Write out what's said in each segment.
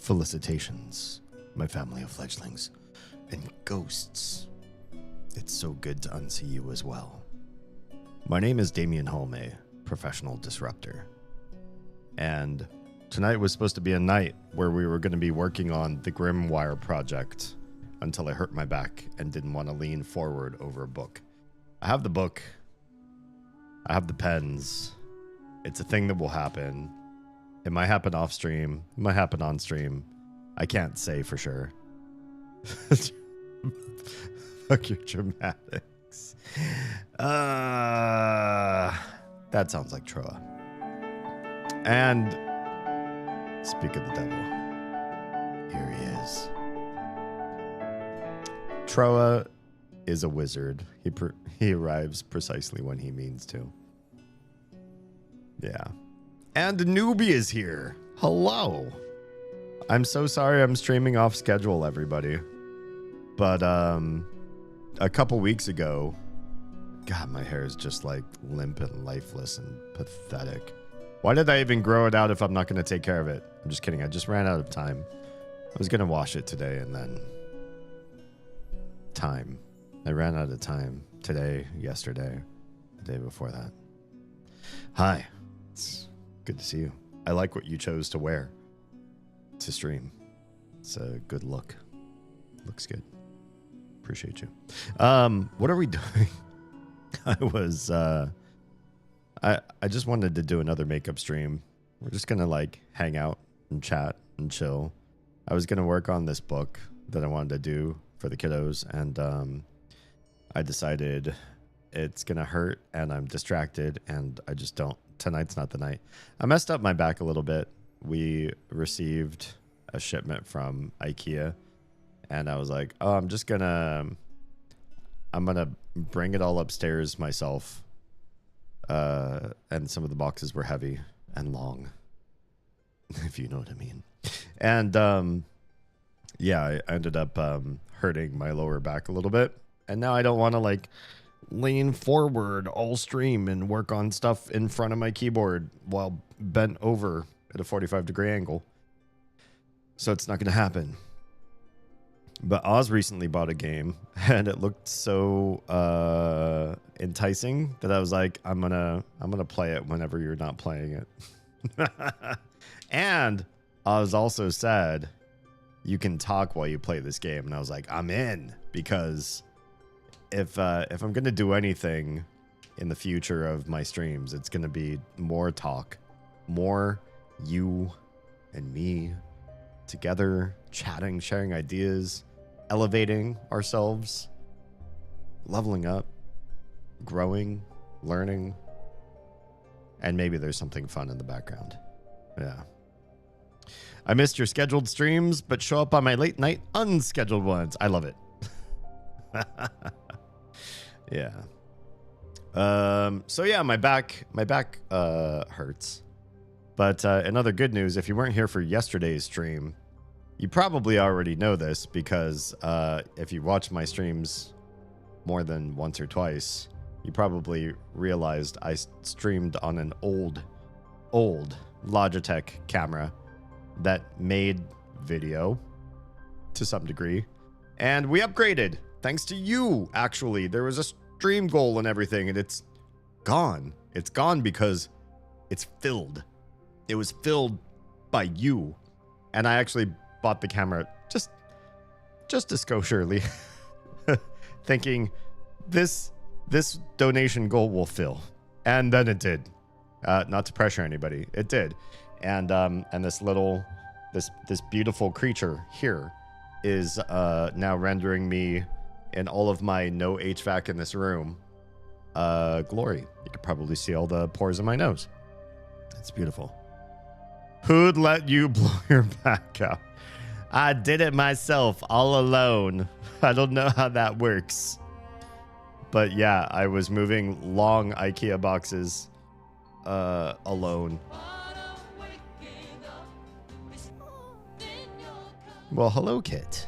Felicitations, my family of fledglings and ghosts. It's so good to unsee you as well. My name is Damien Holme, professional disruptor. And tonight was supposed to be a night where we were going to be working on the Grimwire project until I hurt my back and didn't want to lean forward over a book. I have the book. I have the pens. It's a thing that will happen. It might happen off stream. It might happen on stream. I can't say for sure. Fuck your dramatics. That sounds like Troa. And speak of the devil. Here he is. Troa is a wizard. He arrives precisely when he means to. Yeah. And Newbie is here. Hello. I'm so sorry I'm streaming off schedule, everybody. But a couple weeks ago, God, my hair is just like limp and lifeless and pathetic. Why did I even grow it out if I'm not going to take care of it? I'm just kidding. I just ran out of time. I was going to wash it today and then time. I ran out of time today, yesterday, the day before that. Hi. It's good to see you. I like what you chose to wear to stream. It's a good look. Looks good. Appreciate you. What are we doing? I just wanted to do another makeup stream. We're just gonna like hang out and chat and chill. I was gonna work on this book that I wanted to do for the kiddos, and I decided it's gonna hurt and I'm distracted and I just don't. Tonight's not the night. I messed up my back a little bit. We received a shipment from IKEA and I was like, oh, I'm gonna bring it all upstairs myself. And some of the boxes were heavy and long, if you know what I mean. And yeah, I ended up hurting my lower back a little bit. And now I don't want to like lean forward all stream and work on stuff in front of my keyboard while bent over at a 45-degree angle. So it's not going to happen. But Oz recently bought a game and it looked so enticing that I was like, I'm gonna play it whenever you're not playing it. And Oz also said you can talk while you play this game, and I was like, I'm in, because if I'm gonna do anything in the future of my streams, it's gonna be more talk, more you and me together, chatting, sharing ideas, elevating ourselves, leveling up, growing, learning, and maybe there's something fun in the background. Yeah. I missed your scheduled streams, but show up on my late night unscheduled ones. I love it. Yeah. So yeah, my back hurts. But in other good news, if you weren't here for yesterday's stream, you probably already know this because if you watch my streams more than once or twice, you probably realized I streamed on an old Logitech camera that made video to some degree. And we upgraded thanks to you, actually. There was a stream goal and everything, and it's gone. It's gone because it's filled. It was filled by you. And I actually bought the camera just to Surely, thinking this donation goal will fill. And then it did. Not to pressure anybody, it did. And this beautiful creature here is now rendering me in all of my no HVAC in this room glory. You could probably see all the pores in my nose. It's beautiful. Who'd let you blow your back out? I did it myself, all alone. I don't know how that works. But yeah, I was moving long IKEA boxes alone. Well, hello, Kit.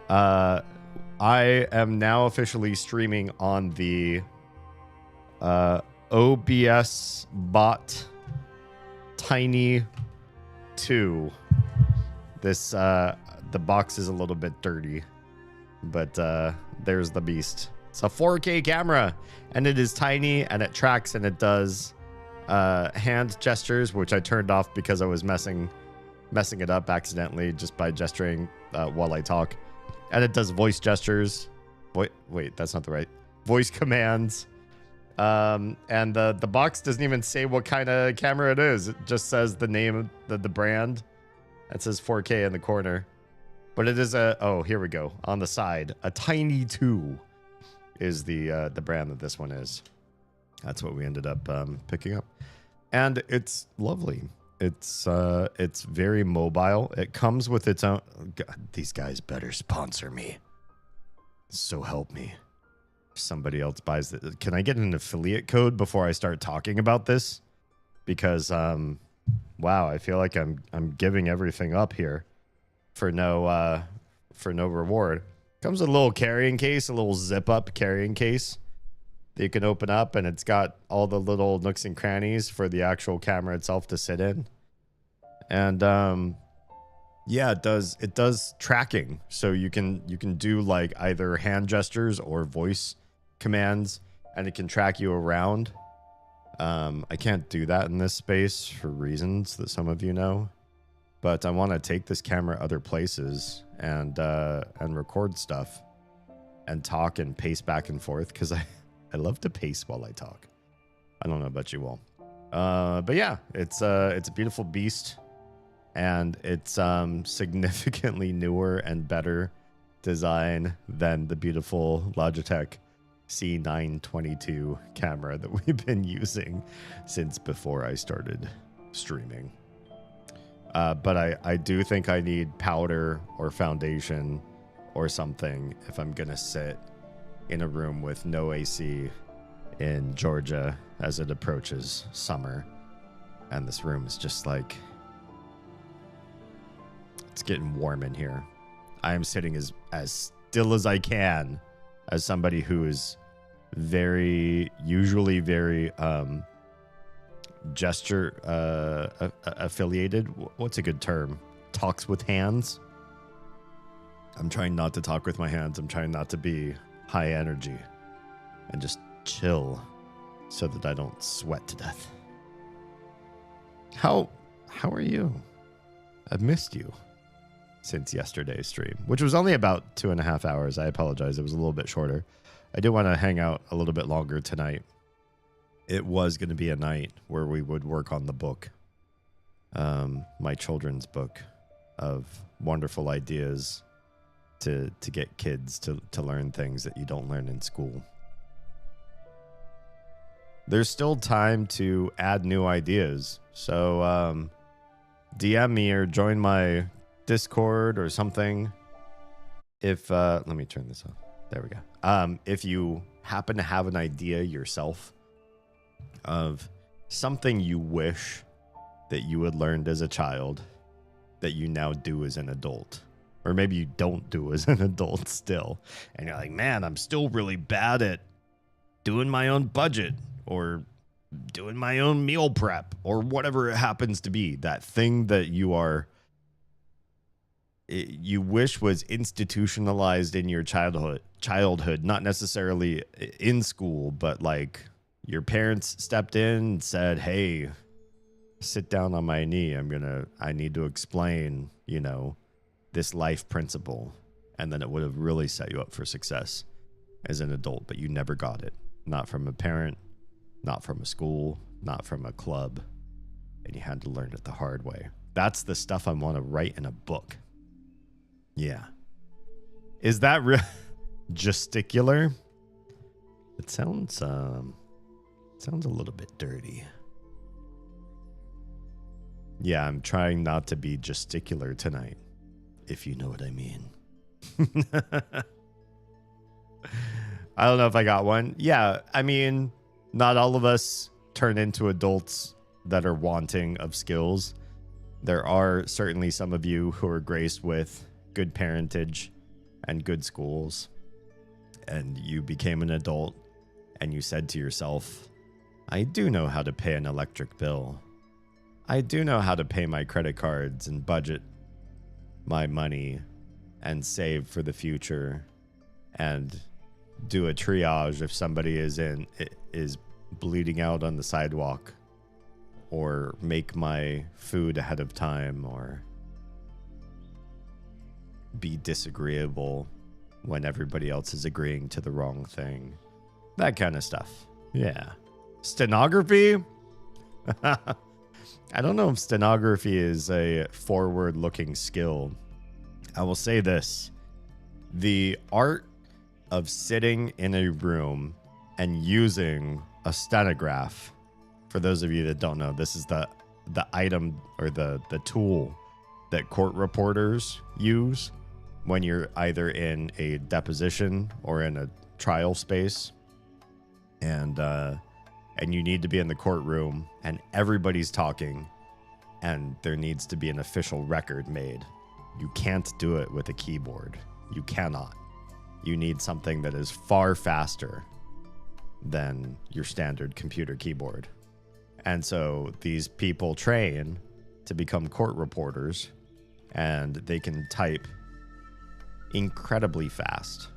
I am now officially streaming on the OBS bot Tiny 2 This the box is a little bit dirty, but there's the beast. It's a 4K camera, and it is tiny, and it tracks, and it does hand gestures, which I turned off because I was messing it up accidentally just by gesturing while I talk. And it does voice gestures. Wait, that's not the right voice commands. And the box doesn't even say what kind of camera it is. It just says the name of the brand. It says 4K in the corner. But it is oh, here we go. On the side, a Tiny 2 is the brand that this one is. That's what we ended up picking up. And it's lovely. It's very mobile. It comes with its own... God, these guys better sponsor me. So help me. Somebody else buys it. Can I get an affiliate code before I start talking about this? Because wow, I feel like I'm giving everything up here for no reward. Comes with a little carrying case, a little zip up carrying case that you can open up, and it's got all the little nooks and crannies for the actual camera itself to sit in. And yeah, it does tracking, so you can do like either hand gestures or voice commands, and it can track you around. I can't do that in this space for reasons that some of you know, but I want to take this camera other places and record stuff and talk and pace back and forth, because I love to pace while I talk. I don't know about you all, but yeah, it's a beautiful beast. And it's significantly newer and better design than the beautiful Logitech C922 camera that we've been using since before I started streaming. But I do think I need powder or foundation or something if I'm going to sit in a room with no AC in Georgia as it approaches summer. And this room is just like... It's getting warm in here. I am sitting as still as I can as somebody who is usually very gesture affiliated. What's a good term? Talks with hands. I'm trying not to talk with my hands. I'm trying not to be high energy and just chill so that I don't sweat to death. How are you? I've missed you since yesterday's stream, which was only about 2.5 hours. I apologize. It was a little bit shorter. I do want to hang out a little bit longer tonight. It was going to be a night where we would work on the book, my children's book of wonderful ideas to get kids to learn things that you don't learn in school. There's still time to add new ideas. So DM me or join my Discord or something. If let me turn this off. There we go. If you happen to have an idea yourself of something you wish that you had learned as a child that you now do as an adult, or maybe you don't do as an adult still, and you're like, man, I'm still really bad at doing my own budget or doing my own meal prep or whatever it happens to be, that thing that you wish was institutionalized in your childhood, not necessarily in school, but like your parents stepped in and said, hey, sit down on my knee. I need to explain, this life principle. And then it would have really set you up for success as an adult, but you never got it. Not from a parent, not from a school, not from a club. And you had to learn it the hard way. That's the stuff I want to write in a book. Yeah. Is that gesticular? It sounds a little bit dirty. Yeah, I'm trying not to be gesticular tonight, if you know what I mean. I don't know if I got one. Yeah, I mean, not all of us turn into adults that are wanting of skills. There are certainly some of you who are graced with good parentage and good schools, and you became an adult and you said to yourself, I do know how to pay an electric bill. I do know how to pay my credit cards and budget my money and save for the future and do a triage if somebody is bleeding out on the sidewalk, or make my food ahead of time, or be disagreeable when everybody else is agreeing to the wrong thing. That kind of stuff. Yeah. Stenography? I don't know if stenography is a forward-looking skill. I will say this. The art of sitting in a room and using a stenograph, for those of you that don't know, this is the item or the tool that court reporters use when you're either in a deposition or in a trial space, and you need to be in the courtroom and everybody's talking and there needs to be an official record made. You can't do it with a keyboard. You cannot. You need something that is far faster than your standard computer keyboard. And so these people train to become court reporters, and they can type incredibly fast,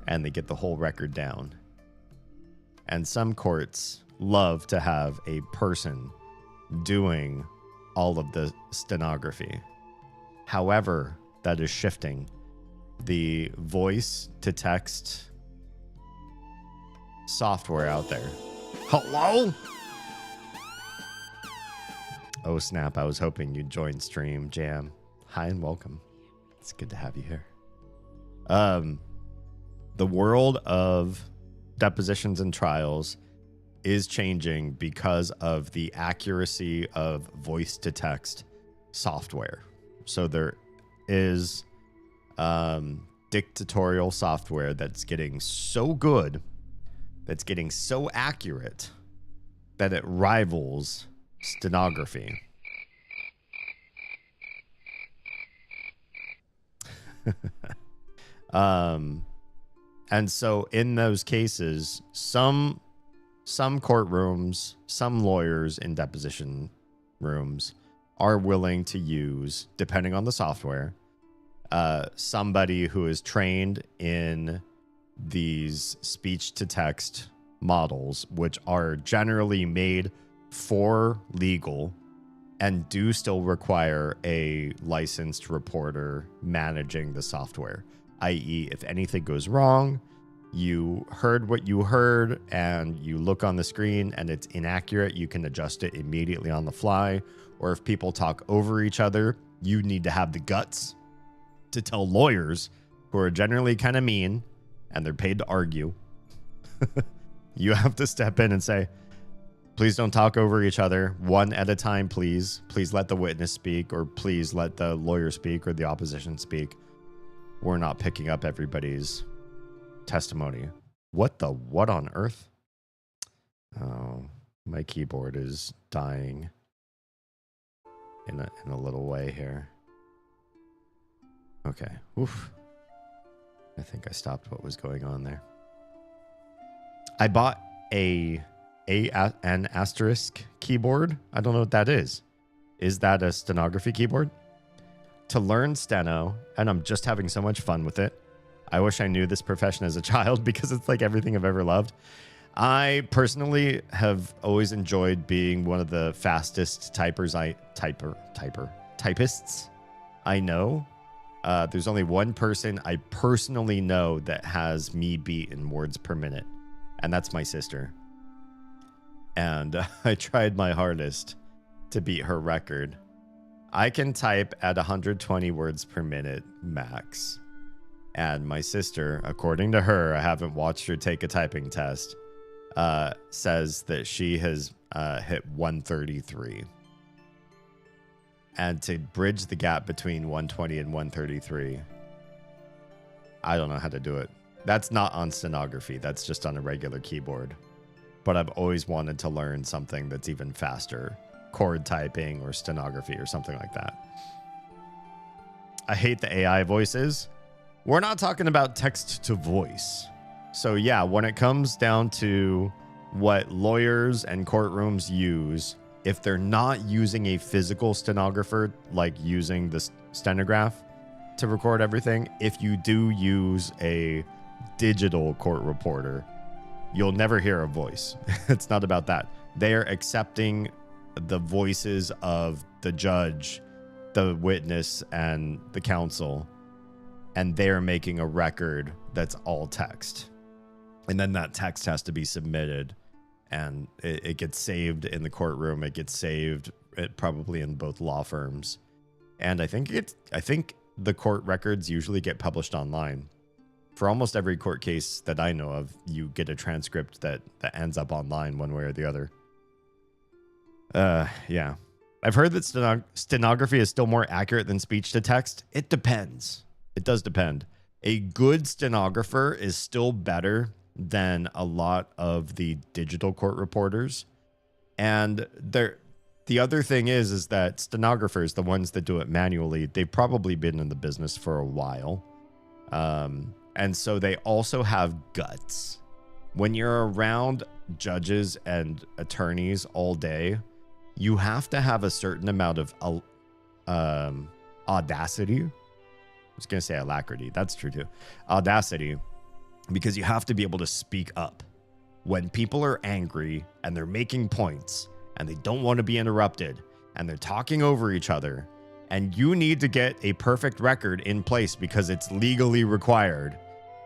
and they get the whole record down. And some courts love to have a person doing all of the stenography. However, that is shifting. The voice to text software out there. Hello? Oh snap, I was hoping you'd join stream, Jam. Hi and welcome. It's good to have you here. The world of depositions and trials is changing because of the accuracy of voice to text software. So there is dictatorial software that's getting so good, that's getting so accurate, that it rivals stenography. And so in those cases, some courtrooms, some lawyers in deposition rooms are willing to use, depending on the software, somebody who is trained in these speech-to-text models, which are generally made for legal and do still require a licensed reporter managing the software, i.e., if anything goes wrong, you heard what you heard and you look on the screen and it's inaccurate, you can adjust it immediately on the fly. Or if people talk over each other, you need to have the guts to tell lawyers, who are generally kind of mean and they're paid to argue. You have to step in and say, please don't talk over each other, one at a time, please. Please let the witness speak, or please let the lawyer speak or the opposition speak. We're not picking up everybody's testimony. What on earth? Oh, my keyboard is dying in a little way here. Okay. Oof. I think I stopped what was going on there. I bought an asterisk keyboard. I don't know what that is. Is that a stenography keyboard? To learn steno, and I'm just having so much fun with it. I wish I knew this profession as a child, because it's like everything I've ever loved. I personally have always enjoyed being one of the fastest typists I know. There's only one person I personally know that has me beat in words per minute, and that's my sister. And I tried my hardest to beat her record. I can type at 120 words per minute max. And my sister, according to her, I haven't watched her take a typing test, says that she has hit 133. And to bridge the gap between 120 and 133, I don't know how to do it. That's not on stenography. That's just on a regular keyboard. But I've always wanted to learn something that's even faster. Chord typing or stenography or something like that. I hate the AI voices. We're not talking about text to voice. So yeah, when it comes down to what lawyers and courtrooms use if they're not using a physical stenographer, like using the stenograph to record everything, if you do use a digital court reporter, you'll never hear a voice. It's not about that. They are accepting the voices of the judge, the witness, and the counsel, and they're making a record that's all text. And then that text has to be submitted, and it gets saved in the courtroom. It gets saved probably in both law firms. And I think the court records usually get published online. For almost every court case that I know of, you get a transcript that ends up online one way or the other. Yeah. I've heard that stenography is still more accurate than speech to text. It depends. It does depend. A good stenographer is still better than a lot of the digital court reporters. And the other thing is that stenographers, the ones that do it manually, they've probably been in the business for a while. And so they also have guts. When you're around judges and attorneys all day, you have to have a certain amount of audacity. I was going to say alacrity. That's true too. Audacity. Because you have to be able to speak up. When people are angry and they're making points and they don't want to be interrupted and they're talking over each other, and you need to get a perfect record in place because it's legally required,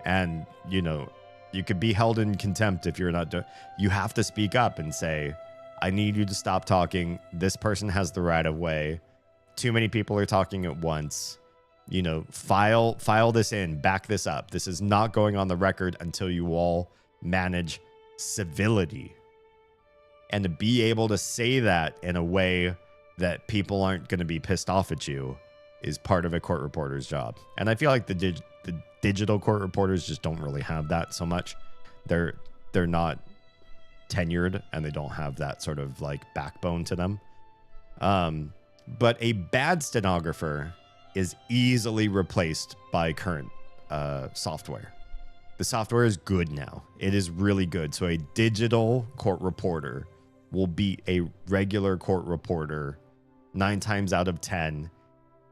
and you could be held in contempt if you're not you have to speak up and say, I need you to stop talking. This person has the right of way. Too many people are talking at once. File this in, back this up. This is not going on the record until you all manage civility. And to be able to say that in a way that people aren't going to be pissed off at you is part of a court reporter's job. And I feel like the digital court reporters just don't really have that so much. They're not tenured and they don't have that sort of like backbone to them. But a bad stenographer is easily replaced by current software. The software is good now. It is really good. So a digital court reporter will beat a regular court reporter 9 times out of 10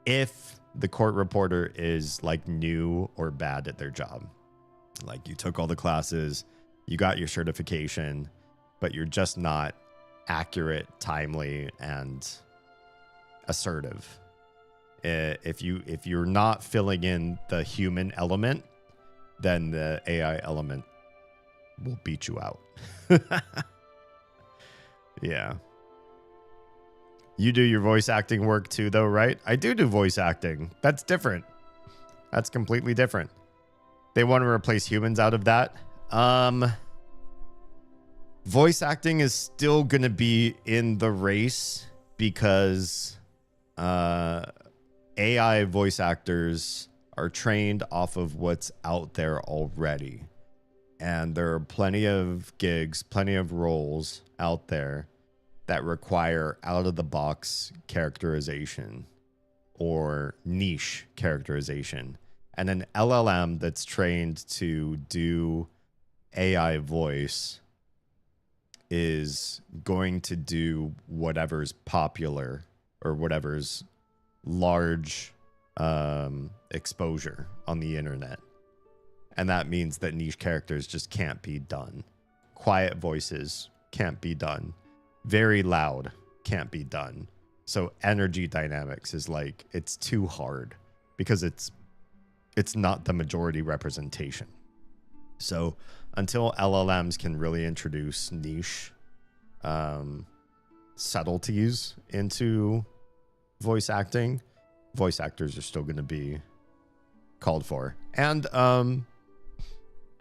if the court reporter is like new or bad at their job. Like you took all the classes, you got your certification, but you're just not accurate, timely, and assertive. If you're not filling in the human element, then the AI element will beat you out. Yeah. You do your voice acting work too, though, right? I do voice acting. That's different. That's completely different. They want to replace humans out of that. Voice acting is still going to be in the race because AI voice actors are trained off of what's out there already. And there are plenty of gigs, plenty of roles out there that require out-of-the-box characterization or niche characterization. And an LLM that's trained to do AI voice is going to do whatever's popular or whatever's large exposure on the internet. And that means that niche characters just can't be done. Quiet voices can't be done. Very loud can't be done. So energy dynamics is like, it's too hard because it's not the majority representation. So until LLMs can really introduce niche subtleties into voice acting, voice actors are still going to be called for. And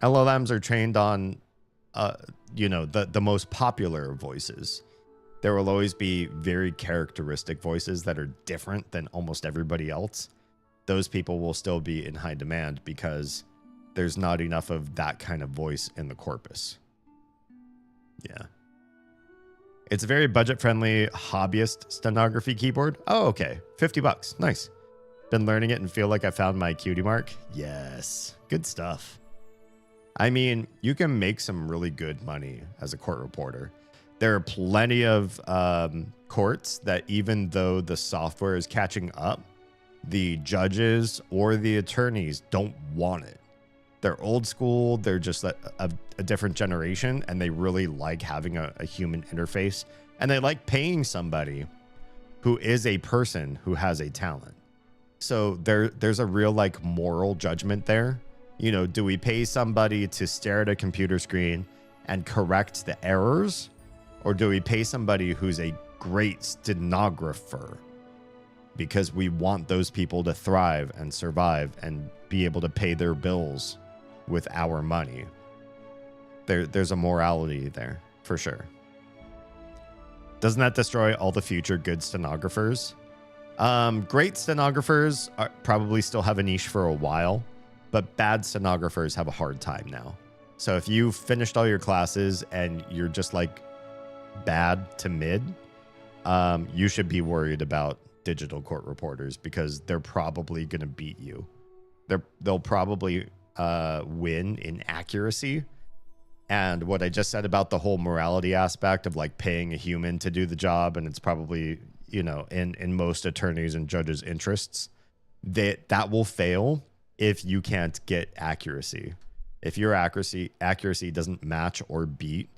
LLMs are trained on the most popular voices. There will always be very characteristic voices that are different than almost everybody else. Those people will still be in high demand because there's not enough of that kind of voice in the corpus. Yeah. It's a very budget-friendly hobbyist stenography keyboard. Oh, okay. $50. Nice. Been learning it and feel like I found my cutie mark. Yes. Good stuff. I mean, you can make some really good money as a court reporter. There are plenty of courts that, even though the software is catching up, the judges or the attorneys don't want it. They're old school. They're just a different generation, and they really like having a human interface, and they like paying somebody who is a person who has a talent. So there's a real like moral judgment there. You know, do we pay somebody to stare at a computer screen and correct the errors, or do we pay somebody who's a great stenographer? Because we want those people to thrive and survive and be able to pay their bills with our money. There's a morality there for sure. Doesn't that destroy all the future good stenographers? Great stenographers probably still have a niche for a while, but bad stenographers have a hard time now. So if you finished all your classes and you're just like bad to mid, you should be worried about digital court reporters, because they're probably going to beat you. They'll probably win in accuracy. And what I just said about the whole morality aspect of like paying a human to do the job, and it's probably, you know, in most attorneys and judges' interests, that will fail if you can't get accuracy. If your accuracy doesn't match or beat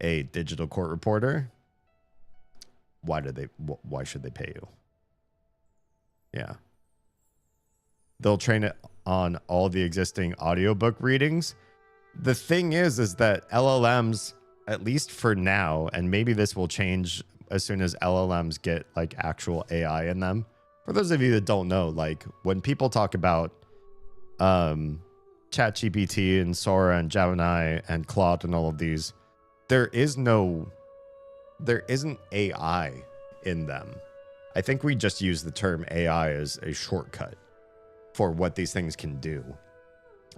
a digital court reporter, why should they pay you? Yeah. They'll train it on all the existing audiobook readings. The thing is that LLMs, at least for now, and maybe this will change as soon as LLMs get like actual AI in them. For those of you that don't know, like when people talk about ChatGPT and Sora and Gemini and Claude and all of these, there isn't AI in them. I think we just use the term AI as a shortcut for what these things can do.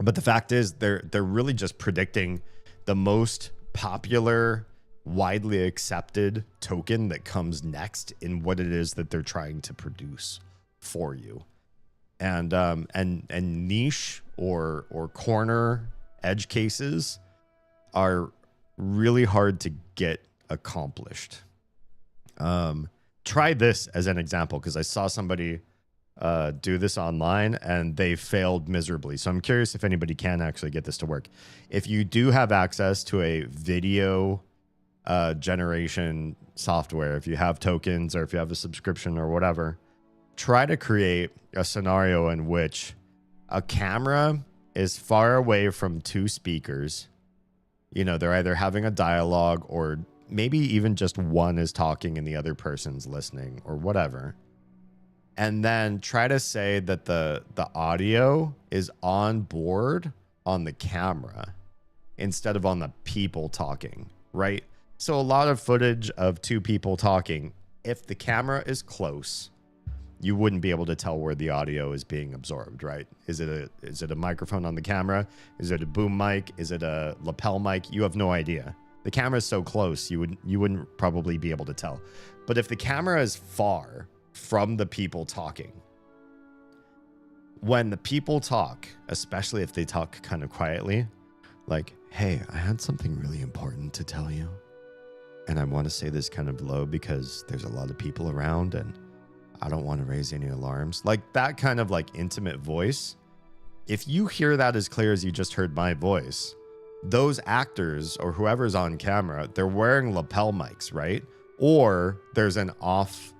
But the fact is, they're really just predicting the most popular, widely accepted token that comes next in what it is that they're trying to produce for you. And niche or corner edge cases are really hard to get accomplished. Try this as an example, because I saw somebody do this online and they failed miserably. So I'm curious if anybody can actually get this to work. If you do have access to a video generation software, if you have tokens or if you have a subscription or whatever, try to create a scenario in which a camera is far away from two speakers. You know, they're either having a dialogue or maybe even just one is talking and the other person's listening or whatever. And then try to say that the audio is on board on the camera instead of on the people talking, right? So a lot of footage of two people talking, if the camera is close, you wouldn't be able to tell where the audio is being absorbed, right? Is it a microphone on the camera? Is it a boom mic? Is it a lapel mic? You have no idea. The camera is so close, you wouldn't probably be able to tell. But if the camera is far from the people talking, when the people talk, especially if they talk kind of quietly, like, hey, I had something really important to tell you, and I want to say this kind of low because there's a lot of people around and I don't want to raise any alarms. Like that kind of like intimate voice. If you hear that as clear as you just heard my voice, those actors or whoever's on camera, they're wearing lapel mics, right? Or there's an off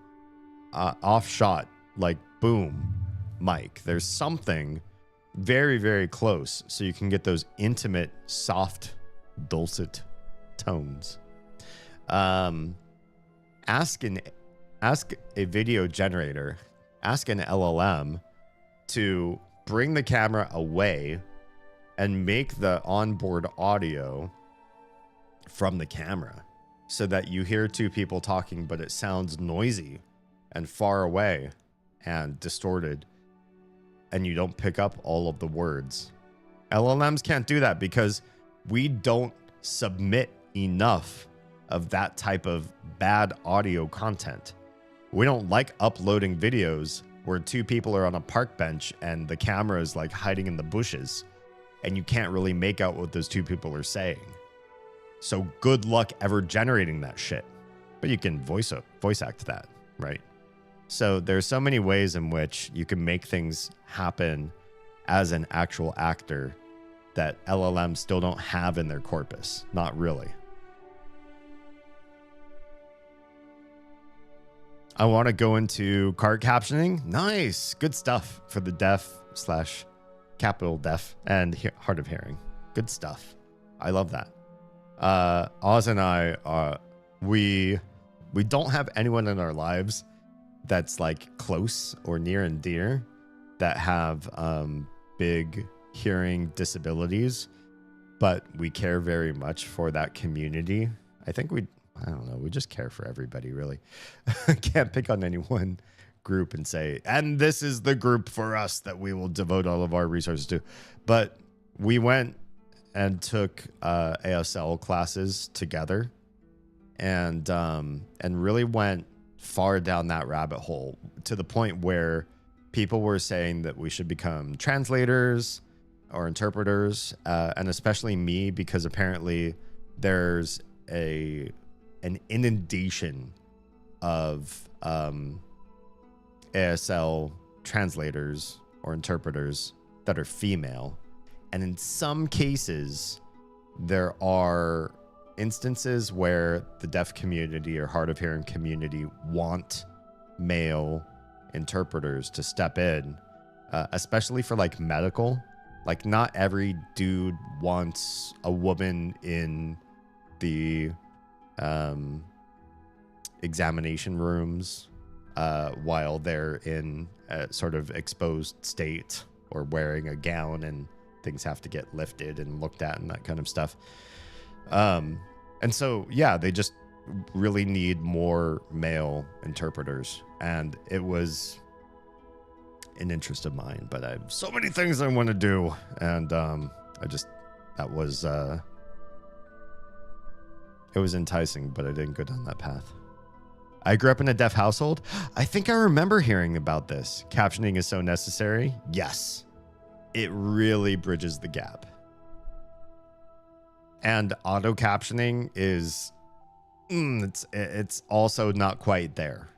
shot, like boom mic. There's something very, very close so you can get those intimate, soft, dulcet tones. Ask a video generator, ask an LLM to bring the camera away and make the onboard audio from the camera so that you hear two people talking, but it sounds noisy and far away and distorted, and you don't pick up all of the words. LLMs can't do that because we don't submit enough of that type of bad audio content. We don't like uploading videos where two people are on a park bench and the camera is like hiding in the bushes and you can't really make out what those two people are saying. So good luck ever generating that shit. But you can voice act that, right? So there's so many ways in which you can make things happen as an actual actor that LLMs still don't have in their corpus. Not really. I want to go into card captioning. Nice. Good stuff for the deaf / capital deaf and hard of hearing. Good stuff. I love that. Oz and I, we don't have anyone in our lives that's like close or near and dear that have big hearing disabilities, but we care very much for that community. I think I don't know, we just care for everybody, really. Can't pick on any one group and say, and this is the group for us that we will devote all of our resources to. But we went and took ASL classes together and really went far down that rabbit hole to the point where people were saying that we should become translators or interpreters, and especially me, because apparently there's an inundation of ASL translators or interpreters that are female. And in some cases, there are instances where the deaf community or hard of hearing community want male interpreters to step in, especially for like medical. Like not every dude wants a woman in the examination rooms while they're in a sort of exposed state or wearing a gown and things have to get lifted and looked at and that kind of stuff. And so, yeah, they just really need more male interpreters. And it was an interest of mine, but I have so many things I want to do. And it was enticing, but I didn't go down that path. I grew up in a deaf household. I think I remember hearing about this. Captioning is so necessary. Yes, it really bridges the gap. And auto captioning is, it's also not quite there.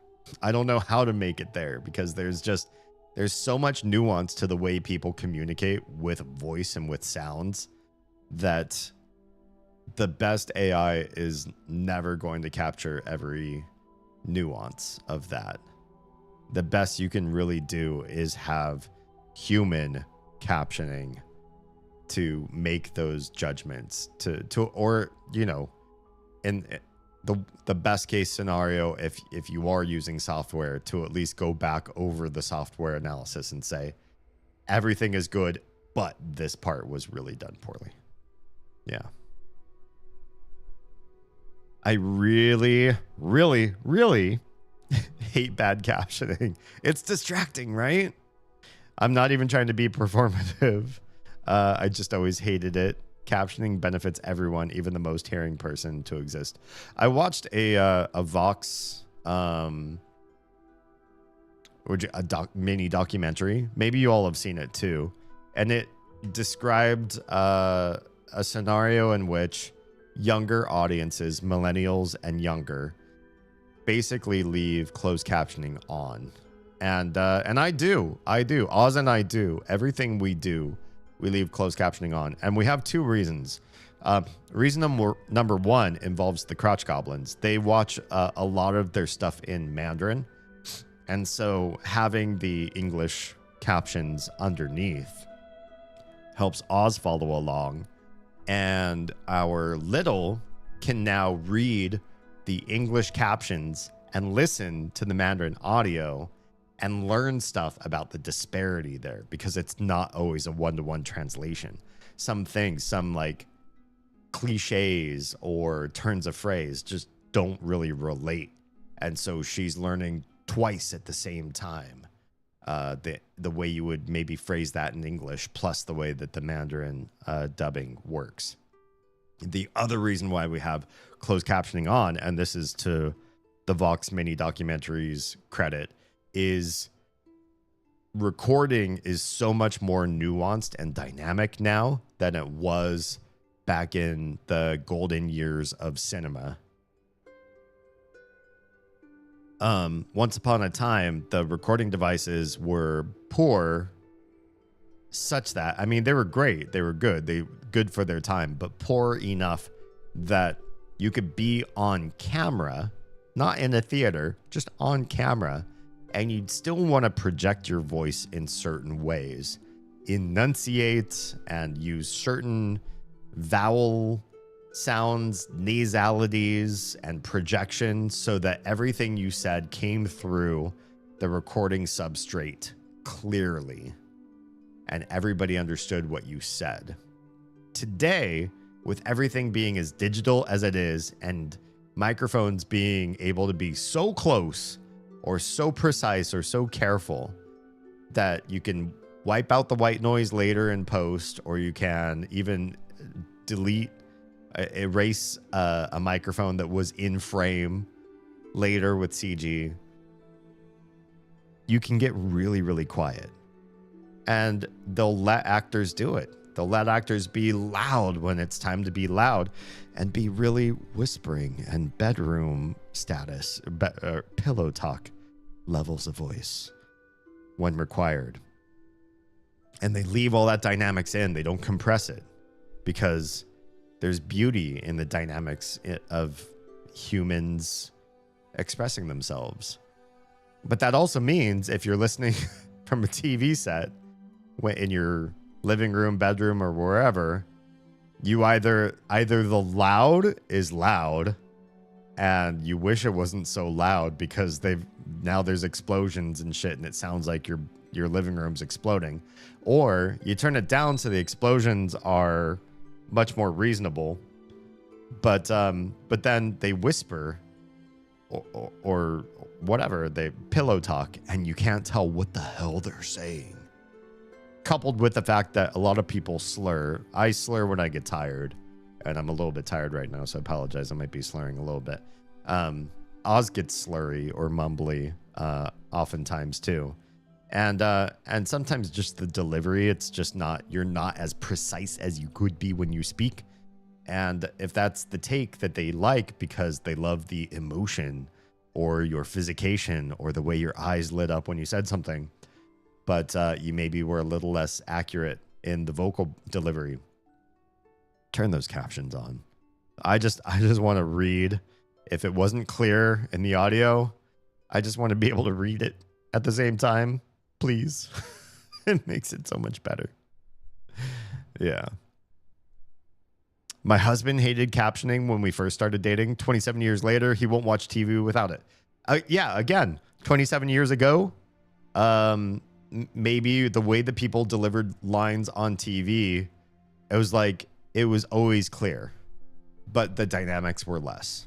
I don't know how to make it there because there's so much nuance to the way people communicate with voice and with sounds that the best AI is never going to capture every nuance of that. The best you can really do is have human captioning to make those judgments or in the best case scenario, if you are using software, to at least go back over the software analysis and say everything is good, but this part was really done poorly. Yeah. I really, really, really hate bad captioning. It's distracting, right? I'm not even trying to be performative. I just always hated it. Captioning benefits everyone, even the most hearing person, to exist. I watched a Vox mini documentary. Maybe you all have seen it too, and it described a scenario in which younger audiences, millennials and younger, basically leave closed captioning on, and I do. Oz and I do everything we do. We leave closed captioning on, and we have two reasons. Reason number one involves the crotch goblins. They watch a lot of their stuff in Mandarin, and so having the English captions underneath helps Oz follow along, and our little can now read the English captions and listen to the Mandarin audio and learn stuff about the disparity there, because it's not always a one-to-one translation. Some things, some like cliches or turns of phrase just don't really relate. And so she's learning twice at the same time. The way you would maybe phrase that in English, plus the way that the Mandarin dubbing works. The other reason why we have closed captioning on, and this is to the Vox mini documentary's credit, is recording is so much more nuanced and dynamic now than it was back in the golden years of cinema. Once upon a time, the recording devices were poor, such that, I mean, they were great, they were good for their time, but poor enough that you could be on camera, not in a theater, just on camera, and you'd still want to project your voice in certain ways, enunciate and use certain vowel sounds, nasalities, and projection so that everything you said came through the recording substrate clearly and everybody understood what you said. Today, with everything being as digital as it is and microphones being able to be so close or so precise or so careful that you can wipe out the white noise later in post, or you can even erase a microphone that was in frame later with CG, you can get really, really quiet. And they'll let actors do it. They'll let actors be loud when it's time to be loud and be really whispering and bedroom status, pillow talk levels of voice when required. And they leave all that dynamics in. They don't compress it because there's beauty in the dynamics of humans expressing themselves. But that also means if you're listening from a TV set in your living room, bedroom, or wherever, you either the loud is loud and you wish it wasn't so loud because now there's explosions and shit and it sounds like your living room's exploding, or you turn it down so the explosions are much more reasonable, but then they whisper or whatever, they pillow talk and you can't tell what the hell they're saying. Coupled with the fact that a lot of people slur. I slur when I get tired, and I'm a little bit tired right now, so I apologize. I might be slurring a little bit. Oz gets slurry or mumbly oftentimes too. And sometimes just the delivery, it's just you're not as precise as you could be when you speak. And if that's the take that they like because they love the emotion or your physication or the way your eyes lit up when you said something, but you maybe were a little less accurate in the vocal delivery, turn those captions on. I just want to read. If it wasn't clear in the audio, I just want to be able to read it at the same time. Please. It makes it so much better. Yeah. My husband hated captioning when we first started dating. 27 years later, he won't watch TV without it. Yeah, again, 27 years ago, maybe the way that people delivered lines on TV, it was always clear, but the dynamics were less.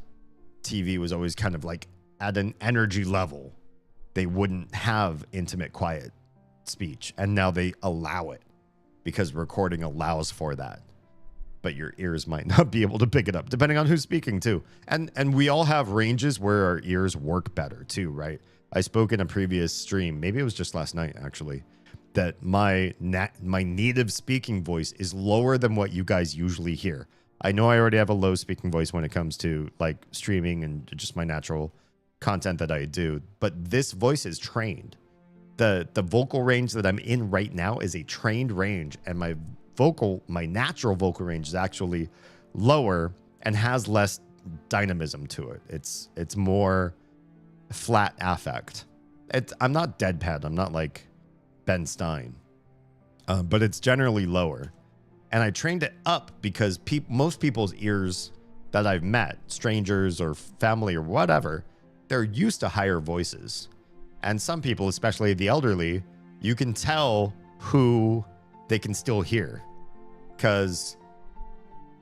TV was always kind of like at an energy level. They wouldn't have intimate, quiet speech, and now they allow it because recording allows for that. But your ears might not be able to pick it up, depending on who's speaking too. And we all have ranges where our ears work better too, right? I spoke in a previous stream, maybe it was just last night actually, that my native speaking voice is lower than what you guys usually hear. I know I already have a low speaking voice when it comes to like streaming and just my natural content that I do, but this voice is trained. The vocal range that I'm in right now is a trained range, and my natural vocal range is actually lower and has less dynamism to it. It's more flat affect. I'm not deadpan. I'm not like Ben Stein, but it's generally lower. And I trained it up because most people's ears that I've met, strangers or family or whatever, they're used to higher voices. And some people, especially the elderly, you can tell who they can still hear. Because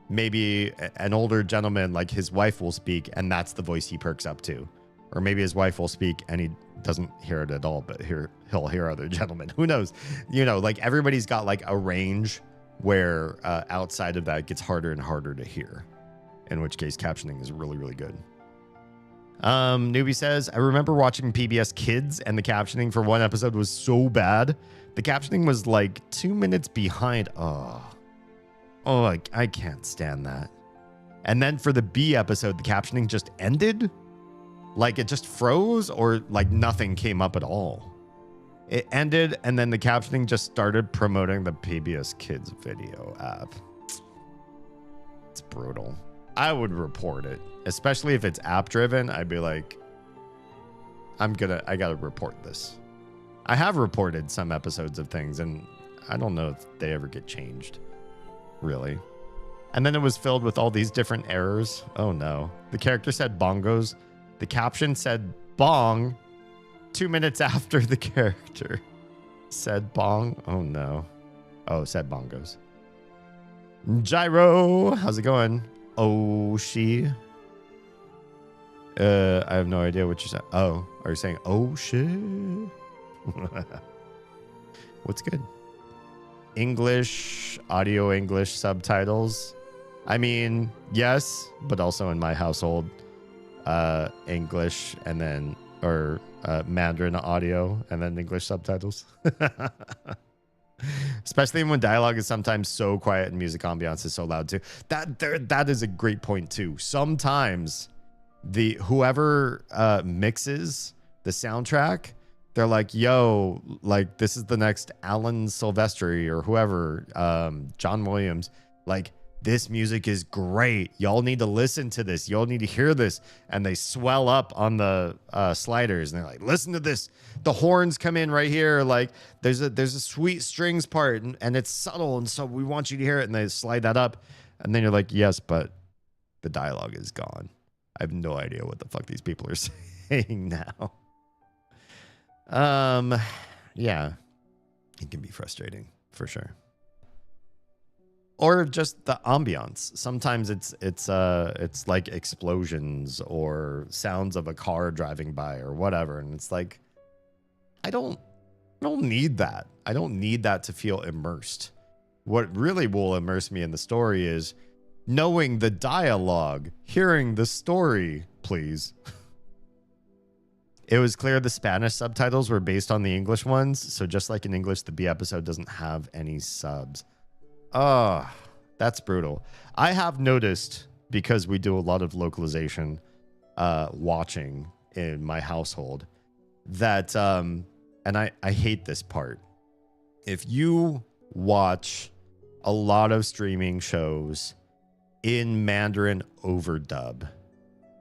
maybe an older gentleman, like his wife will speak and that's the voice he perks up to. Or maybe his wife will speak and he doesn't hear it at all, but he'll hear other gentlemen. Who knows? You know, like everybody's got like a range where outside of that it gets harder and harder to hear. In which case captioning is really, really good. Newbie says, I remember watching PBS Kids and the captioning for one episode was so bad. The captioning was like 2 minutes behind. Oh, Oh, I can't stand that. And then for the B episode, the captioning just ended. Like it just froze, or like nothing came up at all. It ended, and then the captioning just started promoting the PBS Kids video app. It's brutal. I would report it, especially if it's app driven. I'd be like, I gotta report this. I have reported some episodes of things, and I don't know if they ever get changed, really. And then it was filled with all these different errors. Oh no. The character said bongos. The caption said bong 2 minutes after the character said bong. Oh no. Oh, it said bongos. Gyro, how's it going? Oh, she. I have no idea what you said. Oh, are you saying oh shit? What's good? English, audio English subtitles. I mean, yes, but also in my household, English and then, or Mandarin audio and then English subtitles. Especially when dialogue is sometimes so quiet and music ambiance is so loud too. That is a great point too. Sometimes whoever mixes the soundtrack, they're like, yo, like this is the next Alan Silvestri or whoever, John Williams, like this music is great. Y'all need to listen to this. Y'all need to hear this. And they swell up on the sliders and they're like, listen to this. The horns come in right here. Like there's a sweet strings part and it's subtle. And so we want you to hear it. And they slide that up. And then you're like, yes, but the dialogue is gone. I have no idea what the fuck these people are saying now. Yeah, it can be frustrating for sure. Or just the ambiance. Sometimes it's like explosions or sounds of a car driving by or whatever, and it's like I don't need that. I don't need that to feel immersed. What really will immerse me in the story is knowing the dialogue, hearing the story, please. It was clear the Spanish subtitles were based on the English ones, so just like in English, the B episode doesn't have any subs. Oh, that's brutal. I have noticed, because we do a lot of localization watching in my household, that, and I hate this part. If you watch a lot of streaming shows in Mandarin overdub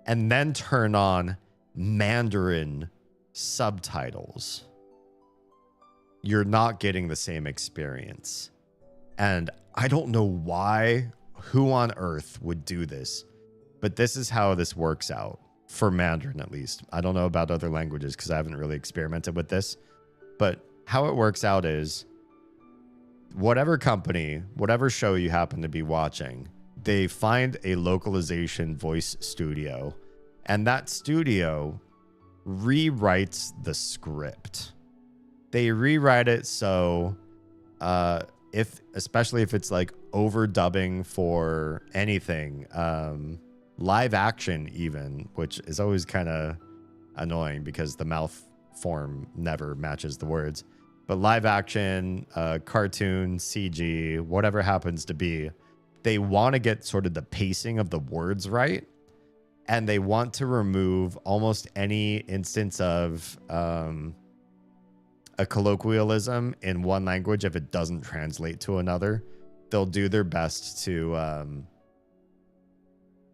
and then turn on Mandarin subtitles, you're not getting the same experience. And I don't know who on earth would do this, but this is how this works out for Mandarin, at least. I don't know about other languages because I haven't really experimented with this, but how it works out is whatever company, whatever show you happen to be watching, they find a localization voice studio, and that studio rewrites the script. They rewrite it so especially if it's like overdubbing for anything, live action even, which is always kind of annoying because the mouth form never matches the words. But live action, cartoon, CG, whatever happens to be, they want to get sort of the pacing of the words right. And they want to remove almost any instance of a colloquialism in one language if it doesn't translate to another. They'll do their best to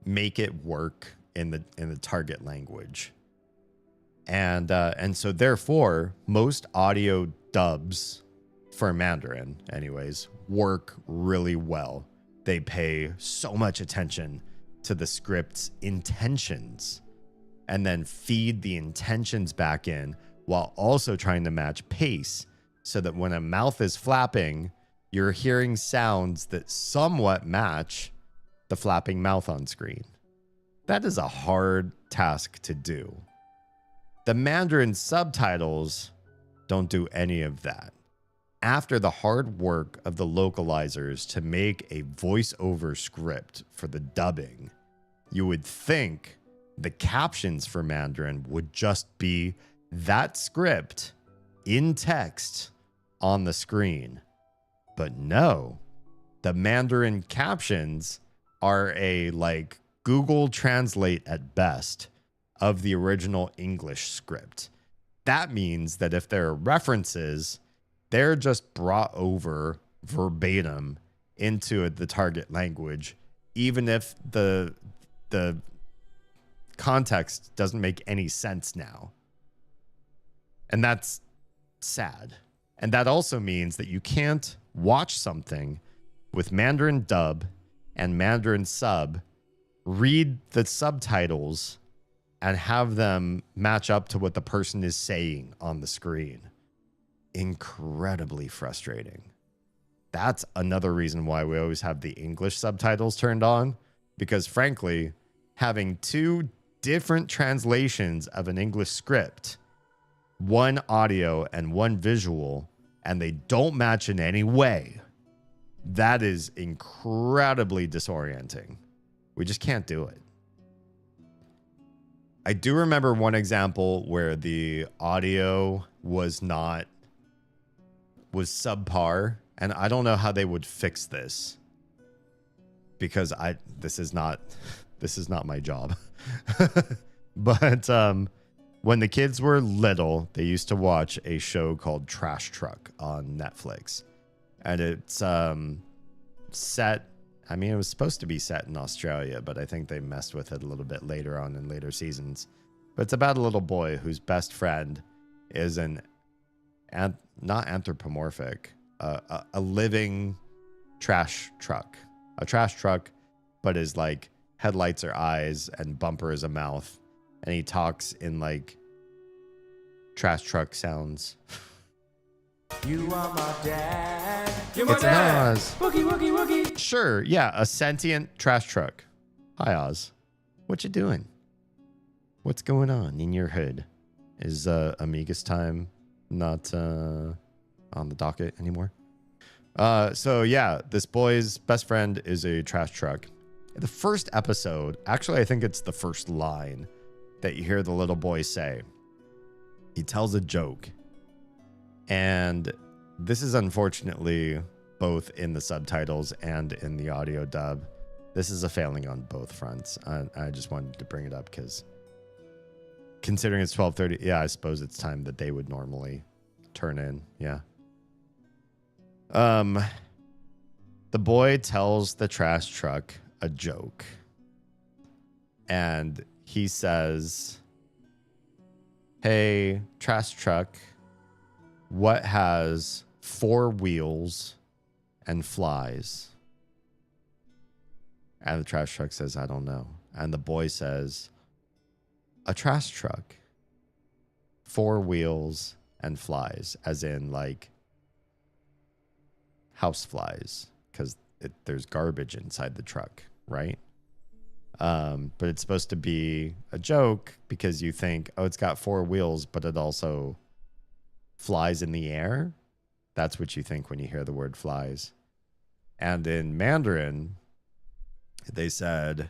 make it work in the target language. And so therefore, most audio dubs for Mandarin, anyways, work really well. They pay so much attention to the script's intentions and then feed the intentions back in while also trying to match pace so that when a mouth is flapping, you're hearing sounds that somewhat match the flapping mouth on screen. That is a hard task to do. The Mandarin subtitles don't do any of that. After the hard work of the localizers to make a voiceover script for the dubbing, you would think the captions for Mandarin would just be that script in text on the screen. But no, The Mandarin captions are a like Google Translate at best of the original English script. That means that if there are references, they're just brought over verbatim into the target language, even if the context doesn't make any sense now. And that's sad. And that also means that you can't watch something with Mandarin dub and Mandarin sub, read the subtitles, and have them match up to what the person is saying on the screen. Incredibly frustrating. That's another reason why we always have the English subtitles turned on, because frankly, having two different translations of an English script, one audio and one visual, and they don't match in any way, that is incredibly disorienting. We just can't do it. I do remember one example where the audio was subpar, and I don't know how they would fix this, because this is not my job. But when the kids were little, they used to watch a show called Trash Truck on Netflix. And it's set, I mean, it was supposed to be set in Australia, but I think they messed with it a little bit later on in later seasons. But it's about a little boy whose best friend is not anthropomorphic, a living trash truck. A trash truck, but his like headlights are eyes and bumper is a mouth. And he talks in like trash truck sounds. You are my dad. You're my It's dad. an Oz. Wookie, wookie, wookie. Sure, yeah, a sentient trash truck. Hi, Oz. What you doing? What's going on in your hood? Is Amiga's time not on the docket anymore? So yeah, this boy's best friend is a trash truck. The first episode, actually, I think it's the first line that you hear the little boy say. He tells a joke. And this is unfortunately both in the subtitles and in the audio dub. This is a failing on both fronts. I just wanted to bring it up because considering it's 12:30, yeah, I suppose it's time that they would normally turn in. Yeah. The boy tells the trash truck a joke. And he says, "Hey, trash truck, what has 4 wheels and flies?" And the trash truck says, "I don't know." And the boy says, "A trash truck, 4 wheels and flies," as in like house flies, because there's garbage inside the truck, right? But it's supposed to be a joke because you think, oh, it's got 4 wheels, but it also flies in the air. That's what you think when you hear the word flies. And in Mandarin, the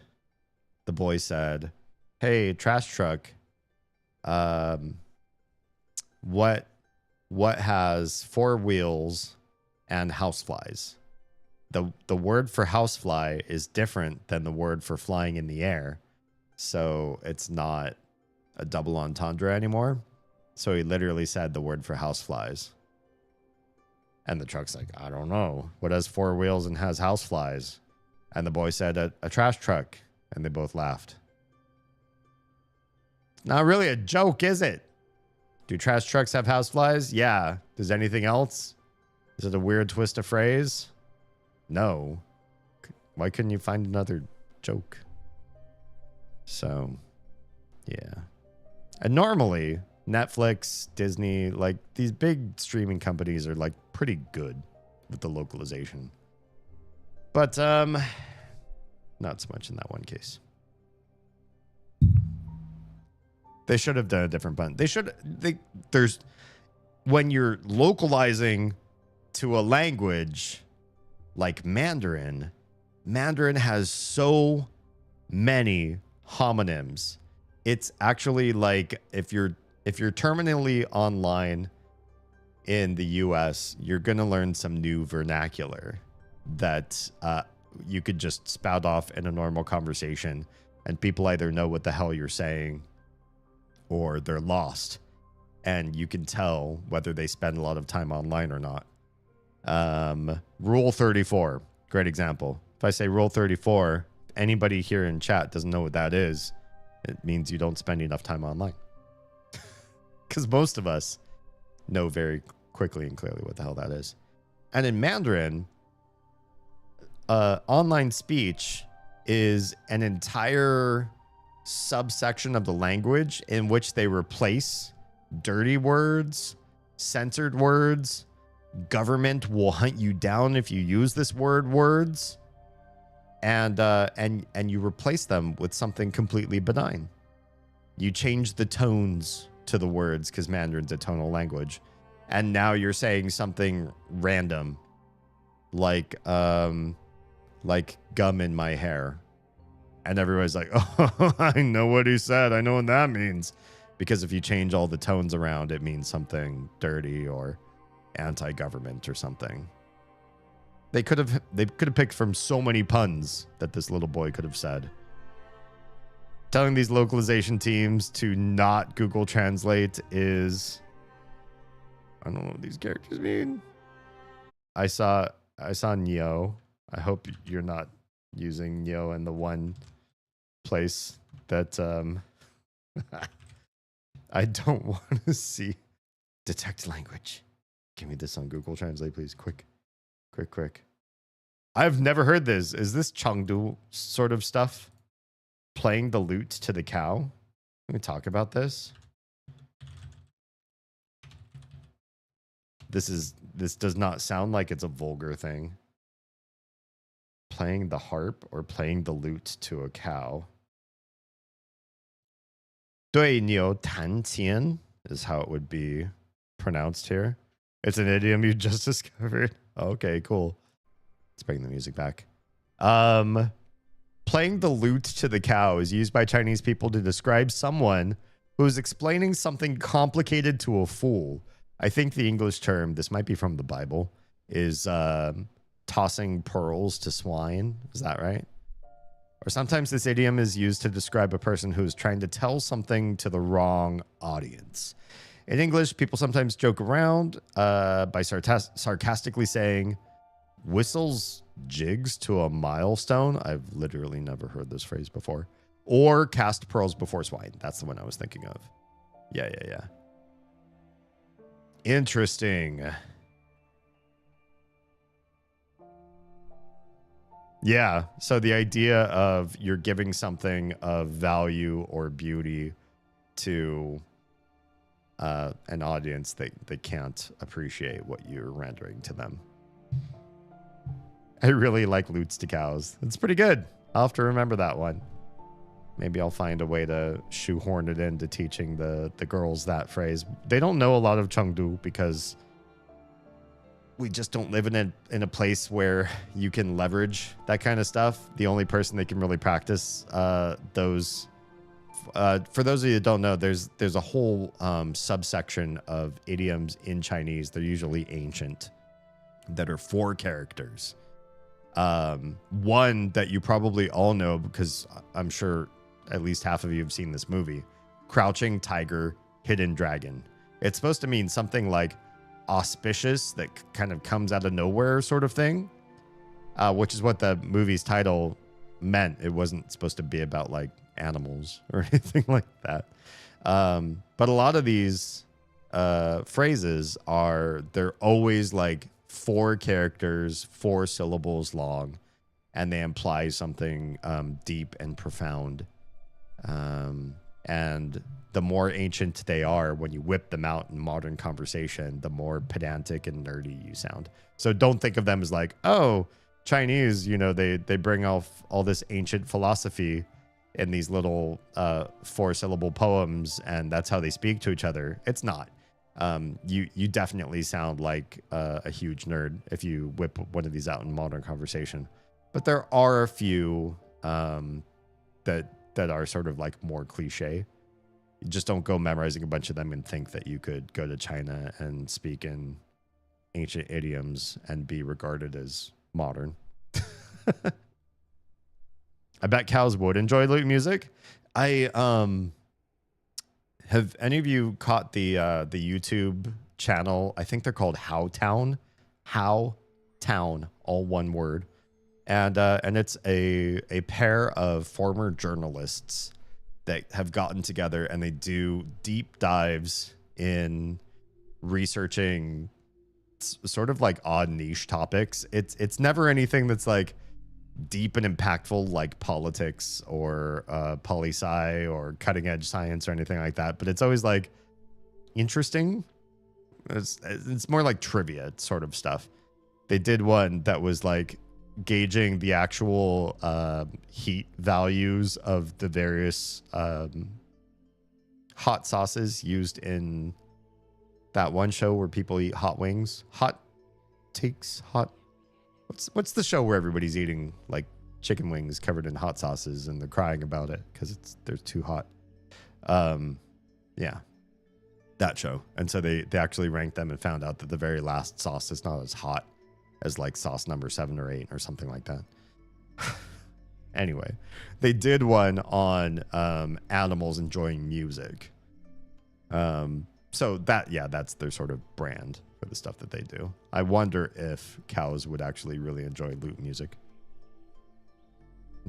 boy said, "Hey, trash truck, what has 4 wheels and houseflies?" The word for housefly is different than the word for flying in the air. So it's not a double entendre anymore. So he literally said the word for houseflies. And the truck's like, "I don't know. What has 4 wheels and has houseflies?" And the boy said, a trash truck. And they both laughed. Not really a joke, is it? Do trash trucks have houseflies? Yeah. Does anything else? Is it a weird twist of phrase? No. Why couldn't you find another joke? So, yeah. And normally, Netflix, Disney, like these big streaming companies are like pretty good with the localization. But not so much in that one case. They should have done a different button. There's when you're localizing to a language like Mandarin has so many homonyms. It's actually like if you're terminally online in the US, you're going to learn some new vernacular that you could just spout off in a normal conversation, and people either know what the hell you're saying or they're lost, and you can tell whether they spend a lot of time online or not. Rule 34, great example. If I say Rule 34, anybody here in chat doesn't know what that is, it means you don't spend enough time online. Because most of us know very quickly and clearly what the hell that is. And in Mandarin, online speech is an entire subsection of the language in which they replace dirty words, censored words, government will hunt you down if you use this words, and you replace them with something completely benign. You change the tones to the words because Mandarin's a tonal language, and now you're saying something random like gum in my hair, and everybody's like, oh, I know what he said, I know what that means, because if you change all the tones around, it means something dirty or anti-government or something. They could have picked from so many puns that this little boy could have said. Telling these localization teams to not Google Translate is, I don't know what these characters mean. I saw Neo. I hope you're not using Neo in the one place that I don't want to see. Detect language. Give me this on Google Translate, please. Quick. I've never heard this. Is this Chengdu sort of stuff? Playing the lute to the cow? Let me talk about this. This does not sound like it's a vulgar thing. Playing the harp or playing the lute to a cow. 对牛弹琴 is how it would be pronounced here. It's an idiom you just discovered. Okay, cool. Let's bring the music back. Playing the lute to the cow is used by Chinese people to describe someone who is explaining something complicated to a fool. I think the English term, this might be from the Bible, is tossing pearls to swine. Is that right? Or sometimes this idiom is used to describe a person who is trying to tell something to the wrong audience. In English, people sometimes joke around by sarcastically saying, whistles jigs to a milestone. I've literally never heard this phrase before. Or cast pearls before swine. That's the one I was thinking of. Yeah. Interesting. Yeah, so the idea of you're giving something of value or beauty to an audience that can't appreciate what you're rendering to them. I really like lutes to cows. It's pretty good. I'll have to remember that one. Maybe I'll find a way to shoehorn it into teaching the girls that phrase. They don't know a lot of Chengdu because we just don't live in a place where you can leverage that kind of stuff. The only person that can really practice those, for those of you that don't know, there's a whole subsection of idioms in Chinese. They're usually ancient, that are 4 characters. One that you probably all know because I'm sure at least half of you have seen this movie, Crouching Tiger, Hidden Dragon. It's supposed to mean something like auspicious that kind of comes out of nowhere sort of thing, which is what the movie's title meant. It wasn't supposed to be about like animals or anything like that. But a lot of these phrases they're always like 4 characters, 4 syllables long, and they imply something deep and profound. And the more ancient they are, when you whip them out in modern conversation, the more pedantic and nerdy you sound. So don't think of them as like, oh, Chinese, they bring off all this ancient philosophy in these little 4-syllable poems, and that's how they speak to each other. It's not. You definitely sound like a huge nerd if you whip one of these out in modern conversation. But there are a few that are sort of like more cliche. You just don't go memorizing a bunch of them and think that you could go to China and speak in ancient idioms and be regarded as modern. I bet cows would enjoy loot music. I have any of you caught the YouTube channel? I think they're called How Town, all one word, and it's a pair of former journalists that have gotten together and they do deep dives in researching sort of like odd niche topics. It's never anything that's like deep and impactful like politics or poli-sci or cutting edge science or anything like that, but it's always like interesting. It's more like trivia sort of stuff. They did one that was like gauging the actual heat values of the various hot sauces used in that one show where people eat hot wings. What's the show where everybody's eating like chicken wings covered in hot sauces and they're crying about it because they're too hot. Yeah, that show. And so they actually ranked them and found out that the very last sauce is not as hot as like sauce number 7 or 8 or something like that. Anyway, they did one on animals enjoying music. So that's their sort of brand for the stuff that they do. I wonder if cows would actually really enjoy loot music.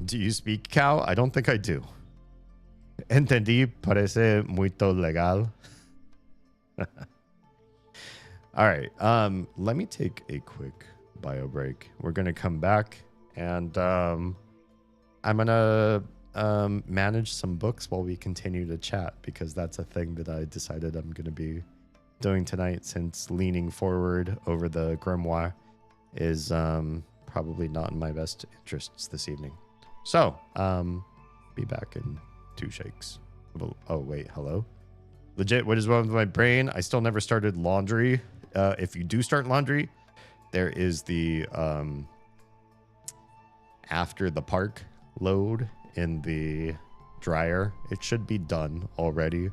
Do you speak cow? I don't think I do. Entendí, parece muito legal. All right, let me take a quick bio break. We're gonna come back and I'm gonna manage some books while we continue to chat, because that's a thing that I decided I'm gonna be doing tonight, since leaning forward over the grimoire is probably not in my best interests this evening. So be back in 2 shakes. Oh wait, hello. Legit, what is wrong with my brain? I still never started laundry. If you do start laundry, there is the after the park load in the dryer. It should be done already.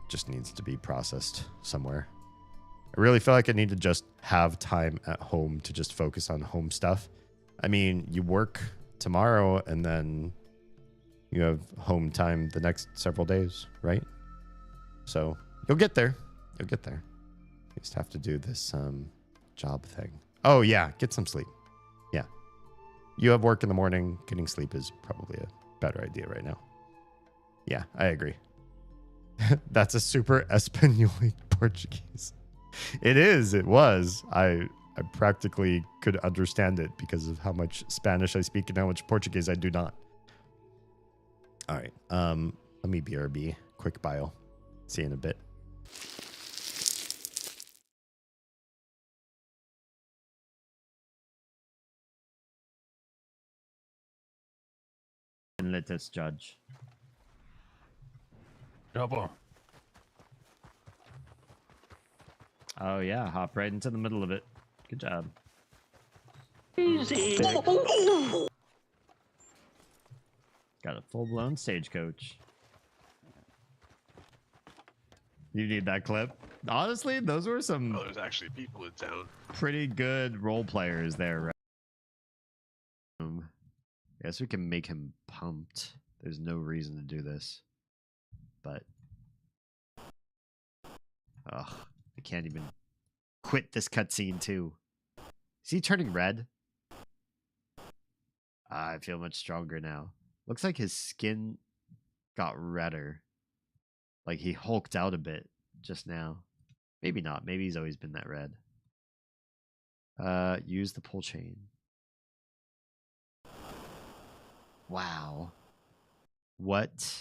Just needs to be processed somewhere. I really feel like I need to just have time at home to just focus on home stuff. I mean, you work tomorrow and then you have home time the next several days, right? So you'll get there. You'll get there. You just have to do this job thing. Oh yeah, get some sleep. Yeah. You have work in the morning. Getting sleep is probably a better idea right now. Yeah, I agree. That's a super Espanol Portuguese. It is. It was. I practically could understand it because of how much Spanish I speak and how much Portuguese I do not. All right. Let me BRB. Quick bio. See you in a bit. And let us judge. Double. Oh yeah, hop right into the middle of it. Good job. Easy. Got a full-blown stagecoach. You need that clip. Honestly, those were some Oh, there's actually people in town. pretty good role players there, right? I guess we can make him pumped. There's no reason to do this. But ugh, I can't even quit this cutscene too. Is he turning red? I feel much stronger now. Looks like his skin got redder. Like he hulked out a bit just now. Maybe not. Maybe he's always been that red. Use the pull chain. Wow. What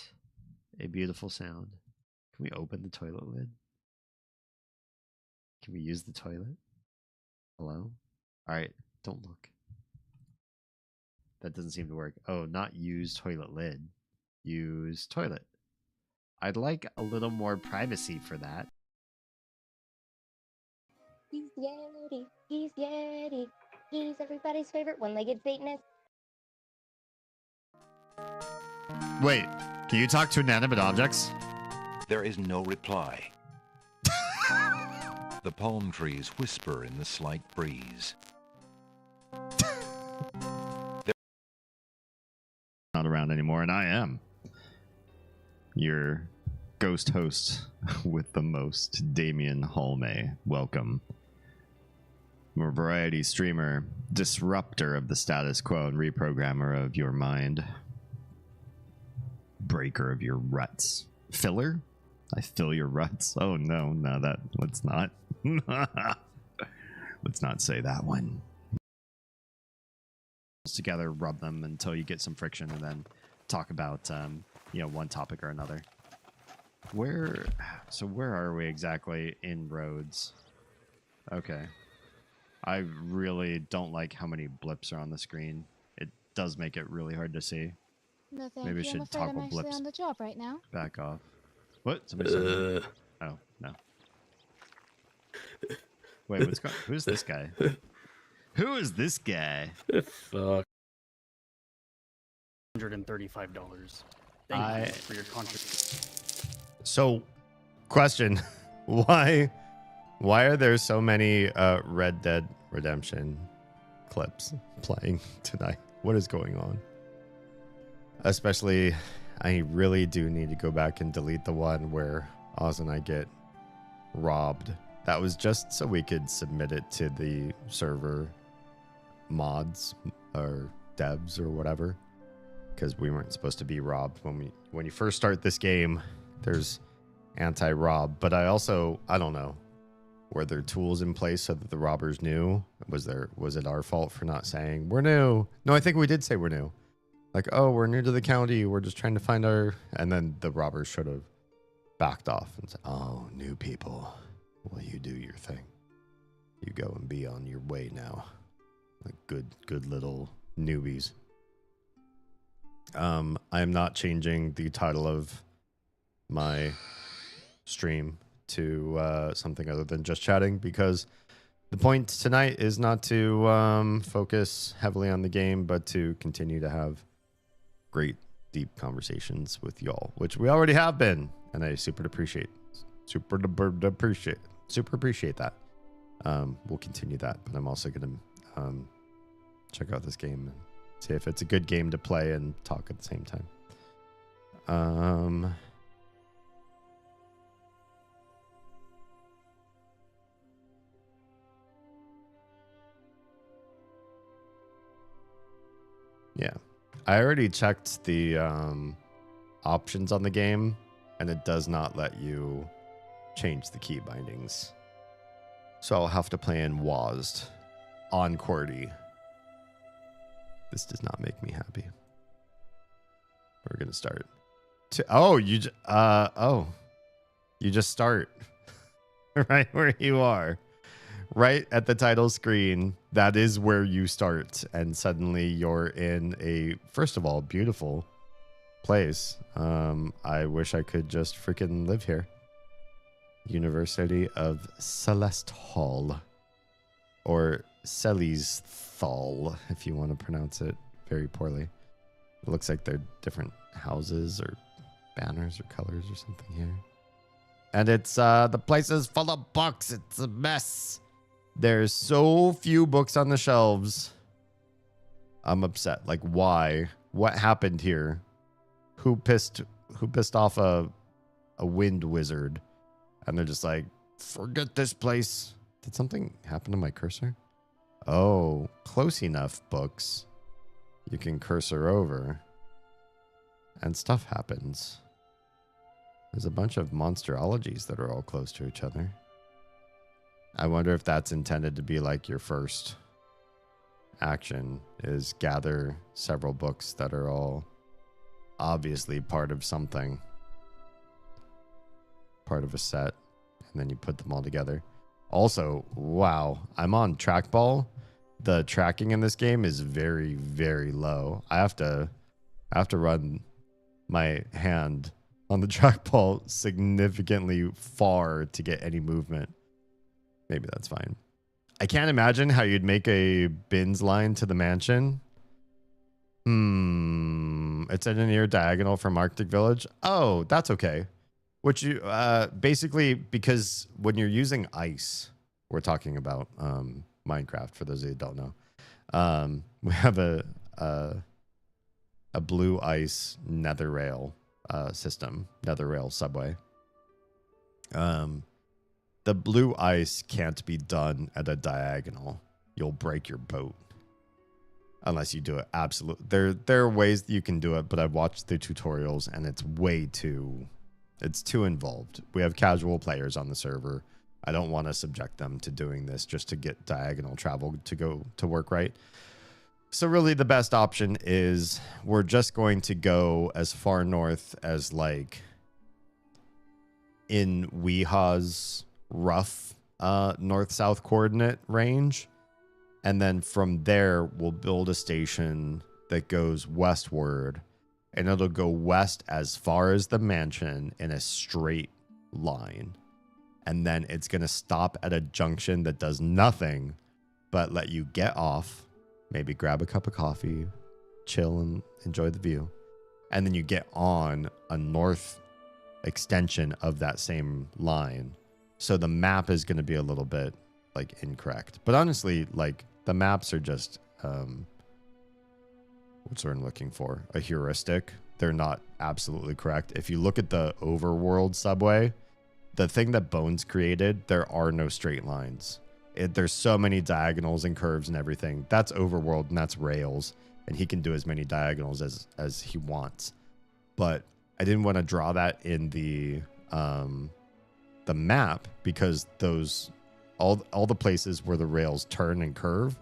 a beautiful sound. Can we open the toilet lid? Can we use the toilet? Hello? Alright, don't look. That doesn't seem to work. Oh, not use toilet lid. Use toilet. I'd like a little more privacy for that. He's Yeti. He's Yeti. He's everybody's favorite one-legged Satanist. Wait, can you talk to inanimate objects? There is no reply. The palm trees whisper in the slight breeze. not around anymore, and I am your ghost host with the most, Damien Halme. Welcome. I'm a variety streamer, disruptor of the status quo, and reprogrammer of your mind. Breaker of your ruts. Filler? I fill your ruts? Oh no, let's not. Let's not say that one. Together, rub them until you get some friction, and then talk about one topic or another. Where are we exactly in roads? Okay. I really don't like how many blips are on the screen. It does make it really hard to see. No, thank Maybe we you. should I'm afraid toggle I'm actually blips on the job right now. back off. What? Somebody said that? Oh, no. Wait, who's this guy? Who is this guy? Fuck. $135. Thank you for your contribution. So, question: Why are there so many Red Dead Redemption clips playing tonight? What is going on? Especially, I really do need to go back and delete the one where Oz and I get robbed. That was just so we could submit it to the server mods or devs or whatever, because we weren't supposed to be robbed when you first start this game. There's anti-rob, but I don't know, were there tools in place so that the robbers knew? Was it our fault for not saying we're new? No, I think we did say we're new. Like, oh, we're new to the county, we're just trying to find our, and then the robbers should have backed off and said, oh, new people, well, you do your thing, you go and be on your way now, like good little newbies. I am not changing the title of my stream to something other than just chatting, because the point tonight is not to focus heavily on the game, but to continue to have great deep conversations with y'all, which we already have been, and I super appreciate that. We'll continue that, but I'm also gonna check out this game and see if it's a good game to play and talk at the same time. Yeah, I already checked the options on the game, and it does not let you change the key bindings. So I'll have to play in WASD on QWERTY. This does not make me happy. We're gonna start. You just start right where you are. Right at the title screen, that is where you start, and suddenly you're in a, first of all, beautiful place. I wish I could just freaking live here. University of Celeste Hall, or Celisthal, if you want to pronounce it very poorly. It looks like they're different houses or banners or colors or something here. And it's the place is full of books. It's a mess. There's so few books on the shelves. I'm upset. Like, why? What happened here? Who pissed off a wind wizard? And they're just like, forget this place. Did something happen to my cursor? Oh, close enough books. You can cursor over. And stuff happens. There's a bunch of monsterologies that are all close to each other. I wonder if that's intended to be like your first action, is gather several books that are all obviously part of something. Part of a set. And then you put them all together. Also, wow, I'm on trackball. The tracking in this game is very, very low. I have to run my hand on the trackball significantly far to get any movement. Maybe that's fine. I can't imagine how you'd make a bins line to the mansion. It's at a near diagonal from Arctic Village. Oh, that's okay. Which you basically, because when you're using ice, we're talking about Minecraft for those of you who don't know. We have a a blue ice nether rail system, nether rail subway. The blue ice can't be done at a diagonal. You'll break your boat unless you do it absolute. There are ways that you can do it, but I've watched the tutorials and it's too involved. We have casual players on the server. I don't want to subject them to doing this just to get diagonal travel to go to work right. So really the best option is we're just going to go as far north as like in Weeha's rough north-south coordinate range. And then from there, we'll build a station that goes westward. And it'll go west as far as the mansion in a straight line. And then it's going to stop at a junction that does nothing but let you get off, maybe grab a cup of coffee, chill and enjoy the view. And then you get on a north extension of that same line. So the map is going to be a little bit like incorrect. But honestly, like the maps are just, what's what I'm looking for? A heuristic. They're not absolutely correct. If you look at the overworld subway, the thing that Bones created, there are no straight lines. There's so many diagonals and curves and everything. That's overworld and that's rails. And he can do as many diagonals as he wants. But I didn't want to draw that in the map because those all the places where the rails turn and curve,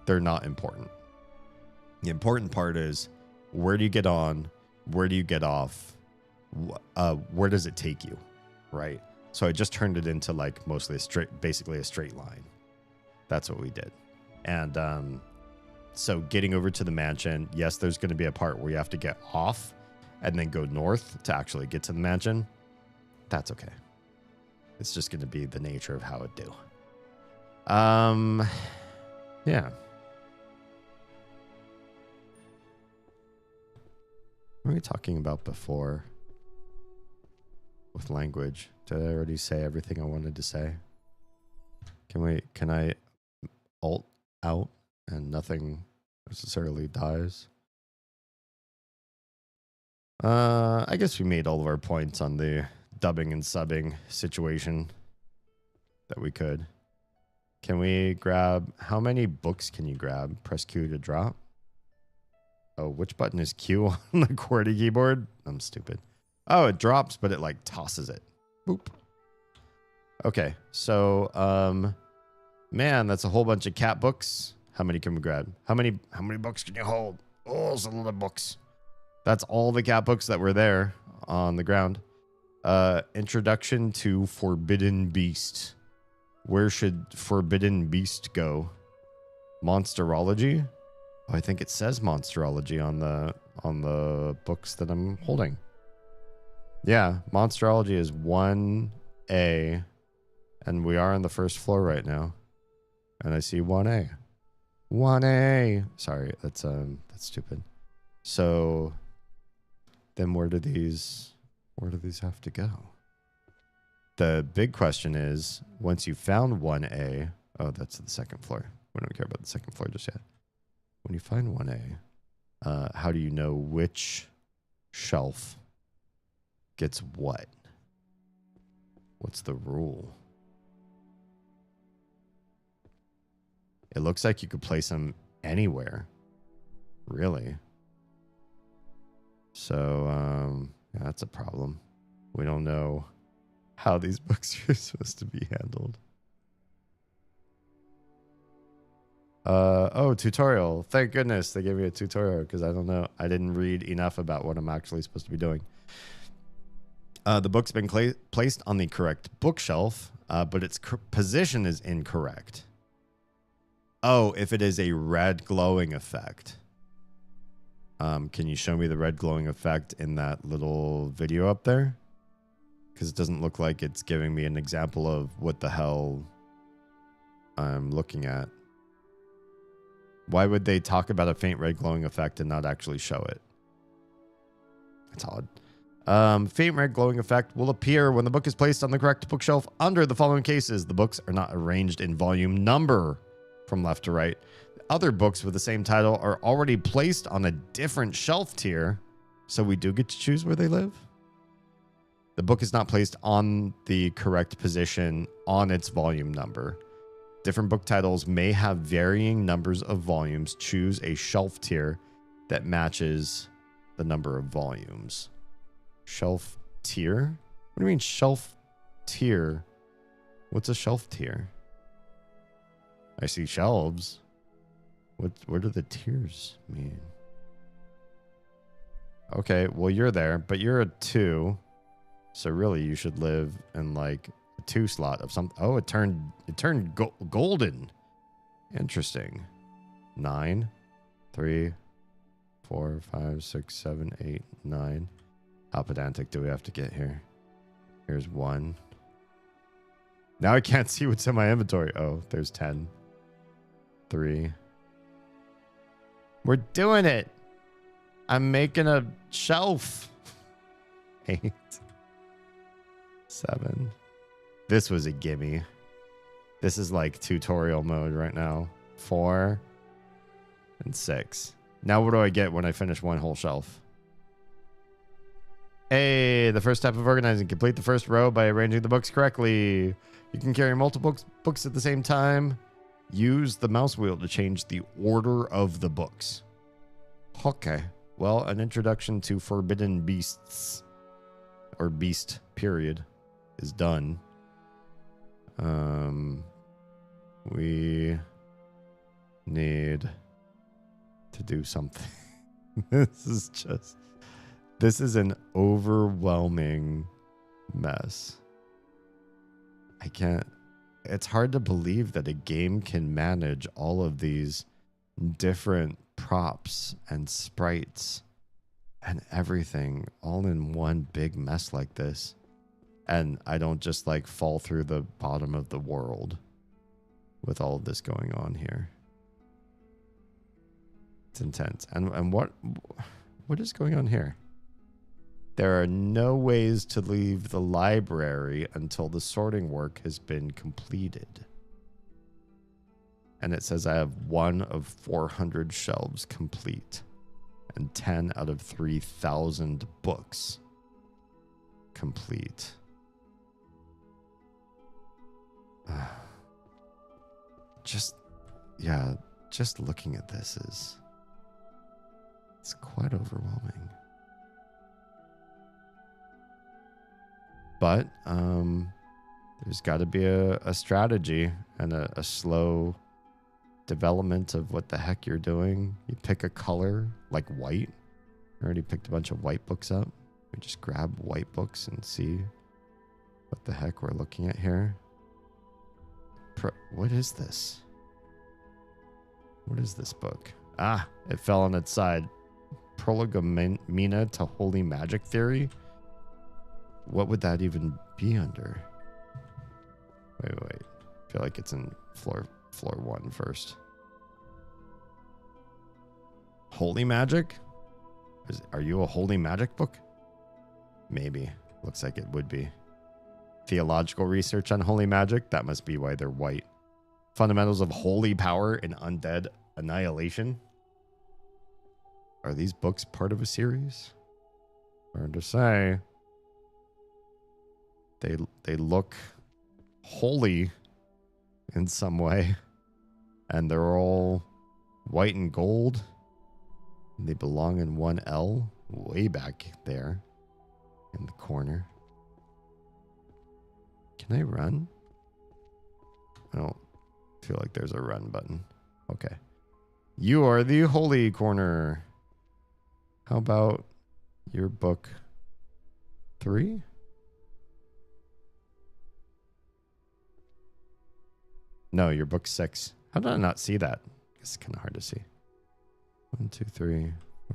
they're not important. The important part is where do you get on, where do you get off, where does it take you, right? So I just turned it into like mostly basically a straight line. That's what we did. And so getting over to the mansion, yes, there's going to be a part where you have to get off and then go north to actually get to the mansion. That's okay. It's just going to be the nature of how it do. Yeah. What were we talking about before with language? Did I already say everything I wanted to say? Can I alt out and nothing necessarily dies? I guess we made all of our points on the dubbing and subbing situation that we could. Can we grab, how many books can you grab? Press Q to drop. Oh, which button is Q on the QWERTY keyboard? I'm stupid. Oh, it drops, but it like tosses it. Boop. Okay, so, man, that's a whole bunch of cat books. How many can we grab? How many books can you hold? Oh, it's a lot of books. That's all the cat books that were there on the ground. Introduction to Forbidden Beast. Where should Forbidden Beast go? Monsterology? Oh, I think it says Monsterology on the books that I'm holding. Yeah, Monsterology is 1A, and we are on the first floor right now. And I see 1A. 1A. Sorry, that's stupid. So then where do these have to go? The big question is, once you found 1A, oh, that's the second floor. We don't care about the second floor just yet. When you find 1A, how do you know which shelf gets what? What's the rule? It looks like you could place them anywhere, really. So, yeah, that's a problem. We don't know how these books are supposed to be handled. Oh, tutorial. Thank goodness they gave me a tutorial because I don't know. I didn't read enough about what I'm actually supposed to be doing. The book's been placed on the correct bookshelf, but its position is incorrect. Oh, if it is a red glowing effect. Can you show me the red glowing effect in that little video up there? Because it doesn't look like it's giving me an example of what the hell I'm looking at. Why would they talk about a faint red glowing effect and not actually show it? It's odd. Faint red glowing effect will appear when the book is placed on the correct bookshelf under the following cases. The books are not arranged in volume number from left to right. Other books with the same title are already placed on a different shelf tier, so we do get to choose where they live. The book is not placed on the correct position on its volume number. Different book titles may have varying numbers of volumes. Choose a shelf tier that matches the number of volumes. Shelf tier? What do you mean shelf tier? What's a shelf tier? I see shelves. What do the tiers mean? Okay, well you're there, but you're a 2. So really you should live in like a 2 slot of something. Oh, it turned golden. Interesting. 9, 3, 4, 5, 6, 7, 8, 9. How pedantic do we have to get here? Here's 1. Now I can't see what's in my inventory. Oh, there's 10. 3. We're doing it. I'm making a shelf. 8. 7. This was a gimme. This is like tutorial mode right now. 4 and 6. Now what do I get when I finish one whole shelf? Hey, the first step of organizing. Complete the first row by arranging the books correctly. You can carry multiple books at the same time. Use the mouse wheel to change the order of the books. Okay. Well, an introduction to Forbidden Beasts, or Beast, period, is done. We need to do something. This is an overwhelming mess. It's hard to believe that a game can manage all of these different props and sprites and everything all in one big mess like this. And I don't just like fall through the bottom of the world with all of this going on here. It's intense. And what is going on here? There are no ways to leave the library until the sorting work has been completed. And it says I have 1 of 400 shelves complete and 10 out of 3,000 books complete. Just looking at this it's quite overwhelming. But there's got to be a strategy and a slow development of what the heck you're doing. You pick a color like white. I already picked a bunch of white books up. We just grab white books and see what the heck we're looking at here. What is this? What is this book? Ah, it fell on its side. Prolegomena to Holy Magic Theory? What would that even be under? Wait. I feel like it's in floor 1 first. Holy Magic? Are you a Holy Magic book? Maybe. Looks like it would be. Theological research on holy magic? That must be why they're white. Fundamentals of holy power and undead annihilation? Are these books part of a series? Hard to say. They look holy in some way. And they're all white and gold. They belong in 1L, way back there in the corner. Can I run? I don't feel like there's a run button. Okay. You are the holy corner. How about your book 3? No, your book 6. How did I not see that? It's kind of hard to see. 1, 2, 3,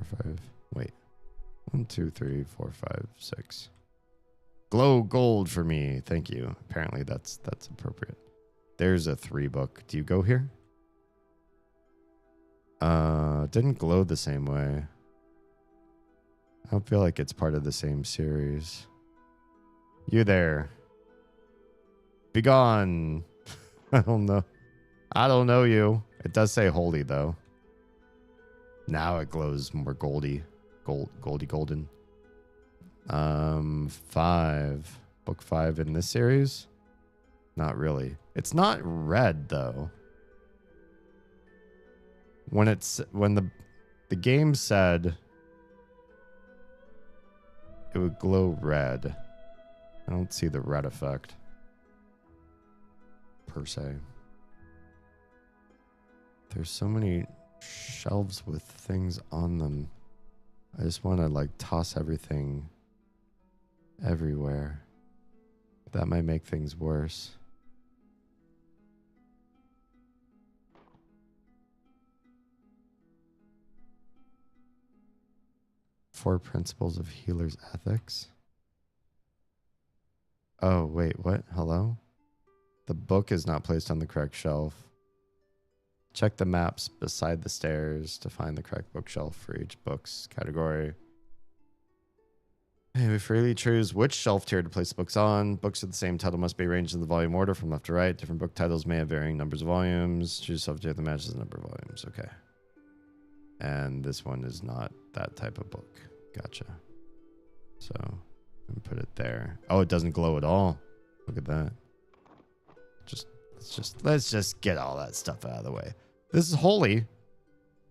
4, 5. Wait. 1, 2, 3, 4, 5, 6. Glow gold for me. Thank you. Apparently that's appropriate. There's a 3 book. Do you go here? Didn't glow the same way. I don't feel like it's part of the same series. You there. Be gone. I don't know. I don't know you. It does say holy though. Now it glows more goldy. Golden. 5. Book 5 in this series? Not really. It's not red though. When the game said it would glow red. I don't see the red effect per se. There's so many shelves with things on them. I just want to like toss everything everywhere. That might make things worse. Four principles of healer's ethics. Oh, wait, what? Hello? The book is not placed on the correct shelf. Check the maps beside the stairs to find the correct bookshelf for each book's category. Hey, we freely choose which shelf tier to place the books on. Books of the same title must be arranged in the volume order from left to right. Different book titles may have varying numbers of volumes. Choose shelf tier that matches the number of volumes. Okay. And this one is not that type of book. Gotcha. So, put it there. Oh, it doesn't glow at all. Look at that. Let's just get all that stuff out of the way. This is holy.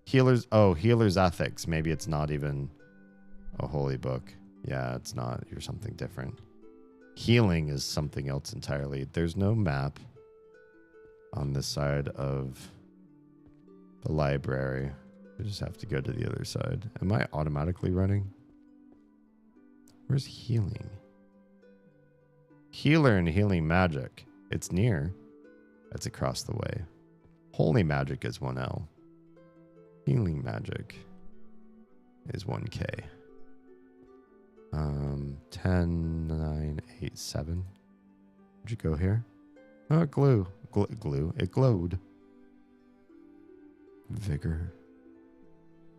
Healer's ethics. Maybe it's not even a holy book. Yeah, it's not. You're something different. Healing is something else entirely. There's no map on this side of the library. I just have to go to the other side. Am I automatically running? Where's healing? Healer and healing magic. It's near. That's across the way. Holy magic is 1L. Healing magic is 1K. 10, 9, 8, 7. Would you go here? Oh, it glue. It glowed. Vigor.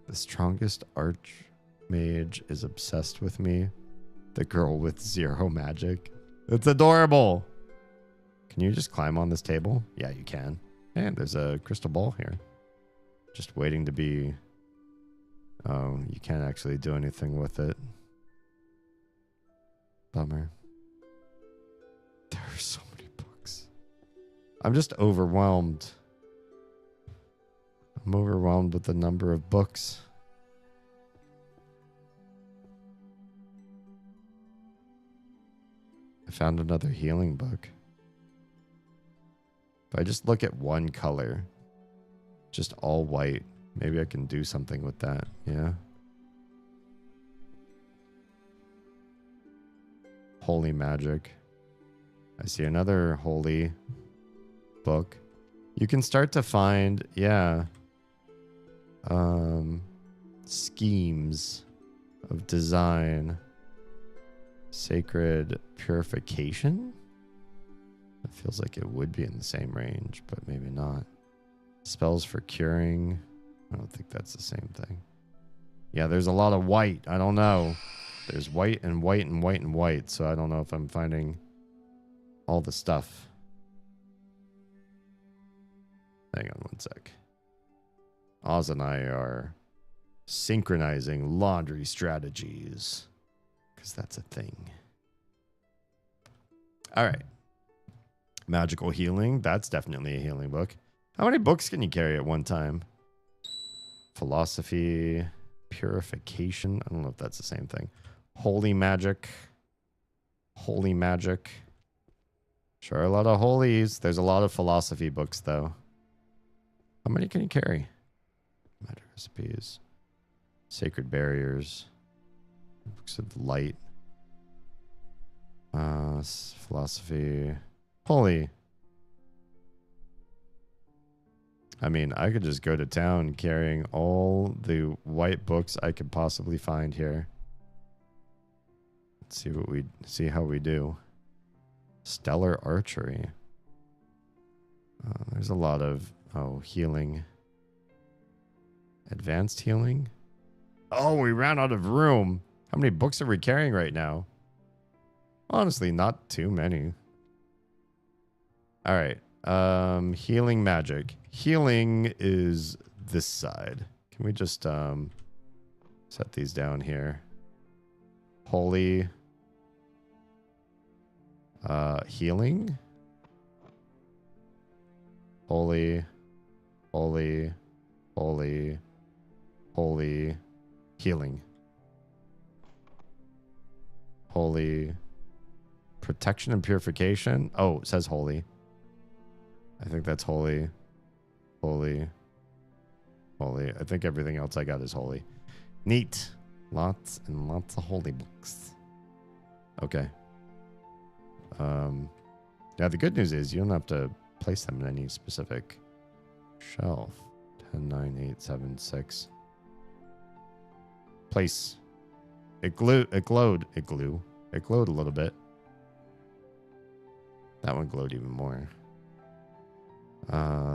The strongest archmage is obsessed with me. The girl with 0 magic. It's adorable. Can you just climb on this table? Yeah, you can. And there's a crystal ball here. Just waiting to be... Oh, you can't actually do anything with it. Bummer. There are so many books. I'm just overwhelmed. I'm overwhelmed with the number of books. I found another healing book. If I just look at one color, just all white, maybe I can do something with that. Yeah. Holy magic. I see another holy book. You can start to find, yeah, schemes of design. Sacred purification? It feels like it would be in the same range, but maybe not. Spells for curing. I don't think that's the same thing. Yeah, there's a lot of white. I don't know. There's white and white and white and white, so I don't know if I'm finding all the stuff. Hang on one sec. Oz and I are synchronizing laundry strategies, because that's a thing. All right. Magical healing. That's definitely a healing book. How many books can you carry at one time? Philosophy. Purification. I don't know if that's the same thing. Holy magic. Holy magic. Sure, a lot of holies. There's a lot of philosophy books, though. How many can you carry? Magic recipes. Sacred barriers. Books of light. Philosophy. Holy. I mean, I could just go to town carrying all the white books I could possibly find here. Let's see how we do. Stellar archery. There's a lot of healing. Advanced healing. Oh, we ran out of room. How many books are we carrying right now? Honestly, not too many. All right. Healing magic. Healing is this side. Can we just set these down here? Holy. Healing. Holy. Holy. Holy. Holy. Healing. Holy. Protection and purification. Oh, it says holy. I think that's holy. Holy. Holy. I think everything else I got is holy. Neat. Lots and lots of holy books. Okay. Yeah, the good news is you don't have to place them in any specific shelf. 10, 9, 8, 7, 6. Place. It glowed a little bit. That one glowed even more.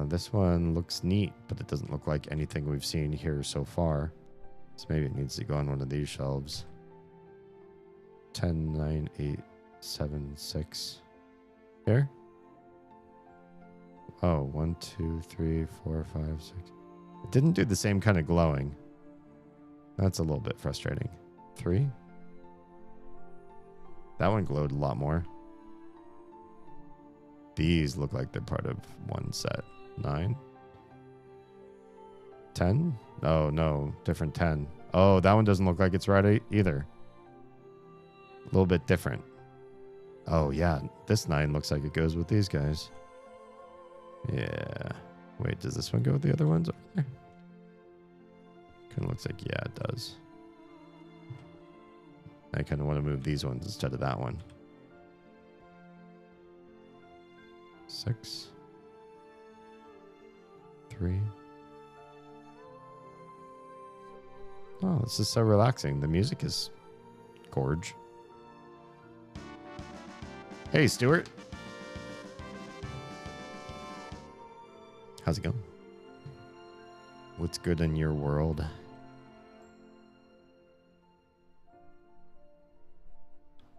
This one looks neat, but it doesn't look like anything we've seen here so far. So maybe it needs to go on one of these shelves. 10, 9, 8, 7, 6. Here? Oh, 1, 2, 3, 4, 5, 6. It didn't do the same kind of glowing. That's a little bit frustrating. 3? That one glowed a lot more. These look like they're part of one set. 9? 10? Oh, no. Different 10. Oh, that one doesn't look like it's right either. A little bit different. Oh, yeah. This 9 looks like it goes with these guys. Yeah. Wait, does this one go with the other ones over there? Kind of looks like, yeah, it does. I kind of want to move these ones instead of that one. 6. 3. Oh, this is so relaxing. The music is gorge. Hey, Stuart. How's it going? What's good in your world?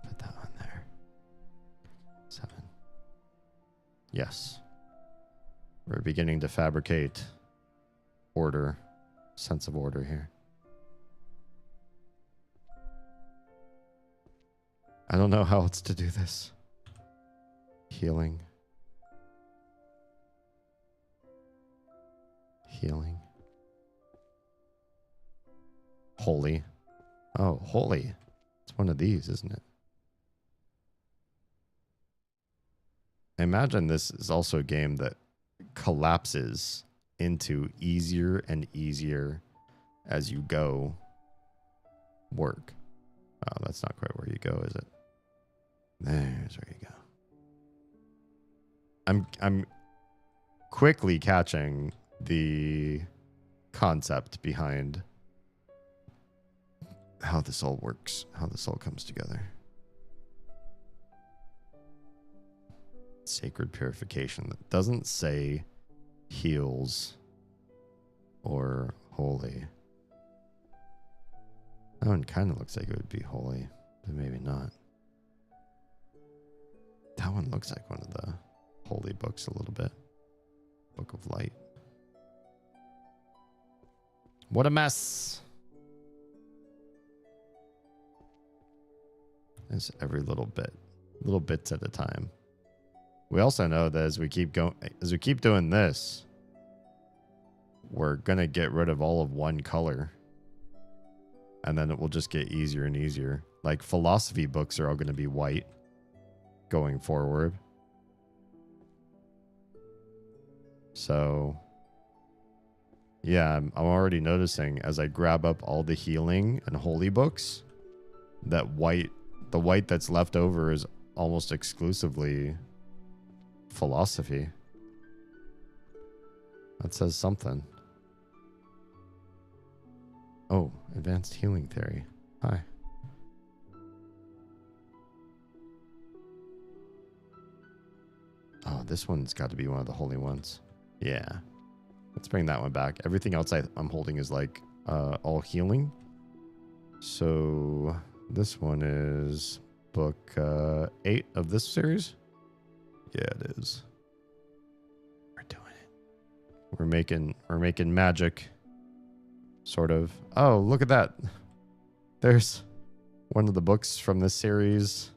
Put that on there. 7. Yes. We're beginning to fabricate order, sense of order here. I don't know how else to do this. Healing. Healing. Holy. Oh, holy. It's one of these, isn't it? I imagine this is also a game that collapses into easier and easier as you go work. Oh, that's not quite where you go, is it? There's where you go. I'm quickly catching the concept behind how this all works, how this all comes together. Sacred purification. That doesn't say heals or holy. That one kind of looks like it would be holy, but maybe not. That one looks like one of the holy books a little bit. Book of Light. What a mess. It's every little bit, little bits at a time. We also know that as we keep doing this, we're gonna get rid of all of one color, and then it will just get easier and easier. Like philosophy books are all gonna be white going forward. So yeah, I'm already noticing as I grab up all the healing and holy books, that the white that's left over is almost exclusively philosophy. That says something. Oh, advanced healing theory. Hi. Oh, this one's got to be one of the holy ones. Yeah. Let's bring that one back. Everything else I'm holding is like all healing. So this one is book 8 of this series. Yeah, it is. We're making magic. Sort of. Oh, look at that. There's one of the books from this series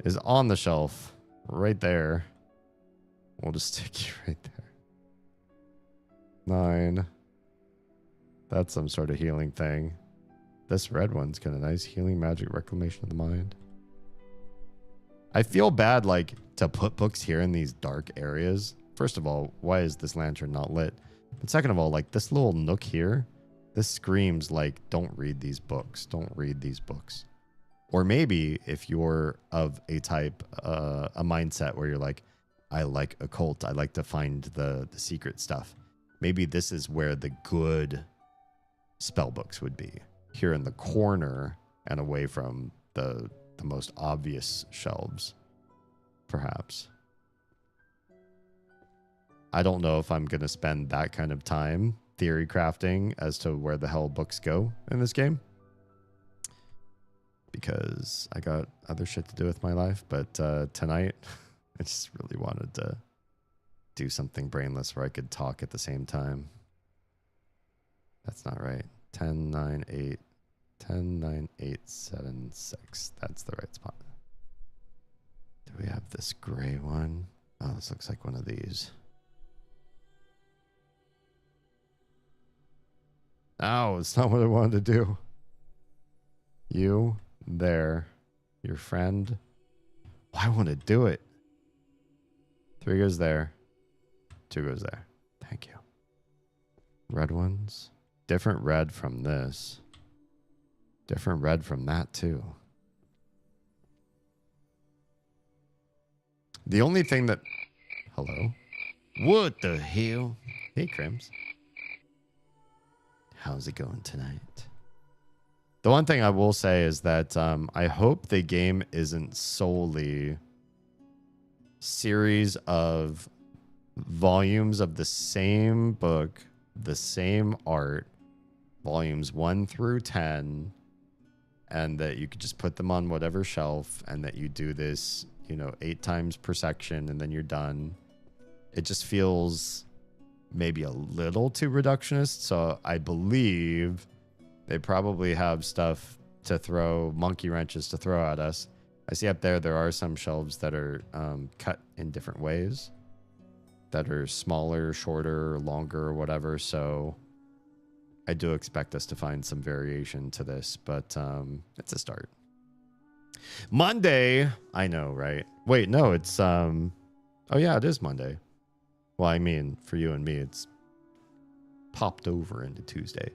is on the shelf right there. We'll just stick you right there. 9. That's some sort of healing thing. This red one's kind of nice. Healing magic, reclamation of the mind. I feel bad, like, to put books here in these dark areas. First of all, why is this lantern not lit? But second of all, like, this little nook here, this screams like, don't read these books. Don't read these books. Or maybe if you're of a type, a mindset where you're like, I like occult, I like to find the secret stuff. Maybe this is where the good spell books would be. Here in the corner and away from the most obvious shelves, perhaps. I don't know if I'm going to spend that kind of time theory crafting as to where the hell books go in this game, because I got other shit to do with my life. But tonight, I just really wanted to do something brainless where I could talk at the same time. That's not right. 10, 9, 8. 10, 9, 8, 7, 6. That's the right spot. Do we have this gray one? Oh, this looks like one of these. No, it's not what I wanted to do. You, there, your friend. Oh, I want to do it. 3 goes there. 2 goes there. Thank you. Red ones. Different red from this. Different red from that, too. The only thing that... Hello? What the hell? Hey, Crims. How's it going tonight? The one thing I will say is that I hope the game isn't solely series of volumes of the same book, the same art, volumes 1 through 10, and that you could just put them on whatever shelf, and that you do this, 8 times per section, and then you're done. It just feels maybe a little too reductionist. So I believe they probably have stuff to throw, monkey wrenches to throw at us. I see up there are some shelves that are cut in different ways, that are smaller, shorter, longer, or whatever. So I do expect us to find some variation to this, but it's a start. Monday, I know, right? Wait, no, it's oh yeah, it is Monday. Well, I mean, for you and me, it's popped over into Tuesday.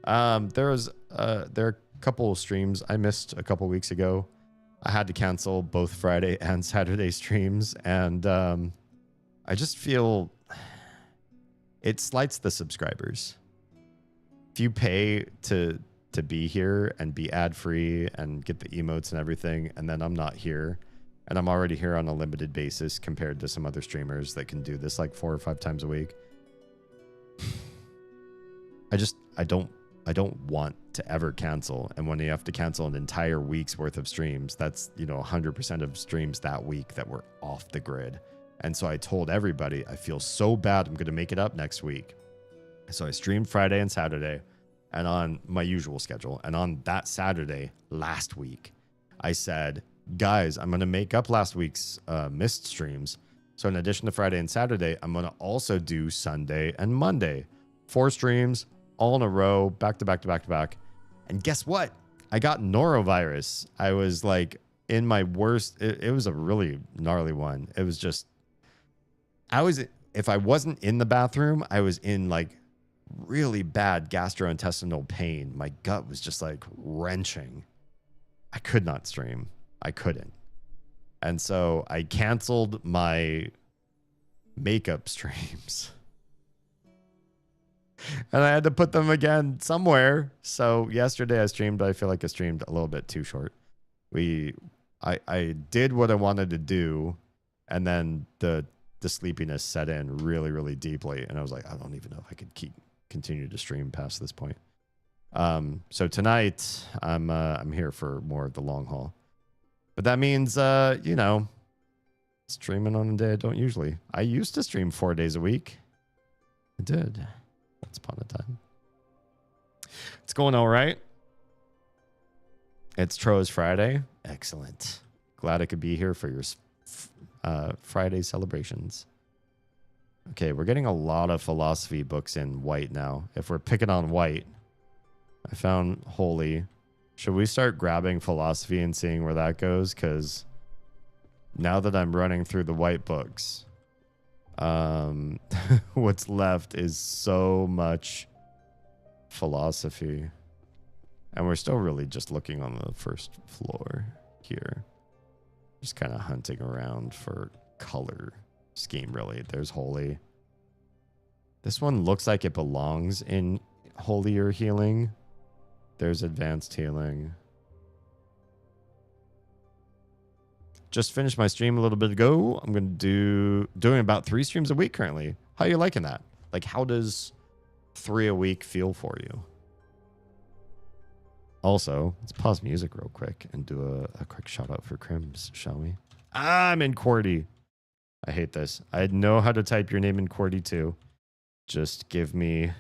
There are a couple of streams I missed a couple weeks ago. I had to cancel both Friday and Saturday streams, and I just feel it slights the subscribers. If you pay to be here and be ad-free and get the emotes and everything, and then I'm not here, and I'm already here on a limited basis compared to some other streamers that can do this like 4 or 5 times a week. I don't want to ever cancel. And when you have to cancel an entire week's worth of streams, that's 100% of streams that week that were off the grid. And so I told everybody, I feel so bad, I'm going to make it up next week. So I streamed Friday and Saturday, and on my usual schedule. And on that Saturday last week, I said, guys, I'm going to make up last week's missed streams. So in addition to Friday and Saturday, I'm going to also do Sunday and Monday. 4 streams all in a row, back to back to back to back. And guess what? I got norovirus. I was like in my worst. It was a really gnarly one. It was just, if I wasn't in the bathroom, I was in like really bad gastrointestinal pain. My gut was just like wrenching. I could not stream. I couldn't. And so I canceled my makeup streams. And I had to put them again somewhere. So yesterday I streamed, but I feel like I streamed a little bit too short. I did what I wanted to do, and then the sleepiness set in really, really deeply. And I was like, I don't even know if I could continue to stream past this point. So tonight I'm here for more of the long haul. But that means streaming on a day I don't usually. I used to stream 4 days a week. I did. Once upon a time. It's going all right. It's Tro's Friday. Excellent. Glad I could be here for your Friday celebrations. Okay, we're getting a lot of philosophy books in white now. If we're picking on white, I found holy. Should we start grabbing philosophy and seeing where that goes? Because now that I'm running through the white books, what's left is so much philosophy. And we're still really just looking on the first floor here. Just kind of hunting around for color scheme, really. There's holy. This one looks like it belongs in holy or healing. There's advanced healing. Just finished my stream a little bit ago. I'm going to doing about 3 streams a week currently. How are you liking that? Like, how does 3 a week feel for you? Also, let's pause music real quick and do a quick shout out for Crims, shall we? I'm in QWERTY. I hate this. I know how to type your name in QWERTY too. Just give me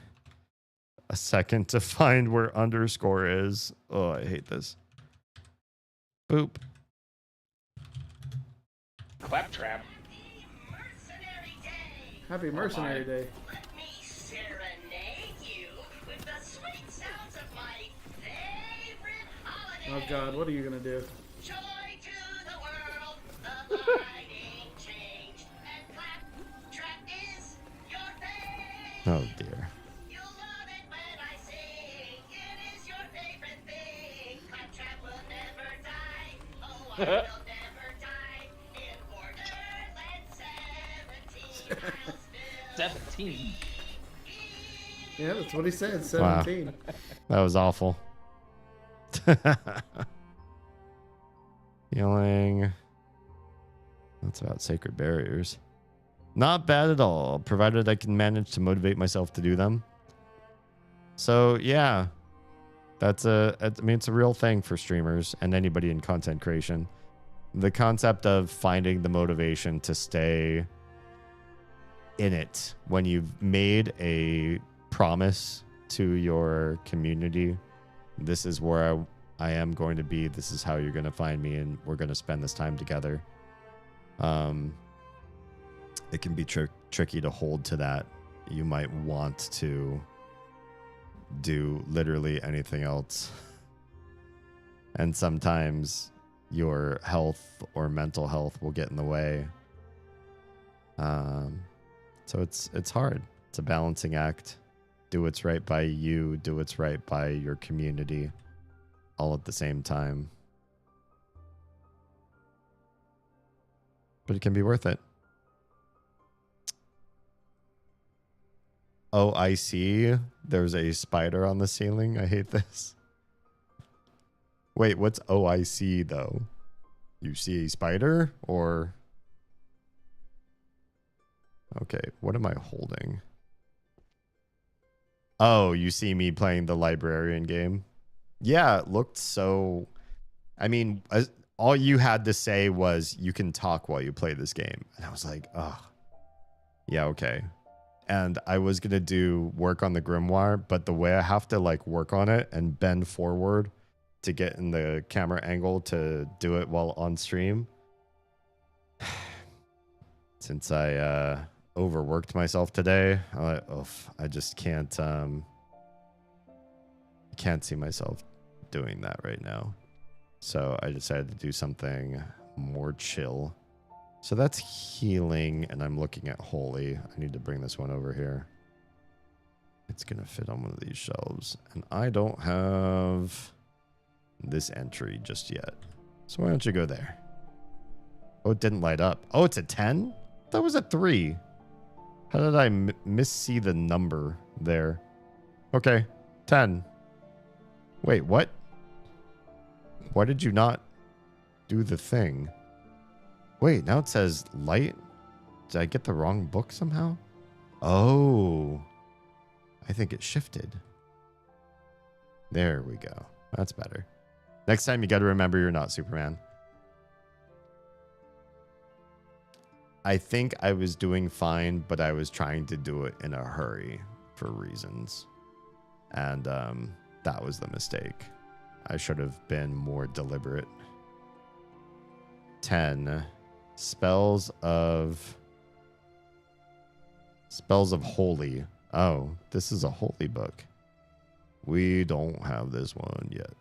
a second to find where underscore is. Oh, I hate this. Boop. Claptrap. Happy Mercenary Day. Let me serenade you with the sweet sounds of my favorite holiday. Oh God, what are you gonna do? Joy to the world, the lighting changed, and Claptrap is your favorite. Oh dear. You'll love it when I sing. It is your favorite thing. Claptrap will never die. Oh, I will never die. In Borderlands 17, I'll still 17. Yeah, that's what he said. 17. That was awful. Healing. That's about sacred barriers. Not bad at all, provided I can manage to motivate myself to do them. So yeah, it's a real thing for streamers and anybody in content creation. The concept of finding the motivation to stay in it when you've made a promise to your community. This is where I am going to be. This is how you're going to find me, and we're going to spend this time together. It can be tricky to hold to that. You might want to do literally anything else. And sometimes your health or mental health will get in the way. So it's hard. It's a balancing act. Do what's right by you. Do what's right by your community. All at the same time. But it can be worth it. Oh, I see. There's a spider on the ceiling. I hate this. Wait, what's OIC though? You see a spider or... Okay, what am I holding? Oh, you see me playing the librarian game? Yeah, it looked so... I mean, all you had to say was you can talk while you play this game. And I was like, oh, yeah, okay. And I was going to do work on the grimoire, but the way I have to like work on it and bend forward to get in the camera angle to do it while on stream. Since I overworked myself today, I just can't see myself doing that right now. So I decided to do something more chill. So that's healing, and I'm looking at holy. I need to bring this one over here. It's going to fit on one of these shelves. And I don't have this entry just yet. So why don't you go there? Oh, it didn't light up. Oh, it's a 10? That was a 3. How did I missee the number there? Okay, 10. Wait, what? Why did you not do the thing? Wait, now it says light. Did I get the wrong book somehow? Oh, I think it shifted. There we go. That's better. Next time you got to remember you're not Superman. I think I was doing fine, but I was trying to do it in a hurry for reasons. And that was the mistake. I should have been more deliberate. 10. Spells of holy. Oh, this is a holy book. We don't have this one yet.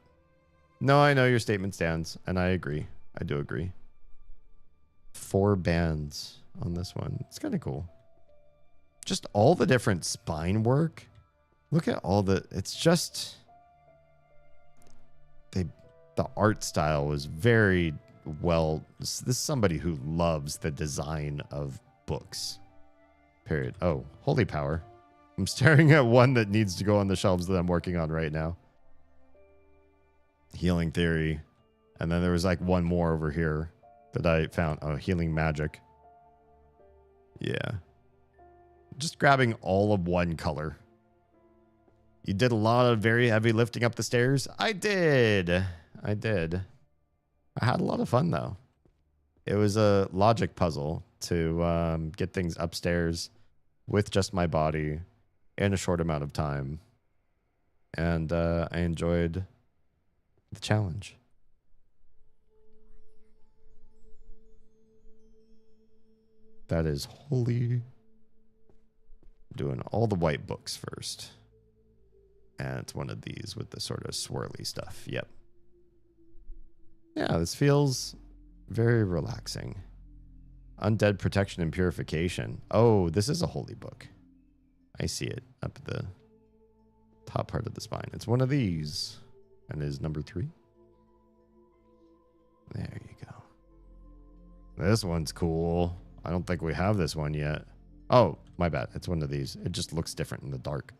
No, I know your statement stands, and I agree. I do agree. 4 bands on this one. It's kind of cool. Just all the different spine work. Look at all the... It's just... The art style was very well... This is somebody who loves the design of books. Period. Oh, holy power. I'm staring at one that needs to go on the shelves that I'm working on right now. Healing theory. And then there was like one more over here that I found. Oh, healing magic. Yeah. Just grabbing all of one color. You did a lot of very heavy lifting up the stairs. I did. I had a lot of fun though. It was a logic puzzle to get things upstairs with just my body in a short amount of time. And I enjoyed the challenge. That is holy. Doing all the white books first. And it's one of these with the sort of swirly stuff. Yep. Yeah, this feels very relaxing. Undead protection and purification. Oh, this is a holy book. I see it up at the top part of the spine. It's one of these. And it is number 3. There you go. This one's cool. I don't think we have this one yet. Oh, my bad. It's one of these. It just looks different in the dark.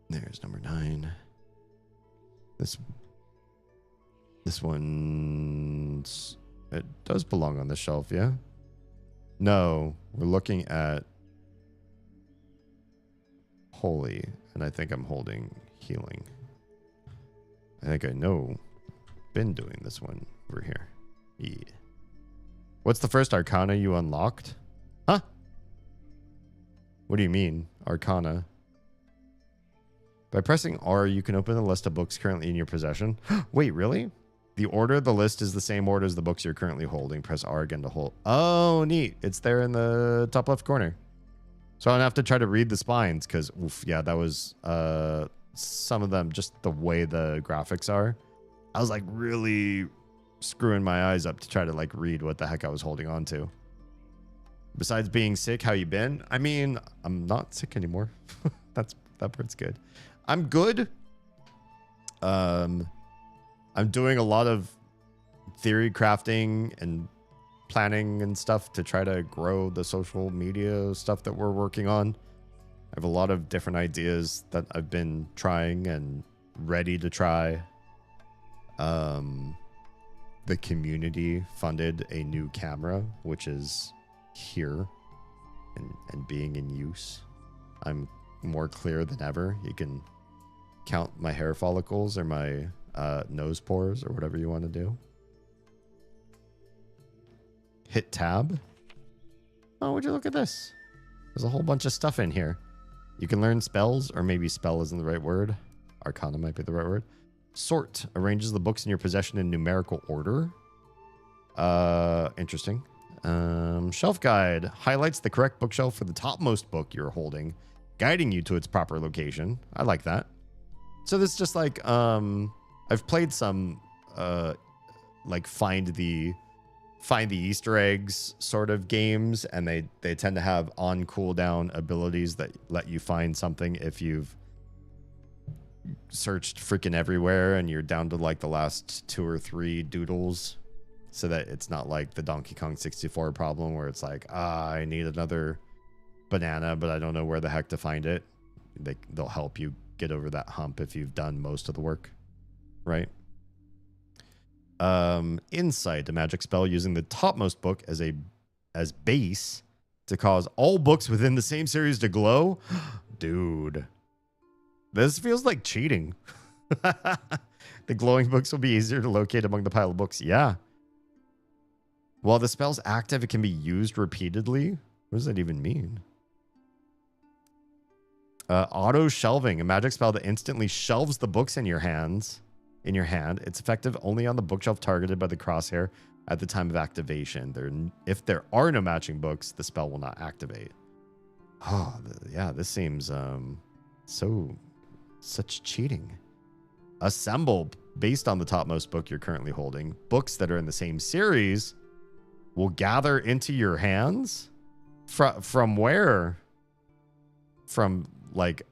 There's number 9. This one's... It does belong on the shelf, yeah? No, we're looking at holy, and I think I'm holding healing. I think I know. Been doing this one over here. Yeah. What's the first arcana you unlocked? Huh? What do you mean, arcana? By pressing R, you can open the list of books currently in your possession. Wait, really? The order of the list is the same order as the books you're currently holding. Press R again to hold. Oh, neat. It's there in the top left corner. So I don't have to try to read the spines because, oof, yeah, that was some of them, just the way the graphics are. I was like really screwing my eyes up to try to like read what the heck I was holding on to. Besides being sick, how you been? I mean, I'm not sick anymore. That part's good. I'm good. I'm doing a lot of theory crafting and planning and stuff to try to grow the social media stuff that we're working on. I have a lot of different ideas that I've been trying and ready to try. The community funded a new camera, which is here and being in use. I'm more clear than ever. You can count my hair follicles or my nose pores or whatever you want to do. Hit tab. Oh, would you look at this? There's a whole bunch of stuff in here. You can learn spells, or maybe spell isn't the right word. Arcana might be the right word. Sort arranges the books in your possession in numerical order. Interesting. Shelf guide highlights the correct bookshelf for the topmost book you're holding, guiding you to its proper location. I like that. So this is just like I've played some like find the Easter eggs sort of games, and they tend to have on cooldown abilities that let you find something if you've searched freaking everywhere and you're down to like the last 2 or 3 doodles, so that it's not like the Donkey Kong 64 problem where it's like, I need another banana, but I don't know where the heck to find it. They'll help you get over that hump if you've done most of the work, right? Insight, a magic spell using the topmost book as base to cause all books within the same series to glow. Dude, this feels like cheating. The glowing books will be easier to locate among the pile of books. Yeah. While the spell's active, it can be used repeatedly. What does that even mean? Auto shelving, a magic spell that instantly shelves the books in your hand. It's effective only on the bookshelf targeted by the crosshair at the time of activation. If there are no matching books, the spell will not activate. Oh, yeah, this seems such cheating. Assemble, based on the topmost book you're currently holding. Books that are in the same series will gather into your hands. From where? From like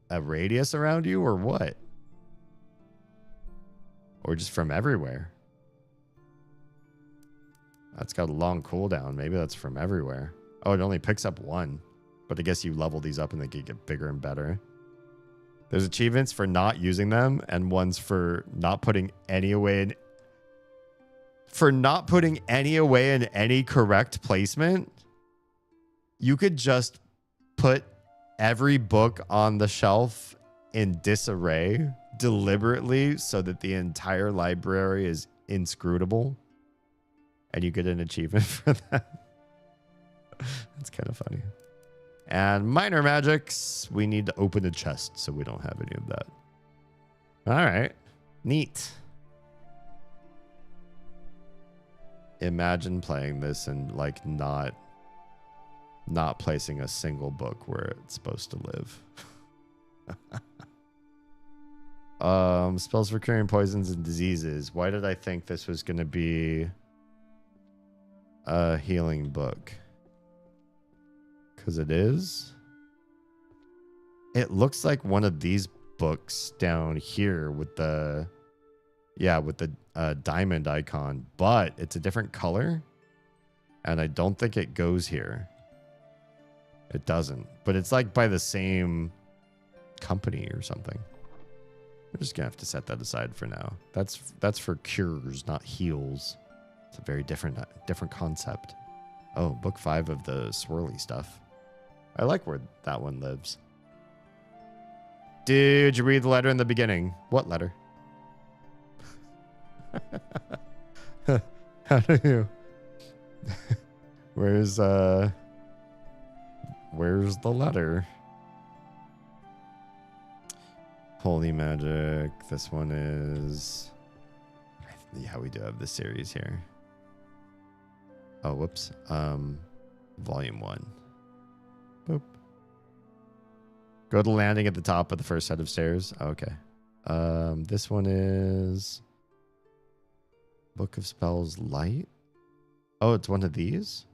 a radius around you or what? Or just from everywhere? That's got a long cooldown. Maybe that's from everywhere. Oh, it only picks up one. But I guess you level these up and they can get bigger and better. There's achievements for not using them and ones for not putting any away in... For not putting any away in any correct placement. You could just put every book on the shelf in disarray deliberately so that the entire library is inscrutable. And you get an achievement for that. That's kind of funny. And minor magics, we need to open a chest, so we don't have any of that. All right. Neat. Imagine playing this and like not placing a single book where it's supposed to live. Spells for curing poisons and diseases. Why did I think this was going to be a healing book? Because it is. It looks like one of these books down here with the diamond icon, but it's a different color, and I don't think it goes here. It doesn't, but it's like by the same company or something. We're just gonna have to set that aside for now. That's for cures, not heals. It's a very different concept. Oh, book 5 of the swirly stuff. I like where that one lives. Did you read the letter in the beginning? What letter? How do you? Where's the letter? Holy magic. This one is... Yeah, we do have this series here. Oh, whoops. Volume 1. Boop. Go to the landing at the top of the first set of stairs. Okay. This one is Book of Spells Light. Oh, it's one of these?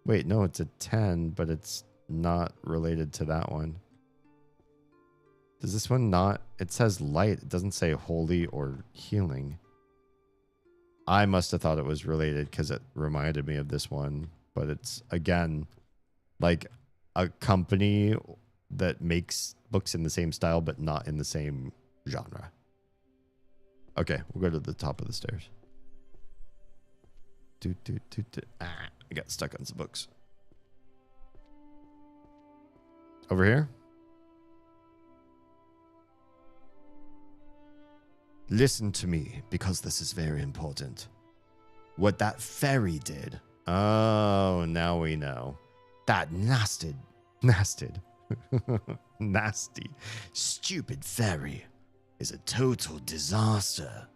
Wait, no, it's a 10, but it's not related to that one. Does this one not? It says light. It doesn't say holy or healing. I must have thought it was related because it reminded me of this one. But it's, again, like a company that makes books in the same style, but not in the same genre. Okay, we'll go to the top of the stairs. I got stuck on some books. Over here? Listen to me, because this is very important. What that fairy did. Oh, now we know. That nasty, stupid fairy is a total disaster.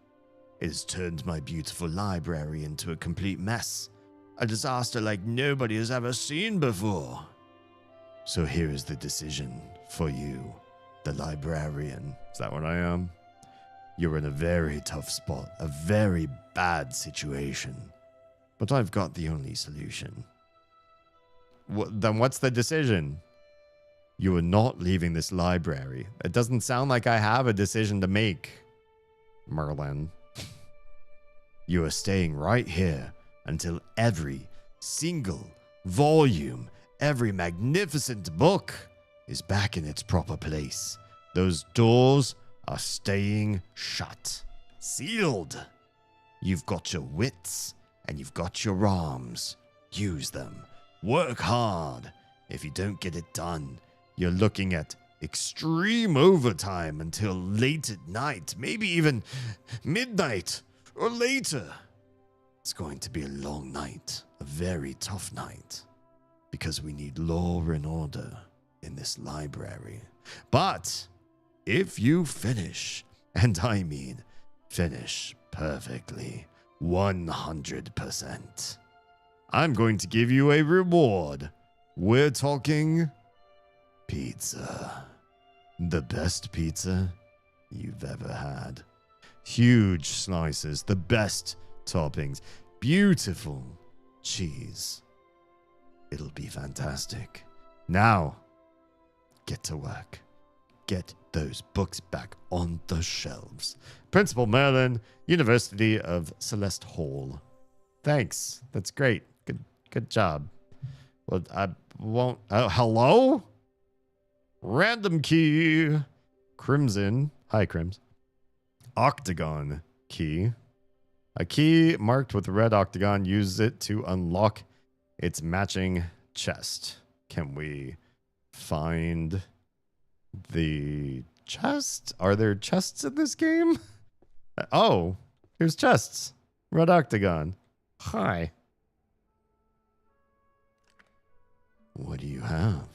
It has turned my beautiful library into a complete mess. A disaster like nobody has ever seen before. So here is the decision for you, the librarian. Is that what I am? You're in a very tough spot, a very bad situation. But I've got the only solution. Then what's the decision? You are not leaving this library. It doesn't sound like I have a decision to make, Merlin. You are staying right here until every single volume, every magnificent book is back in its proper place. Those doors are staying shut. Sealed. You've got your wits and you've got your arms. Use them. Work hard. If you don't get it done, you're looking at extreme overtime until late at night, maybe even midnight or later. It's going to be a long night, a very tough night, because we need law and order in this library. But if you finish, and I mean finish perfectly, 100%, I'm going to give you a reward. We're talking pizza. The best pizza you've ever had. Huge slices, the best toppings, beautiful cheese. It'll be fantastic. Now, get to work. Get those books back on the shelves. Principal Merlin, University of Celeste Hall. Thanks. That's great. Good job. Well, I won't... hello? Random key. Crimson. Hi, Crims. Octagon key. A key marked with a red octagon. Use it to unlock its matching chest. Can we find the chest? Are there chests in this game? Oh, here's chests. Red octagon. Hi. What do you have?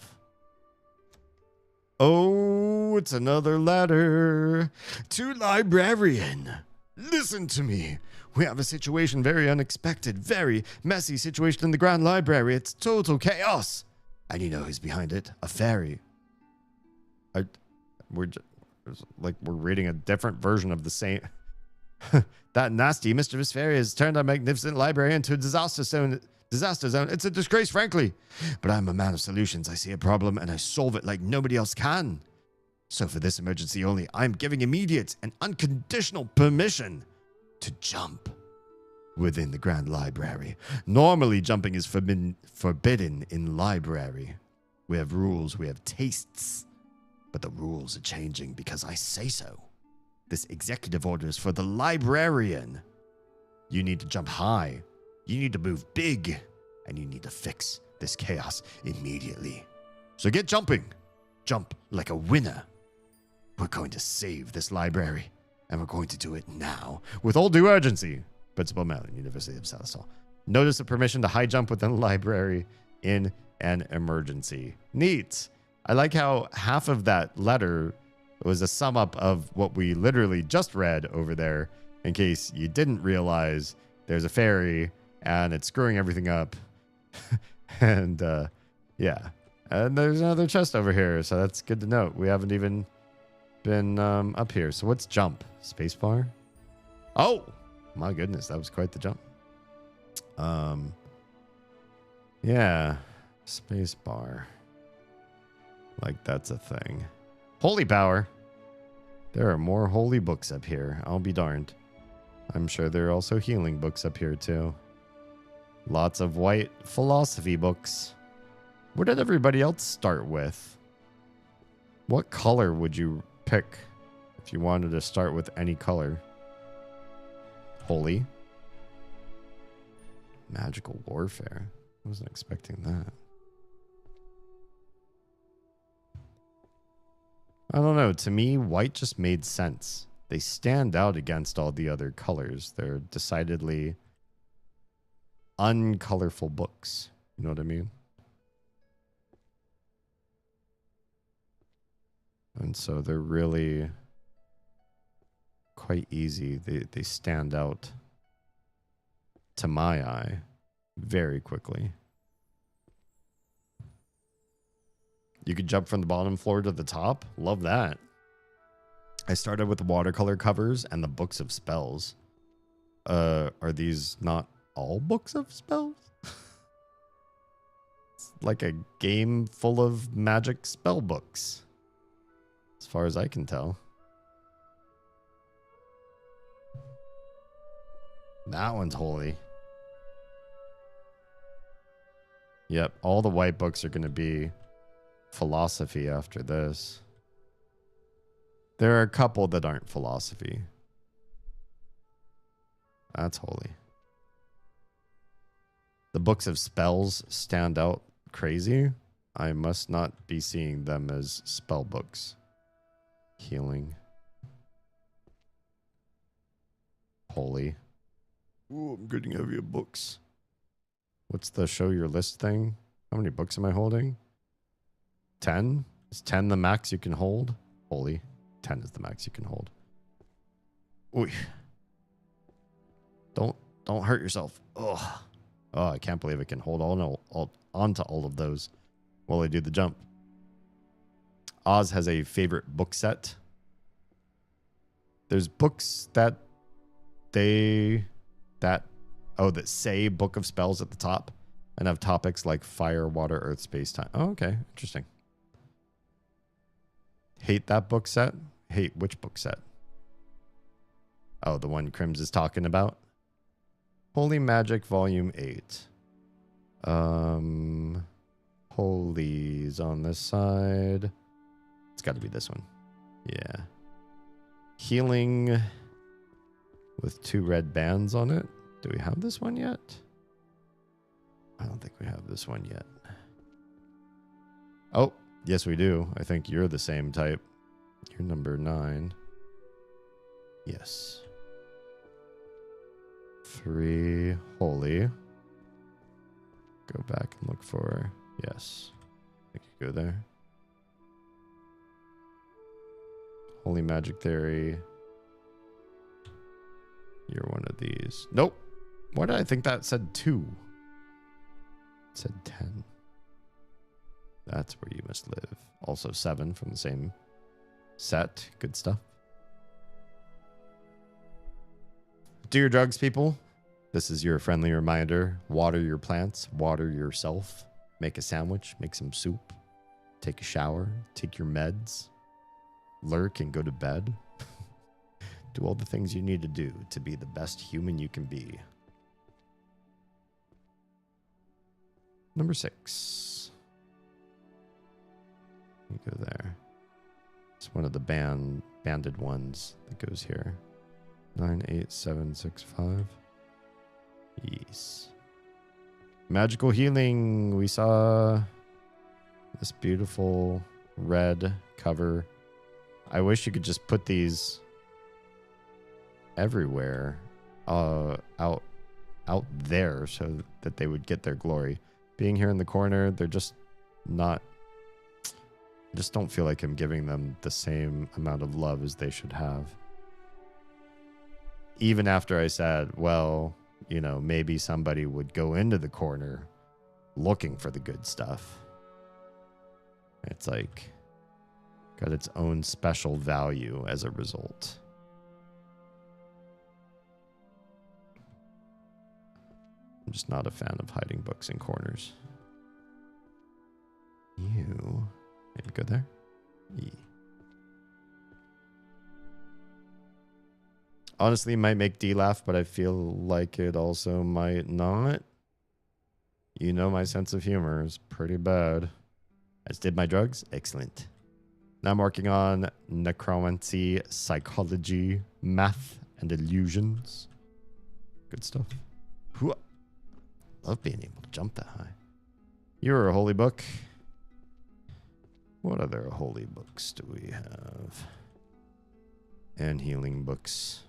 Oh, it's another letter. To librarian. Listen to me. We have a situation very unexpected, very messy situation in the Grand Library. It's total chaos. And you know who's behind it? A fairy. We're reading a different version of the same. That nasty mischievous fairy has turned our magnificent library into a disaster zone. It's a disgrace, frankly. But I'm a man of solutions. I see a problem and I solve it like nobody else can. So for this emergency only, I'm giving immediate and unconditional permission to jump within the Grand Library. Normally, jumping is forbidden in library. We have rules, we have tastes. But the rules are changing because I say so. This executive order is for the librarian. You need to jump high. You need to move big. And you need to fix this chaos immediately. So get jumping. Jump like a winner. We're going to save this library. And we're going to do it now. With all due urgency. Principal Mellon, University of Celeste. Notice of permission to high jump within the library in an emergency. Neat. I like how half of that letter was a sum up of what we literally just read over there. In case you didn't realize, there's a fairy and it's screwing everything up. And yeah. And there's another chest over here, so that's good to note. We haven't even been up here. So what's jump? Spacebar? Oh! My goodness, that was quite the jump. Yeah. Spacebar. Like that's a thing. Holy power. There are more holy books up here. I'll be darned. I'm sure there are also healing books up here too. Lots of white philosophy books. What did everybody else start with? What color would you pick if you wanted to start with any color? Holy. Magical warfare. I wasn't expecting that. I don't know. To me, white just made sense. They stand out against all the other colors. They're decidedly uncolorful books. You know what I mean? And so they're really quite easy. They stand out to my eye very quickly. You could jump from the bottom floor to the top. Love that. I started with the watercolor covers and the books of spells. Are these not all books of spells? It's like a game full of magic spell books, as far as I can tell. That one's holy. Yep, all the white books are going to be philosophy after this. There are a couple that aren't philosophy. That's holy. The books of spells stand out crazy. I must not be seeing them as spell books. Healing. Holy. Ooh, I'm getting heavy of books. What's the show your list thing? How many books am I holding? 10? Is 10 the max you can hold? Holy. 10 is the max you can hold. Ooh. Don't hurt yourself. Oh, I can't believe I can hold onto all of those while I do the jump. Oz has a favorite book set. There's books that say Book of Spells at the top and have topics like fire, water, earth, space, time. Oh, okay. Interesting. Hate that book set? Hate which book set? Oh, the one Crims is talking about? Holy Magic Volume 8. Holy's on this side. It's got to be this one. Yeah. Healing with 2 red bands on it. Do we have this one yet? I don't think we have this one yet. Oh, yes we do. I think you're the same type. You're number 9. Yes. 3 holy. Go back and look for... Yes. I think you go there. Holy Magic Theory. You're one of these. Nope. Why did I think that said 2? It said 10. That's where you must live. Also 7 from the same set. Good stuff. Do your drugs, people. This is your friendly reminder. Water your plants. Water yourself. Make a sandwich. Make some soup. Take a shower. Take your meds. Lurk and go to bed. Do all the things you need to do to be the best human you can be. Number 6. You go there. It's one of the banded ones that goes here. 98765. Yes. Magical healing. We saw this beautiful red cover. I wish you could just put these everywhere, out there, so that they would get their glory. Being here in the corner, they're just not. I just don't feel like I'm giving them the same amount of love as they should have. Even after I said, well, you know, maybe somebody would go into the corner looking for the good stuff. It's like got its own special value as a result. I'm just not a fan of hiding books in corners. You maybe go there. Yeah. Honestly, might make D laugh, but I feel like it also might not. You know, my sense of humor is pretty bad. I just did my drugs. Excellent. Now I'm working on necromancy, psychology, math, and illusions. Good stuff. Hooah. Love being able to jump that high. You're a holy book. What other holy books do we have? And healing books.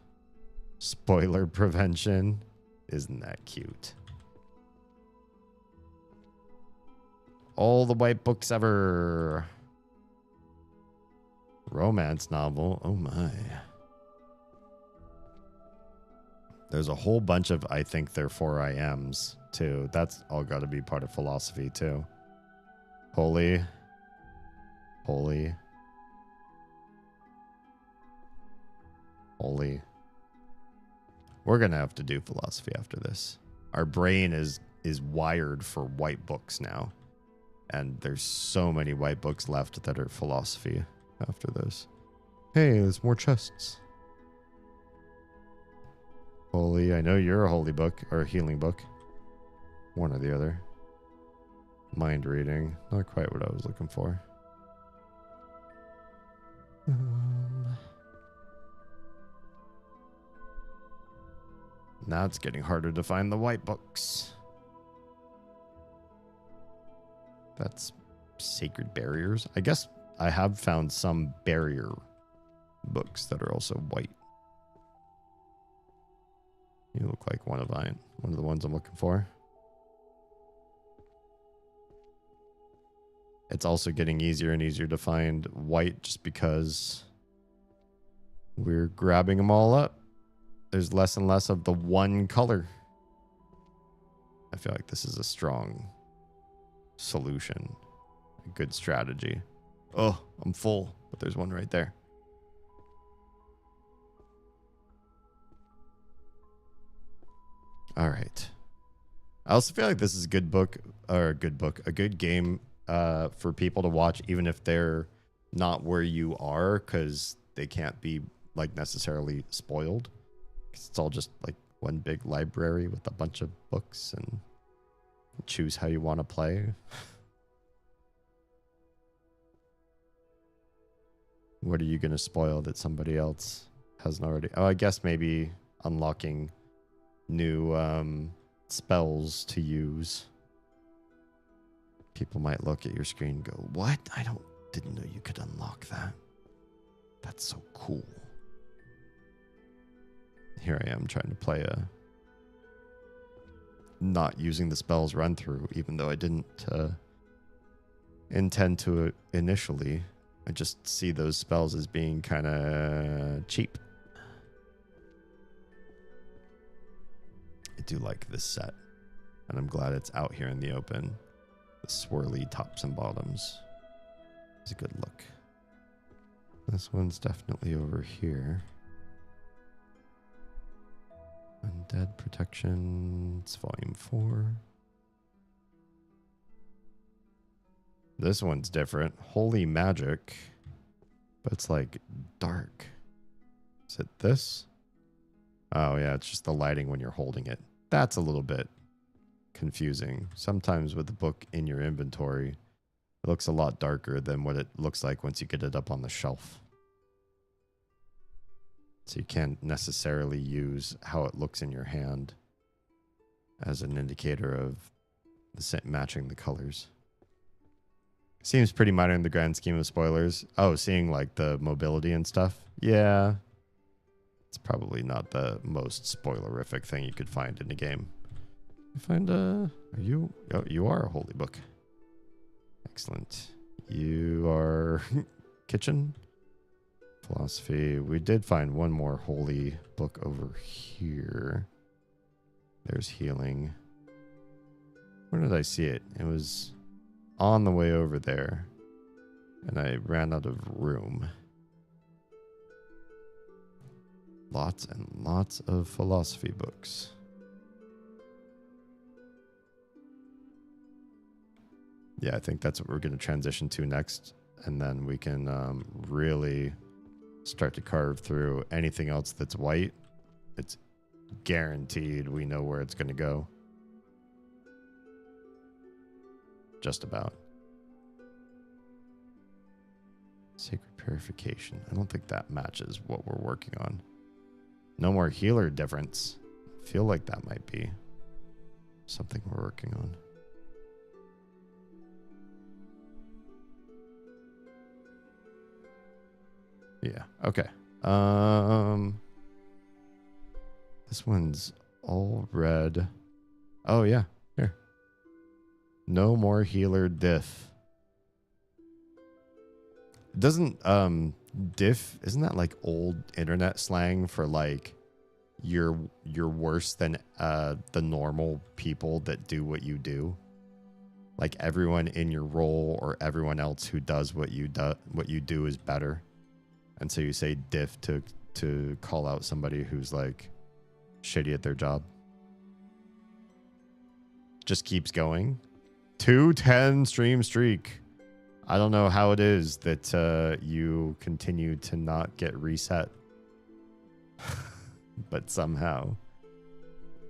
Spoiler prevention. Isn't that cute? All the white books ever. Romance novel. Oh my. There's a whole bunch of I think therefore I ams too. That's all got to be part of philosophy too. Holy. Holy. Holy. We're going to have to do philosophy after this. Our brain is wired for white books now. And there's so many white books left that are philosophy after this. Hey, there's more chests. Holy, I know you're a holy book or a healing book. One or the other. Mind reading. Not quite what I was looking for. Now it's getting harder to find the white books. That's sacred barriers. I guess I have found some barrier books that are also white. You look like one of the ones I'm looking for. It's also getting easier and easier to find white just because we're grabbing them all up. There's less and less of the one color. I feel like this is a strong solution, a good strategy. Oh, I'm full, but there's one right there. All right. I also feel like this is a good book, or a good game for people to watch, even if they're not where you are, because they can't be like necessarily spoiled. 'Cause it's all just like one big library with a bunch of books, and choose how you want to play. What are you going to spoil that somebody else hasn't already? Oh, I guess maybe unlocking new spells to use. People might look at your screen and go, what? Didn't know you could unlock that. That's so cool. Here I am trying to play not using the spells run through, even though I didn't intend to initially. I just see those spells as being kind of cheap. I do like this set, and I'm glad it's out here in the open. The swirly tops and bottoms. It's a good look. This one's definitely over here. Undead Protection. It's volume 4. This one's different. Holy Magic. But it's like dark. Is it this? Oh yeah, it's just the lighting when you're holding it. That's a little bit confusing. Sometimes with the book in your inventory, it looks a lot darker than what it looks like once you get it up on the shelf. So you can't necessarily use how it looks in your hand as an indicator of matching the colors. Seems pretty minor in the grand scheme of spoilers. Oh, seeing like the mobility and stuff. Yeah. It's probably not the most spoilerific thing you could find in a game. You find oh, you are a holy book. Excellent. You are kitchen? Philosophy. We did find one more holy book over here. There's healing. Where did I see it? It was on the way over there, and I ran out of room. Lots and lots of philosophy books. Yeah, I think that's what we're going to transition to next, and then we can really start to carve through anything else that's white. It's guaranteed we know where it's going to go. Just about. Sacred Purification. I don't think that matches what we're working on. No more healer difference. I feel like that might be something we're working on. Yeah, okay. This one's all red. Oh yeah, here. No more healer diff. Doesn't diff, isn't that like old internet slang for like you're worse than the normal people that do what you do? Like everyone in your role or everyone else who does what you do is better. And so you say diff to call out somebody who's like shitty at their job. Just keeps going. 210 stream streak. I don't know how it is that you continue to not get reset. But somehow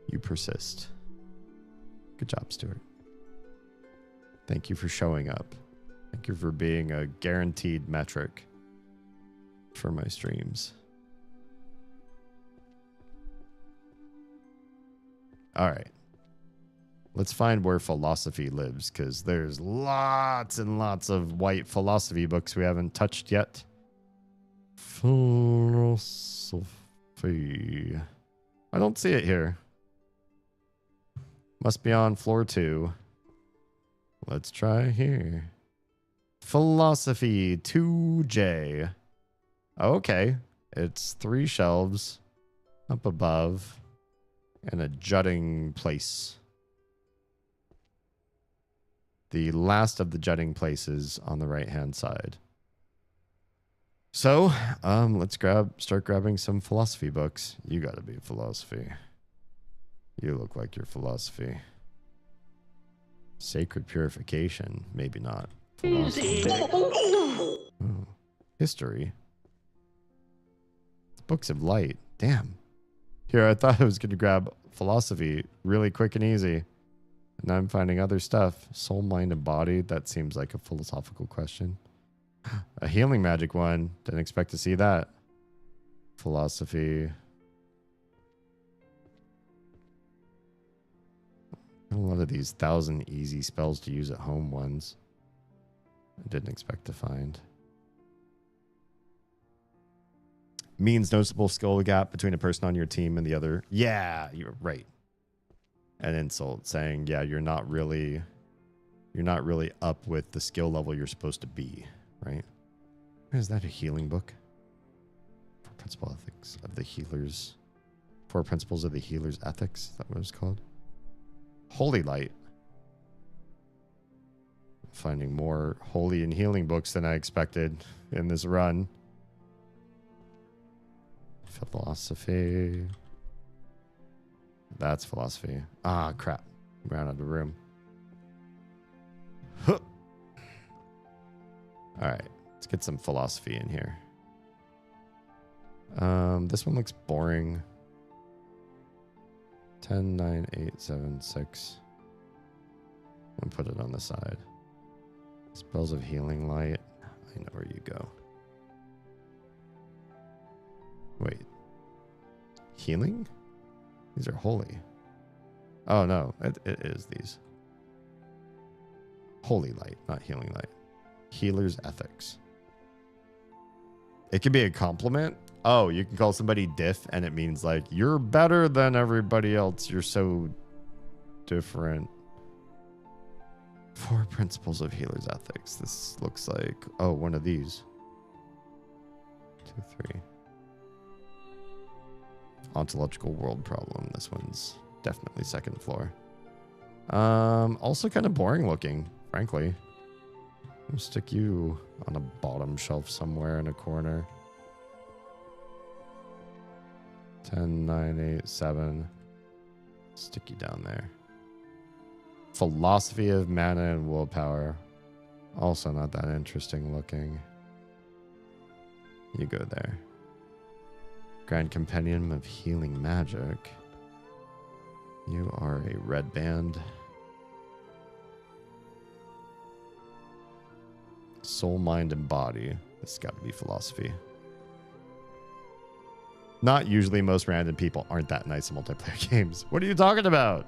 you persist. Good job, Stuart. Thank you for showing up. Thank you for being a guaranteed metric for my streams. All right. Let's find where philosophy lives, because there's lots and lots of white philosophy books we haven't touched yet. Philosophy. I don't see it here. Must be on floor 2. Let's try here. Philosophy 2J. Okay. It's 3 shelves up above and a jutting place. The last of the jutting places on the right-hand side. So, let's start grabbing some philosophy books. You gotta be philosophy. You look like you're philosophy. Sacred purification, maybe not. Philosophy. Oh. History. Books of light. Damn. Here, I thought I was gonna grab philosophy really quick and easy. And now I'm finding other stuff. Soul, mind, and body. That seems like a philosophical question. A healing magic one. Didn't expect to see that. Philosophy. A lot of these 1,000 easy spells to use at home ones. I didn't expect to find. Means noticeable skill gap between a person on your team and the other. Yeah, you're right. An insult saying, yeah, you're not really up with the skill level you're supposed to be, right? Is that a healing book? 4 principal ethics of the healers. 4 principles of the healer's ethics. Is that what it's called? Holy light. Finding more holy and healing books than I expected in this run. Philosophy. That's philosophy. Ah, crap. Ran out of the room. Huh. All right. Let's get some philosophy in here. This one looks boring. 10, 9, 8, 7, 6. And put it on the side. Spells of healing light. I know where you go. Wait. Healing? These are holy. Oh, no. It is these. Holy light, not healing light. Healer's ethics. It can be a compliment. Oh, you can call somebody diff and it means like, you're better than everybody else. You're so different. 4 principles of healer's ethics. This looks like, oh, one of these. 2, 3. Ontological world problem. This one's definitely second floor. Also kind of boring looking, frankly. I'll stick you on a bottom shelf somewhere in a corner. 10, 9, 8, 7. Stick you down there. Philosophy of mana and willpower. Also not that interesting looking. You go there. Grand Compendium of Healing Magic. You are a red band. Soul, mind, and body. This has got to be philosophy. Not usually. Most random people aren't that nice in multiplayer games. What are you talking about?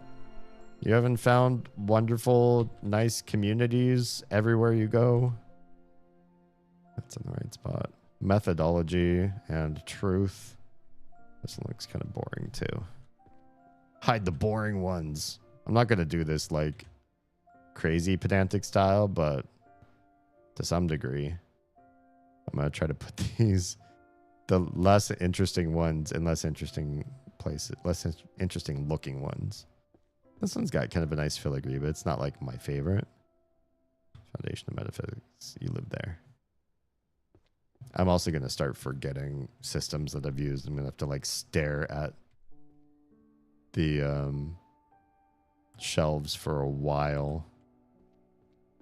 You haven't found wonderful, nice communities everywhere you go? That's in the right spot. Methodology and truth. This one looks kind of boring too. Hide the boring ones. I'm not going to do this like crazy pedantic style, but to some degree, I'm going to try to put these, the less interesting ones in less interesting places, less interesting looking ones. This one's got kind of a nice filigree, but it's not like my favorite. Foundation of Metaphysics. You live there. I'm also going to start forgetting systems that I've used. I'm going to have to like stare at the shelves for a while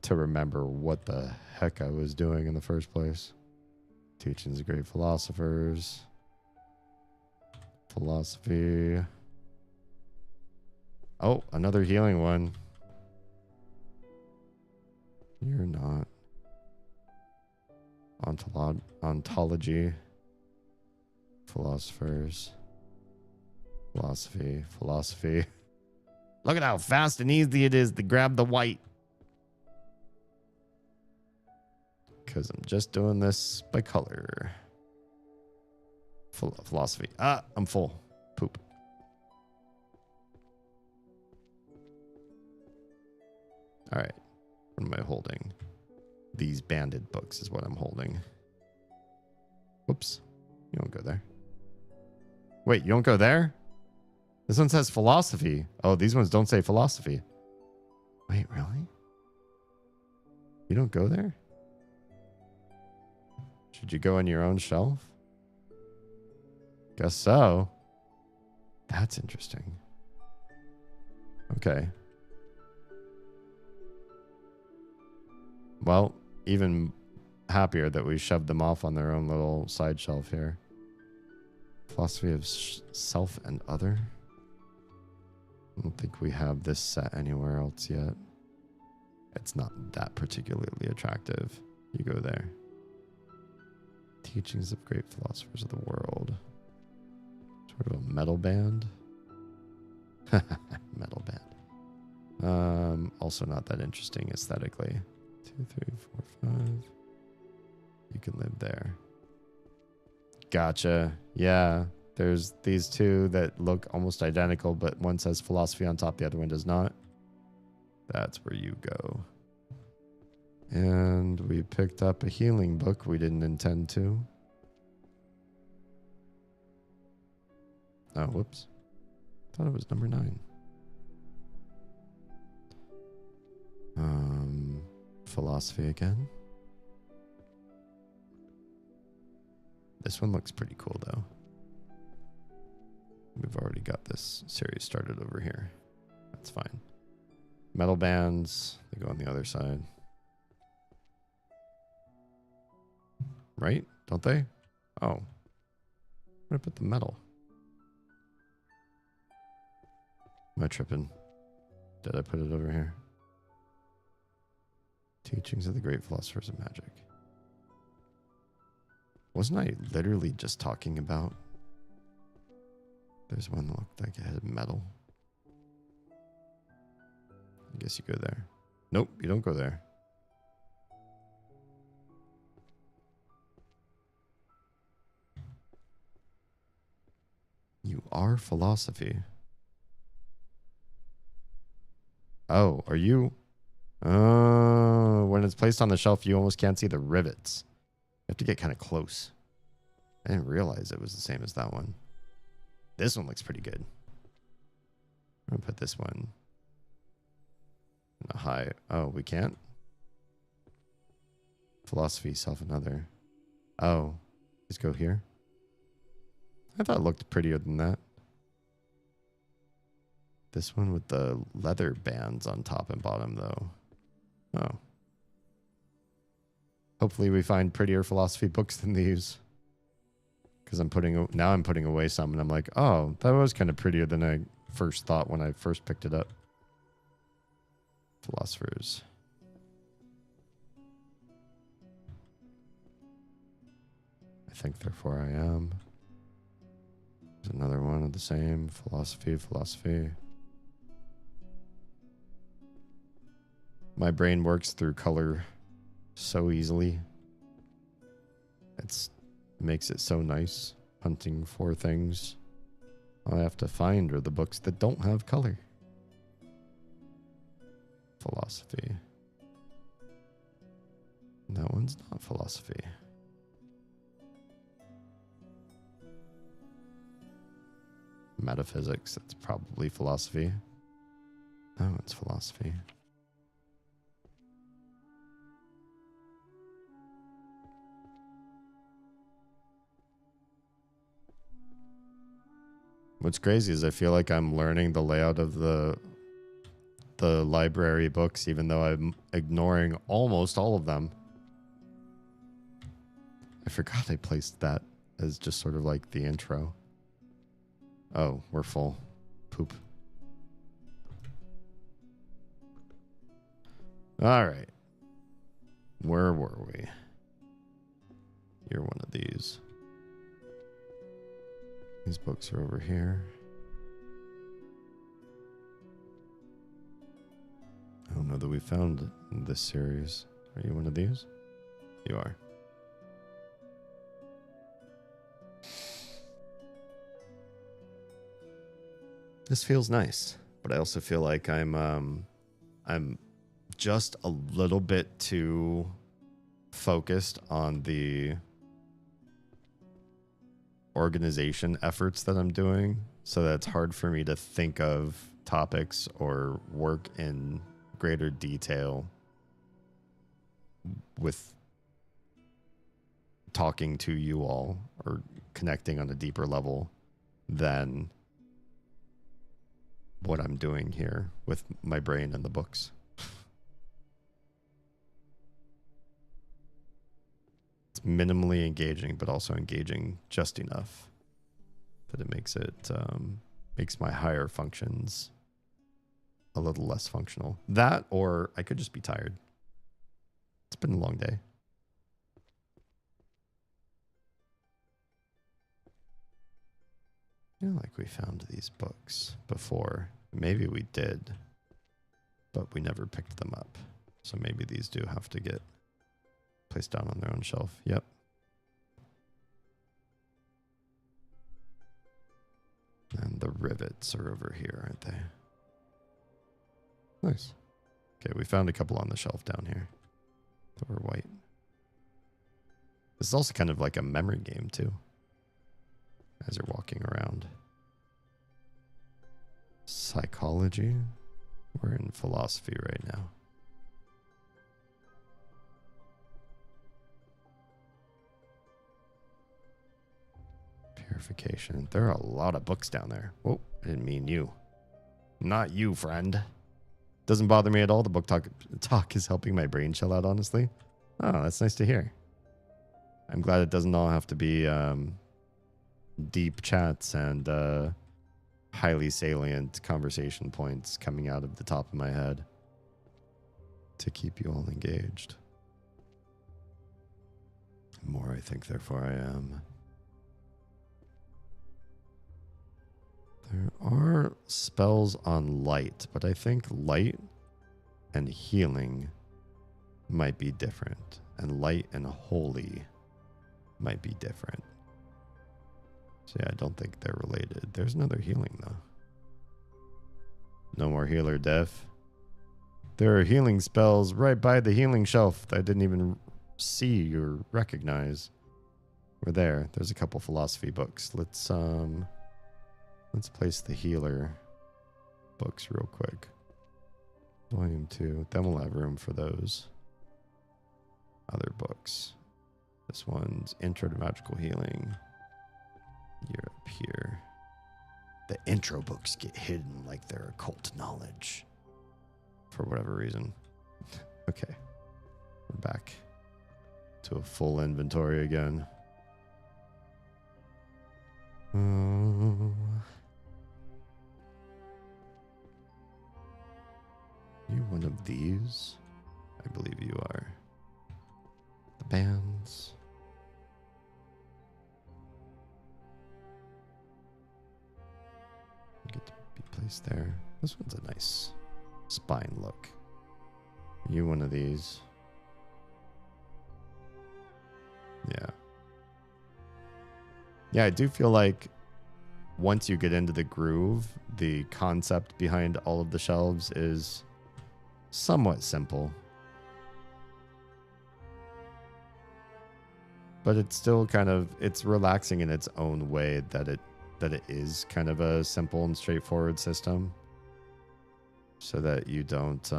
to remember what the heck I was doing in the first place. Teachings of Great Philosophers. Philosophy. Oh, another healing one. You're not. Ontology. Philosophers. Philosophy. Look at how fast and easy it is to grab the white. Because I'm just doing this by color. Philosophy. Ah, I'm full. Poop. All right. What am I holding? These banded books is what I'm holding. Whoops. You don't go there. Wait, you don't go there? This one says philosophy. Oh, these ones don't say philosophy. Wait, really? You don't go there? Should you go on your own shelf? Guess so. That's interesting. Okay. Well, even happier that we shoved them off on their own little side shelf here. Philosophy of self and other. I don't think we have this set anywhere else yet. It's not that particularly attractive. You go there. Teachings of great philosophers of the world. Sort of a metal band. Metal band. Also not that interesting aesthetically. 2, 3, 4, 5. You can live there. Gotcha. Yeah. There's these two that look almost identical, but one says philosophy on top, the other one does not. That's where you go. And we picked up a healing book we didn't intend to. Oh, whoops. Thought it was number 9. Philosophy again. This one looks pretty cool, though. We've already got this series started over here. That's fine. Metal bands, they go on the other side. Right? Don't they? Oh. Where did I put the metal? Am I tripping? Did I put it over here? Teachings of the great philosophers of magic. Wasn't I literally just talking about? There's one that looked like it had metal. I guess you go there. Nope, you don't go there. You are philosophy. Oh, are you? Oh, when it's placed on the shelf, you almost can't see the rivets. You have to get kind of close. I didn't realize it was the same as that one. This one looks pretty good. I'm going to put this one in a high. Oh, we can't? Philosophy, self, another. Oh, just go here. I thought it looked prettier than that. This one with the leather bands on top and bottom, though. Oh. Hopefully we find prettier philosophy books than these. Because I'm putting away some, and I'm like, oh, that was kind of prettier than I first thought when I first picked it up. Philosophers. I think therefore I am. There's another one of the same. Philosophy. My brain works through color so easily. It makes it so nice hunting for things. All I have to find are the books that don't have color. Philosophy. That one's not philosophy. Metaphysics, that's probably philosophy. That one's philosophy. What's crazy is I feel like I'm learning the layout of the library books, even though I'm ignoring almost all of them. I forgot I placed that as just sort of like the intro. Oh, we're full. Poop. All right. Where were we? You're one of these. These books are over here. I don't know that we found this series. Are you one of these? You are. This feels nice, but I also feel like I'm just a little bit too focused on the organization efforts that I'm doing, so that it's hard for me to think of topics or work in greater detail with talking to you all or connecting on a deeper level than what I'm doing here with my brain and the books. It's minimally engaging, but also engaging just enough that it makes my higher functions a little less functional. That, or I could just be tired. It's been a long day. I feel like we found these books before. Maybe we did, but we never picked them up. So maybe these do have to get placed down on their own shelf. Yep. And the rivets are over here, aren't they? Nice. Okay, we found a couple on the shelf down here that were white. This is also kind of like a memory game, too, as you're walking around. Psychology. We're in philosophy right now. Purification. There are a lot of books down there. Whoa, I didn't mean you. Not you, friend. Doesn't bother me at all. The book talk is helping my brain chill out, honestly. Oh, that's nice to hear. I'm glad it doesn't all have to be deep chats and highly salient conversation points coming out of the top of my head to keep you all engaged. The more I think, therefore I am. There are spells on light, but I think light and healing might be different, and light and holy might be different. So yeah, I don't think they're related. There's another healing, though. No more healer death. There are healing spells right by the healing shelf that I didn't even see or recognize. We're there. There's a couple philosophy books. Let's place the healer books real quick. Volume 2. Then we'll have room for those other books. This one's Intro to Magical Healing. You're up here. The intro books get hidden like they're occult knowledge. For whatever reason. Okay. We're back to a full inventory again. You one of these? I believe you are. The bands. Get to be placed there. This one's a nice spine look. You one of these? Yeah. Yeah, I do feel like once you get into the groove, the concept behind all of the shelves is somewhat simple. But it's still kind of, it's relaxing in its own way that it is kind of a simple and straightforward system. So that you don't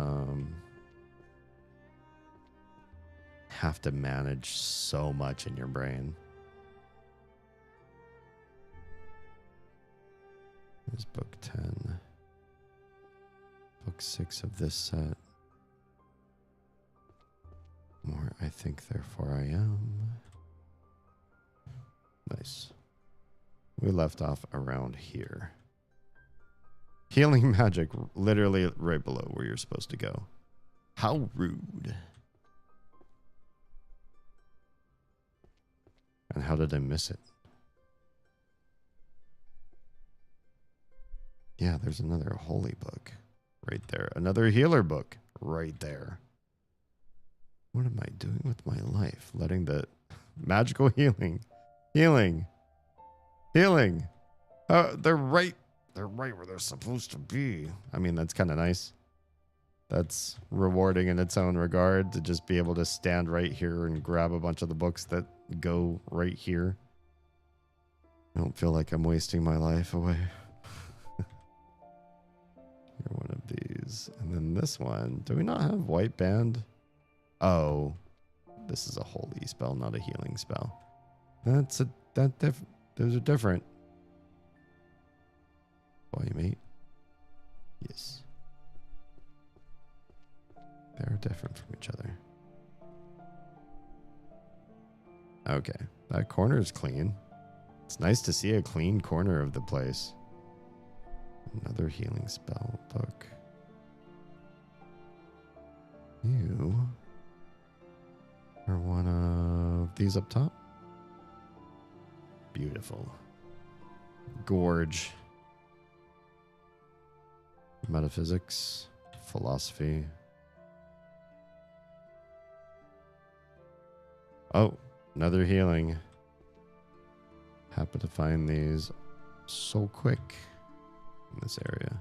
have to manage so much in your brain. Here's book 10. Book 6 of this set. More, I think, therefore I am. Nice. We left off around here. Healing magic, literally right below where you're supposed to go. How rude. And how did I miss it? Yeah, there's another holy book right there. Another healer book right there. What am I doing with my life? Letting the magical healing. They're right where they're supposed to be. I mean, that's kind of nice. That's rewarding in its own regard to just be able to stand right here and grab a bunch of the books that go right here. I don't feel like I'm wasting my life away. You're one of these. And then this one. Do we not have white band? Oh, this is a holy spell, not a healing spell. Those are different. Volume 8. Yes. They're different from each other. Okay. That corner is clean. It's nice to see a clean corner of the place. Another healing spell book. You are one of these up top. Beautiful. Gorge. Metaphysics. Philosophy. Oh, another healing. Happen to find these so quick in this area.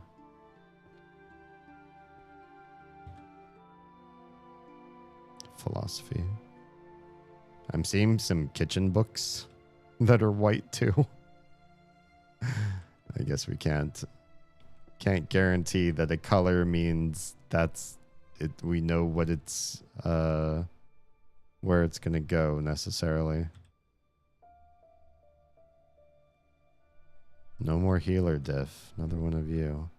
Philosophy. I'm seeing some kitchen books that are white too. I guess we can't guarantee that a color means that's it. We know what it's where it's gonna go necessarily. No more healer diff. Another one of you.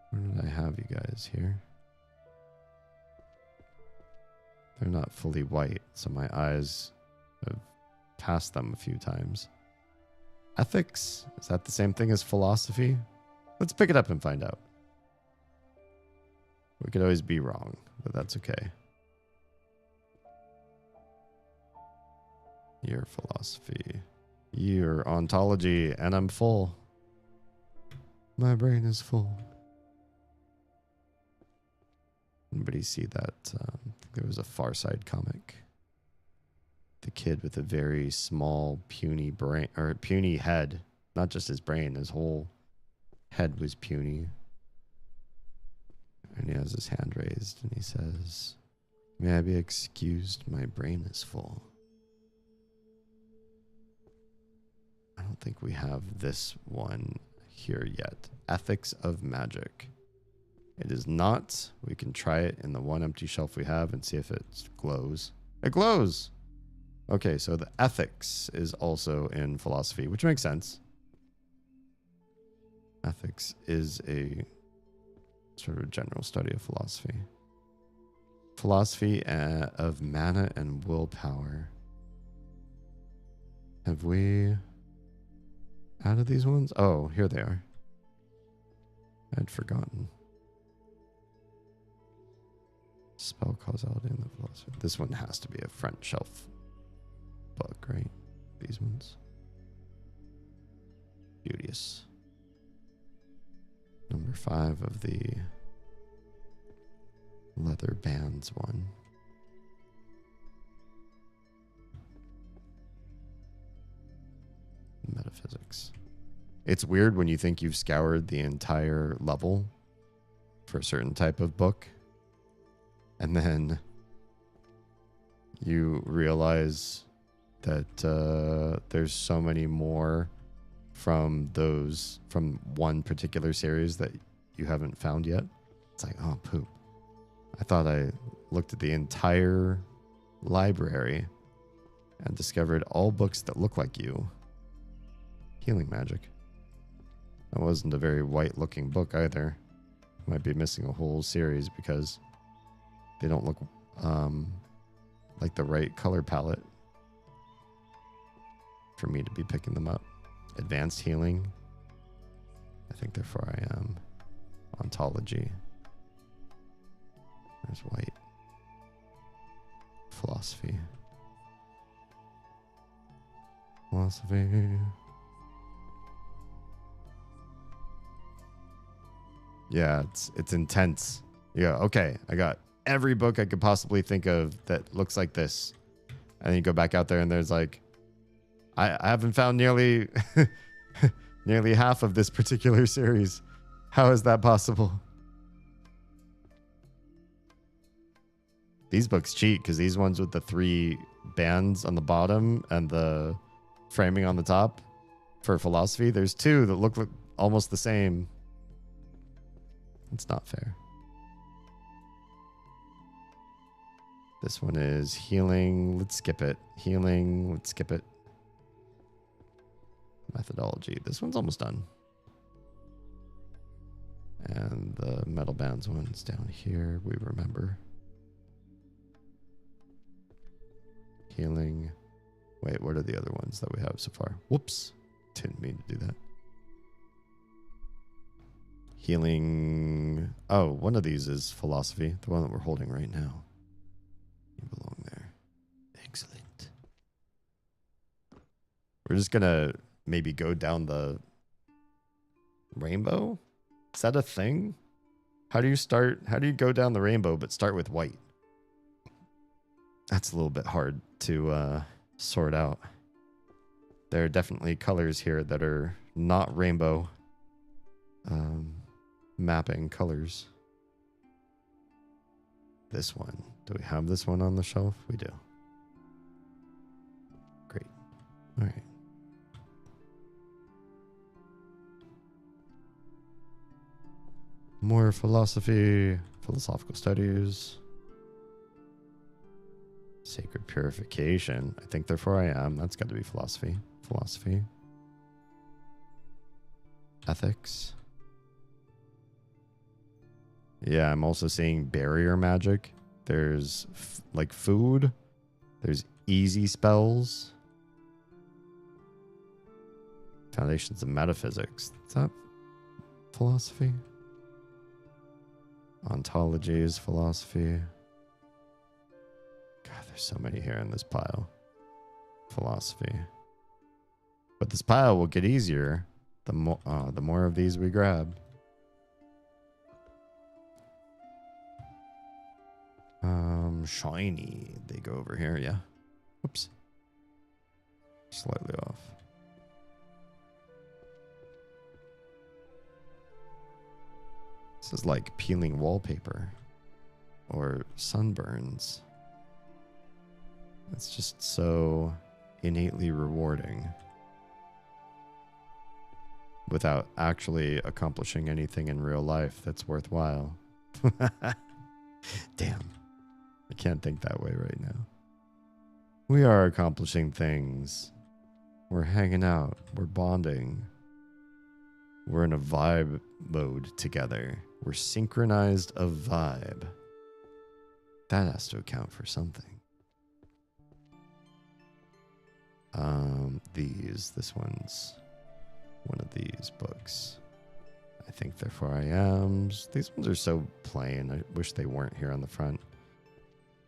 Where did I have you guys here? They're not fully white, so my eyes have passed them a few times. Ethics? Is that the same thing as philosophy? Let's pick it up and find out. We could always be wrong, but that's okay. Your philosophy. Your ontology, and I'm full. My brain is full. Anybody see that? There was a Far Side comic. The kid with a very small, puny brain, or puny head. Not just his brain, his whole head was puny. And he has his hand raised, and he says, "May I be excused? My brain is full." I don't think we have this one here yet. Ethics of Magic. It is not. We can try it in the one empty shelf we have and see if it glows. It glows! Okay, so the ethics is also in philosophy, which makes sense. Ethics is a sort of general study of philosophy. Philosophy of mana and willpower. Have we added these ones? Oh, here they are. I'd forgotten. Spell causality in the philosophy. This one has to be a front shelf book, right? These ones. Beauteous. Number 5 of the leather bands one. Metaphysics. It's weird when you think you've scoured the entire level for a certain type of book, and then you realize that there's so many more from one particular series that you haven't found yet. It's like, oh, poop. I thought I looked at the entire library and discovered all books that look like you. Healing magic. That wasn't a very white looking book either. Might be missing a whole series because they don't look like the right color palette for me to be picking them up. Advanced healing. I think therefore I am. Ontology. There's white. Philosophy. Philosophy. Yeah, it's intense. Yeah, okay. I got every book I could possibly think of that looks like this. And then you go back out there and there's like, I haven't found nearly nearly half of this particular series. How is that possible? These books cheat because these ones with the 3 bands on the bottom and the framing on the top for philosophy, there's 2 that look almost the same. It's not fair. This one is healing. Let's skip it. Healing. Let's skip it. Methodology. This one's almost done. And the metal bands one's down here. We remember. Healing. Wait, what are the other ones that we have so far? Whoops. Didn't mean to do that. Healing. Oh, one of these is philosophy. The one that we're holding right now. You belong there. Excellent. We're just going to maybe go down the rainbow. Is that a thing? How do you go down the rainbow but start with white? That's a little bit hard to sort out. There are definitely colors here that are not rainbow mapping colors. This one. Do we have this one on the shelf? We do. Great. All right. More philosophy, philosophical studies, sacred purification. I think therefore I am. That's got to be philosophy. Philosophy. Ethics. Yeah, I'm also seeing barrier magic. There's like food. There's easy spells. Foundations of metaphysics. Is that philosophy? Ontologies, philosophy. God, there's so many here in this pile. Philosophy. But this pile will get easier the more of these we grab. Shiny. They go over here, yeah. Whoops. Slightly off. This is like peeling wallpaper or sunburns. It's just so innately rewarding without actually accomplishing anything in real life that's worthwhile. Damn. I can't think that way right now. We are accomplishing things. We're hanging out. We're bonding. We're in a vibe mode together. We're synchronized of vibe. That has to account for something. This one's one of these books. I think therefore I am. These ones are so plain. I wish they weren't here on the front.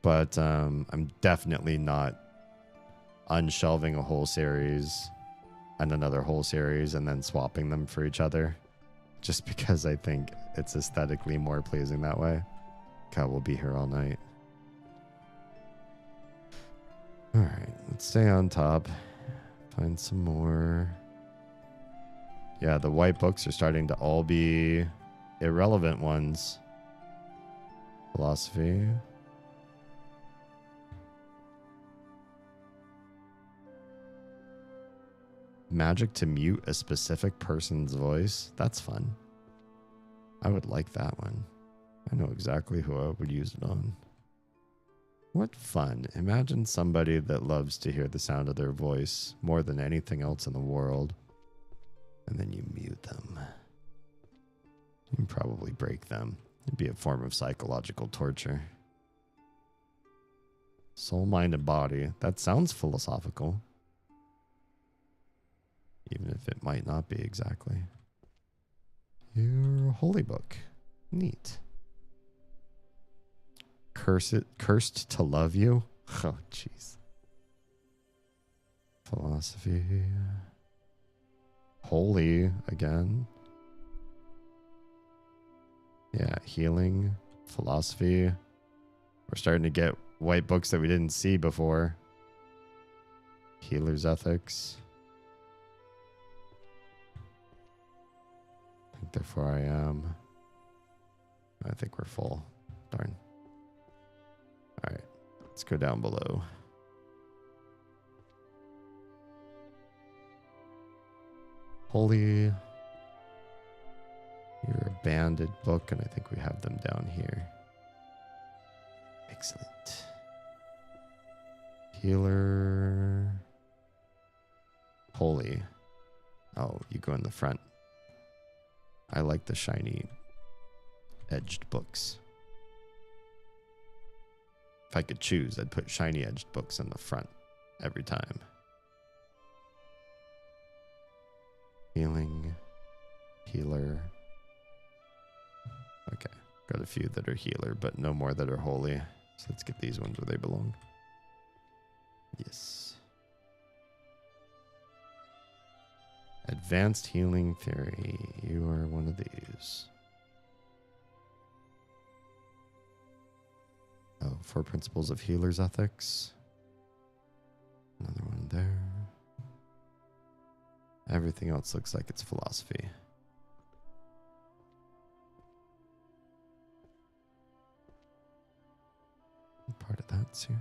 But I'm definitely not unshelving a whole series and another whole series and then swapping them for each other. Just because I think it's aesthetically more pleasing that way. God, we'll be here all night. Alright, let's stay on top. Find some more. Yeah, the white books are starting to all be irrelevant ones. Philosophy. Magic to mute a specific person's voice. That's fun. I would like that one. I know exactly who I would use it on. What fun. Imagine somebody that loves to hear the sound of their voice more than anything else in the world. And then you mute them. You can probably break them. It'd be a form of psychological torture. Soul, mind, and body. That sounds philosophical. Even if it might not be exactly. Your holy book. Neat. Cursed to love you? Oh, jeez. Philosophy. Holy again. Yeah, healing. Philosophy. We're starting to get white books that we didn't see before. Healer's ethics. I think therefore I am. I think we're full. Darn. All right, let's go down below. Holy. You're a banded book, and I think we have them down here. Excellent. Healer. Holy. Oh, you go in the front. I like the shiny edged books. If I could choose, I'd put shiny edged books in the front every time. Healing. Healer. Okay. Got a few that are healer, but no more that are holy. So let's get these ones where they belong. Yes. Advanced healing theory. You are one of these. Oh, 4 principles of healer's ethics. Another one there. Everything else looks like it's philosophy. Part of that series.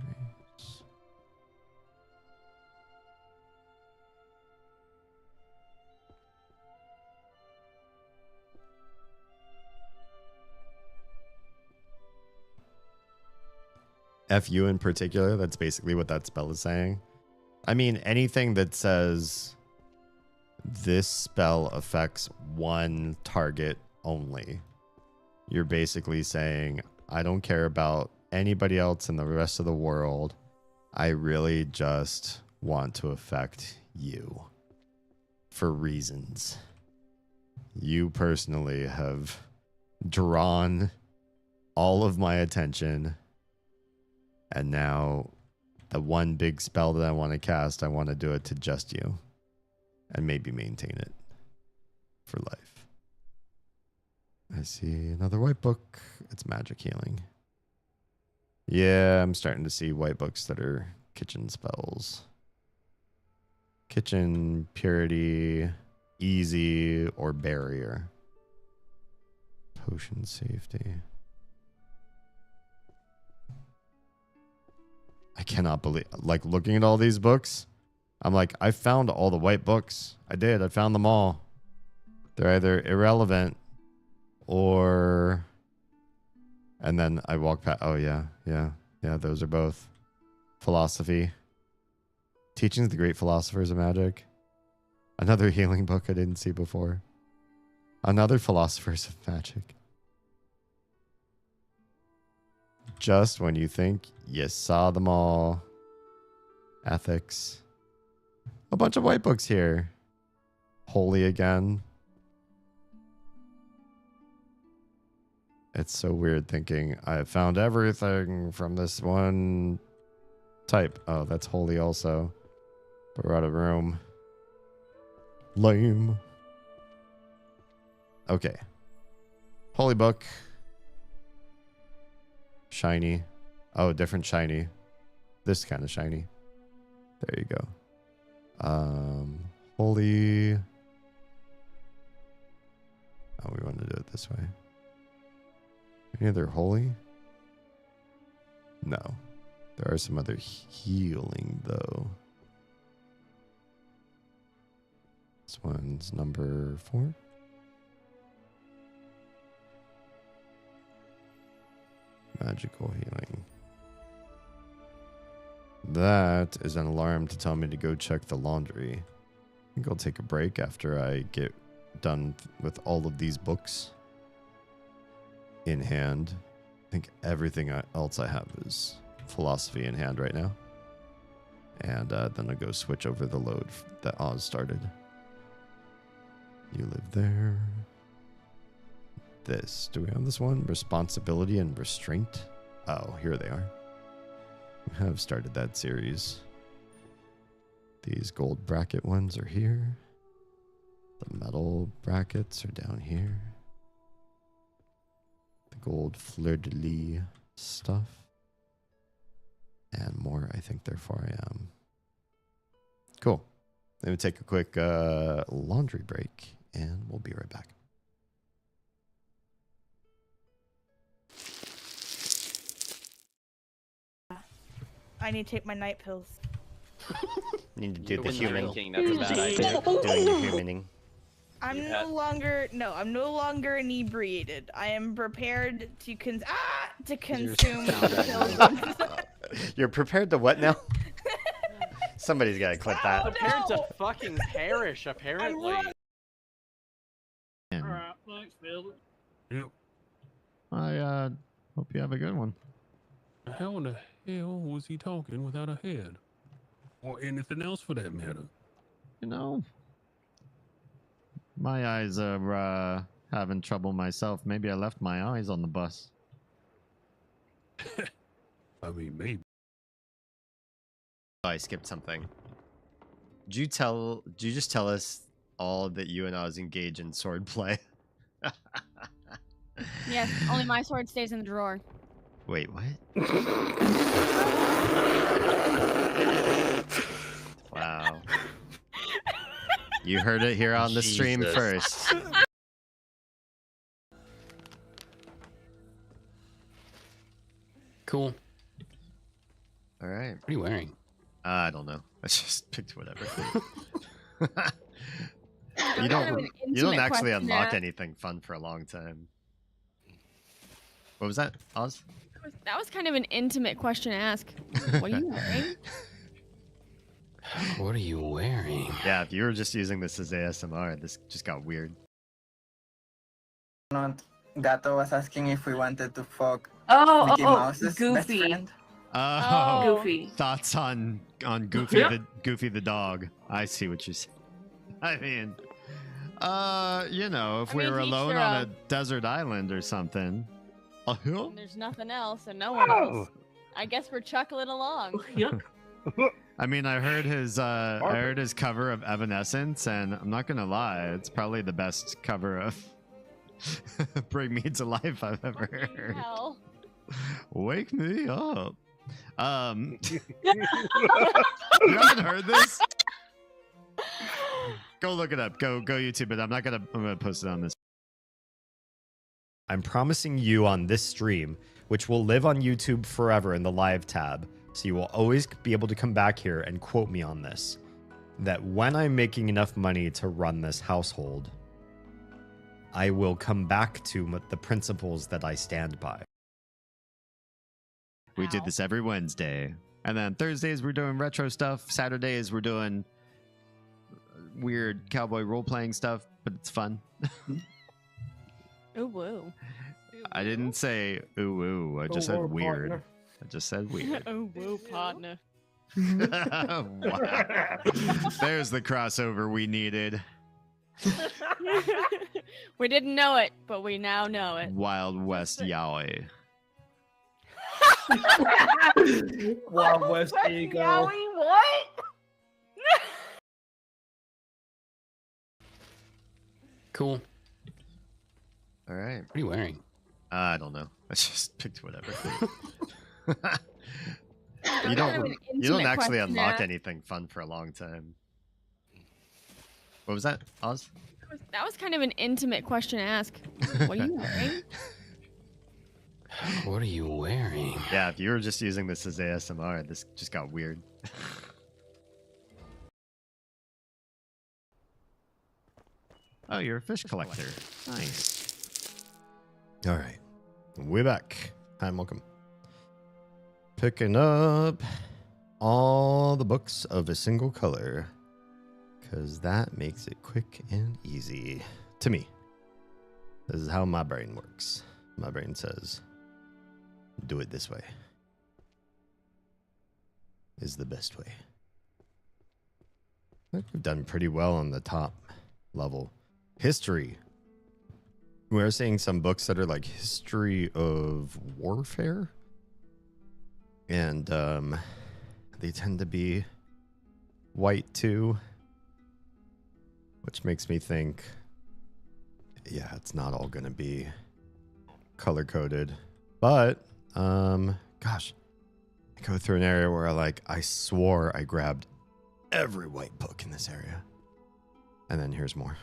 FU in particular, that's basically what that spell is saying. I mean, anything that says this spell affects one target only, you're basically saying, I don't care about anybody else in the rest of the world. I really just want to affect you for reasons. You personally have drawn all of my attention, and now the one big spell that I want to cast, I want to do it to just you and maybe maintain it for life. I see another white book. It's magic healing. Yeah, I'm starting to see white books that are kitchen spells. Kitchen, purity, easy, or barrier. Potion safety. I cannot believe, like, looking at all these books, I'm like, I found all the white books. I did. I found them all. They're either irrelevant or... And then I walk past. Oh, yeah. Those are both. Philosophy. Teachings of the Great Philosophers of Magic. Another healing book I didn't see before. Another Philosophers of Magic. Just when you think you saw them all. Ethics. A bunch of white books here. Holy again. It's so weird thinking I found everything from this one type. Oh, that's holy also. But we're out of room. Lame. Okay. Holy book. Shiny. Oh, different shiny. This kind of shiny. There you go. Holy. Oh, we want to do it this way. Any other holy? No. There are some other healing, though. This one's number 4. Magical healing. That is an alarm to tell me to go check the laundry. I think I'll take a break after I get done with all of these books in hand. I think everything else I have is philosophy in hand right now. And then I'll go switch over the load that Oz started. You live there. This. Do we have this one? Responsibility and restraint. Oh, here they are. We have started that series. These gold bracket ones are here. The metal brackets are down here. The gold fleur-de-lis stuff. And more, I think, therefore I am. Cool. Let me take a quick laundry break, and we'll be right back. I need to take my night pills. Need to do the Doing human. thinking, that's a bad idea. Doing the humaning. I'm You no longer inebriated. I am prepared to consume the pills. You're prepared to what now? Somebody's gotta clip that. Prepared to fucking perish, apparently. And Thanks, Phil. I hope you have a good one. How in the hell was he talking without a head? Or anything else for that matter? You know, my eyes are having trouble myself. Maybe I left my eyes on the bus. I mean, maybe. I skipped something. Did you just tell us all that you and I was engaged in sword play? Yes, only my sword stays in the drawer. Wait, what? Wow. You heard it here on the stream Jesus. first. Cool. All right. What are you wearing? I don't know. I just picked whatever. You don't actually unlock anything fun for a long time. What was that, Oz? That was kind of an intimate question to ask. What are you wearing? What are you wearing? Yeah, if you were just using this as ASMR, this just got weird. Gato was asking if we wanted to fuck Oh, Mickey Mouse's Goofy. best friend. Oh, Goofy. thoughts on Goofy the dog. I see what you say. I mean, you know, if we were alone on a desert island or something. There's nothing else and no one else. I guess we're chuckling along. I mean, I heard his cover of Evanescence, and I'm not gonna lie, it's probably the best cover of Bring Me to Life I've ever heard. Hell. Wake me up. You haven't heard this? Go look it up. Go YouTube it. I'm gonna post it on this. I'm promising you on this stream, which will live on YouTube forever in the live tab, so you will always be able to come back here and quote me on this, that when I'm making enough money to run this household, I will come back to the principles that I stand by. We did this every Wednesday. And then Thursdays we're doing retro stuff. Saturdays we're doing weird cowboy role-playing stuff, but it's fun. Ooh, woo. I didn't say ooh woo. I just said weird. Partner. I just said weird. Oh, woo, partner. Wow. There's the crossover we needed. We didn't know it, but we now know it. Wild West Yowie. Wild West Eagle. Yowie, what? Cool. All right. What are you wearing? I don't know. I just picked whatever. You don't actually unlock anything fun for a long time. What was that, Oz? That was kind of an intimate question to ask. What are you wearing? What are you wearing? Yeah, if you were just using this as ASMR, this just got weird. Oh, you're a fish collector. Nice. All right. We're back. Hi, and welcome. Picking up all the books of a single color, because that makes it quick and easy to me. This is how my brain works. My brain says, do it this way is the best way. I think we've done pretty well on the top level. History. We're seeing some books that are like history of warfare. And they tend to be white too. Which makes me think, yeah, it's not all gonna be color coded. But gosh, I go through an area where I swore I grabbed every white book in this area. And then here's more.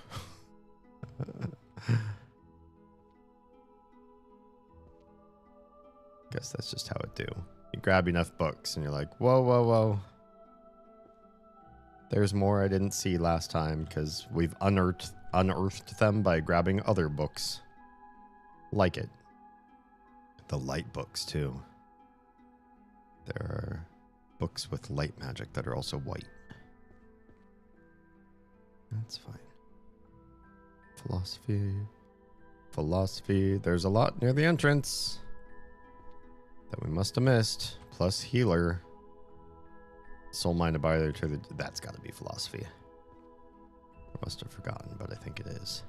Guess that's just how it do. You grab enough books and you're like, whoa, whoa, whoa. There's more I didn't see last time because we've unearthed them by grabbing other books. Like it. The light books, too. There are books with light magic that are also white. That's fine. Philosophy. There's a lot near the entrance that we must have missed. Plus healer. Soul mind abide to the. That's got to be philosophy. I must have forgotten, but I think it is.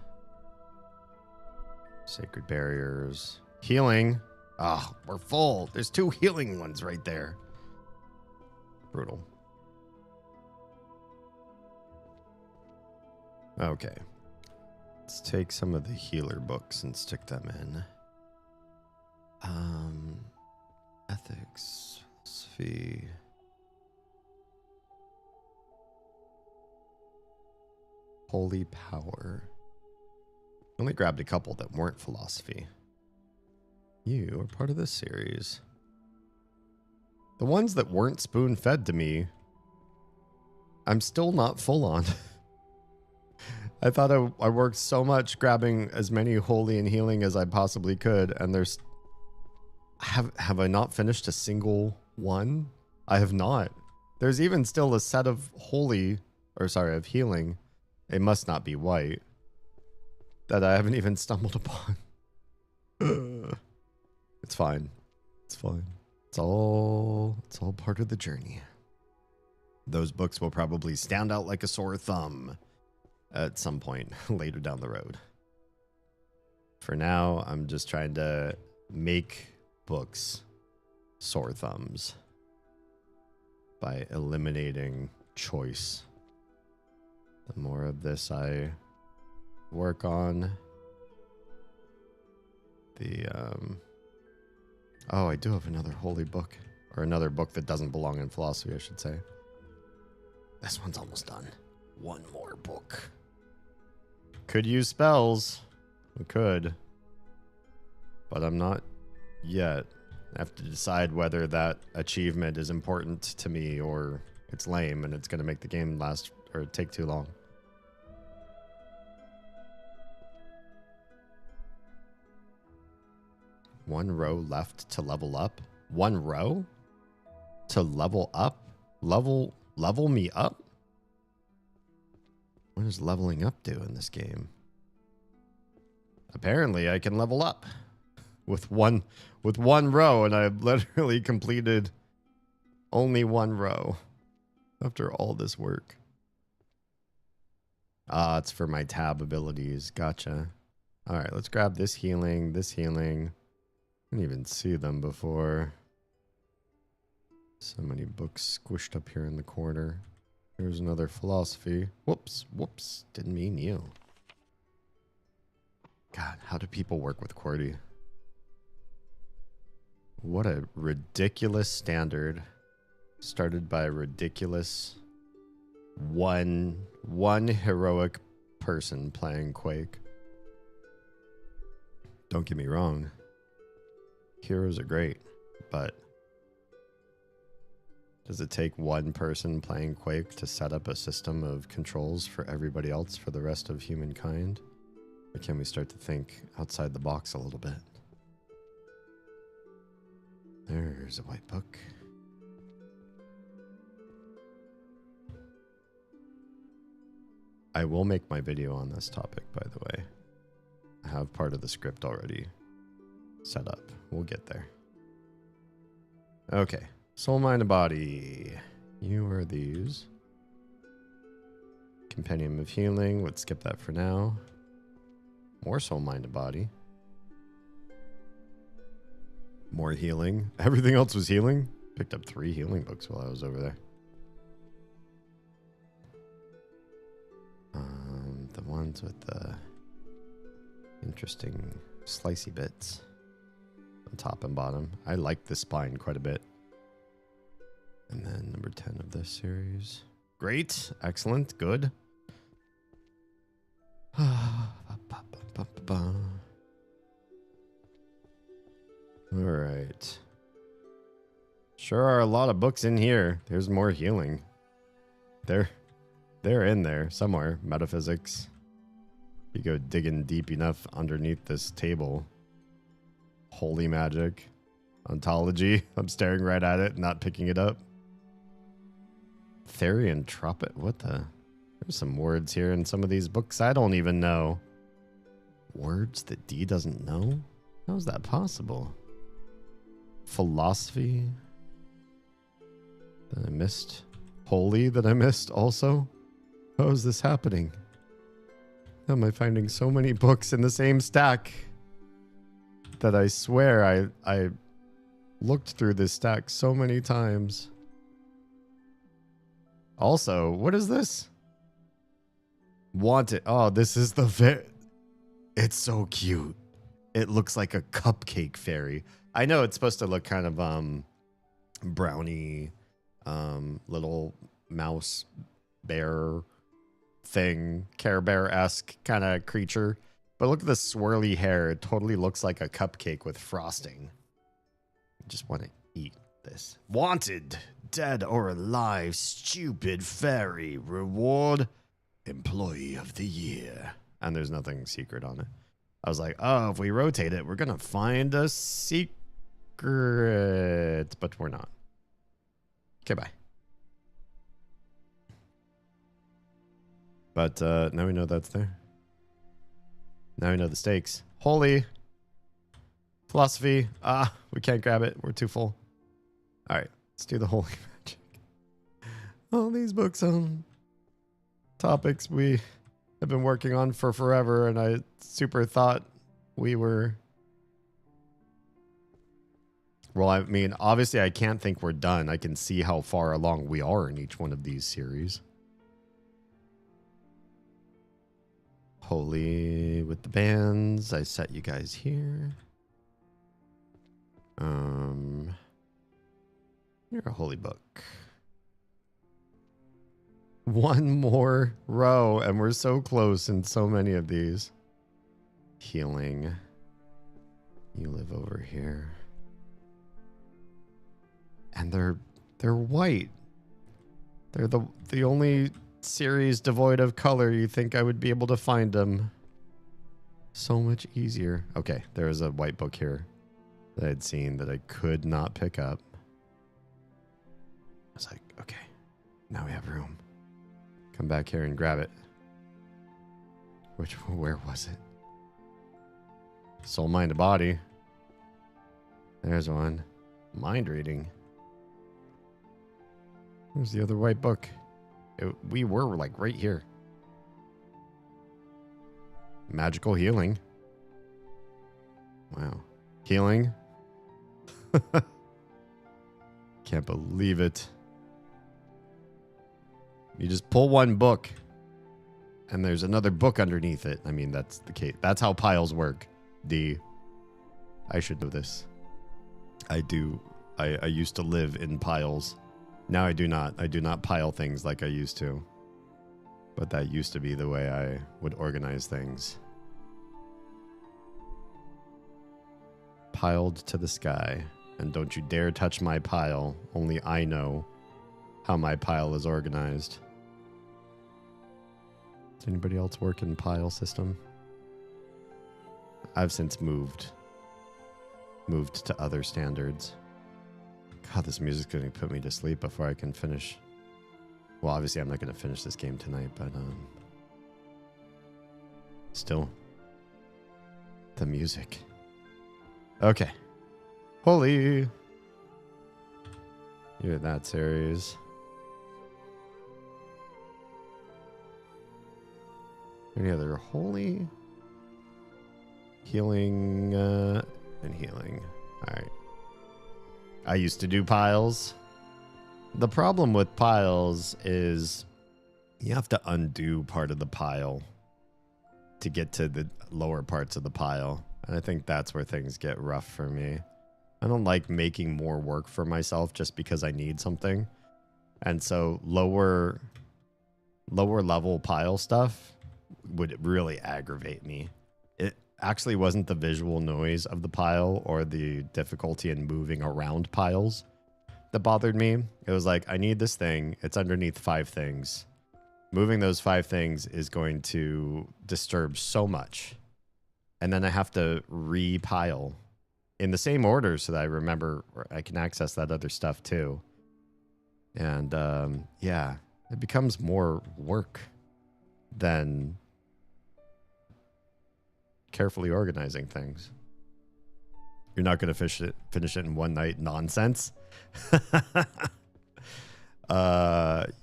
Sacred barriers. Healing. Ah, we're full. There's 2 healing ones right there. Brutal. Okay. Let's take some of the healer books and stick them in. Ethics, philosophy. Holy power. Only grabbed a couple that weren't philosophy. You are part of this series. The ones that weren't spoon-fed to me, I'm still not full on. I thought I worked so much grabbing as many holy and healing as I possibly could, and there's... Have I not finished a single one? I have not. There's even still a set of holy, or sorry, of healing. It must not be white. That I haven't even stumbled upon. It's fine. It's fine. It's all part of the journey. Those books will probably stand out like a sore thumb at some point later down the road. For now, I'm just trying to make books sore thumbs by eliminating choice. The more of this I work on, the oh, I do have another holy book, or another book that doesn't belong in philosophy, I should say. This one's almost done. One more book. Could use spells. We could. But I'm not yet. I have to decide whether that achievement is important to me or it's lame and it's going to make the game last or take too long. One row left to level up. One row to level up? Level me up? What does leveling up do in this game? Apparently I can level up with one row, and I've literally completed only one row after all this work. Ah, it's for my tab abilities. Gotcha. All right, let's grab this healing, this healing. I didn't even see them before. So many books squished up here in the corner. Here's another philosophy. Whoops, whoops. Didn't mean you. God, how do people work with QWERTY? What a ridiculous standard. Started by a ridiculous one heroic person playing Quake. Don't get me wrong. Heroes are great, but does it take one person playing Quake to set up a system of controls for everybody else for the rest of humankind? Or can we start to think outside the box a little bit? There's a white book. I will make my video on this topic, by the way. I have part of the script already set up. We'll get there. Okay. Soul, mind, and body. You are these. Compendium of Healing. Let's skip that for now. More soul, mind, and body. More healing. Everything else was healing. Picked up 3 healing books while I was over there. The ones with the interesting slicey bits on top and bottom. I like the spine quite a bit. And then number 10 of this series. Great. Excellent. Good. All right. Sure are a lot of books in here. There's more healing. They're in there somewhere. Metaphysics. You go digging deep enough underneath this table. Holy magic. Ontology. I'm staring right at it, not picking it up. Therian Tropit. What the? There's some words here in some of these books I don't even know. Words that D doesn't know? How is that possible? Philosophy that I missed. Holy that I missed also. How is this happening? How am I finding so many books in the same stack that I swear I looked through this stack so many times. Also, what is this? Wanted. Oh, this is the it's so cute. It looks like a cupcake fairy. I know it's supposed to look kind of brownie, little mouse bear thing, Care Bear-esque kind of creature. But look at the swirly hair. It totally looks like a cupcake with frosting. I just want to eat this. Wanted, dead or alive, stupid fairy. Reward, employee of the year. And there's nothing secret on it. I was like, oh, if we rotate it, we're going to find a secret. But we're not. Okay, bye. But now we know that's there. Now we know the stakes. Holy. Philosophy. We can't grab it. We're too full. All right, let's do the holy magic. All these books on topics we have been working on for forever, and I super thought we were... Well, I mean, obviously I can't think we're done. I can see how far along we are in each one of these series. Holy with the bands. I set you guys here. You're a holy book. One more row, and we're so close in so many of these. Healing. You live over here. And they're white. They're the only series devoid of color. You think I would be able to find them so much easier. Okay, there is a white book here that I'd seen that I could not pick up. I was like, okay, now we have room. Come back here and grab it. Where was it? Soul, mind, and body. There's one. Mind reading. Where's the other white book? We were like right here. Magical healing. Wow. Healing. Can't believe it. You just pull one book and there's another book underneath it. I mean, that's the case. That's how piles work. I should know this. I do. I used to live in piles. Now I do not. I do not pile things like I used to. But that used to be the way I would organize things. Piled to the sky. And don't you dare touch my pile. Only I know how my pile is organized. Does anybody else work in pile system? I've since moved to other standards. God, this music's going to put me to sleep before I can finish. Well, obviously I'm not going to finish this game tonight, but still, the music. Okay. Holy. You're that series. Any other holy? Healing and healing. All right. I used to do piles. The problem with piles is you have to undo part of the pile to get to the lower parts of the pile. And I think that's where things get rough for me. I don't like making more work for myself just because I need something. And so lower level pile stuff would really aggravate me. It actually wasn't the visual noise of the pile or the difficulty in moving around piles, that bothered me. It was like, I need this thing. It's underneath 5 things. Moving those 5 things is going to disturb so much. And then I have to repile in the same order so that I remember I can access that other stuff too. And yeah, it becomes more work than carefully organizing things. You're not going to finish it in one night nonsense.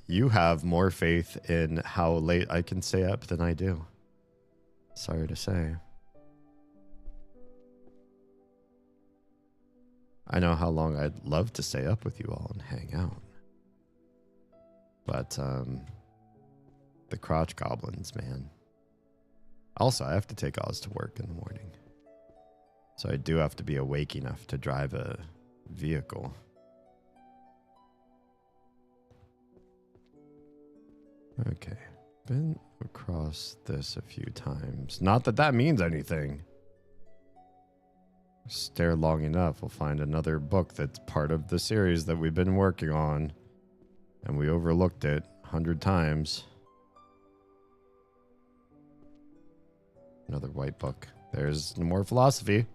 You have more faith in how late I can stay up than I do. Sorry to say. I know how long I'd love to stay up with you all and hang out. But the crotch goblins, man. Also, I have to take Oz to work in the morning. So I do have to be awake enough to drive a vehicle. Okay. Been across this a few times. Not that that means anything. Stare long enough, we'll find another book that's part of the series that we've been working on. And we overlooked it 100 times. Another white book. There's more philosophy.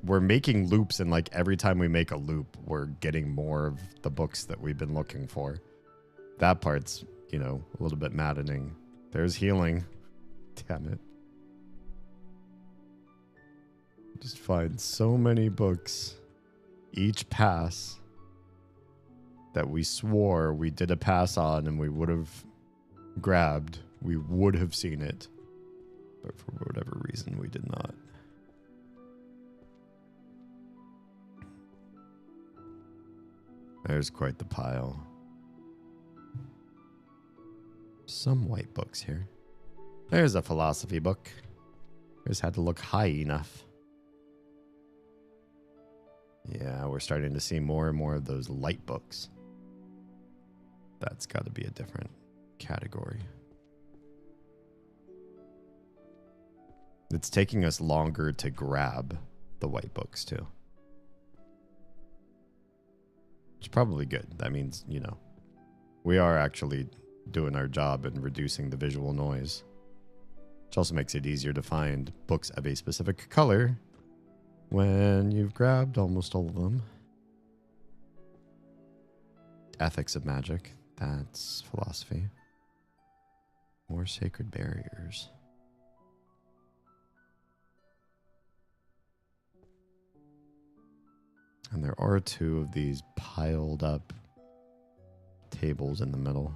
We're making loops, and like every time we make a loop, we're getting more of the books that we've been looking for. That part's, you know, a little bit maddening. There's healing. Damn it. Just find so many books each pass that we swore we did a pass on and we would have grabbed. We would have seen it. But for whatever reason, we did not. There's quite the pile. Some white books here. There's a philosophy book. Just had to look high enough. Yeah, we're starting to see more and more of those light books. That's got to be a different category. It's taking us longer to grab the white books too. It's probably good. That means, you know, we are actually doing our job in reducing the visual noise. Which also makes it easier to find books of a specific color when you've grabbed almost all of them. Ethics of Magic. That's philosophy. More Sacred Barriers. And there are 2 of these piled up tables in the middle.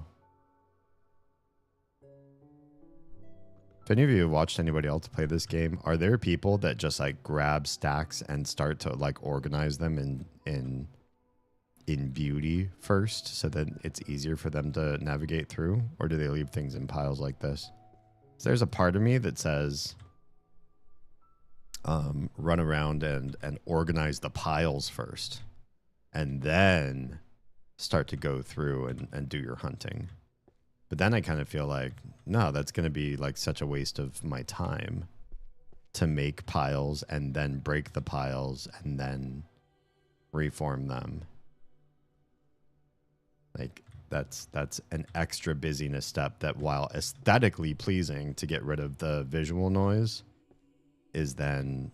If any of you have watched anybody else play this game, are there people that just like grab stacks and start to like organize them in beauty first so that it's easier for them to navigate through? Or do they leave things in piles like this? So there's a part of me that says run around and organize the piles first and then start to go through and do your hunting. But then I kind of feel like, no, that's going to be like such a waste of my time to make piles and then break the piles and then reform them. Like that's an extra busyness step that, while aesthetically pleasing to get rid of the visual noise, is then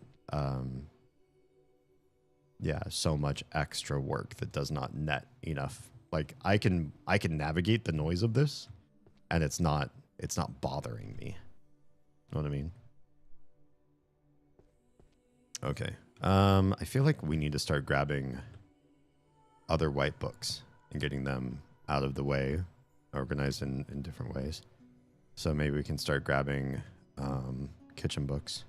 so much extra work that does not net enough. Like I can navigate the noise of this and it's not bothering me. Know what I mean? Okay. I feel like we need to start grabbing other white books and getting them out of the way, organized in different ways. So maybe we can start grabbing kitchen books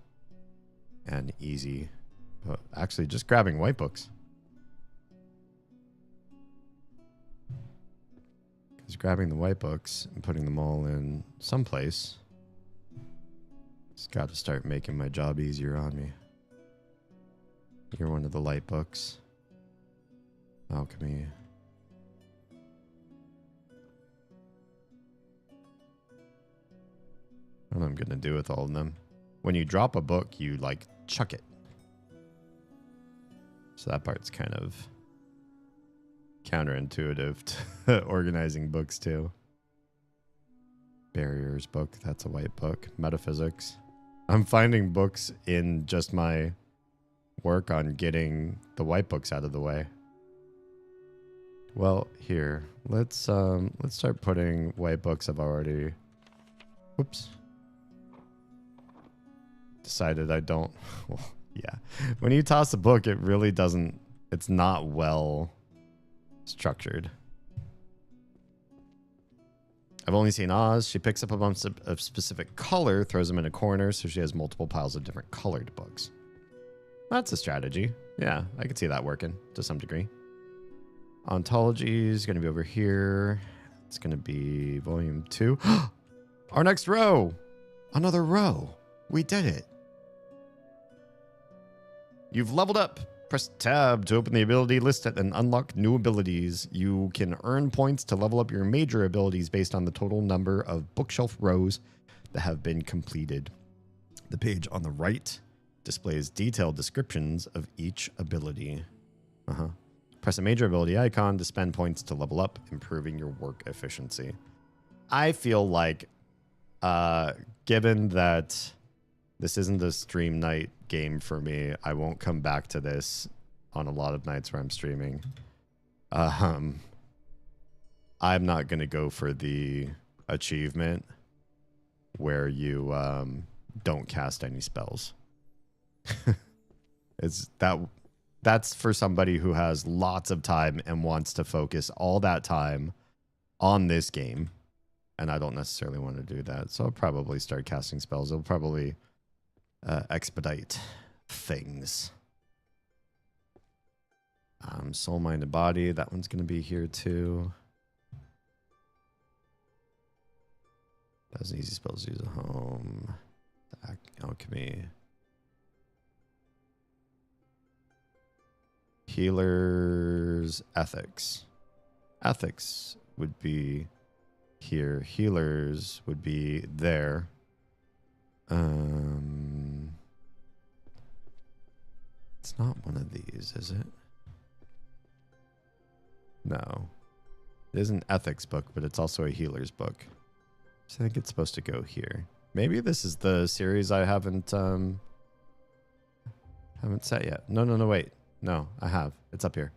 and easy, but actually just grabbing white books. Because grabbing the white books and putting them all in someplace, it's got to start making my job easier on me. You're one of the light books. Alchemy. What I'm gonna do with all of them. When you drop a book, you like chuck it. So that part's kind of counterintuitive to organizing books too. Barriers book, that's a white book. Metaphysics. I'm finding books in just my work on getting the white books out of the way. Well, here, let's start putting white books. I've already, whoops, decided I don't. Well, yeah, when you toss a book, it really doesn't. It's not well structured. I've only seen Oz. She picks up a bunch of specific color, throws them in a corner, so she has multiple piles of different colored books. That's a strategy. Yeah, I could see that working to some degree. Ontology is going to be over here. It's going to be volume 2. Our next row. Another row. We did it. You've leveled up. Press tab to open the ability list and unlock new abilities. You can earn points to level up your major abilities based on the total number of bookshelf rows that have been completed. The page on the right displays detailed descriptions of each ability. Press a major ability icon to spend points to level up, improving your work efficiency. I feel like, given that this isn't a stream night game for me, I won't come back to this on a lot of nights where I'm streaming. I'm not going to go for the achievement where you don't cast any spells. That's for somebody who has lots of time and wants to focus all that time on this game. And I don't necessarily want to do that. So I'll probably start casting spells. It'll probably expedite things. Soul, mind, and body. That one's going to be here too. That's an easy spell to use at home. Alchemy. Healers, ethics. Ethics would be here. Healers would be there. It's not one of these, is it? No. It is an ethics book, but it's also a healer's book. So I think it's supposed to go here. Maybe this is the series I haven't set yet. No, wait. No, I have. It's up here.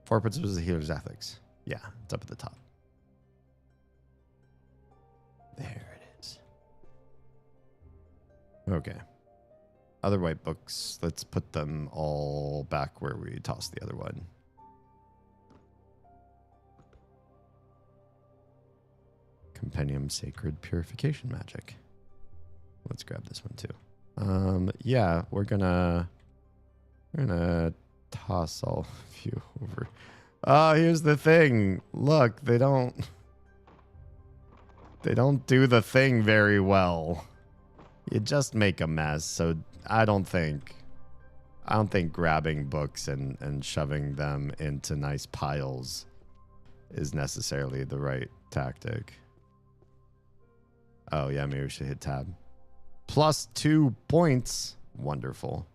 4 principles of healer's ethics. Yeah, it's up at the top. There it is. Okay. Other white books. Let's put them all back where we tossed the other one. Compendium Sacred Purification Magic. Let's grab this one too. Yeah, we're gonna toss all of you over. Oh, here's the thing. Look, they don't do the thing very well. You just make a mess. So I don't think grabbing books and shoving them into nice piles is necessarily the right tactic. Oh yeah, maybe we should hit tab. +2 points. Wonderful.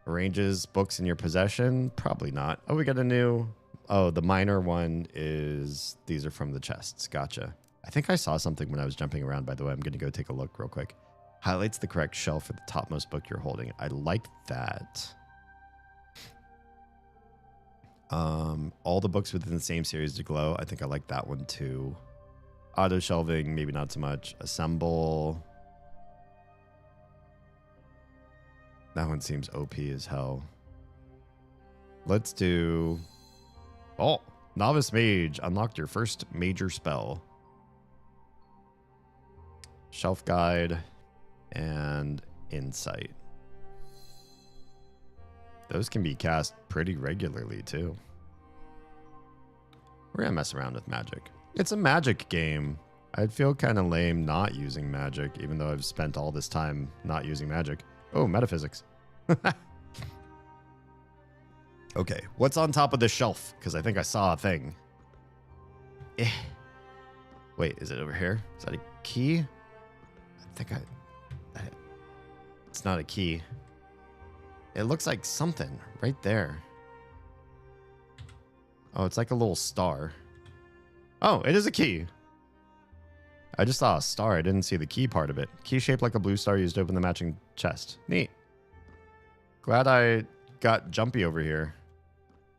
Arranges books in your possession? Probably not. Oh, we got a new... Oh, the minor one is... These are from the chests. Gotcha. I think I saw something when I was jumping around, by the way. I'm going to go take a look real quick. Highlights the correct shelf for the topmost book you're holding. I like that. All the books within the same series to glow. I think I like that one too. Auto shelving, maybe not so much. Assemble. That one seems OP as hell. Let's do... Oh, Novice Mage. Unlocked your first major spell. Shelf Guide and Insight. Those can be cast pretty regularly too. We're gonna mess around with magic. It's a magic game. I'd feel kind of lame not using magic, even though I've spent all this time not using magic. Oh, metaphysics. Okay, what's on top of this shelf? Because I think I saw a thing. Wait, is it over here? Is that a key? I think it's not a key. It looks like something right there. Oh, it's like a little star. Oh, it is a key. I just saw a star. I didn't see the key part of it. Key shaped like a blue star used to open the matching chest. Neat. Glad I got jumpy over here.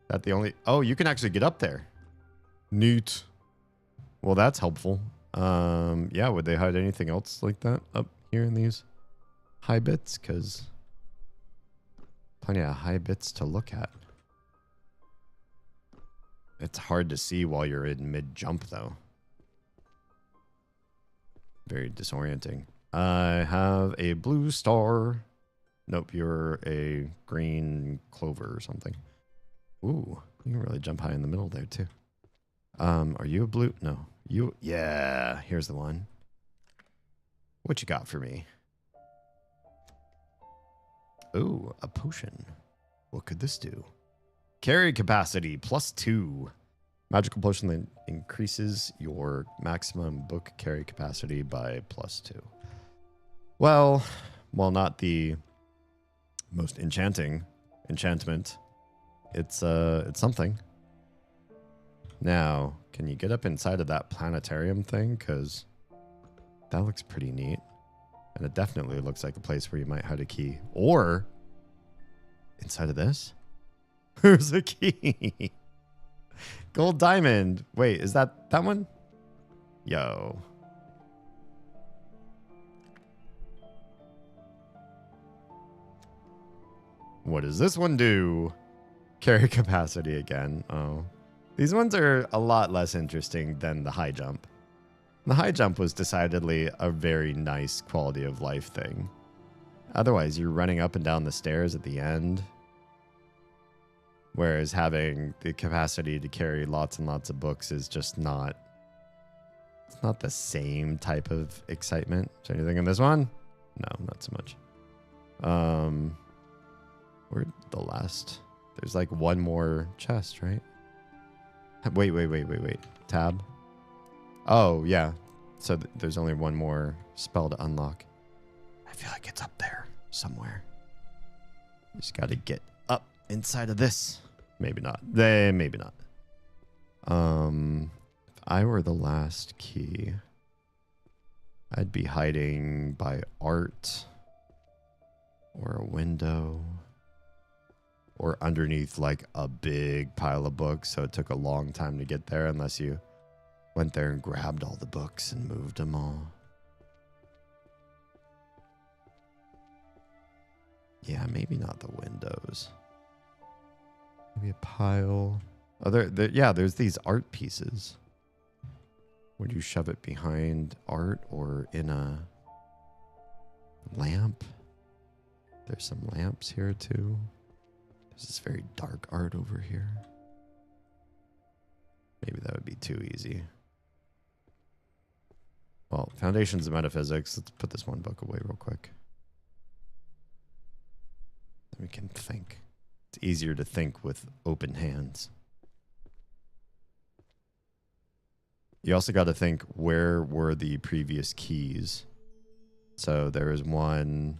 That the only... Oh, you can actually get up there. Neat. Well, that's helpful. Yeah, would they hide anything else like that up here in these high bits? Because plenty of high bits to look at. It's hard to see while you're in mid-jump, though. Very disorienting. I have a blue star. Nope, you're a green clover or something. Ooh, you can really jump high in the middle there, too. Are you a blue? No. You? Yeah, here's the one. What you got for me? Ooh, a potion. What could this do? Carry capacity +2. Magical potion that increases your maximum book carry capacity by +2. Well, while not the most enchanting enchantment, it's something. Now, can you get up inside of that planetarium thing? Because that looks pretty neat. And it definitely looks like a place where you might hide a key. Or inside of this, there's a key. Gold diamond. Wait, is that one? Yo. What does this one do? Carry capacity again. Oh. These ones are a lot less interesting than the high jump. The high jump was decidedly a very nice quality of life thing. Otherwise, you're running up and down the stairs at the end. Whereas having the capacity to carry lots and lots of books is just not... It's not the same type of excitement. Is there anything in this one? No, not so much. Where'd the last... There's like one more chest, right? Wait. Tab. Oh, yeah. So there's only one more spell to unlock. I feel like it's up there somewhere. Just got to get up inside of this. Maybe not. Maybe not. If I were the last key, I'd be hiding by art or a window or underneath like a big pile of books. So it took a long time to get there unless you went there and grabbed all the books and moved them all. Yeah, maybe not the windows. Maybe a pile. Oh, yeah, there's these art pieces. Would you shove it behind art or in a lamp? There's some lamps here too. There's this very dark art over here. Maybe that would be too easy. Well, Foundations of Metaphysics. Let's put this one book away real quick. Then we can think. It's easier to think with open hands. You also got to think, where were the previous keys? So there is one.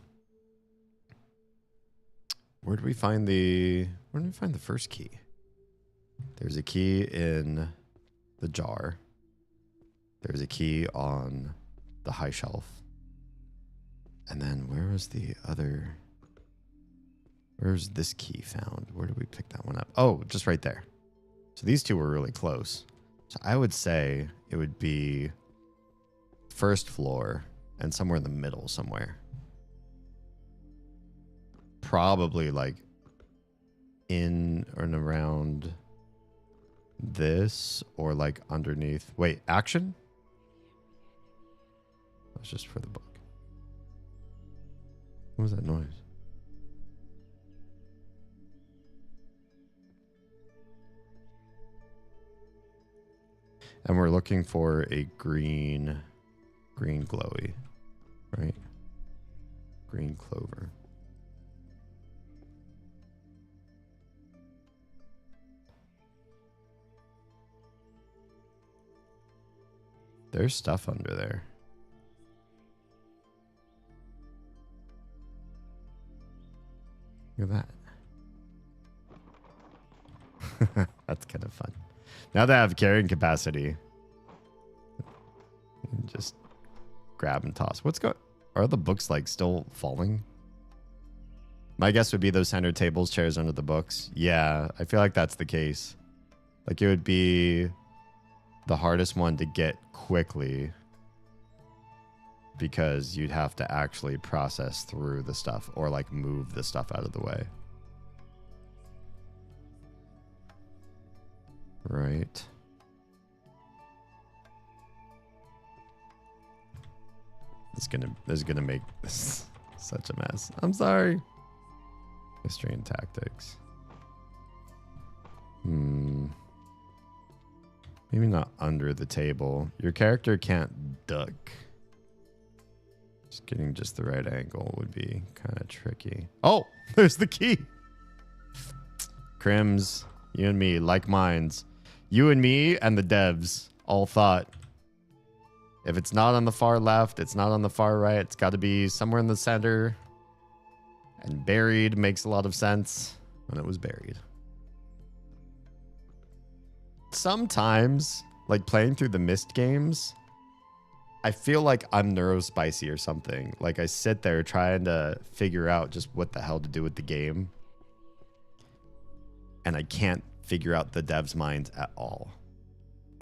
Where did we find the first key? There's a key in the jar. There's a key on the high shelf. And then where was the other? Where's this key found? Where did we pick that one up? Oh, just right there. So these two were really close. So I would say it would be first floor and somewhere in the middle somewhere. Probably like in and around this or like underneath. Wait, action? That's just for the book. What was that noise? And we're looking for a green glowy, right? Green clover. There's stuff under there. Look at that. That's kind of fun. Now that I have carrying capacity, just grab and toss. What's going? Are the books like still falling? My guess would be those center tables, chairs under the books. Yeah, I feel like that's the case. Like it would be the hardest one to get quickly because you'd have to actually process through the stuff or like move the stuff out of the way. Right. This is gonna make this such a mess. I'm sorry. History and tactics. Maybe not under the table. Your character can't duck. Just getting just the right angle would be kind of tricky. Oh, there's the key. Crims, you and me, like minds. You and me and the devs all thought if it's not on the far left, it's not on the far right, it's got to be somewhere in the center. And buried makes a lot of sense when it was buried. Sometimes, like playing through the Myst games, I feel like I'm neurospicy or something. Like I sit there trying to figure out just what the hell to do with the game. And I can't figure out the devs' minds at all.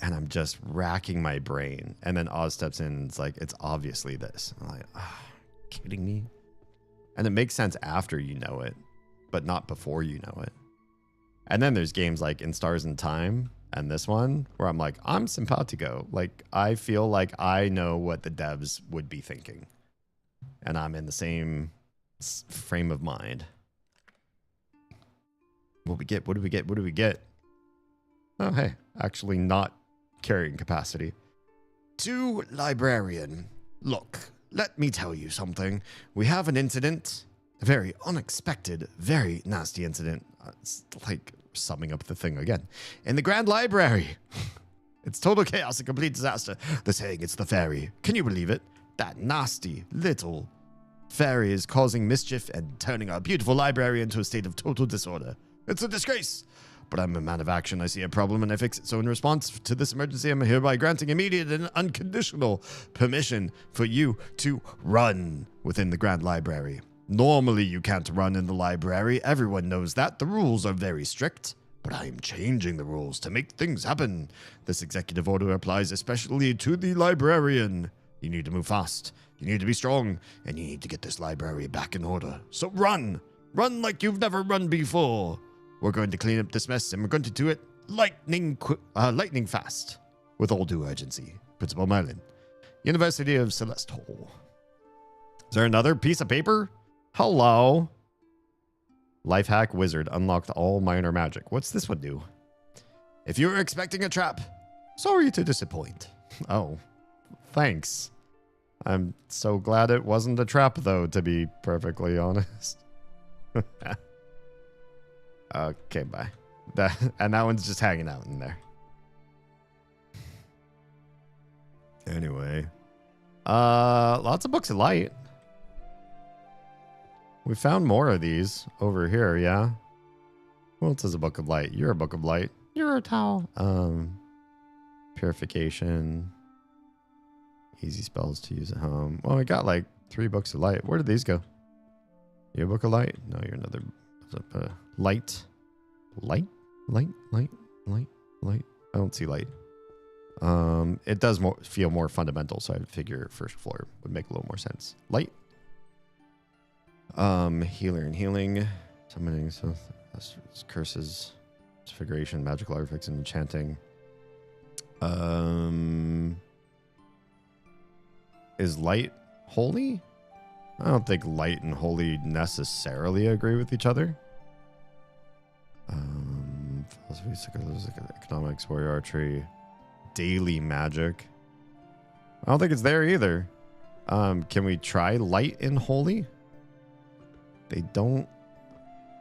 And I'm just racking my brain. And then Oz steps in and it's like, it's obviously this. I'm like, kidding me? And it makes sense after you know it, but not before you know it. And then there's games like In Stars and Time and this one where I'm like, I'm simpatico. Like, I feel like I know what the devs would be thinking. And I'm in the same frame of mind. What we get? What do we get? What do we get? Oh, hey, actually not carrying capacity. To librarian. Look, let me tell you something. We have an incident. A very unexpected, very nasty incident. It's like summing up the thing again. In the Grand Library. It's total chaos, a complete disaster. They're saying it's the fairy. Can you believe it? That nasty little fairy is causing mischief and turning our beautiful library into a state of total disorder. It's a disgrace. But I'm a man of action. I see a problem and I fix it. So in response to this emergency, I'm hereby granting immediate and unconditional permission for you to run within the Grand Library. Normally, you can't run in the library. Everyone knows that. The rules are very strict. But I am changing the rules to make things happen. This executive order applies especially to the librarian. You need to move fast. You need to be strong. And you need to get this library back in order. So run. Run like you've never run before. We're going to clean up this mess, and we're going to do it lightning fast, with all due urgency. Principal Merlin, University of Celeste Hall. Is there another piece of paper? Hello. Life hack wizard unlocked all minor magic. What's this one do? If you were expecting a trap, sorry to disappoint. Oh, thanks. I'm so glad it wasn't a trap, though, to be perfectly honest. Okay, bye. And that one's just hanging out in there. Anyway. Lots of books of light. We found more of these over here, yeah? Who else is a book of light? You're a book of light. You're a towel. Purification. Easy spells to use at home. Well, we got like 3 books of light. Where did these go? You a book of light? No, you're another... light. Light? Light? Light? Light? Light? I don't see light. It does feel more fundamental, so I figure first floor would make a little more sense. Light. Healer and healing. Summoning, so curses, disfiguration, magical artifacts, and enchanting. Is light holy? I don't think light and holy necessarily agree with each other. Philosophy, psychology, economics, warrior archery, daily magic. I don't think it's there either. Can we try light and holy?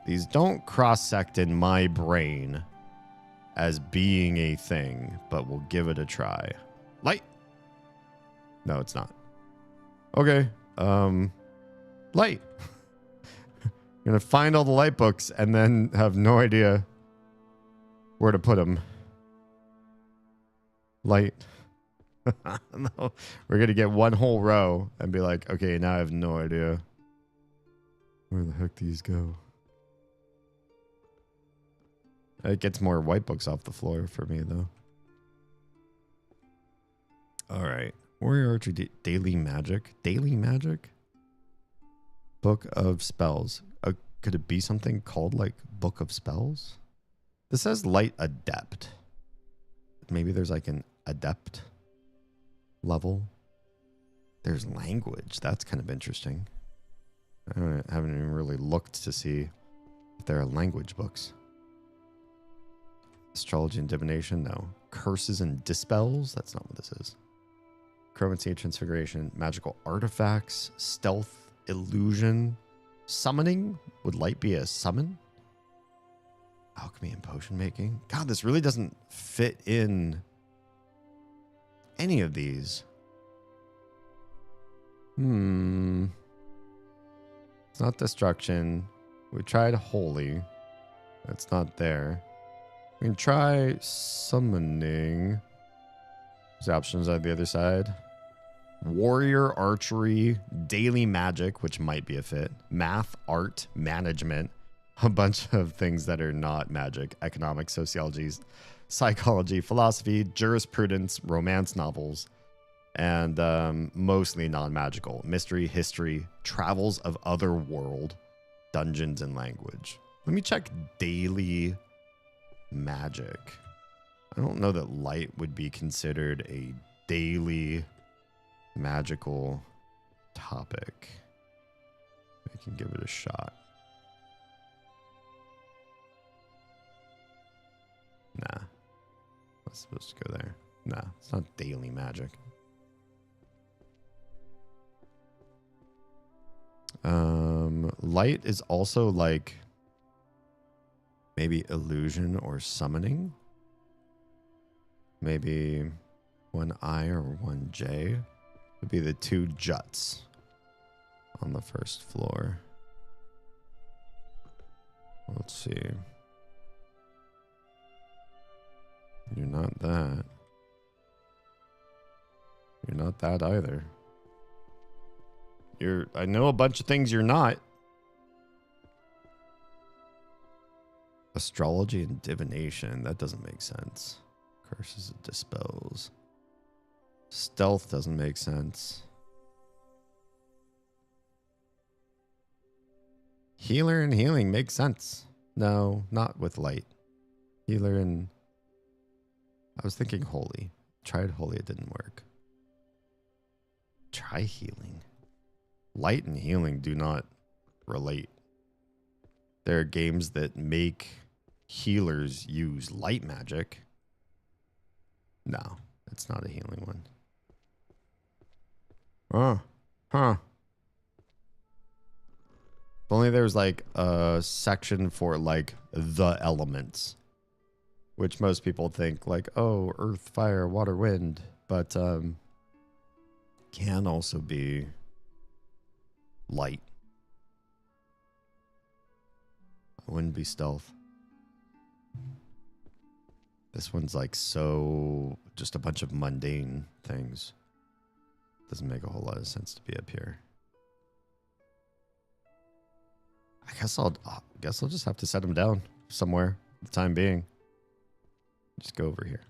These don't cross-sect in my brain as being a thing, but we'll give it a try. Light. No, it's not. Okay. Light. You're gonna find all the light books and then have no idea where to put them. Light. No, we're gonna get one whole row and be like, okay, now I have no idea where the heck these go. It gets more white books off the floor for me, though. All right. Warrior Archery Daily Magic. Daily Magic? Book of Spells. Could it be something called, like, Book of Spells? This says Light Adept. Maybe there's, like, an Adept level. There's language. That's kind of interesting. I haven't even really looked to see if there are language books. Astrology and divination, no. Curses and dispels, that's not what this is. Chromancy and transfiguration, magical artifacts, stealth, illusion, summoning. Would light be a summon? Alchemy and potion making. God, this really doesn't fit in any of these. It's not destruction. We tried holy. That's not there. We can try summoning. There's options on the other side. Warrior Archery, Daily Magic, which might be a fit. Math, Art, Management. A bunch of things that are not magic. Economics, Sociology, Psychology, Philosophy, Jurisprudence, Romance novels, and mostly non-magical. Mystery, History, Travels of Other World, Dungeons, and Language. Let me check Daily Magic. I don't know that light would be considered a daily magical topic. I can give it a shot. Nah. Not supposed to go there. Nah, it's not daily magic. Light is also like maybe illusion or summoning. Maybe one I or one J would be the two juts on the first floor. Let's see. You're not that. You're not that either. I know a bunch of things you're not. Astrology and divination. That doesn't make sense. Curses and dispels. Stealth doesn't make sense. Healer and healing makes sense. No, not with light. Healer and... I was thinking holy. Tried holy, it didn't work. Try healing. Light and healing do not relate. There are games that make healers use light magic. No, it's not a healing one. Huh. If only there was like a section for like the elements, which most people think like, oh, earth, fire, water, wind, but can also be light. It wouldn't be stealth. This one's like so just a bunch of mundane things. Doesn't make a whole lot of sense to be up here. I guess I'll just have to set them down somewhere for the time being. Just go over here.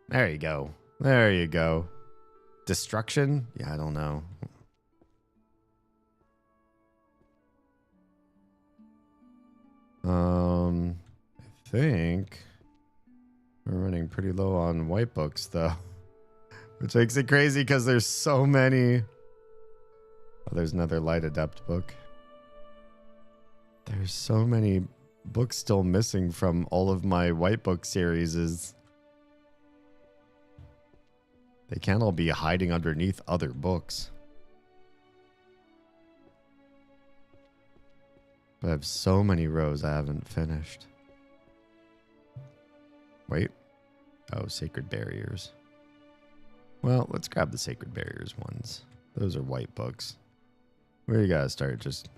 There you go. There you go. Destruction? Yeah, I don't know. I think we're running pretty low on white books though. Which makes it crazy because there's so many. Oh, there's another Light Adept book. There's so many books still missing from all of my white book series. They can't all be hiding underneath other books. But I have so many rows I haven't finished. Wait. Oh, Sacred Barriers. Well, let's grab the Sacred Barriers ones. Those are white books. We gotta start just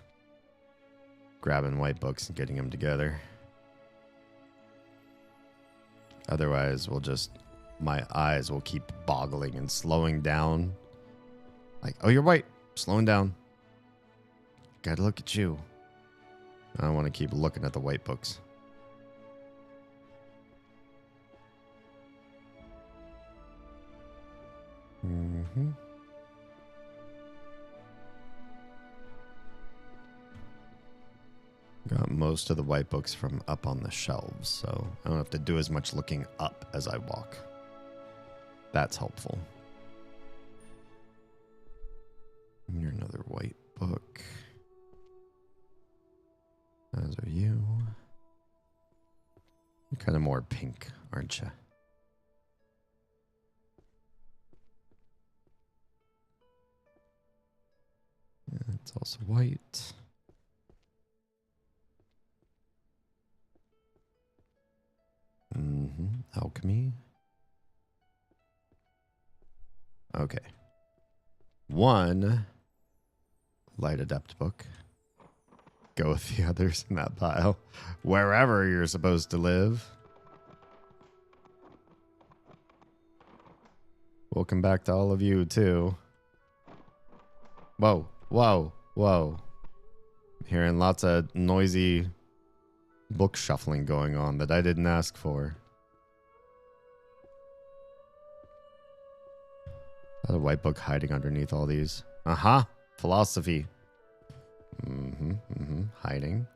grabbing white books and getting them together. Otherwise, my eyes will keep boggling and slowing down. Like, oh, you're white. Slowing down. Gotta look at you. I don't want to keep looking at the white books. Mm-hmm. Got most of the white books from up on the shelves, so I don't have to do as much looking up as I walk. That's helpful. Here's another white book. As are you. You're kind of more pink, aren't you? Yeah, it's also white. Mm-hmm. Alchemy. Okay. One light adept book. Go with the others in that pile. Wherever you're supposed to live. Welcome back to all of you, too. Whoa, whoa, whoa. I'm hearing lots of noisy book shuffling going on that I didn't ask for. Got a white book hiding underneath all these. Uh-huh. Philosophy. Hiding.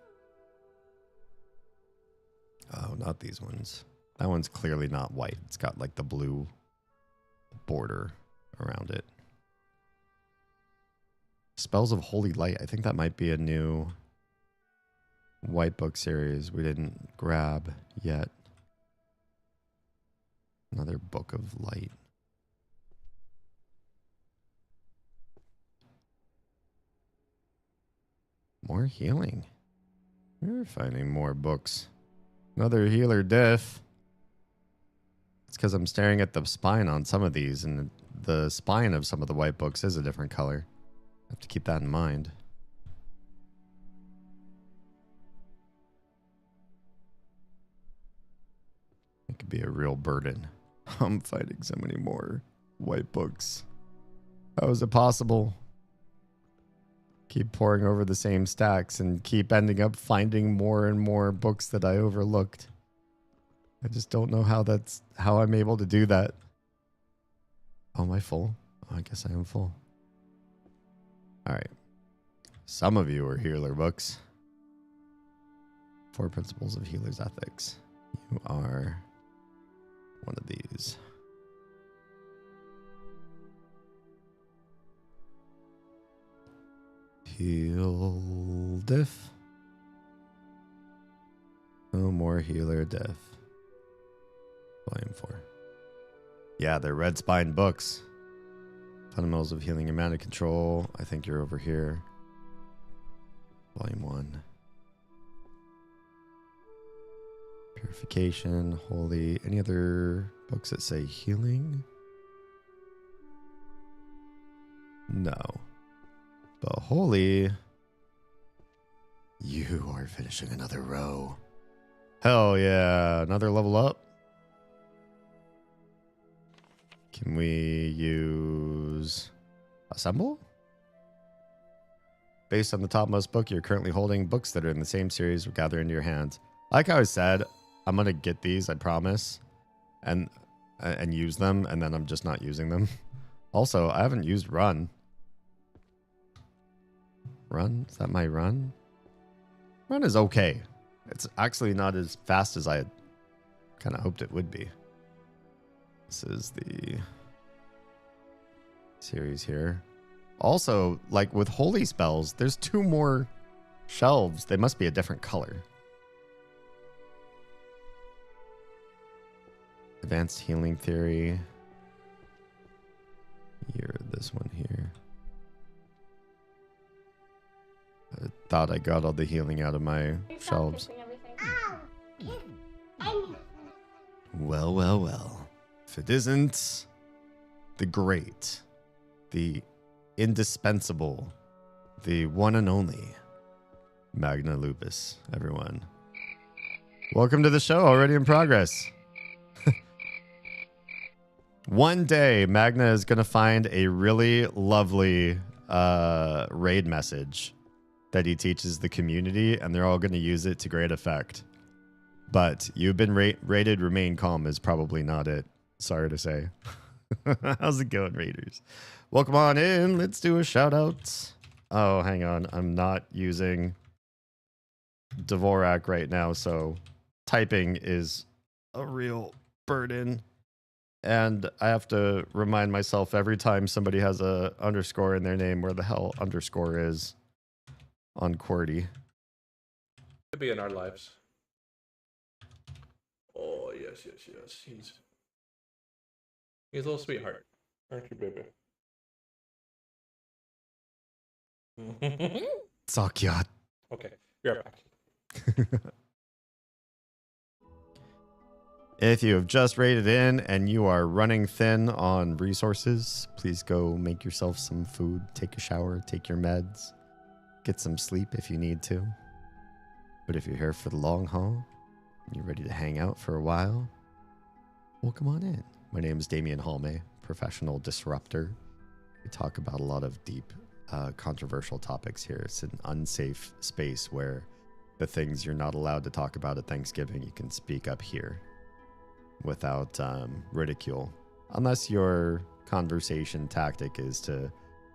Oh, not these ones. That one's clearly not white. It's got like the blue border around it. Spells of Holy Light. I think that might be a new white book series we didn't grab yet. Another book of light. More healing. We're finding more books. Another healer diff. It's because I'm staring at the spine on some of these, and the spine of some of the white books is a different color. I have to keep that in mind. It could be a real burden. I'm fighting so many more white books. How is it possible? Keep pouring over the same stacks and keep ending up finding more and more books that I overlooked. I just don't know how I'm able to do that. Oh, am I full? Oh, I guess I am full. All right. Some of you are healer books. 4 Principles of Healer's Ethics. You are one of these. Heal diff. No more healer diff. Volume 4. Yeah, they're red spine books. Fundamentals of Healing and Mana Control. I think you're over here. Volume 1. Purification, Holy. Any other books that say healing? No. But Holy, you are finishing another row. Hell yeah. Another level up. Can we use Assemble? Based on the topmost book you're currently holding, books that are in the same series will gather into your hands. Like I said, I'm going to get these, I promise, and use them, and then I'm just not using them. Also, I haven't used Run. Run? Is that my run? Run is okay. It's actually not as fast as I had kind of hoped it would be. This is the series here. Also, like with holy spells, there's 2 more shelves. They must be a different color. Advanced Healing Theory. You're this one here. I thought I got all the healing out of my shelves. Well, well, well. If it isn't the great, the indispensable The one and only Magna Lupus, everyone. Welcome to the show, already in progress. One day, Magna is going to find a really lovely raid message that he teaches the community, and they're all going to use it to great effect. But you've been rated, remain calm is probably not it. Sorry to say. How's it going, Raiders? Welcome on in. Let's do a shout out. Oh, hang on. I'm not using Dvorak right now, so typing is a real burden. And I have to remind myself every time somebody has a underscore in their name where the hell underscore is on QWERTY. Could be in our lives. Oh, yes. He's a little sweetheart. Aren't you, baby? Sakyat. Okay, you're back. If you have just raided in and you are running thin on resources, please go make yourself some food, take a shower, take your meds, get some sleep if you need to. But if you're here for the long haul, you're ready to hang out for a while, well, come on in. My name is Damian Halme, professional disruptor. We talk about a lot of deep, controversial topics here. It's an unsafe space where the things you're not allowed to talk about at Thanksgiving, you can speak up here without ridicule, unless your conversation tactic is to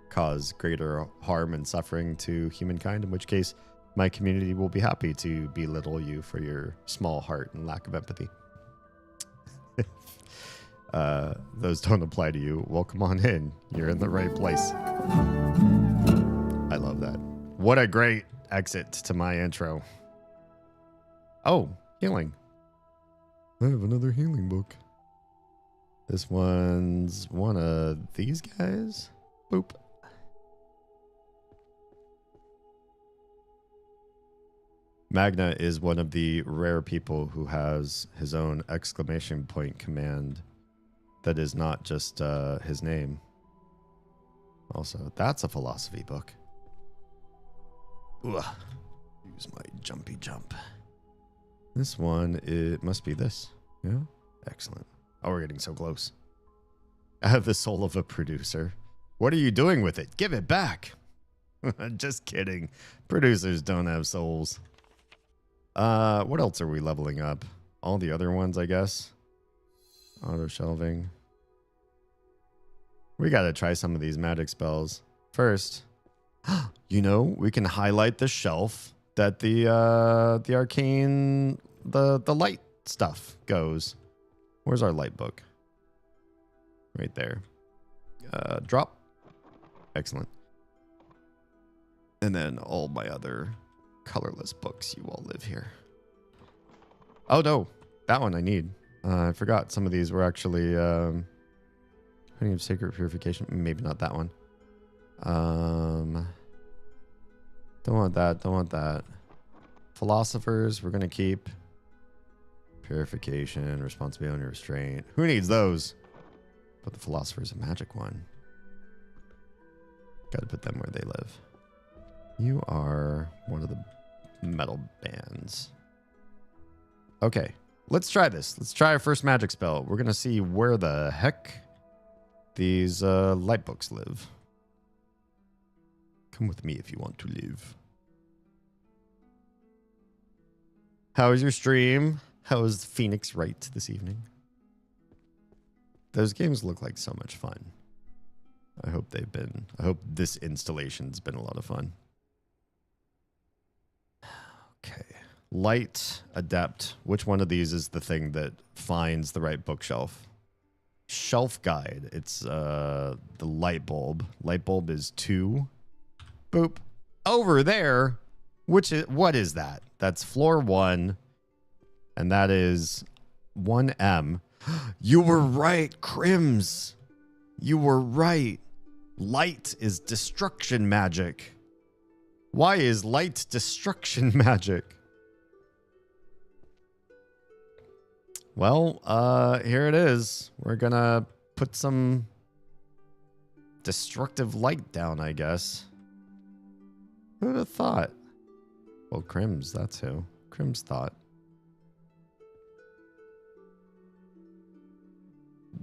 cause greater harm and suffering to humankind, in which case my community will be happy to belittle you for your small heart and lack of empathy. Those don't apply to you. Welcome on in. You're in the right place. I love that. What a great exit to my intro. Oh, healing. I have another healing book. This one's one of these guys. Boop. Magna is one of the rare people who has his own exclamation point command that is not just his name. Also, that's a philosophy book. Ugh. Use my jumpy jump. This one, it must be this. Yeah? Excellent. Oh, we're getting so close. I have the soul of a producer. What are you doing with it? Give it back. Just kidding. Producers don't have souls. What else are we leveling up? All the other ones, I guess. Auto shelving. We gotta try some of these magic spells. First, you know, we can highlight the shelf that the arcane, the light stuff goes. Where's our light book? Right there. Drop. Excellent. And then all my other colorless books, you all live here. Oh no, that one I need. I forgot some of these were actually Honey of Sacred Purification. Maybe not that one. Don't want that. Don't want that. Philosophers, we're gonna keep. Purification, Responsibility, and Restraint. Who needs those? But the Philosopher's a magic one. Gotta put them where they live. You are one of the metal bands. Okay, let's try this. Let's try our first magic spell. We're gonna see where the heck these light books live. Come with me if you want to live. How was your stream? How was Phoenix Wright this evening? Those games look like so much fun. I hope this installation's been a lot of fun. Okay. Light, Adept. Which one of these is the thing that finds the right bookshelf? Shelf guide. It's the light bulb. Light bulb is 2. Boop. Over there. What is that? That's floor 1. And that is 1M. You were right, Crims. You were right. Light is destruction magic. Why is light destruction magic? Well, here it is. We're gonna put some destructive light down, I guess. Who would have thought? Well, Crims, that's who. Crims thought.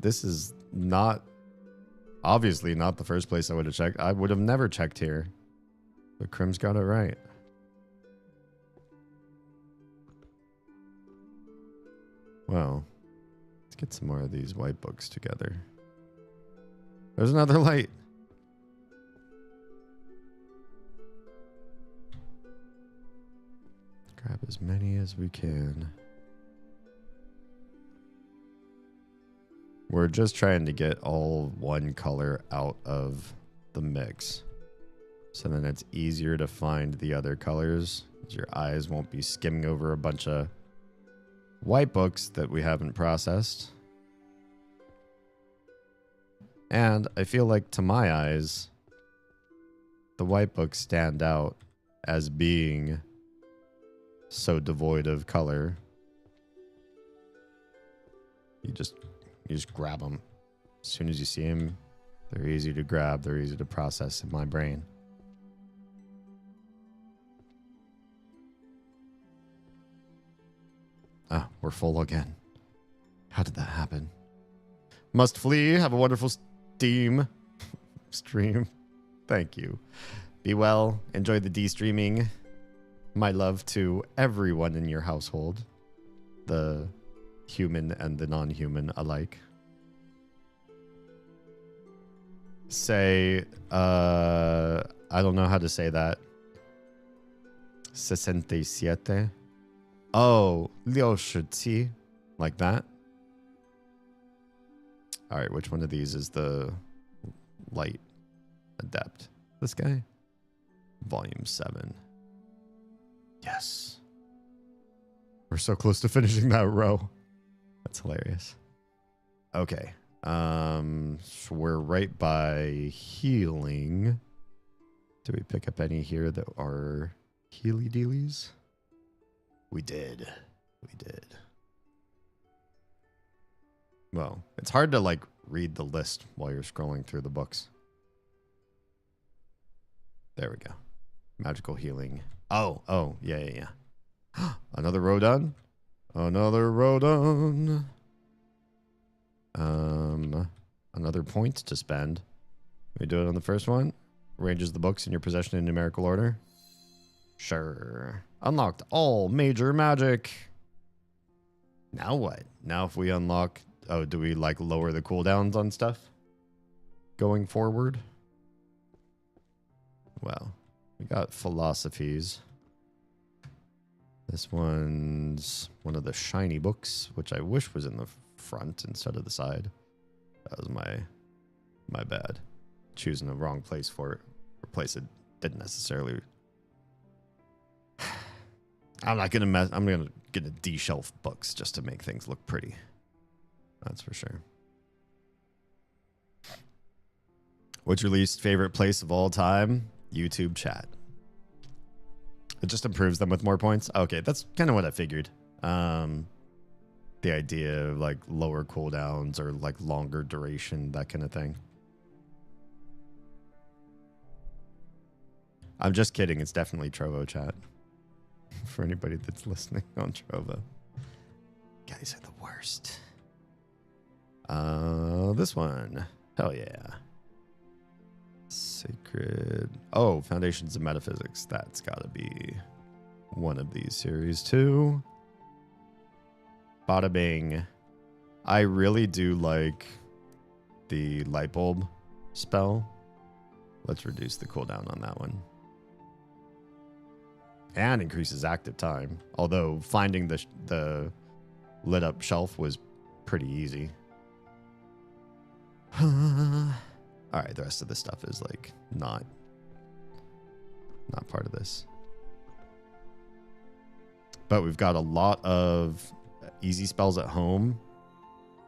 This is not, obviously not the first place I would have checked. I would have never checked here. But Crims got it right. Well, let's get some more of these white books together. There's another light. Grab as many as we can. We're just trying to get all one color out of the mix. So then it's easier to find the other colors. Your eyes won't be skimming over a bunch of white books that we haven't processed. And I feel like to my eyes, the white books stand out as being so devoid of color. You just grab them. As soon as you see them, they're easy to grab. They're easy to process in my brain. Ah, we're full again. How did that happen? Must flee. Have a wonderful stream. Thank you. Be well. Enjoy the de-streaming. My love to everyone in your household. The human and the non-human alike. Say, I don't know how to say that. 67. Oh, 67. Like that. All right, which one of these is the light adept? This guy? Volume 7. Yes. We're so close to finishing that row. That's hilarious. Okay. So we're right by healing. Did we pick up any here that are healy dealies? We did. We did. Well, it's hard to like read the list while you're scrolling through the books. There we go. Magical healing. Oh, yeah. Another row done. Another row done. Another point to spend. We do it on the first one. Arranges the books in your possession in numerical order. Sure. Unlocked all major magic. Now what? Now if we unlock... Oh, do we like lower the cooldowns on stuff? Going forward? Well, we got philosophies. This one's one of the shiny books, which I wish was in the front instead of the side. That was my bad. Choosing the wrong place for it. Or place it didn't necessarily... I'm not gonna mess... I'm gonna de-shelf books just to make things look pretty. That's for sure. What's your least favorite place of all time? YouTube chat. It just improves them with more points. Okay, that's kind of what I figured. The idea of like lower cooldowns or like longer duration, that kind of thing. I'm just kidding. It's definitely Trovo chat. For anybody that's listening on Trovo. Guys are the worst. This one. Hell yeah. Sacred. Oh, Foundations of Metaphysics. That's got to be one of these series too. Bada bing. I really do like the light bulb spell. Let's reduce the cooldown on that one. And increases active time. Although finding the lit up shelf was pretty easy. All right, the rest of this stuff is like not part of this. But we've got a lot of easy spells at home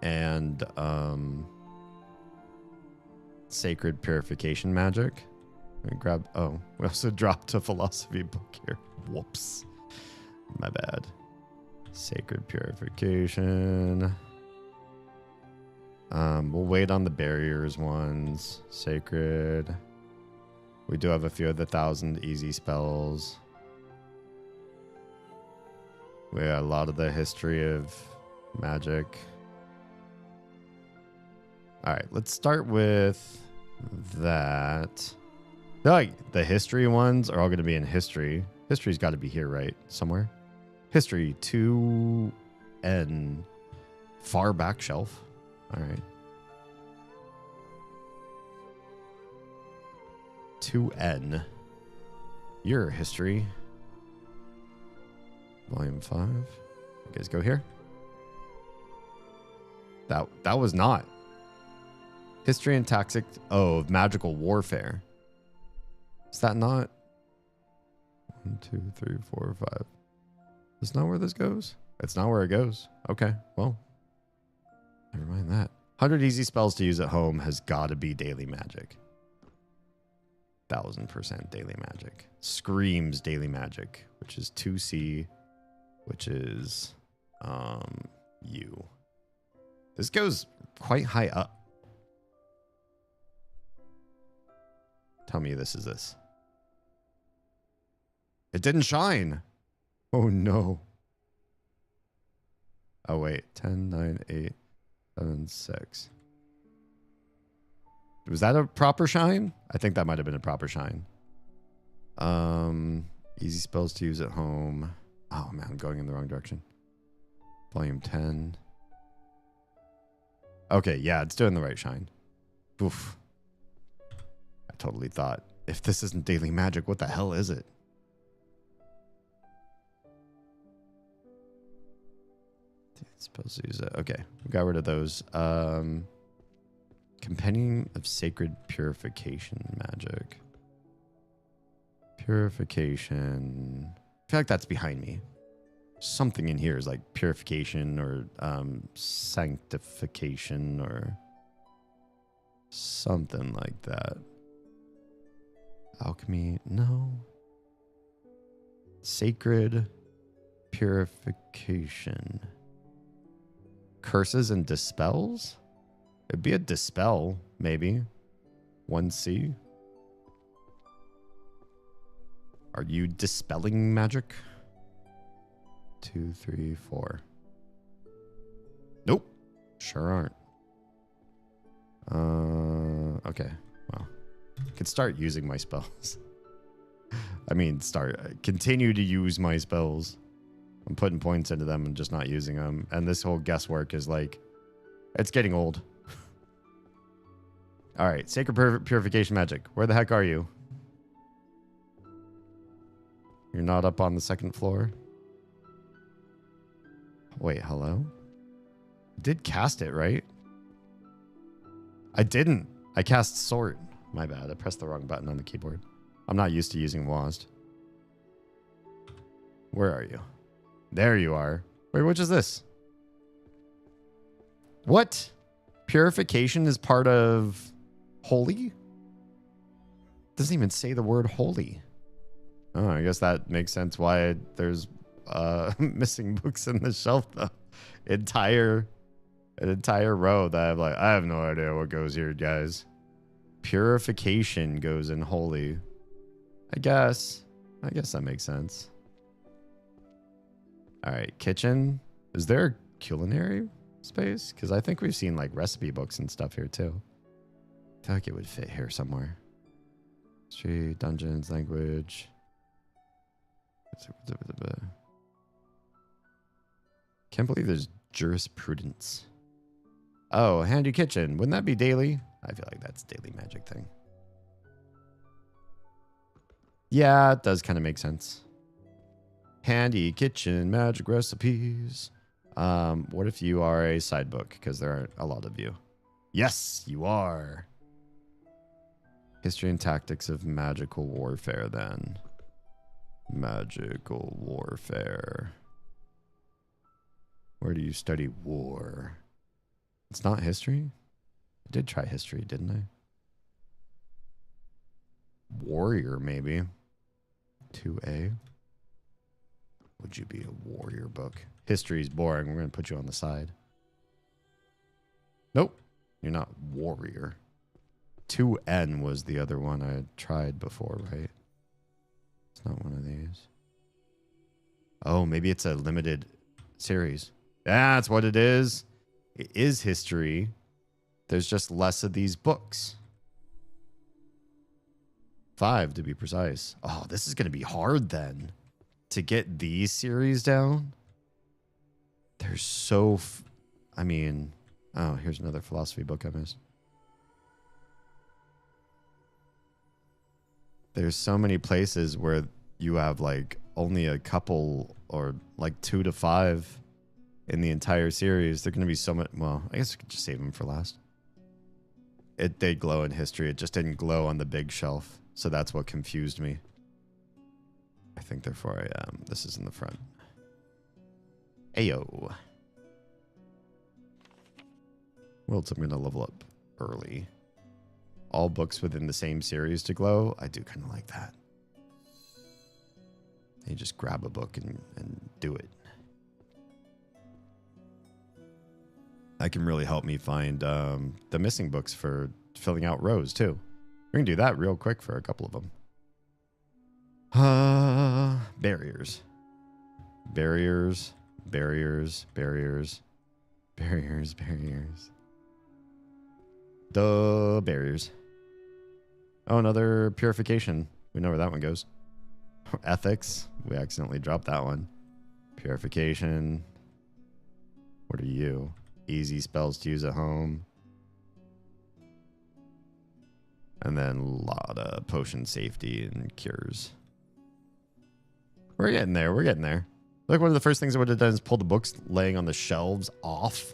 and sacred purification magic. We grab. Oh, we also dropped a philosophy book here. Whoops, my bad. Sacred purification. We'll wait on the barriers ones. Sacred. We do have a few of the 1,000 easy spells. We got a lot of the history of magic. All right, let's start with that. I feel like the history ones are all going to be in history. History's got to be here, right? Somewhere. History 2N. Far back shelf. All right. 2N. Your history. Volume 5. You guys go here. That was not. History and tactics of magical warfare. Is that not? 1, 2, 3, 4, 5. That's not where this goes? It's not where it goes. Okay, well. Never mind that. 100 easy spells to use at home has got to be daily magic. 1000% daily magic. Screams daily magic, which is 2C, which is U. This goes quite high up. Tell me this is this. It didn't shine. Oh no. Oh wait, 10, 9, 8, 7, 6. Was that a proper shine? I think that might have been a proper shine. Easy spells to use at home. Oh man, I'm going in the wrong direction. Volume 10. Okay, yeah, it's doing the right shine. Oof. I totally thought, if this isn't daily magic, what the hell is it? It's supposed to use it. Okay, we got rid of those. Compendium of Sacred Purification Magic. Purification. I feel like that's behind me. Something in here is like purification or sanctification or something like that. Alchemy, no. Sacred Purification. Curses and dispels? It'd be a dispel, maybe. 1C. Are you dispelling magic? 2, 3, 4. Nope. Sure aren't. Okay. Well, I can start using my spells. I mean, continue to use my spells. I'm putting points into them and just not using them. And this whole guesswork is like, it's getting old. All right, Sacred Purification Magic. Where the heck are you? You're not up on the second floor? Wait, hello? Did cast it, right? I didn't. I cast Sort. My bad. I pressed the wrong button on the keyboard. I'm not used to using WASD. Where are you? There you are. Wait, which is this? What? Purification is part of holy? Doesn't even say the word holy. Oh, I guess that makes sense why there's missing books in the shelf though. An entire row that I'm like, I have no idea what goes here, guys. Purification goes in holy. I guess that makes sense. All right, kitchen. Is there a culinary space? Because I think we've seen like recipe books and stuff here too. I feel like it would fit here somewhere. History, dungeons, language. Can't believe there's jurisprudence. Oh, handy kitchen. Wouldn't that be daily? I feel like that's a daily magic thing. Yeah, it does kind of make sense. Handy kitchen magic recipes. What if you are a side book? Because there aren't a lot of you. Yes, you are. History and tactics of magical warfare then. Magical warfare. Where do you study war? It's not history? I did try history, didn't I? Warrior, maybe. 2A. Would you be a warrior book? History is boring. We're going to put you on the side. Nope. You're not warrior. 2N was the other one I had tried before, right? It's not one of these. Oh, maybe it's a limited series. That's what it is. It is history. There's just less of these books. 5 to be precise. Oh, this is going to be hard then to get these series down. They're so... I mean... Oh, here's another philosophy book I missed. There's so many places where you have like only a couple or like 2 to 5 in the entire series. They're going to be so much... Well, I guess we could just save them for last. It did glow in history. It just didn't glow on the big shelf. So that's what confused me. I think therefore I am. This is in the front. Ayo. Worlds I'm going to level up early. All books within the same series to glow. I do kind of like that. You just grab a book and do it. That can really help me find the missing books for filling out rows too. We can do that real quick for a couple of them. Barriers. Barriers. Barriers. Barriers. Barriers. Barriers. The barriers. Oh, another purification. We know where that one goes. Ethics. We accidentally dropped that one. Purification. What are you? Easy spells to use at home. And then a lot of potion safety and cures. We're getting there. We're getting there. Like one of the first things I would have done is pull the books laying on the shelves off.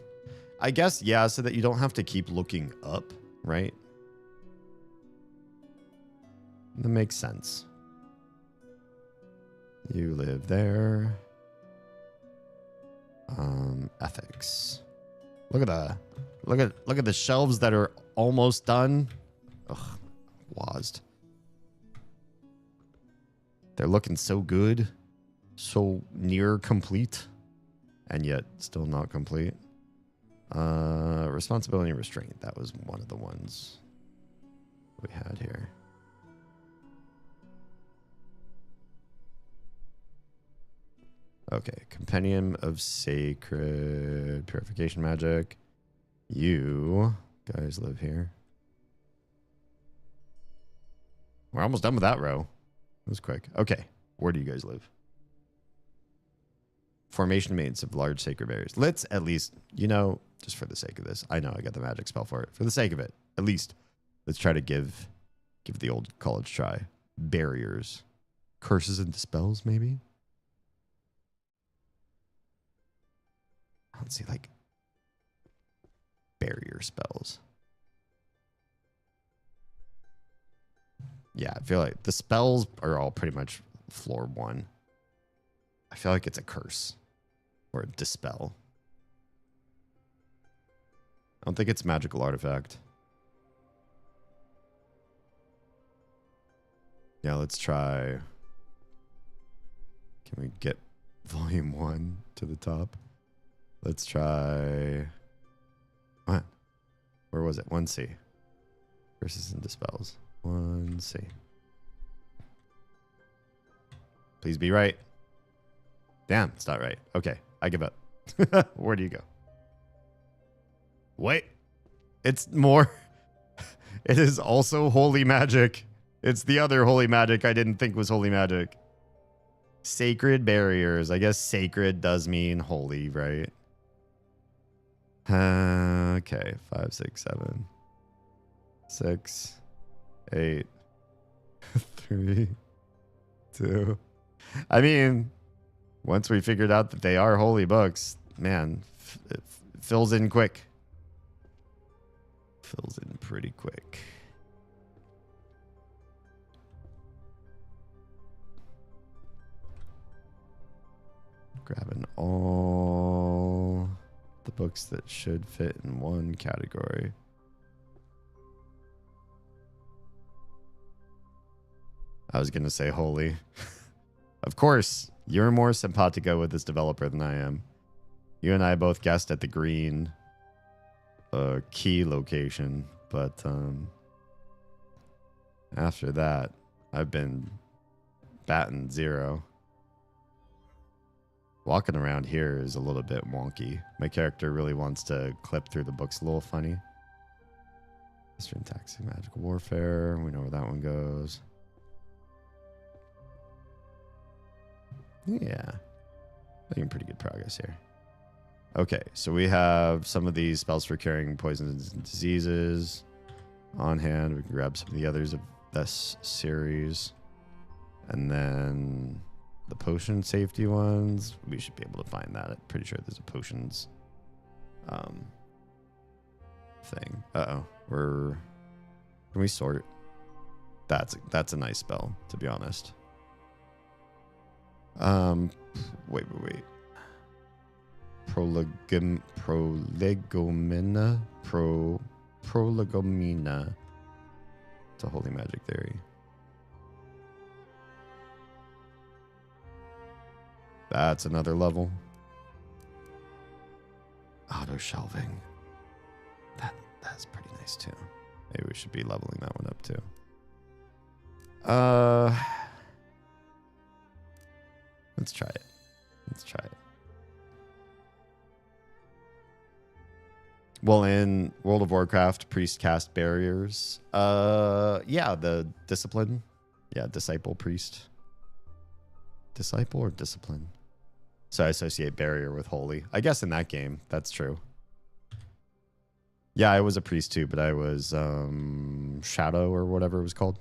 I guess, yeah, so that you don't have to keep looking up, right? That makes sense. You live there. Ethics. Look at the shelves that are almost done. Ugh, wasd. They're looking so good, so near complete, and yet still not complete. Responsibility and restraint. That was one of the ones we had here. Okay, Compendium of Sacred Purification Magic. You guys live here. We're almost done with that row. It was quick. Okay, where do you guys live? Formation mates of large sacred barriers. Let's at least, you know, just for the sake of this, I know I got the magic spell for it. For the sake of it, at least, let's try to give the old college try. Barriers. Curses and dispels, maybe? Let's see, like, barrier spells. Yeah, I feel like the spells are all pretty much floor 1. I feel like it's a curse or a dispel. I don't think it's a magical artifact. Yeah, let's try. Can we get volume 1 to the top? Let's try. What? Where was it? 1C. Curses and dispels. 1C. Please be right. Damn, it's not right. Okay, I give up. Where do you go? Wait. It's more. It is also holy magic. It's the other holy magic I didn't think was holy magic. Sacred barriers. I guess sacred does mean holy, right? Okay, 5, 6, 7, 6, 8, 3, 2. I mean, once we figured out that they are holy books, man, it fills in quick. Fills in pretty quick. Grabbing all the books that should fit in one category. I was going to say holy. Of course, you're more simpatico with this developer than I am. You and I both guessed at the green key location, but After that, I've been batting 0. Walking around here is a little bit wonky. My character really wants to clip through the books a little funny. Eastern Taxi, Magical Warfare. We know where that one goes. Yeah. Making pretty good progress here. Okay, so we have some of these spells for curing poisons and diseases on hand. We can grab some of the others of this series. And then the potion safety ones, we should be able to find that. I'm pretty sure there's a potions thing. Uh-oh. Can we sort? That's a nice spell, to be honest. Wait. Prolegomena. It's a holy magic theory. That's another level. Auto shelving. That's pretty nice too. Maybe we should be leveling that one up too. Let's try it. Well, in World of Warcraft, priest cast barriers. Yeah, the discipline. Yeah, disciple, priest. Disciple or discipline? So I associate barrier with holy. I guess in that game, that's true. Yeah, I was a priest too, but I was shadow or whatever it was called.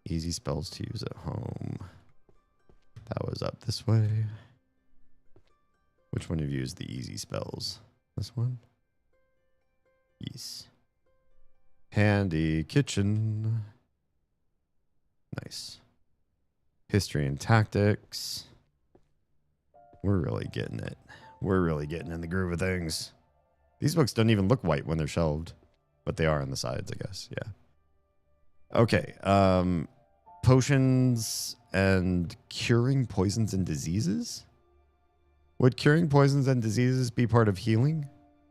Easy spells to use at home. That was up this way. Which one have you used the easy spells? This one? Yes. Handy kitchen. Nice. History and tactics. We're really getting it. We're really getting in the groove of things. These books don't even look white when they're shelved, but they are on the sides, I guess. Yeah. Okay. Potions and curing poisons and diseases? Would curing poisons and diseases be part of healing?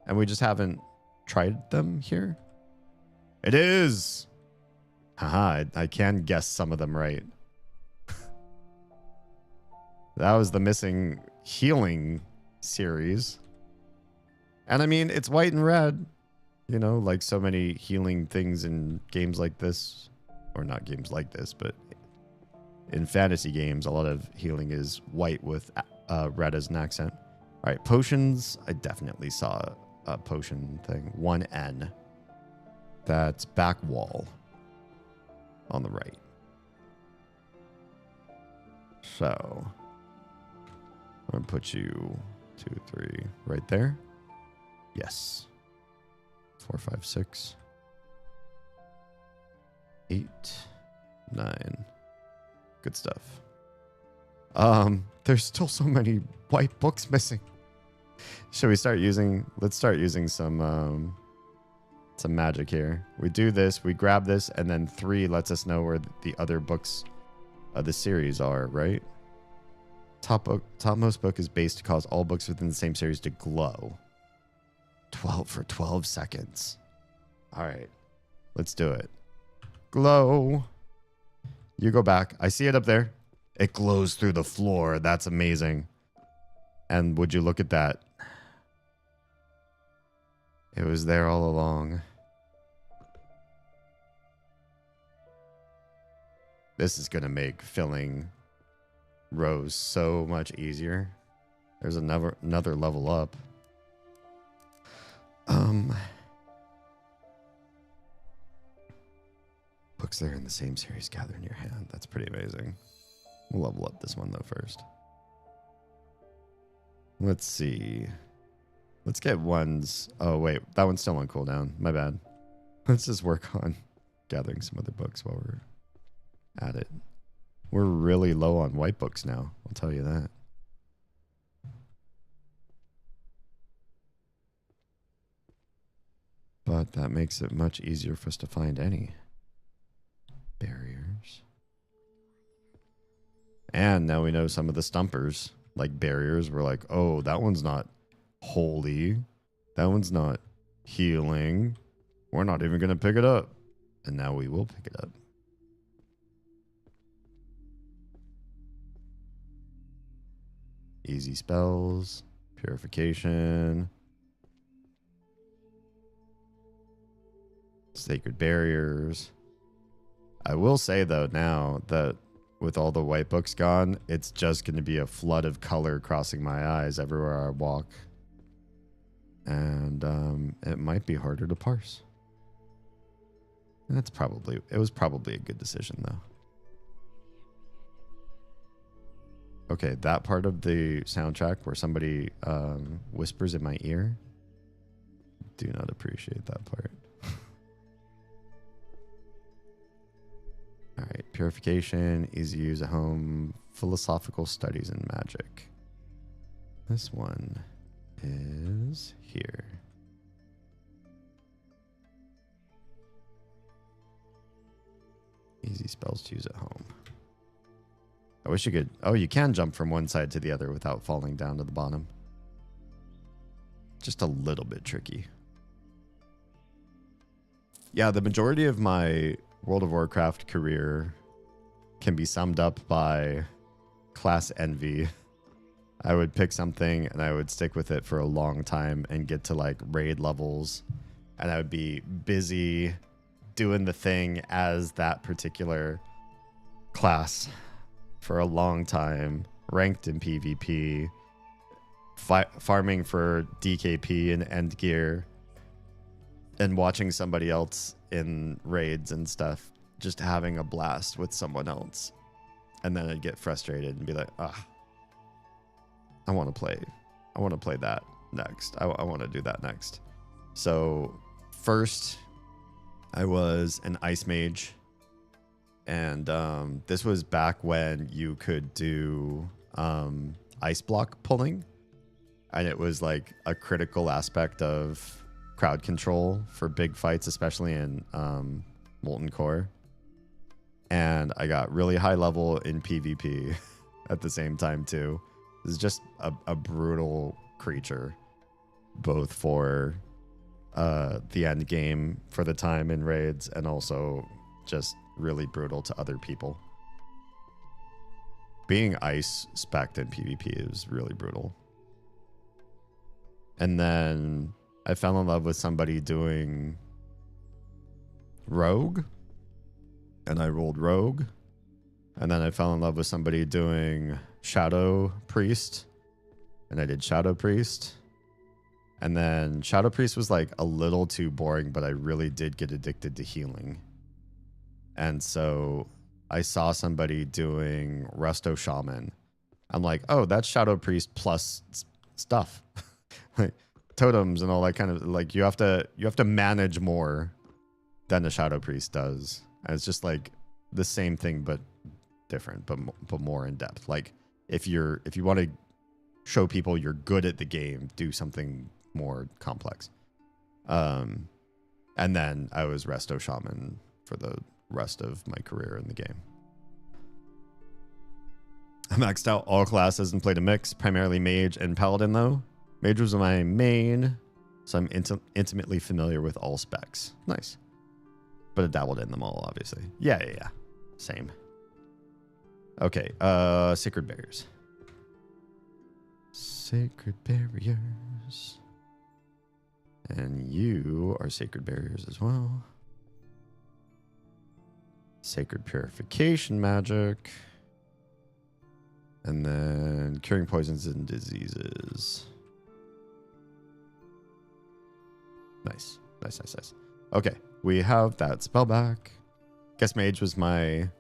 And we just haven't tried them here? It is! Haha, I can guess some of them right. That was the missing healing series. And I mean, it's white and red. You know, like so many healing things in games like this. Or not games like this, but in fantasy games, a lot of healing is white with red as an accent. All right, potions. I definitely saw a potion thing. 1N. That's back wall on the right. So I'm going to put you 2, 3 right there. Yes. 4, 5, 6. 8, 9. Good stuff. There's still so many white books missing. Should we start using, let's start using some magic here. We do this, we grab this, and then 3 lets us know where the other books of the series are, right? Topmost book is based to cause all books within the same series to glow. 12 for 12 seconds. All right, let's do it. Glow. You go back. I see it up there. It glows through the floor. That's amazing. And would you look at that? It was there all along. This is going to make filling rows so much easier. There's another level up. Books there in the same series gather in your hand. That's pretty amazing. We'll level up this one though first. Let's see. Let's get ones. Oh wait, that one's still on cooldown. My bad. Let's just work on gathering some other books while we're at it. We're really low on white books now. I'll tell you that. But that makes it much easier for us to find any barriers. And now we know some of the stumpers, like barriers. We're like, oh, that one's not holy. That one's not healing. We're not even going to pick it up. And now we will pick it up. Easy spells, purification, sacred barriers. I will say though now that with all the white books gone, it's just going to be a flood of color crossing my eyes everywhere I walk. And it might be harder to parse. It was probably a good decision though. Okay, that part of the soundtrack where somebody whispers in my ear, do not appreciate that part. All right, purification, easy use at home, philosophical studies in magic. This one is here. Easy spells to use at home. I wish you could... Oh, you can jump from one side to the other without falling down to the bottom. Just a little bit tricky. Yeah, the majority of my World of Warcraft career can be summed up by class envy. I would pick something and I would stick with it for a long time and get to like raid levels. And I would be busy doing the thing as that particular class for a long time, ranked in PvP, farming for DKP and end gear, and watching somebody else in raids and stuff, just having a blast with someone else. And then I'd get frustrated and be like, I want to play that next. I want to do that next. So first I was an ice mage. And this was back when you could do ice block pulling. And it was like a critical aspect of crowd control for big fights, especially in Molten Core. And I got really high level in PvP at the same time too. This is just a brutal creature, both for the end game for the time in raids and also just really brutal to other people. Being ice spec'd in PvP is really brutal. And then I fell in love with somebody doing rogue, and I rolled rogue. And then I fell in love with somebody doing shadow priest, and I did shadow priest. And then shadow priest was like a little too boring, but I really did get addicted to healing. And so I saw somebody doing Resto Shaman. I'm like, oh, that's Shadow Priest plus stuff. Like totems and all that kind of, like you have to manage more than a Shadow Priest does. And it's just like the same thing but different, but more in depth. Like if you want to show people you're good at the game, do something more complex. And then I was Resto Shaman for the rest of my career in the game. I maxed out all classes and played a mix, primarily mage and paladin though. Mage was my main, so I'm intimately familiar with all specs. Nice. But I dabbled in them all, obviously. Yeah. Same. Okay, sacred barriers. Sacred barriers. And you are sacred barriers as well. Sacred purification magic. And then curing poisons and diseases. Nice. Okay, we have that spell back. Guess mage was my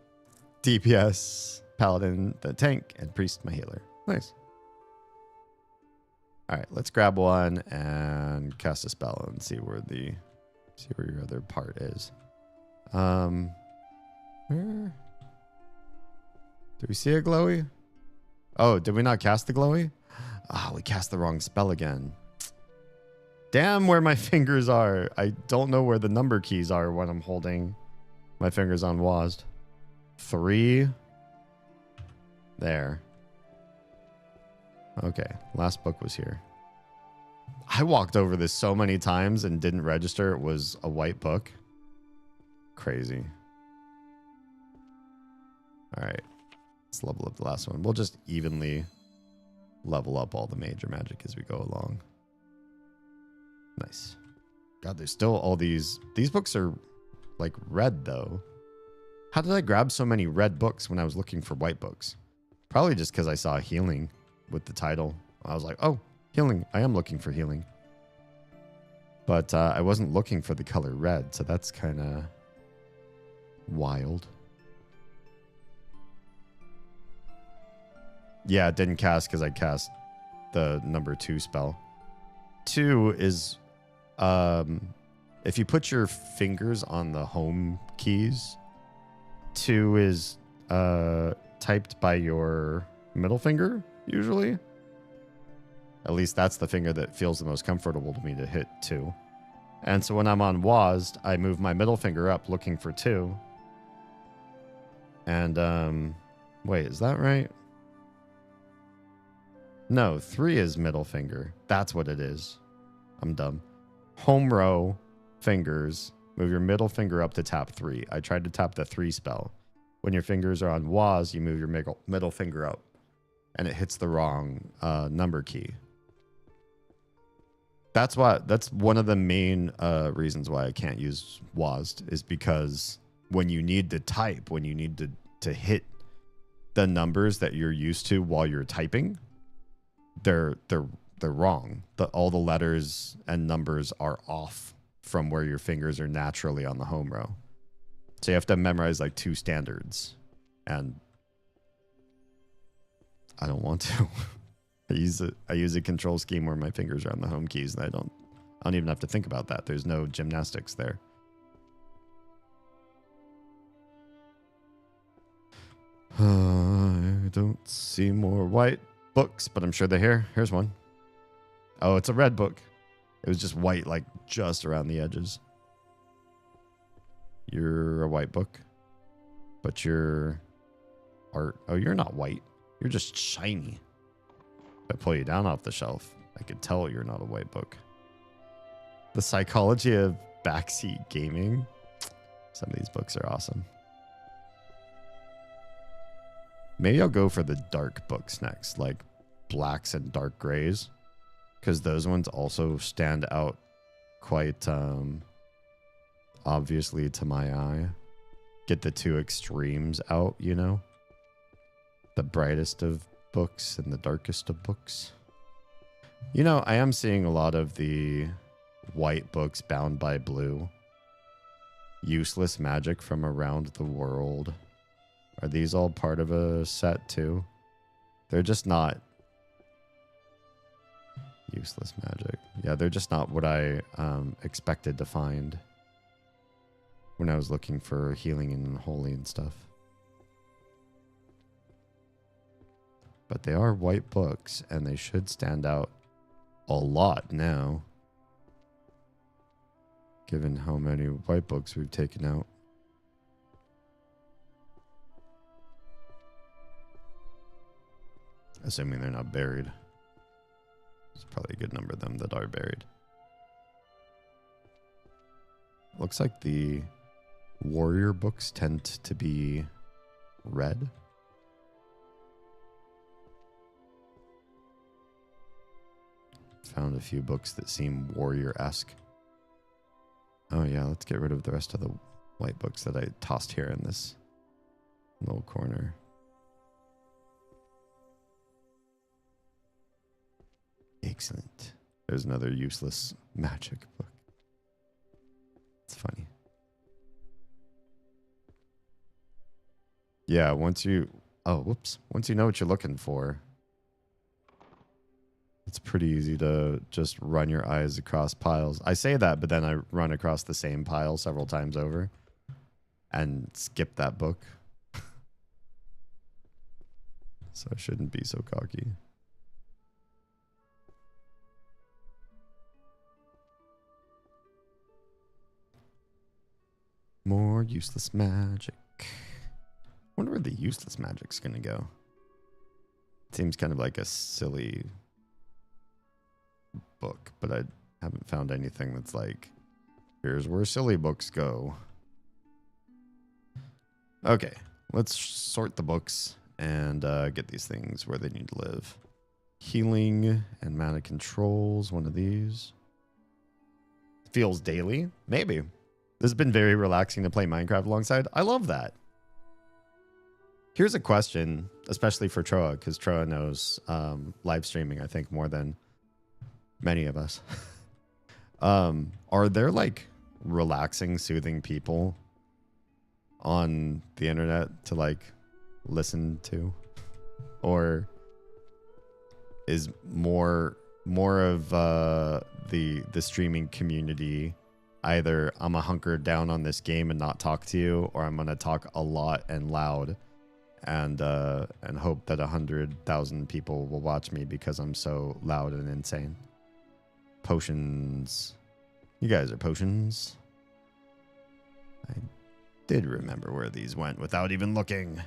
DPS, paladin the tank, and priest my healer. Nice. All right, let's grab one and cast a spell and see where your other part is. Where? Do we see a glowy? Oh, did we not cast the glowy? We cast the wrong spell again. Damn where my fingers are. I don't know where the number keys are when I'm holding my fingers on WASD. 3. There. Okay, last book was here. I walked over this so many times and didn't register it was a white book. crazy. All right. Let's level up the last one. We'll just evenly level up all the major magic as we go along. Nice. God, there's still all these. These books are like red though. How did I grab so many red books when I was looking for white books? Probably just because I saw healing with the title. I was like, oh, healing. I am looking for healing. But I wasn't looking for the color red, so that's kind of wild. Yeah, it didn't cast because I cast the number 2 spell. 2 is if you put your fingers on the home keys, 2 is typed by your middle finger, usually. At least that's the finger that feels the most comfortable to me to hit 2. And so when I'm on WASD, I move my middle finger up looking for 2. And, wait, is that right? No, 3 is middle finger. That's what it is. I'm dumb. Home row, fingers. Move your middle finger up to tap 3. I tried to tap the 3 spell. When your fingers are on WAS, you move your middle finger up. And it hits the wrong number key. That's one of the main reasons why I can't use WASD is because when you need to type, when you need to hit the numbers that you're used to while you're typing, they're wrong. All the letters and numbers are off from where your fingers are naturally on the home row. So you have to memorize like 2 standards, and I don't want to. I use a control scheme where my fingers are on the home keys, and I don't even have to think about that. There's no gymnastics there. I don't see more white books, but I'm sure they're here. Here's one. Oh, it's a red book. It was just white, like just around the edges. You're a white book, but you're art. Oh, you're not white. You're just shiny. If I pull you down off the shelf, I could tell you're not a white book. The psychology of backseat gaming. Some of these books are awesome. Maybe I'll go for the dark books next, like blacks and dark grays, because those ones also stand out quite obviously to my eye. Get the 2 extremes out, you know? The brightest of books and the darkest of books. You know, I am seeing a lot of the white books bound by blue. Useless magic from around the world. Are these all part of a set too? They're just not useless magic. Yeah, they're just not what I expected to find when I was looking for healing and holy and stuff. But they are white books, and they should stand out a lot now, given how many white books we've taken out. Assuming they're not buried. There's probably a good number of them that are buried. Looks like the warrior books tend to be red. Found a few books that seem warrior-esque. Oh yeah, let's get rid of the rest of the white books that I tossed here in this little corner. Excellent. There's another useless magic book. It's funny. Yeah, once you know what you're looking for, it's pretty easy to just run your eyes across piles. I say that, but then I run across the same pile several times over and skip that book. So I shouldn't be so cocky. More useless magic. Wonder where the useless magic's gonna go. It seems kind of like a silly book, but I haven't found anything that's like, here's where silly books go. Okay, let's sort the books and get these things where they need to live. Healing and mana controls, one of these. Feels daily? Maybe. This has been very relaxing to play Minecraft alongside. I love that. Here's a question, especially for Troa, because Troa knows live streaming, I think, more than many of us. Are there like relaxing, soothing people on the internet to like listen to? Or is more of the streaming community either I'm a hunker down on this game and not talk to you, or I'm gonna talk a lot and loud and hope that 100,000 people will watch me because I'm so loud and insane. Potions. You guys are potions. I did remember where these went without even looking.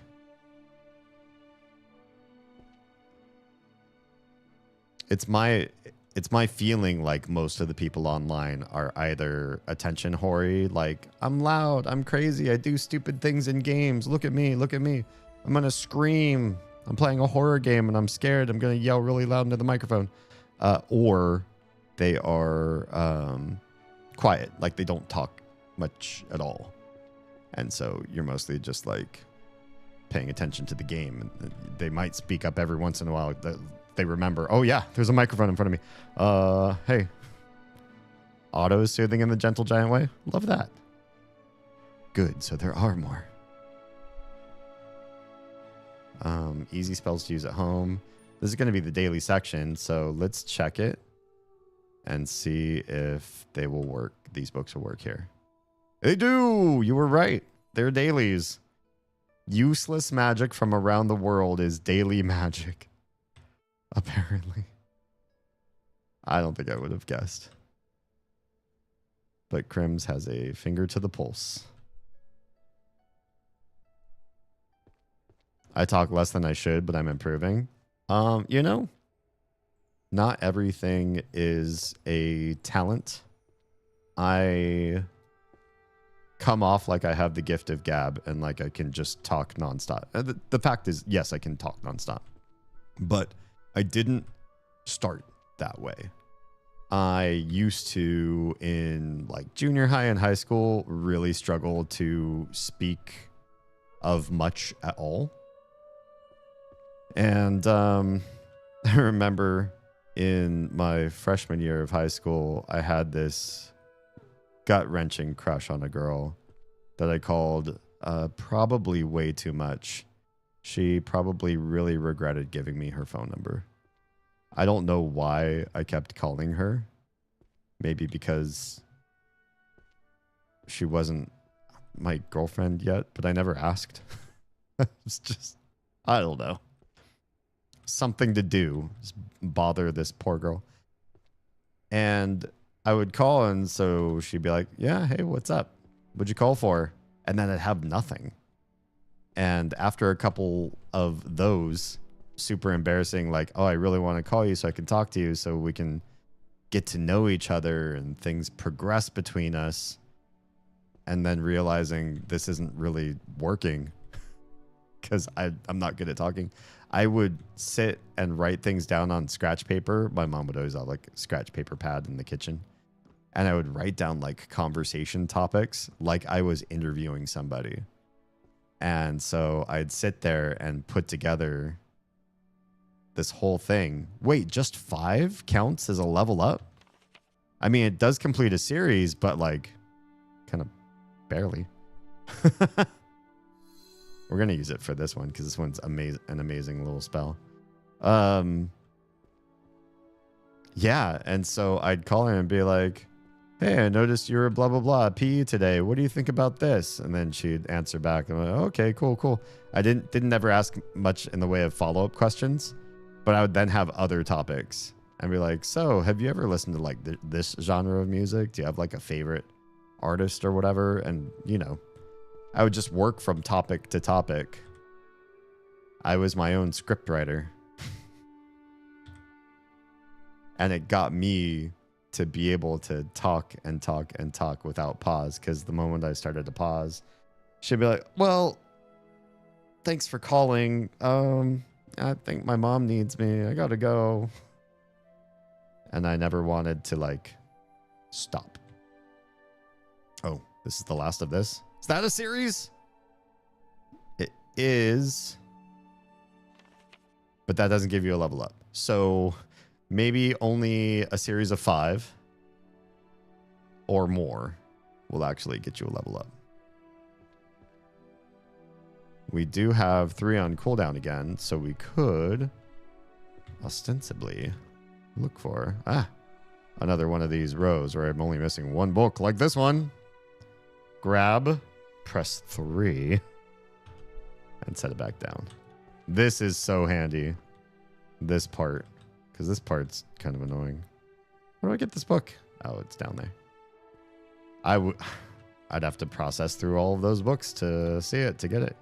It's my feeling like most of the people online are either attention hoary, like I'm loud, I'm crazy, I do stupid things in games. Look at me, look at me. I'm gonna scream. I'm playing a horror game and I'm scared. I'm gonna yell really loud into the microphone. Or they are quiet, like they don't talk much at all. And so you're mostly just like paying attention to the game. They might speak up every once in a while. They remember, oh yeah, there's a microphone in front of me. Hey. Auto is soothing in the gentle giant way. Love that. Good, so there are more. Easy spells to use at home. This is going to be the daily section, so let's check it and see if they will work. These books will work here. They do! You were right. They're dailies. Useless magic from around the world is daily magic. Apparently. I don't think I would have guessed. But Crims has a finger to the pulse. I talk less than I should, but I'm improving. You know, not everything is a talent. I come off like I have the gift of gab and like I can just talk nonstop. The fact is, yes, I can talk nonstop. But I didn't start that way. I used to, in like junior high and high school, really struggle to speak of much at all. And I remember in my freshman year of high school, I had this gut-wrenching crush on a girl that I called probably way too much. She probably really regretted giving me her phone number. I don't know why I kept calling her. Maybe because she wasn't my girlfriend yet, but I never asked. It's just, I don't know. Something to do. Just bother this poor girl. And I would call, and so she'd be like, yeah, hey, what's up? What'd you call for? And then I'd have nothing. And after a couple of those, super embarrassing, like, oh, I really want to call you so I can talk to you so we can get to know each other and things progress between us. And then realizing this isn't really working because I'm not good at talking. I would sit and write things down on scratch paper. My mom would always have like a scratch paper pad in the kitchen. And I would write down like conversation topics like I was interviewing somebody. And so I'd sit there and put together this whole thing. Wait, just 5 counts as a level up? I mean, it does complete a series, but like kind of barely. We're going to use it for this one because this one's an amazing little spell. Yeah, and so I'd call her and be like, hey, I noticed you were blah, blah, blah, PE today. What do you think about this? And then she'd answer back. And I'm like, okay, cool. I didn't ever ask much in the way of follow-up questions, but I would then have other topics and be like, so have you ever listened to like this genre of music? Do you have like a favorite artist or whatever? And, you know, I would just work from topic to topic. I was my own script writer. And it got me to be able to talk without pause. Because the moment I started to pause, she'd be like, well, thanks for calling. I think my mom needs me. I gotta go. And I never wanted to, like, stop. Oh, this is the last of this? Is that a series? It is. But that doesn't give you a level up. So maybe only a series of 5 or more will actually get you a level up. We do have 3 on cooldown again, so we could ostensibly look for another one of these rows where I'm only missing 1 book, like this one. Grab, press 3, and set it back down. This is so handy, this part, because this part's kind of annoying. Where do I get this book? Oh, it's down there. I'd have to process through all of those books to see it, to get it.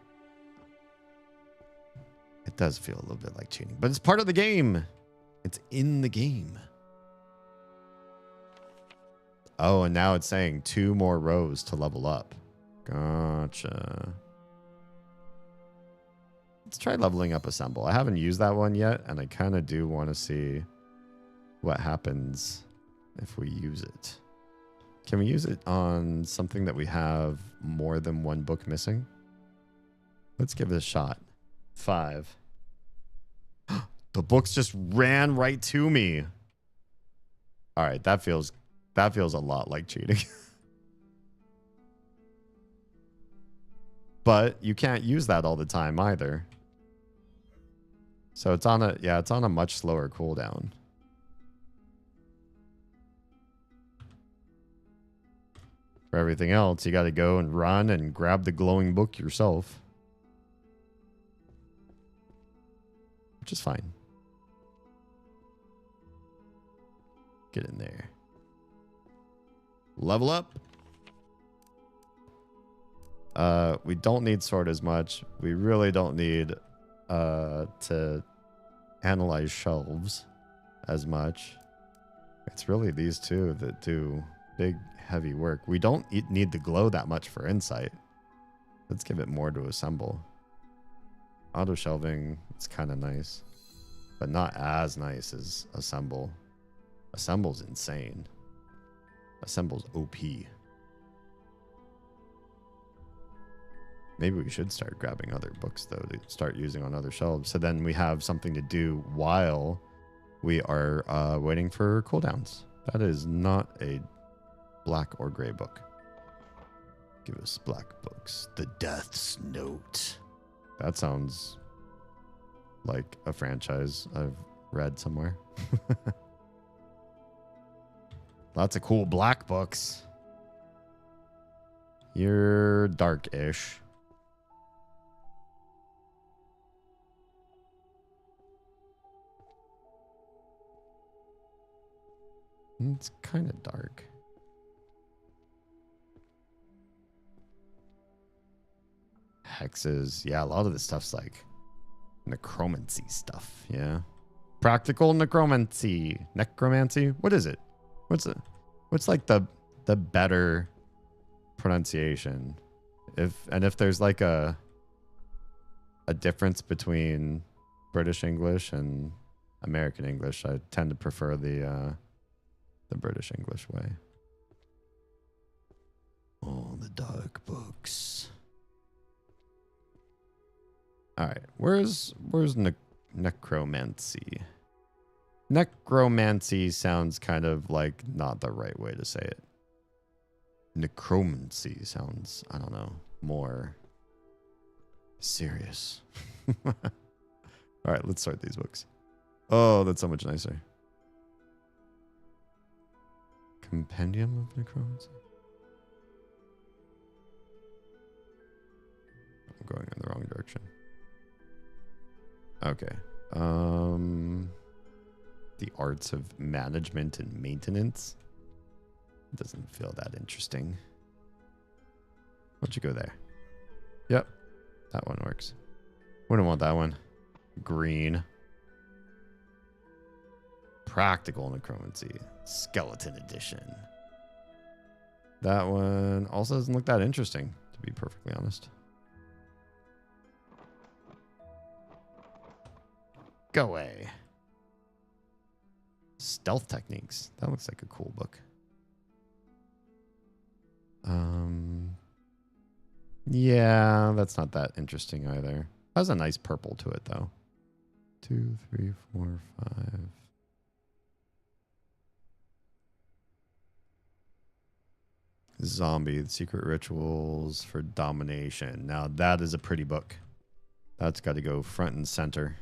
It does feel a little bit like cheating, but it's part of the game. It's in the game. Oh, and now it's saying 2 more rows to level up. Gotcha. Let's try leveling up Assemble. I haven't used that one yet, and I kind of do want to see what happens if we use it. Can we use it on something that we have more than 1 book missing? Let's give it a shot. 5. The books just ran right to me. All right, that feels a lot like cheating. But you can't use that all the time either. So it's on a much slower cooldown. For everything else, you got to go and run and grab the glowing book yourself. Which is fine. Get in there. Level up. We don't need sword as much. We really don't need to analyze shelves as much. It's really these 2 that do big, heavy work. We don't need the glow that much for insight. Let's give it more to assemble. Auto shelving, it's kind of nice, but not as nice as assemble. Assemble's insane. Assemble's OP. Maybe we should start grabbing other books, though, to start using on other shelves. So then we have something to do while we are waiting for cooldowns. That is not a black or gray book. Give us black books. The Death's Note. That sounds like a franchise I've read somewhere. Lots of cool black books. You're dark-ish. It's kind of dark. Hexes. Yeah, a lot of this stuff's like necromancy stuff. Yeah. Practical necromancy. Necromancy? What is it? What's like the better pronunciation? If there's like a difference between British English and American English, I tend to prefer the British English way. All the dark books. All right, where's necromancy? Necromancy sounds kind of like not the right way to say it. Necromancy sounds, I don't know, more serious. All right, let's sort these books. Oh, that's so much nicer. Compendium of Necromancy. I'm going in the wrong direction. Okay. The Arts of Management and Maintenance. Doesn't feel that interesting. Why don't you go there? Yep. That one works. Wouldn't want that one. Green. Practical Necromancy. Skeleton Edition. That one also doesn't look that interesting, to be perfectly honest. Go away. Stealth techniques. That looks like a cool book. Yeah, that's not that interesting either. Has a nice purple to it though. 2, 3, 4, 5. Zombie, the secret rituals for domination. Now that is a pretty book. That's got to go front and center.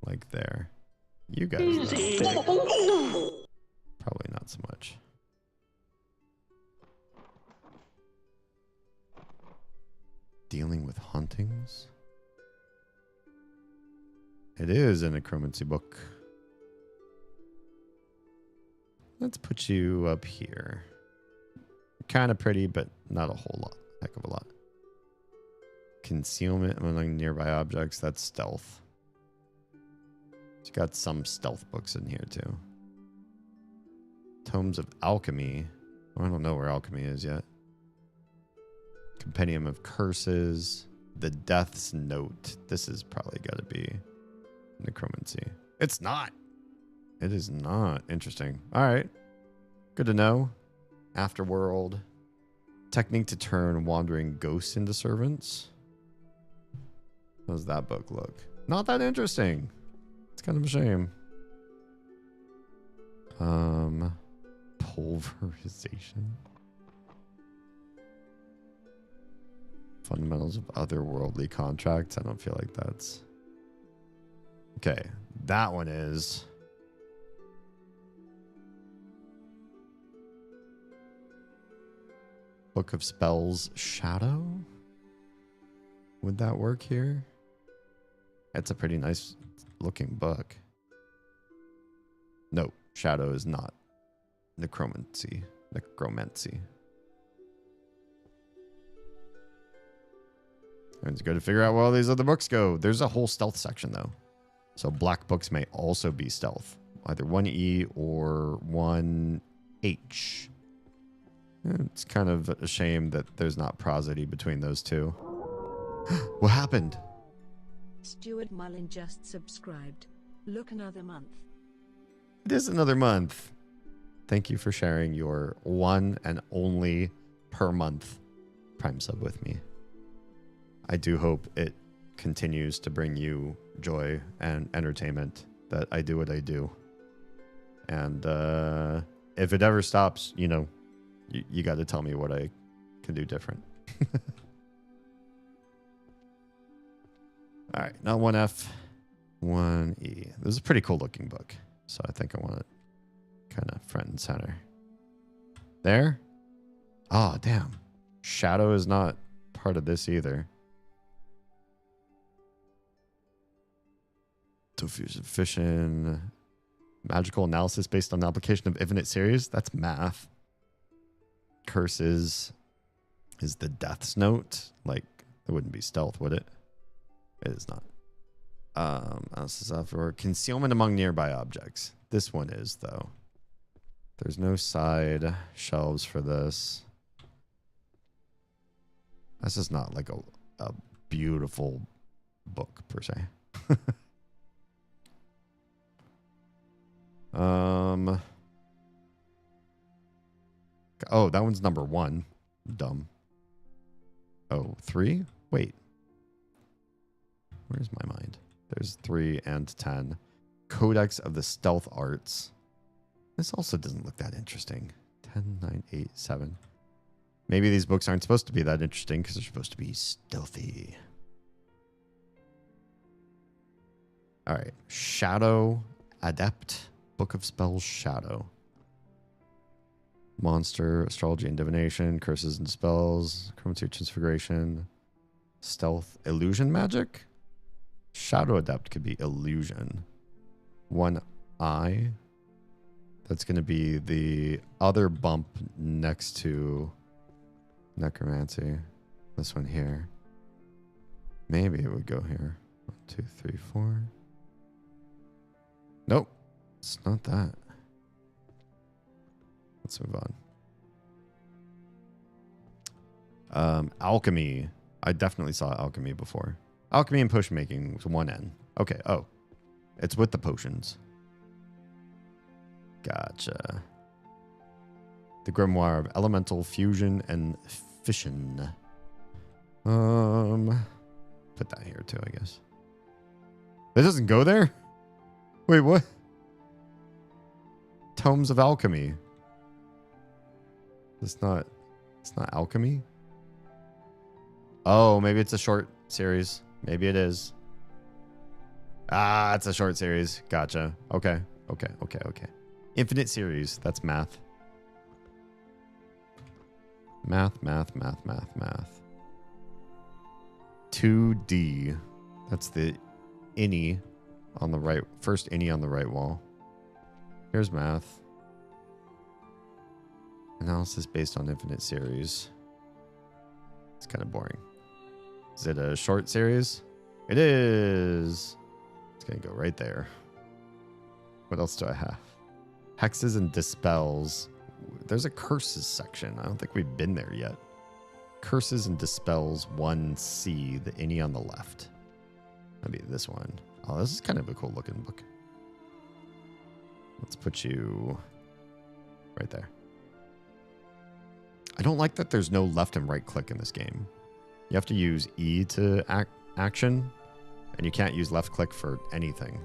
Like there. You guys though. Probably not so much. Dealing with hauntings. It is a necromancy book. Let's put you up here. Kind of pretty, but not a whole lot. Heck of a lot. Concealment among nearby objects. That's stealth. It's got some stealth books in here too. Tomes of Alchemy. Oh, I don't know where alchemy is yet. Compendium of Curses. The Death's Note. This is probably got to be necromancy. It's not. It is not. Interesting. All right. Good to know. Afterworld. Technique to turn wandering ghosts into servants. How does that book look? Not that interesting. It's kind of a shame. Pulverization. Fundamentals of otherworldly contracts. I don't feel like that's... Okay. That one is... Book of Spells Shadow? Would that work here? It's a pretty nice looking book. No, Shadow is not. Necromancy. Necromancy. It's good to figure out where all these other books go. There's a whole stealth section though. So black books may also be stealth. Either 1E or 1H. It's kind of a shame that there's not prosody between those two. What happened? Stuart Mullen just subscribed. Look, another month. It is another month. Thank you for sharing your one and only per month Prime sub with me. I do hope it continues to bring you joy and entertainment, that I do what I do. And if it ever stops, you know, you got to tell me what I can do different. All right, not 1F, 1E. This is a pretty cool looking book. So I think I want it kind of front and center. There? Oh, damn. Shadow is not part of this either. Diffusion fission. Magical analysis based on the application of infinite series. That's math. Curses is the Death's Note. Like, it wouldn't be stealth, would it? It is not. For concealment among nearby objects. This one is, though. There's no side shelves for this. This is not like a beautiful book, per se. Oh, that one's number 1. Dumb. Oh, 3? Wait. Where's my mind? There's 3 and 10. Codex of the Stealth Arts. This also doesn't look that interesting. 10, 9, 8, 7. Maybe these books aren't supposed to be that interesting because they're supposed to be stealthy. All right. Shadow Adept. Book of Spells Shadow. Monster, Astrology and Divination, Curses and Spells, Chromatic Transfiguration, Stealth, Illusion Magic? Shadow Adept could be Illusion. 1I. That's going to be the other bump next to Necromancy. This one here. Maybe it would go here. 1, 2, 3, 4. Nope. It's not that. Let's move on. Alchemy. I definitely saw Alchemy before. Alchemy and Potion Making was 1N. Okay. Oh, It's with the potions. Gotcha. The Grimoire of Elemental Fusion and Fission. Put that here too, I guess. It doesn't go there? Wait, what? Tomes of Alchemy. It's not alchemy? Oh, maybe it's a short series. Maybe it is. Ah, it's a short series. Gotcha. Okay. Infinite series. That's math. Math. 2D. That's the innie on the right. First innie on the right wall. Here's math. Analysis based on infinite series. It's kind of boring. Is it a short series? It is. It's going to go right there. What else do I have? Hexes and dispels. There's a curses section. I don't think we've been there yet. Curses and dispels 1C, the innie on the left. Maybe this one. Oh, this is kind of a cool looking book. Let's put you right there. I don't like that there's no left and right click in this game. You have to use E to action, and you can't use left click for anything.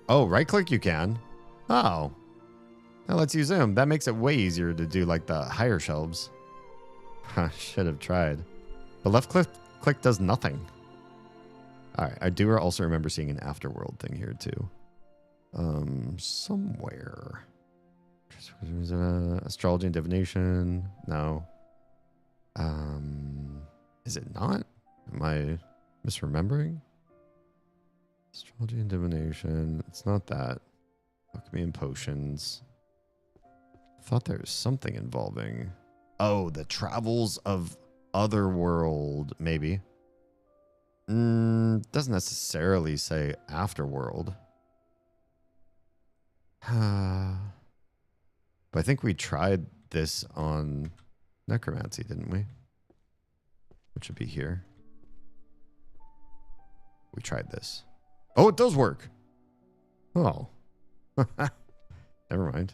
Oh, right click you can. Oh. That lets you zoom. That makes it way easier to do like the higher shelves. Should have tried. The left click does nothing. All right. I do also remember seeing an afterworld thing here too. Somewhere. Astrology and divination. No. Is it not? Am I misremembering? Astrology and divination. It's not that. Alchemy and potions. I thought there was something involving. Oh, the travels of Otherworld, maybe. Doesn't necessarily say Afterworld. But I think we tried this on Necromancy, didn't we? Which would be here. We tried this. Oh, it does work. Oh. Never mind.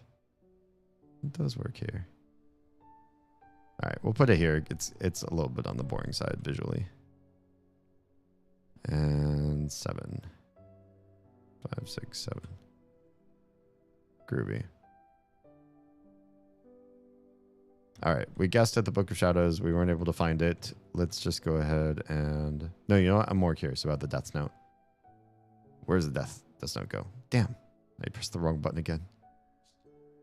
It does work here. All right, we'll put it here. It's a little bit on the boring side visually. And 7. 5, 6, 7. Groovy. All right, we guessed at the Book of Shadows. We weren't able to find it. Let's just go ahead and... No, you know what? I'm more curious about the Death Note. Where's the Death Note go? Damn, I pressed the wrong button again.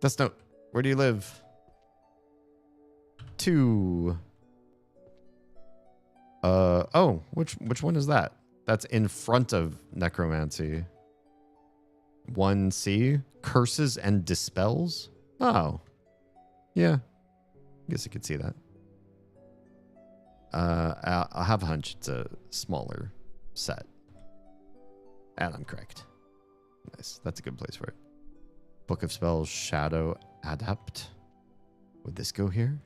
Death Note, where do you live? 2. Oh, which one is that? That's in front of Necromancy. 1C, curses and dispels? Oh. Yeah. I guess I could see that. I'll have a hunch it's a smaller set. And I'm correct. Nice. That's a good place for it. Book of Spells, Shadow Adept. Would this go here?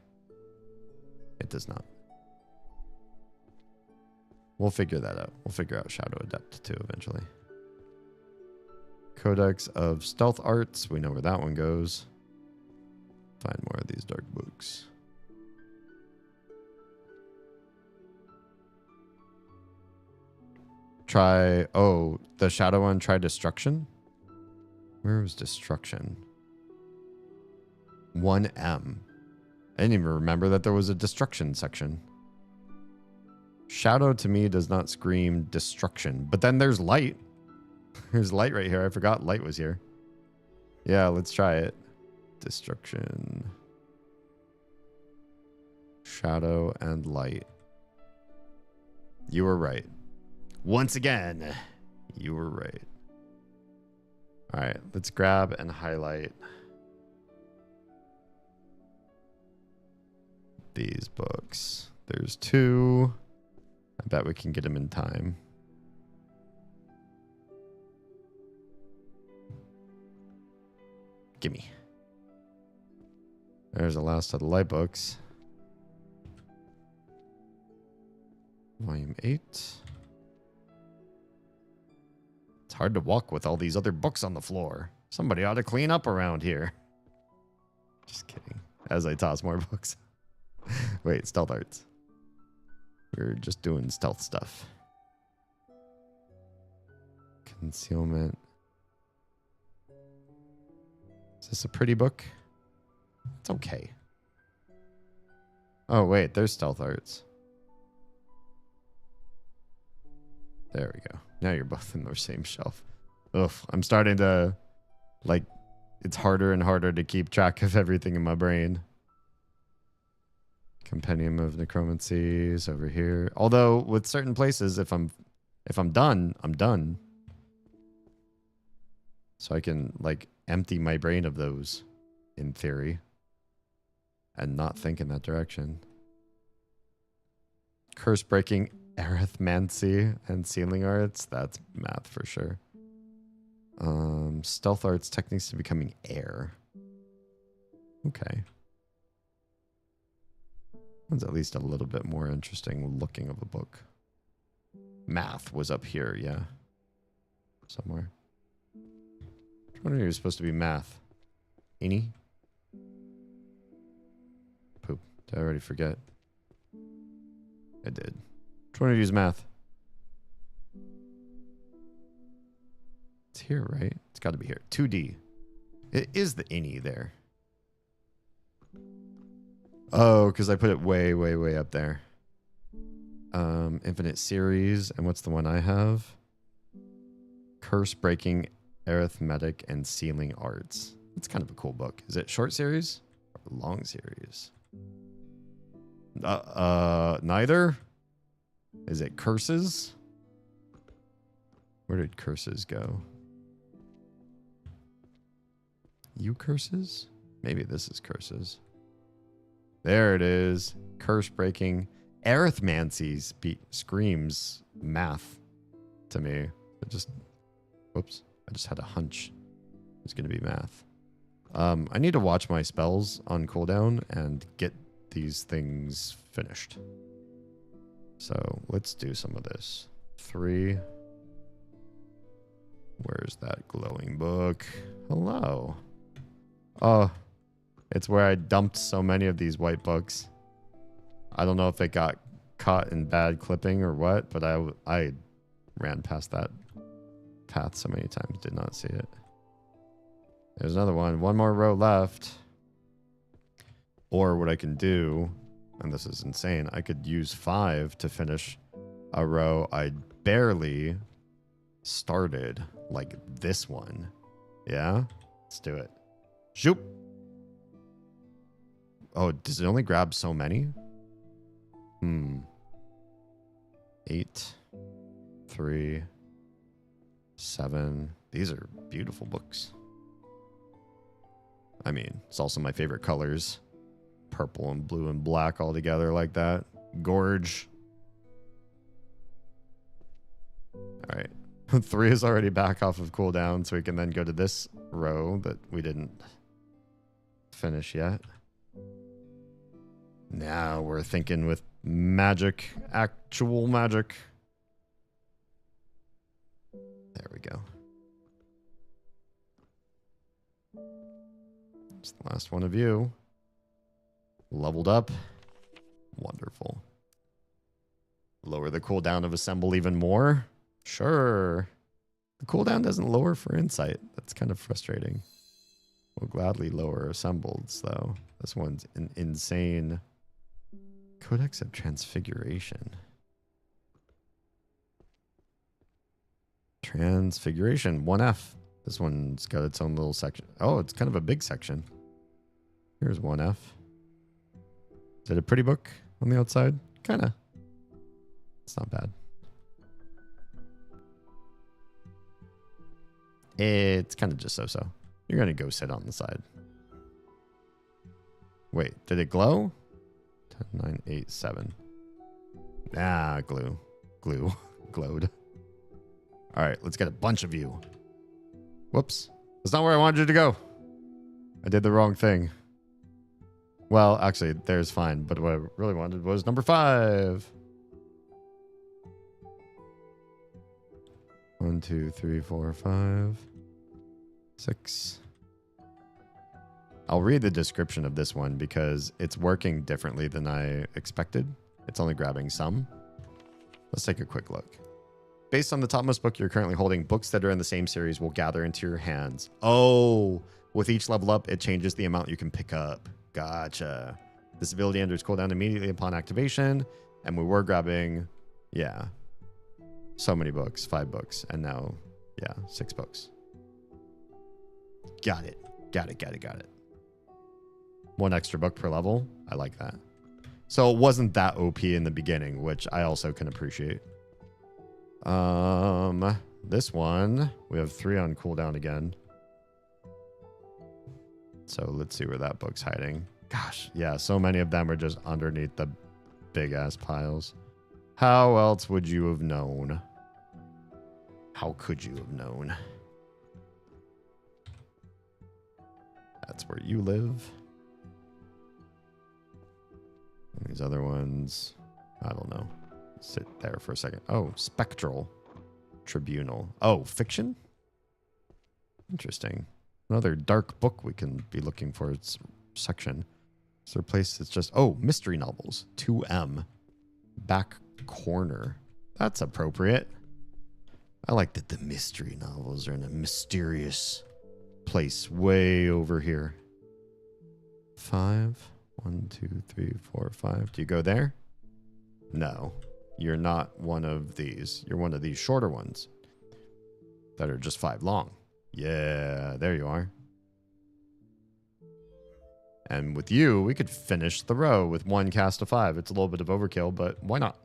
It does not. We'll figure that out. We'll figure out Shadow Adept too eventually. Codex of Stealth Arts. We know where that one goes. Find more of these dark books. Try... Oh, the shadow one. Try Destruction. Where was Destruction? 1M. I didn't even remember that there was a Destruction section. Shadow to me does not scream Destruction. But then there's Light. There's Light right here. I forgot Light was here. Yeah, let's try it. Destruction. Shadow and Light. You were right. Once again, you were right. All right, let's grab and highlight these books. There's 2. I bet we can get them in time. Gimme. There's the last of the light books. Volume 8. hard to walk with all these other books on the floor. Somebody ought to clean up around here. Just kidding. As I toss more books. Wait, stealth arts. We're just doing stealth stuff. Concealment. Is this a pretty book? It's okay. Oh, wait, there's stealth arts. There we go. Now you're both in the same shelf. Ugh, I'm starting to, like, it's harder and harder to keep track of everything in my brain. Compendium of Necromancies over here. Although, with certain places, if I'm done, I'm done. So I can, like, empty my brain of those, in theory. And not think in that direction. Curse breaking arithmancy and sealing arts. That's math for sure. Stealth arts, techniques to becoming air. Okay. That's at least a little bit more interesting looking of a book. Math was up here, yeah. Somewhere. I wonder if you're supposed to be math. Any? Poop. Did I already forget? I did. Which one of you is math? It's here, right? It's got to be here. 2D. It is the innie there. Oh, because I put it way, way, way up there. Infinite Series. And what's the one I have? Curse Breaking Arithmetic and Sealing Arts. It's kind of a cool book. Is it short series or long series? Neither. Is it curses? Where did curses go? You curses? Maybe this is curses. There it is. Curse breaking. Arithmancy screams math to me. Whoops. I just had a hunch. It's going to be math. I need to watch my spells on cooldown and get these things finished. So let's do some of this. 3. Where's that glowing book? Hello. Oh, it's where I dumped so many of these white books. I don't know if it got caught in bad clipping or what, but I ran past that path so many times, did not see it. There's another one. One more row left. Or what I can do, and this is insane, I could use 5 to finish a row I barely started, like this one. Yeah? Let's do it. Shoop. Oh, does it only grab so many? 8, 3, 7. These are beautiful books. I mean, it's also my favorite colors. Purple and blue and black all together like that. Gorge. All right. 3 is already back off of cooldown, so we can then go to this row that we didn't finish yet. Now we're thinking with magic, actual magic. There we go. It's the last one of you. Leveled up. Wonderful. Lower the cooldown of assemble even more. Sure. The cooldown doesn't lower for insight. That's kind of frustrating. We'll gladly lower assembleds, though. This one's an insane. Codex of Transfiguration. Transfiguration, 1F. This one's got its own little section. Oh, it's kind of a big section. Here's 1F. Is it a pretty book on the outside? Kind of. It's not bad. It's kind of just so-so. You're going to go sit on the side. Wait, did it glow? 10, 9, 8, 7. Ah, glue. Glowed. All right, let's get a bunch of you. Whoops. That's not where I wanted you to go. I did the wrong thing. Well, actually, there's fine. But what I really wanted was number 5. 1, 1, 2, 3, 4, 5, 6. I'll read the description of this one because it's working differently than I expected. It's only grabbing some. Let's take a quick look. Based on the topmost book you're currently holding, books that are in the same series will gather into your hands. Oh, with each level up, it changes the amount you can pick up. Gotcha. This ability enters cooldown immediately upon activation. And we were grabbing, yeah, so many books, 5 books. And now, yeah, 6 books. Got it. Got it. 1 extra book per level. I like that. So it wasn't that OP in the beginning, which I also can appreciate. This one, we have 3 on cooldown again. So let's see where that book's hiding. Gosh, yeah, so many of them are just underneath the big ass piles. How else would you have known? How could you have known? That's where you live. And these other ones, I don't know. Sit there for a second. Oh, Spectral Tribunal. Oh, fiction? Interesting. Another dark book we can be looking for its section. Is there a place that's just... Oh, mystery novels. 2M. Back corner. That's appropriate. I like that the mystery novels are in a mysterious place way over here. 5. 1, 2, 3, 4, 5. Do you go there? No. You're not one of these. You're one of these shorter ones that are just 5 long. Yeah, there you are. And with you, we could finish the row with 1 cast of 5. It's a little bit of overkill, but why not?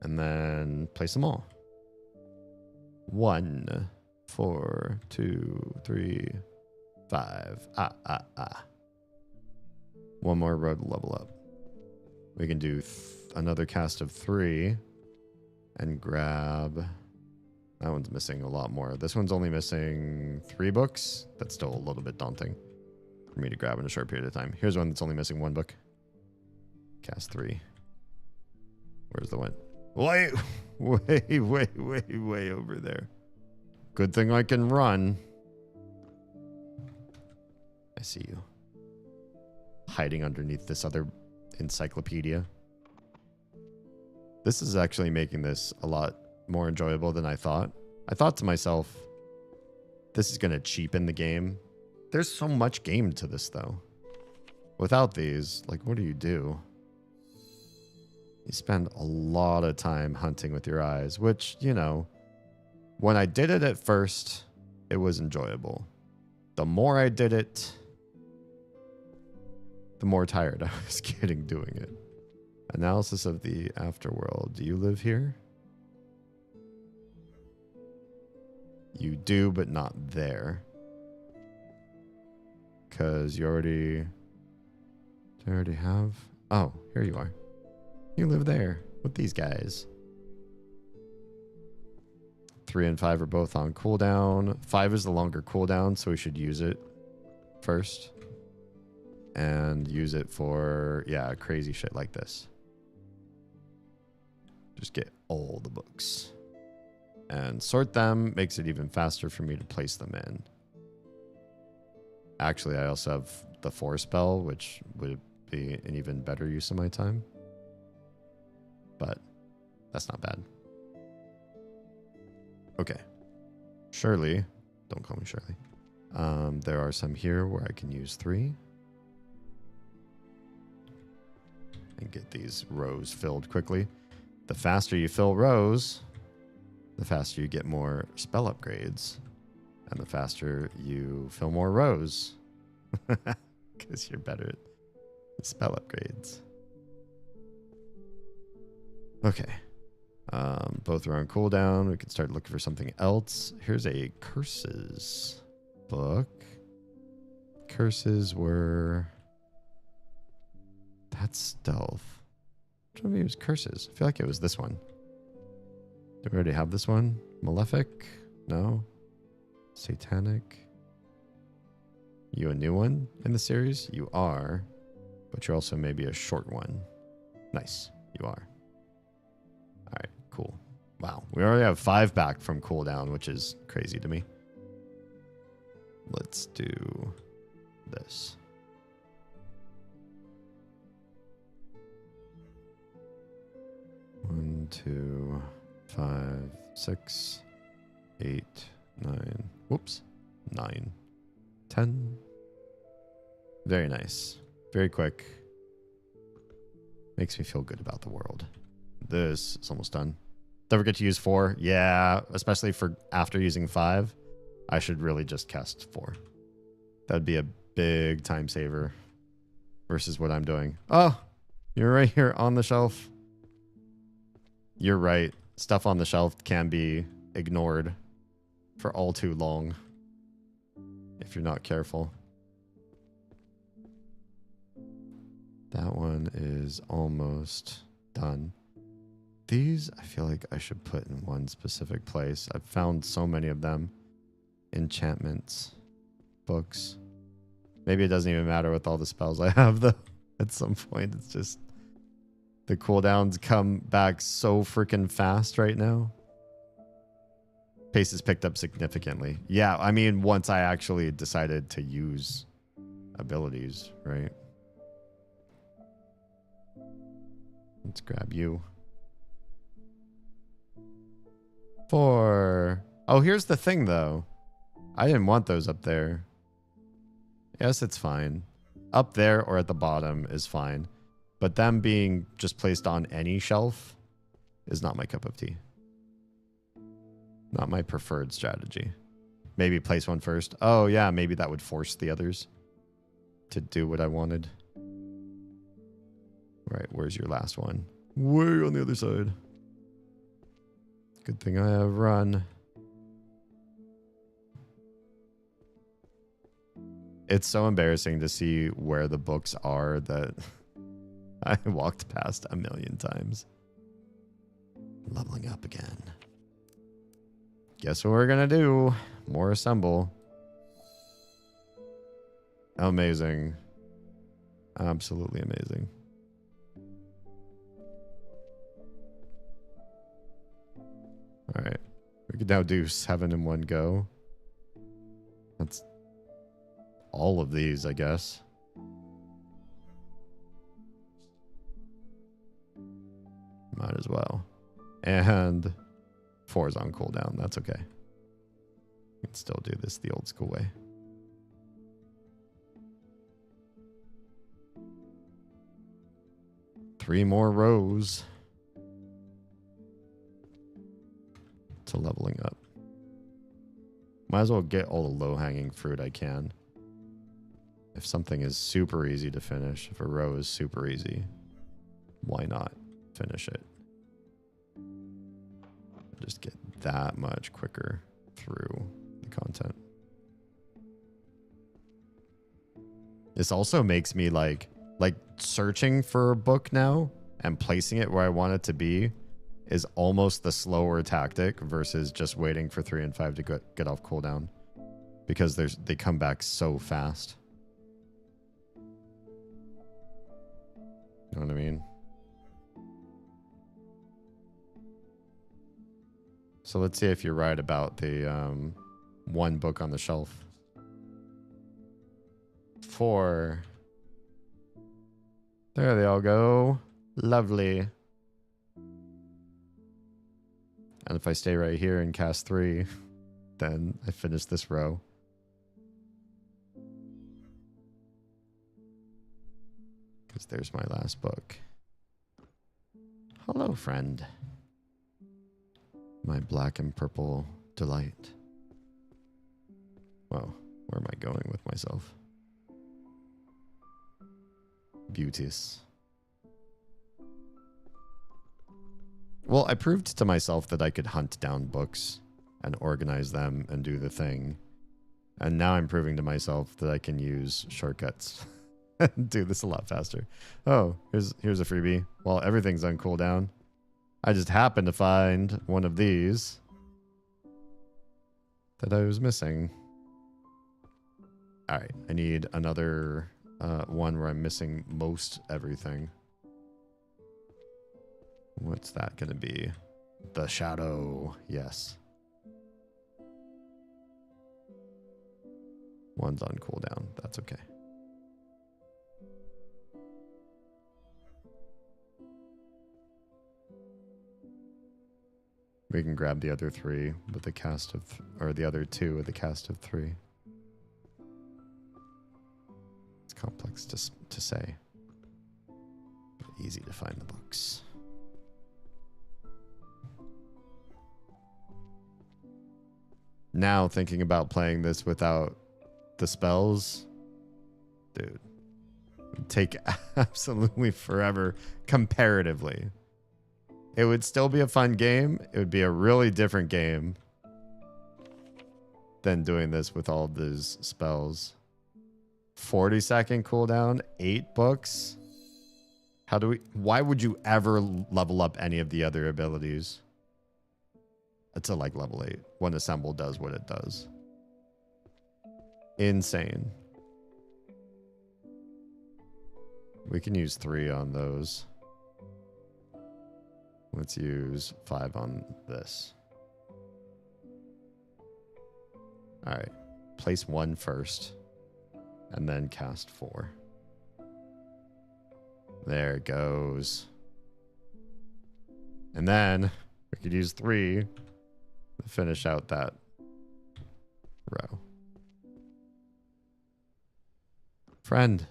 And then place them all. 1, 4, 2, 3, 5. One more row to level up. We can do another cast of 3 and grab... That one's missing a lot more. This one's only missing 3 books. That's still a little bit daunting for me to grab in a short period of time. Here's one that's only missing 1 book. Cast 3. Where's the one? Way over there. Good thing I can run. I see you. Hiding underneath this other encyclopedia. This is actually making this a lot more enjoyable than I thought. I thought to myself, this is going to cheapen the game. There's so much game to this, though. Without these, like, what do? You spend a lot of time hunting with your eyes, which, you know, when I did it at first, it was enjoyable. The more I did it, the more tired I was getting doing it. Analysis of the afterworld. Do you live here? You do, but not there. Because you already have... Oh, here you are. You live there with these guys. 3 and 5 are both on cooldown. 5 is the longer cooldown, so we should use it first. And use it for, yeah, crazy shit like this. Just get all the books. And sort them makes it even faster for me to place them in. Actually, I also have the 4 spell, which would be an even better use of my time. But that's not bad. Okay. Shirley. Don't call me Shirley. There are some here where I can use 3. And get these rows filled quickly. The faster you fill rows, the faster you get more spell upgrades. And the faster you fill more rows. Because you're better at spell upgrades. Okay. Both are on cooldown. We can start looking for something else. Here's a curses book. Curses were... That's stealth. Which one of you was curses? I feel like it was this one. Do we already have this one? Malefic? No. Satanic? You a new one in the series? You are. But you're also maybe a short one. Nice. You are. Alright, cool. Wow, we already have 5 back from cooldown, which is crazy to me. Let's do this. One, 2, 5, 6, 8, 9. Whoops. 9, 10. Very nice. Very quick. Makes me feel good about the world. This is almost done. Don't forget to use 4. Yeah, especially for after using 5. I should really just cast 4. That'd be a big time saver versus what I'm doing. Oh, you're right here on the shelf. You're right. Stuff on the shelf can be ignored for all too long if you're not careful. That one is almost done. These, I feel like I should put in one specific place. I've found so many of them. Enchantments, books. Maybe it doesn't even matter with all the spells I have, though. At some point, it's just the cooldowns come back so freaking fast right now. Pace has picked up significantly. Yeah, I mean, once I actually decided to use abilities, right? Let's grab you. 4. Oh, here's the thing, though. I didn't want those up there. Yes, it's fine. Up there or at the bottom is fine. But them being just placed on any shelf is not my cup of tea. Not my preferred strategy. Maybe place one first. Oh, yeah, maybe that would force the others to do what I wanted. Right, where's your last one? Way on the other side. Good thing I have run. It's so embarrassing to see where the books are that I walked past a million times. Leveling up again. Guess what we're gonna do? More assemble. Amazing. Absolutely amazing. Alright. We can now do 7 in one go. That's all of these, I guess. Might as well. And 4 is on cooldown. That's okay. We can still do this the old school way. Three more rows to leveling up. Might as well get all the low-hanging fruit I can. If something is super easy to finish, if a row is super easy, why not finish it? Just get that much quicker through the content. This also makes me like searching for a book now and placing it where I want it to be is almost the slower tactic versus just waiting for 3 and 5 to get off cooldown, because they come back so fast. You know what I mean? So let's see if you're right about the one book on the shelf. 4. There they all go. Lovely. And if I stay right here and cast 3, then I finish this row. Because there's my last book. Hello, friend. My black and purple delight. Well, where am I going with myself? Beauteous. Well, I proved to myself that I could hunt down books and organize them and do the thing. And now I'm proving to myself that I can use shortcuts and do this a lot faster. Oh, here's a freebie. Well, everything's on cooldown. I just happened to find one of these that I was missing. All right, I need another one where I'm missing most everything. What's that going to be? The shadow. Yes. One's on cooldown. That's okay. We can grab the other 3 with the cast of, or the other 2 with the cast of 3. It's complex to say, but easy to find the books. Now thinking about playing this without the spells, dude, it'd take absolutely forever comparatively. It would still be a fun game. It would be a really different game than doing this with all these spells. 40-second cooldown, 8 books. Why would you ever level up any of the other abilities? It's a like level 8 when assemble does what it does. Insane. We can use 3 on those. Let's use 5 on this. All right. Place 1 first. And then cast 4. There it goes. And then we could use 3 to finish out that row. Friend,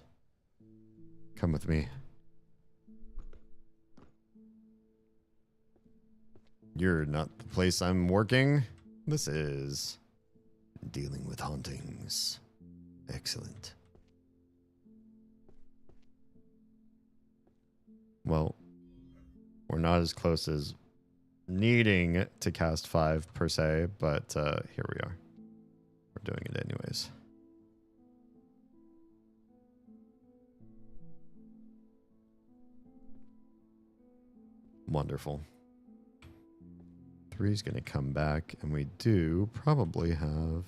come with me. You're not the place I'm working. This is dealing with hauntings. Excellent. Well, we're not as close as needing to cast 5 per se, but here we are. We're doing it anyways. Wonderful. 3 is going to come back, and we do probably have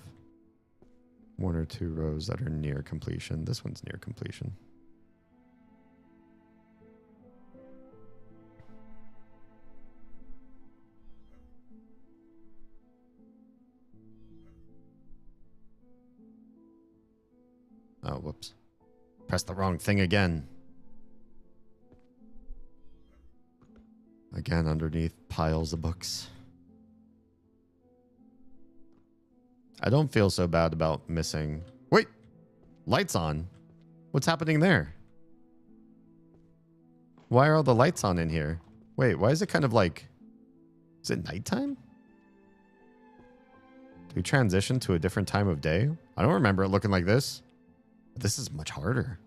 1 or 2 rows that are near completion. This one's near completion. Oh, whoops. Pressed the wrong thing again. Again, underneath piles of books. I don't feel so bad about missing. Wait, lights on. What's happening there? Why are all the lights on in here? Wait, why is it kind of like, is it nighttime? Do we transition to a different time of day? I don't remember it looking like this. But this is much harder.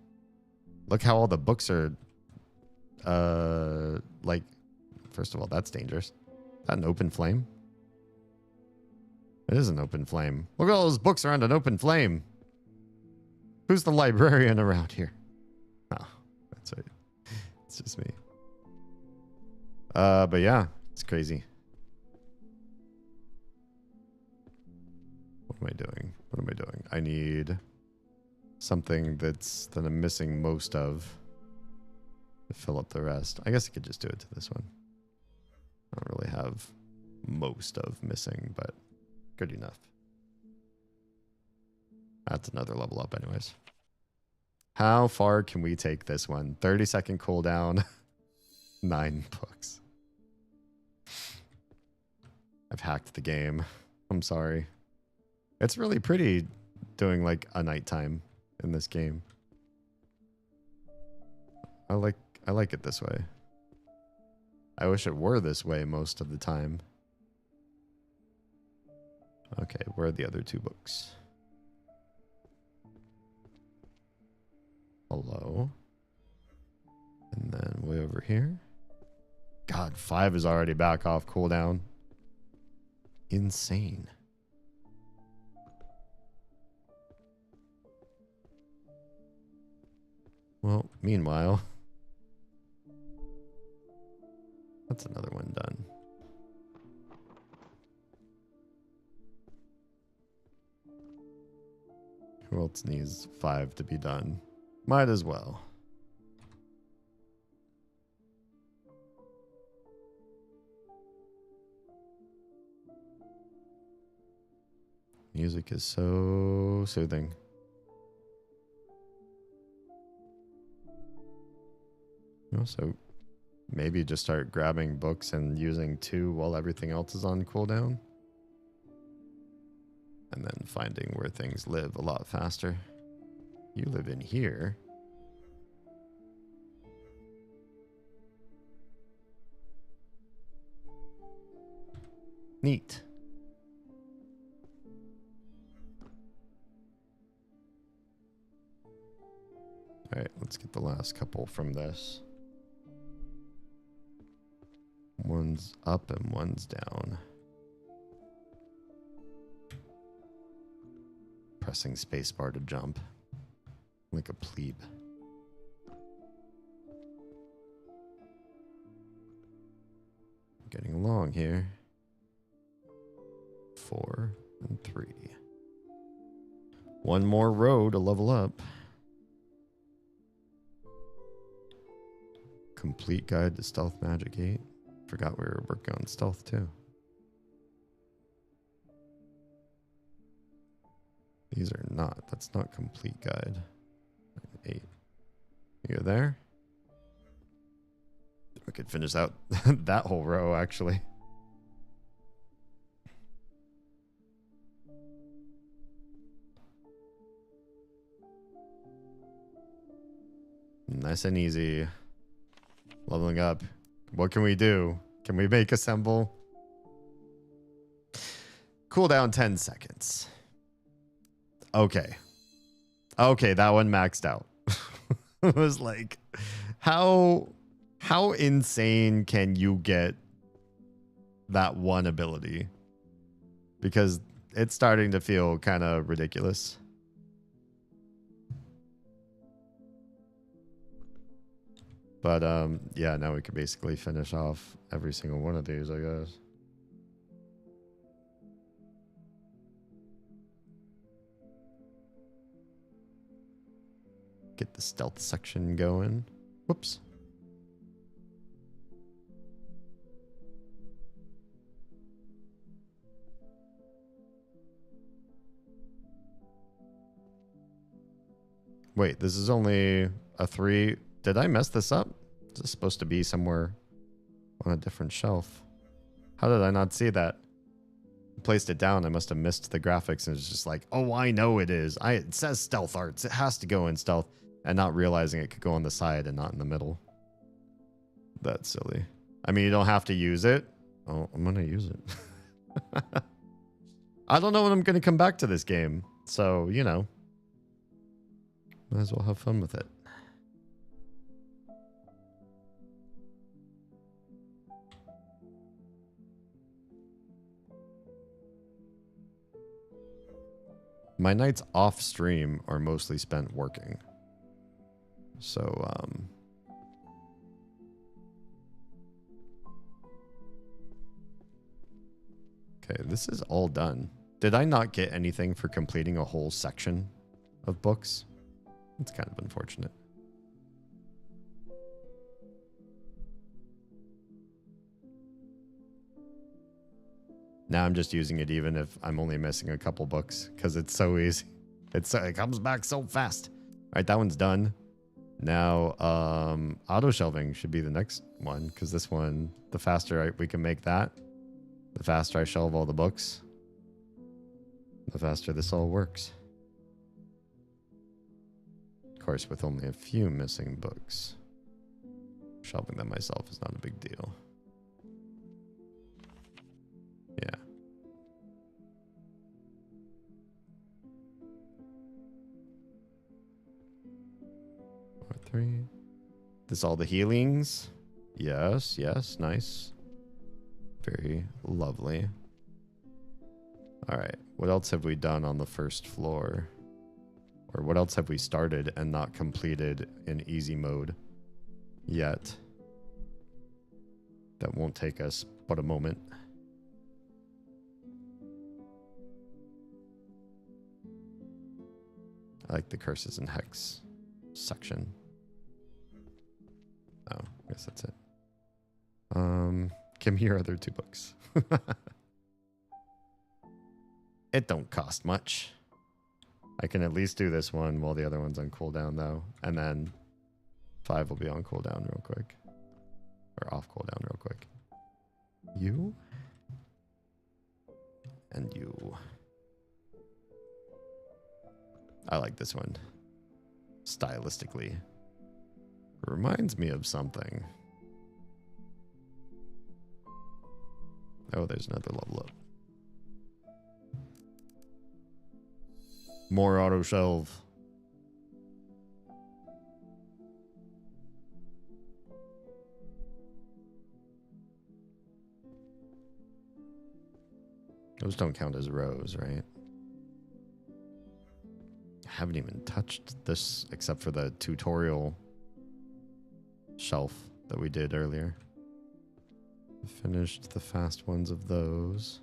Look how all the books are, like, first of all, that's dangerous. Is that an open flame? It is an open flame. Look at all those books around an open flame. Who's the librarian around here? Oh, that's right. It's just me. But yeah, it's crazy. What am I doing? What am I doing? I need something that I'm missing most of to fill up the rest. I guess I could just do it to this one. I don't really have most of missing, but good enough. That's another level up anyways. How far can we take this one? 30-second cooldown. 9 books. I've hacked the game. I'm sorry. It's really pretty doing like a nighttime in this game. I like it this way. I wish it were this way most of the time. Okay, where are the other 2 books? Hello. And then way over here. God, 5 is already back off cooldown. Insane. Well, meanwhile, that's another one done. Who else needs 5 to be done? Might as well. Music is so soothing. Also, maybe just start grabbing books and using 2 while everything else is on cooldown. And then finding where things live a lot faster. You live in here. Neat. All right, let's get the last couple from this. One's up and one's down. Pressing spacebar to jump. Like a plebe. Getting along here. 4 and 3. One more row to level up. Complete guide to stealth magic 8. Forgot we were working on stealth too. These are not. That's not complete guide. 8. You there? We could finish out that whole row actually. Nice and easy. Leveling up. What can we do? Can we make assemble? Cooldown 10 seconds. Okay. Okay, that one maxed out. It was like, how insane can you get that one ability? Because it's starting to feel kind of ridiculous. But yeah, now we could basically finish off every single one of these, I guess. Get the stealth section going. Whoops. Wait, this is only a 3. Did I mess this up? Is this supposed to be somewhere on a different shelf? How did I not see that? I placed it down. I must have missed the graphics and it's just like, oh, I know it is. It says stealth arts. It has to go in stealth. And not realizing it could go on the side and not in the middle. That's silly. I mean, you don't have to use it. Oh, I'm going to use it. I don't know when I'm going to come back to this game. So, you know. Might as well have fun with it. My nights off stream are mostly spent working. So, okay, this is all done. Did I not get anything for completing a whole section of books? It's kind of unfortunate. Now I'm just using it even if I'm only missing a couple books because it's so easy. It comes back so fast. All right, that one's done. Now, auto shelving should be the next one because this one, the faster we can make that, the faster I shelve all the books, the faster this all works. Of course, with only a few missing books, shelving them myself is not a big deal. Yeah. Three. This all the healings? Yes, yes, nice. Very lovely. All right, what else have we done on the first floor? Or what else have we started and not completed in easy mode yet? That won't take us but a moment. I like the curses and hex section. Oh, I guess that's it. Give me your other 2 books. It don't cost much. I can at least do this one while the other one's on cooldown, though. And then 5 will be on cooldown real quick. Or off cooldown real quick. You. And you. I like this one. Stylistically. Reminds me of something. Oh, there's another level up. More auto shelve. Those don't count as rows, right? I haven't even touched this except for the tutorial shelf that we did earlier. Finished the fast ones of those.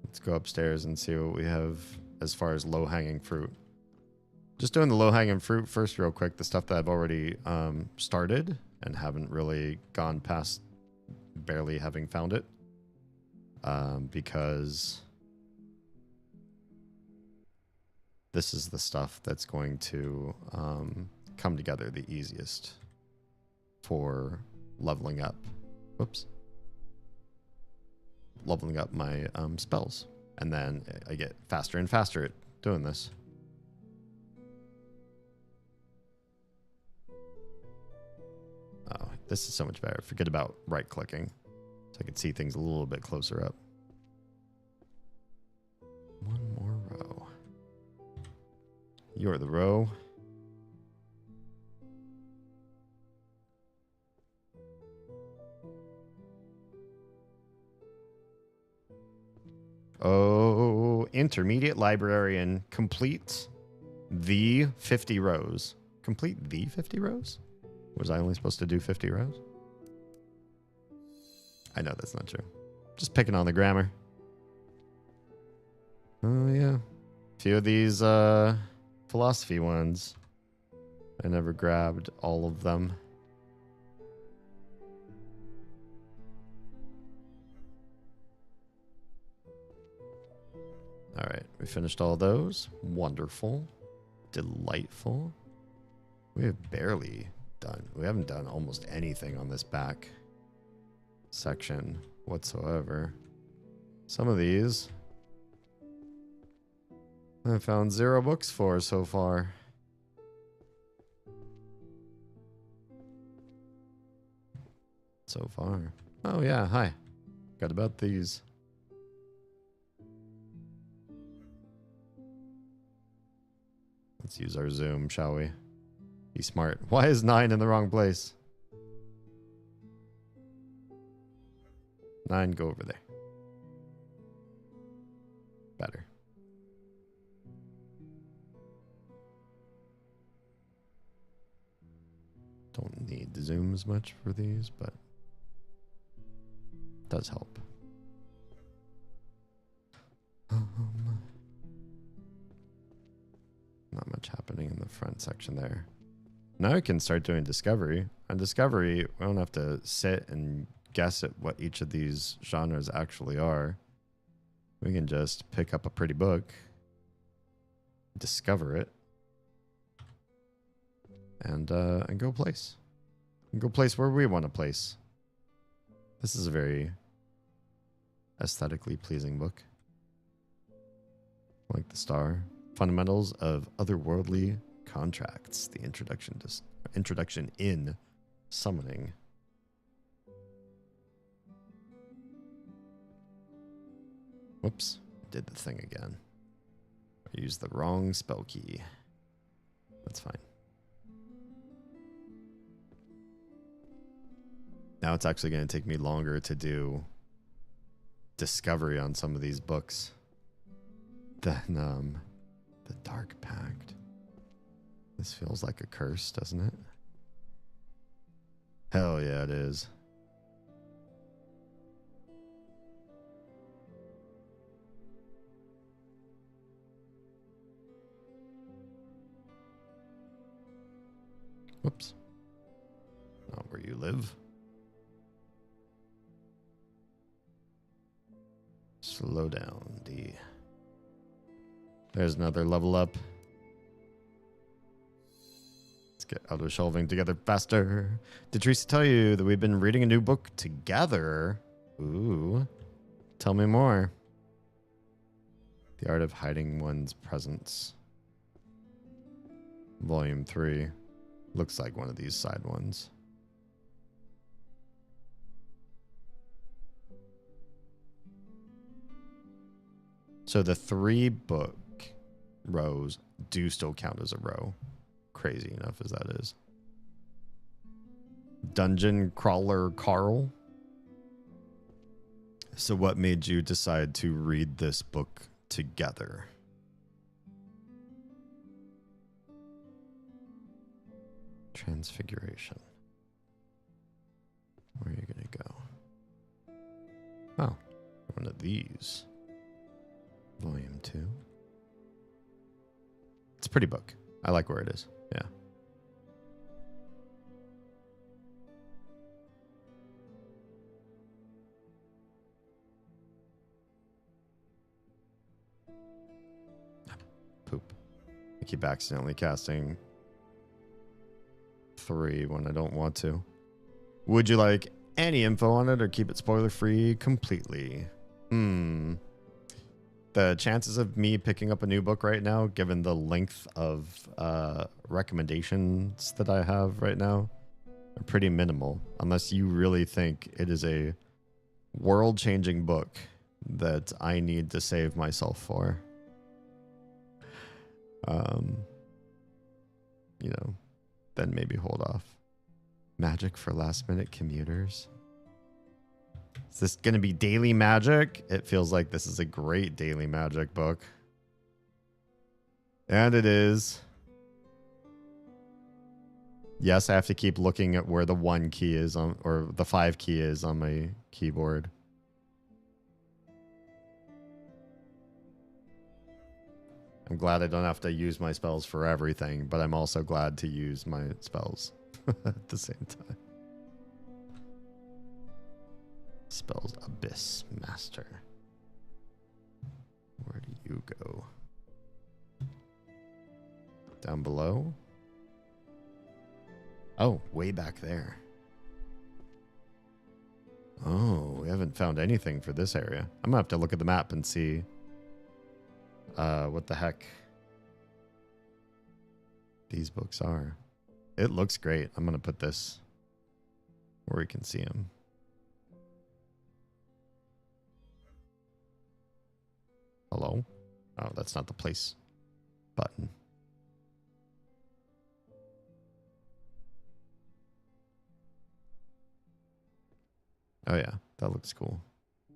Let's go upstairs and see what we have as far as low-hanging fruit. Just doing the low-hanging fruit first real quick, the stuff that I've already started and haven't really gone past barely having found it. Because this is the stuff that's going to come together the easiest for leveling up. Whoops. Leveling up my spells. And then I get faster and faster at doing this. Oh, this is so much better. Forget about right-clicking. So I can see things a little bit closer up. One more row. You're the row. Oh, intermediate librarian. Complete the 50 rows. Complete the 50 rows? Was I only supposed to do 50 rows? I know that's not true. Just picking on the grammar. Oh, yeah. A few of these philosophy ones. I never grabbed all of them. All right, we finished all those. Wonderful. Delightful. We have barely done. We haven't done almost anything on this back section whatsoever. Some of these I found 0 books for so far. So far. Oh yeah, hi. Got about these. Let's use our zoom, shall we? Be smart. Why is 9 in the wrong place? 9, go over there. Better. Don't need to zoom as much for these, but it does help. Not much happening in the front section there. Now I can start doing discovery. On discovery, we don't have to sit and guess at what each of these genres actually are. We can just pick up a pretty book, discover it, and go place. And go place where we want to place. This is a very aesthetically pleasing book. Like the star. Fundamentals of Otherworldly Contracts. The introduction in summoning. Whoops. Did the thing again. I used the wrong spell key. That's fine. Now it's actually going to take me longer to do discovery on some of these books than the Dark Pact. This feels like a curse, doesn't it? Hell yeah, it is. Whoops. Not where you live. Slow down, Alrighty. There's another level up. Let's get auto shelving together faster. Did Teresa tell you that we've been reading a new book together? Ooh. Tell me more. The Art of Hiding One's Presence. Volume 3. Looks like one of these side ones. So the 3 book rows do still count as a row. Crazy enough as that is. Dungeon Crawler Carl. So what made you decide to read this book together? Transfiguration. Where are you going to go? Oh, one of these. Volume 2. It's a pretty book. I like where it is. Yeah. Poop. I keep accidentally casting 3 when I don't want to. Would you like any info on it or keep it spoiler free completely? The chances of me picking up a new book right now, given the length of recommendations that I have right now, are pretty minimal. Unless you really think it is a world-changing book that I need to save myself for. You know, then maybe hold off. Magic for last-minute commuters. Is this going to be daily magic? It feels like this is a great daily magic book. And it is. Yes, I have to keep looking at where the 1 key is on, or the 5 key is on my keyboard. I'm glad I don't have to use my spells for everything, but I'm also glad to use my spells at the same time. Spells Abyss Master. Where do you go? Down below? Oh, way back there. Oh, we haven't found anything for this area. I'm gonna have to look at the map and see what the heck these books are. It looks great. I'm gonna put this where we can see them. Hello? Oh, that's not the place button. Oh yeah, that looks cool.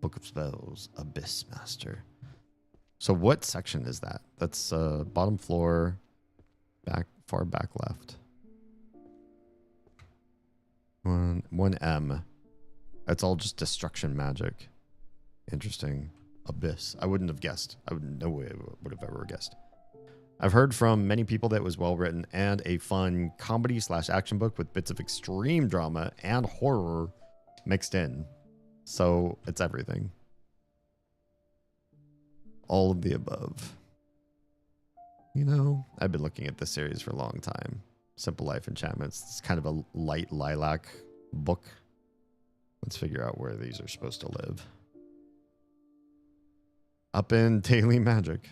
Book of Spells, Abyss Master. So what section is that? That's bottom floor, back, far back left. 1M. That's all just destruction magic. Interesting. Abyss. I wouldn't have guessed. I would no way would have ever guessed. I've heard from many people that it was well written and a fun comedy / action book with bits of extreme drama and horror mixed in. So it's everything. All of the above. You know, I've been looking at this series for a long time. Simple Life Enchantments. It's kind of a light lilac book. Let's figure out where these are supposed to live. Up in Daily Magic.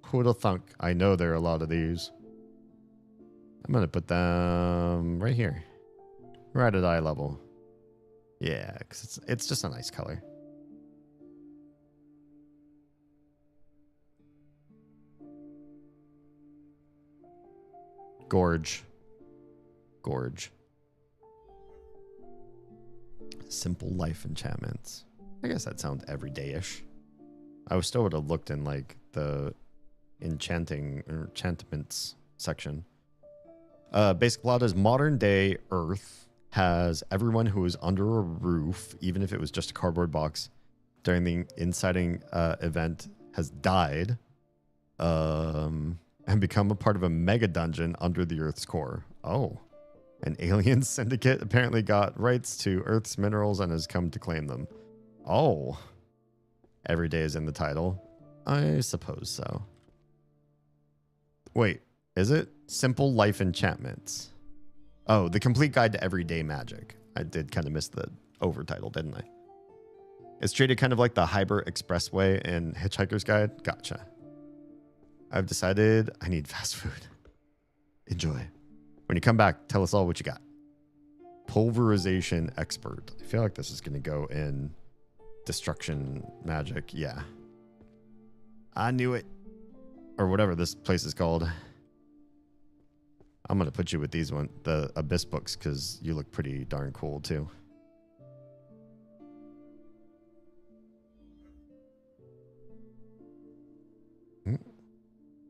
Who'd have thunk? I know there are a lot of these. I'm going to put them right here. Right at eye level. Yeah, because it's just a nice color. Gorge. Gorge. Simple Life Enchantments. I guess that sounds everyday-ish. I still would have looked in like the enchantments section. Basic plot is modern day Earth has everyone who is under a roof, even if it was just a cardboard box, during the inciting event has died and become a part of a mega dungeon under the Earth's core. Oh. An alien syndicate apparently got rights to Earth's minerals and has come to claim them. Oh. Every day is in the title. I suppose so. Wait, is it? Simple Life Enchantments. Oh, The Complete Guide to Everyday Magic. I did kind of miss the overtitle, didn't I? It's treated kind of like the Hyber Expressway in Hitchhiker's Guide. Gotcha. I've decided I need fast food. Enjoy. When you come back, tell us all what you got. Pulverization Expert. I feel like this is going to go in Destruction Magic. Yeah. I knew it. Or whatever this place is called. I'm going to put you with these the Abyss books, because you look pretty darn cool too.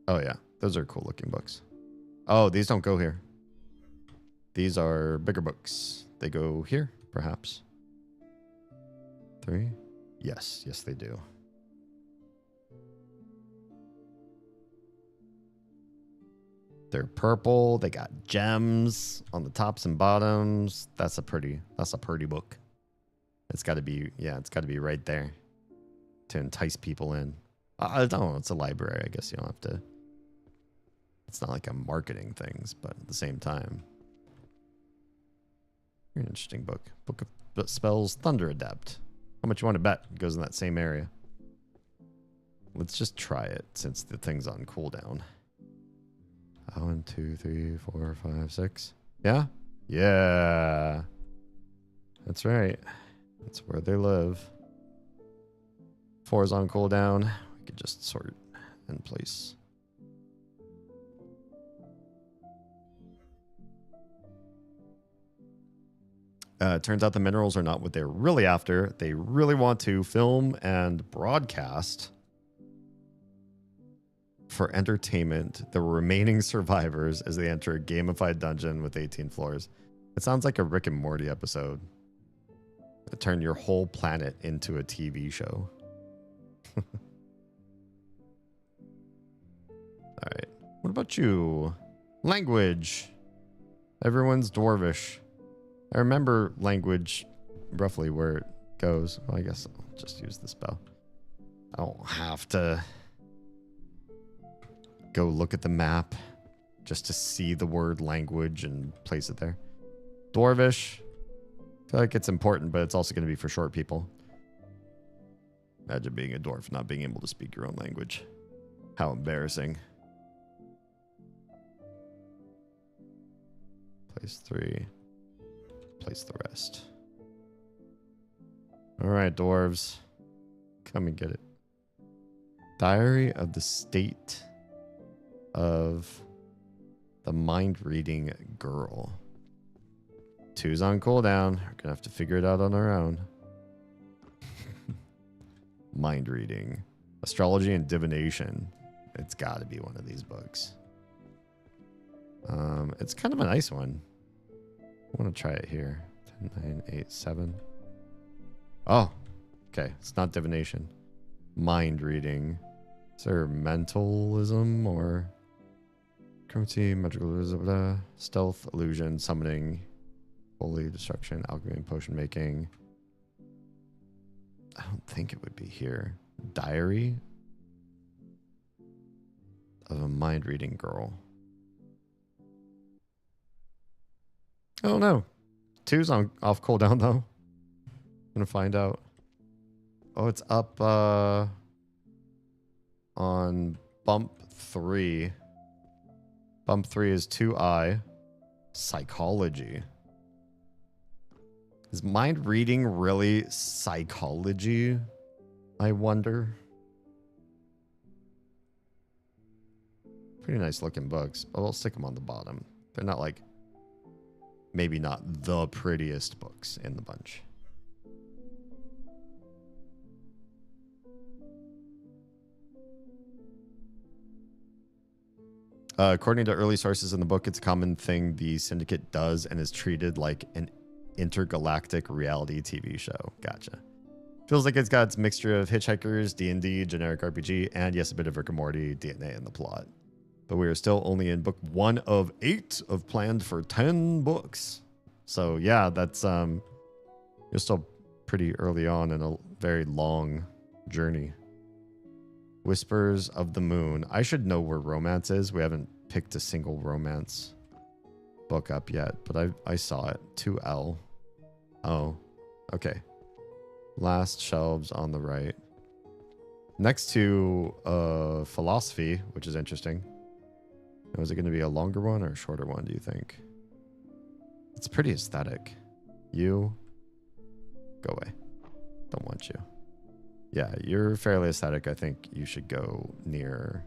Oh yeah, those are cool looking books. Oh, these don't go here. These are bigger books. They go here, perhaps. 3? Yes, yes they do. They're purple. They got gems on the tops and bottoms. That's a pretty book. It's got to be, yeah, it's got to be right there to entice people in. I don't know. It's a library. I guess you don't have to. It's not like I'm marketing things, but at the same time, an interesting book. Book of Spells, Thunder Adept. How much you want to bet? It goes in that same area. Let's just try it since the thing's on cooldown. 1, 2, 3, 4, 5, 6. Yeah? Yeah. That's right. That's where they live. 4 is on cooldown. We could just sort and place. Turns out the minerals are not what they're really after. They really want to film and broadcast for entertainment the remaining survivors as they enter a gamified dungeon with 18 floors. It sounds like a Rick and Morty episode. Turn your whole planet into a TV show. All right. What about you? Language. Everyone's Dwarvish. I remember language roughly where it goes. Well, I guess I'll just use the spell. I don't have to go look at the map just to see the word language and place it there. Dwarvish. I feel like it's important, but it's also going to be for short people. Imagine being a dwarf, not being able to speak your own language. How embarrassing. Place 3. Place the rest. All right, dwarves. Come and get it. Diary of the State of the Mind-Reading Girl. 2's on cooldown. We're gonna have to figure it out on our own. Mind reading. Astrology and divination. It's got to be one of these books. It's kind of a nice one. I want to try it here. 10, 9, 8, 7. Oh, okay. It's not divination. Mind reading. Is there mentalism or currency, magical, stealth, illusion, summoning, holy destruction, alchemy, potion making? I don't think it would be here. Diary of a mind reading girl. Oh no. 2's off cooldown though. I'm gonna find out. Oh, it's up on bump 3. Bump 3 is 2I. Psychology. Is mind reading really psychology? I wonder. Pretty nice looking books, but we'll stick them on the bottom. They're not like, maybe not the prettiest books in the bunch. According to early sources in the book, it's a common thing the Syndicate does and is treated like an intergalactic reality TV show. Gotcha. Feels like it's got its mixture of Hitchhikers, D&D, generic RPG, and yes, a bit of Rick and Morty DNA in the plot. But we are still only in book 1 of 8 of planned for 10 books. So yeah, that's you're still pretty early on in a very long Journey. Whispers of the Moon. I should know where romance is. We haven't picked a single romance book up yet, but I saw it. 2L. Oh, okay. Last shelves on the right. Next to philosophy, which is interesting. Now, is it going to be a longer one or a shorter one, do you think? It's pretty aesthetic. You go away. Don't want you. Yeah, you're fairly aesthetic. I think you should go near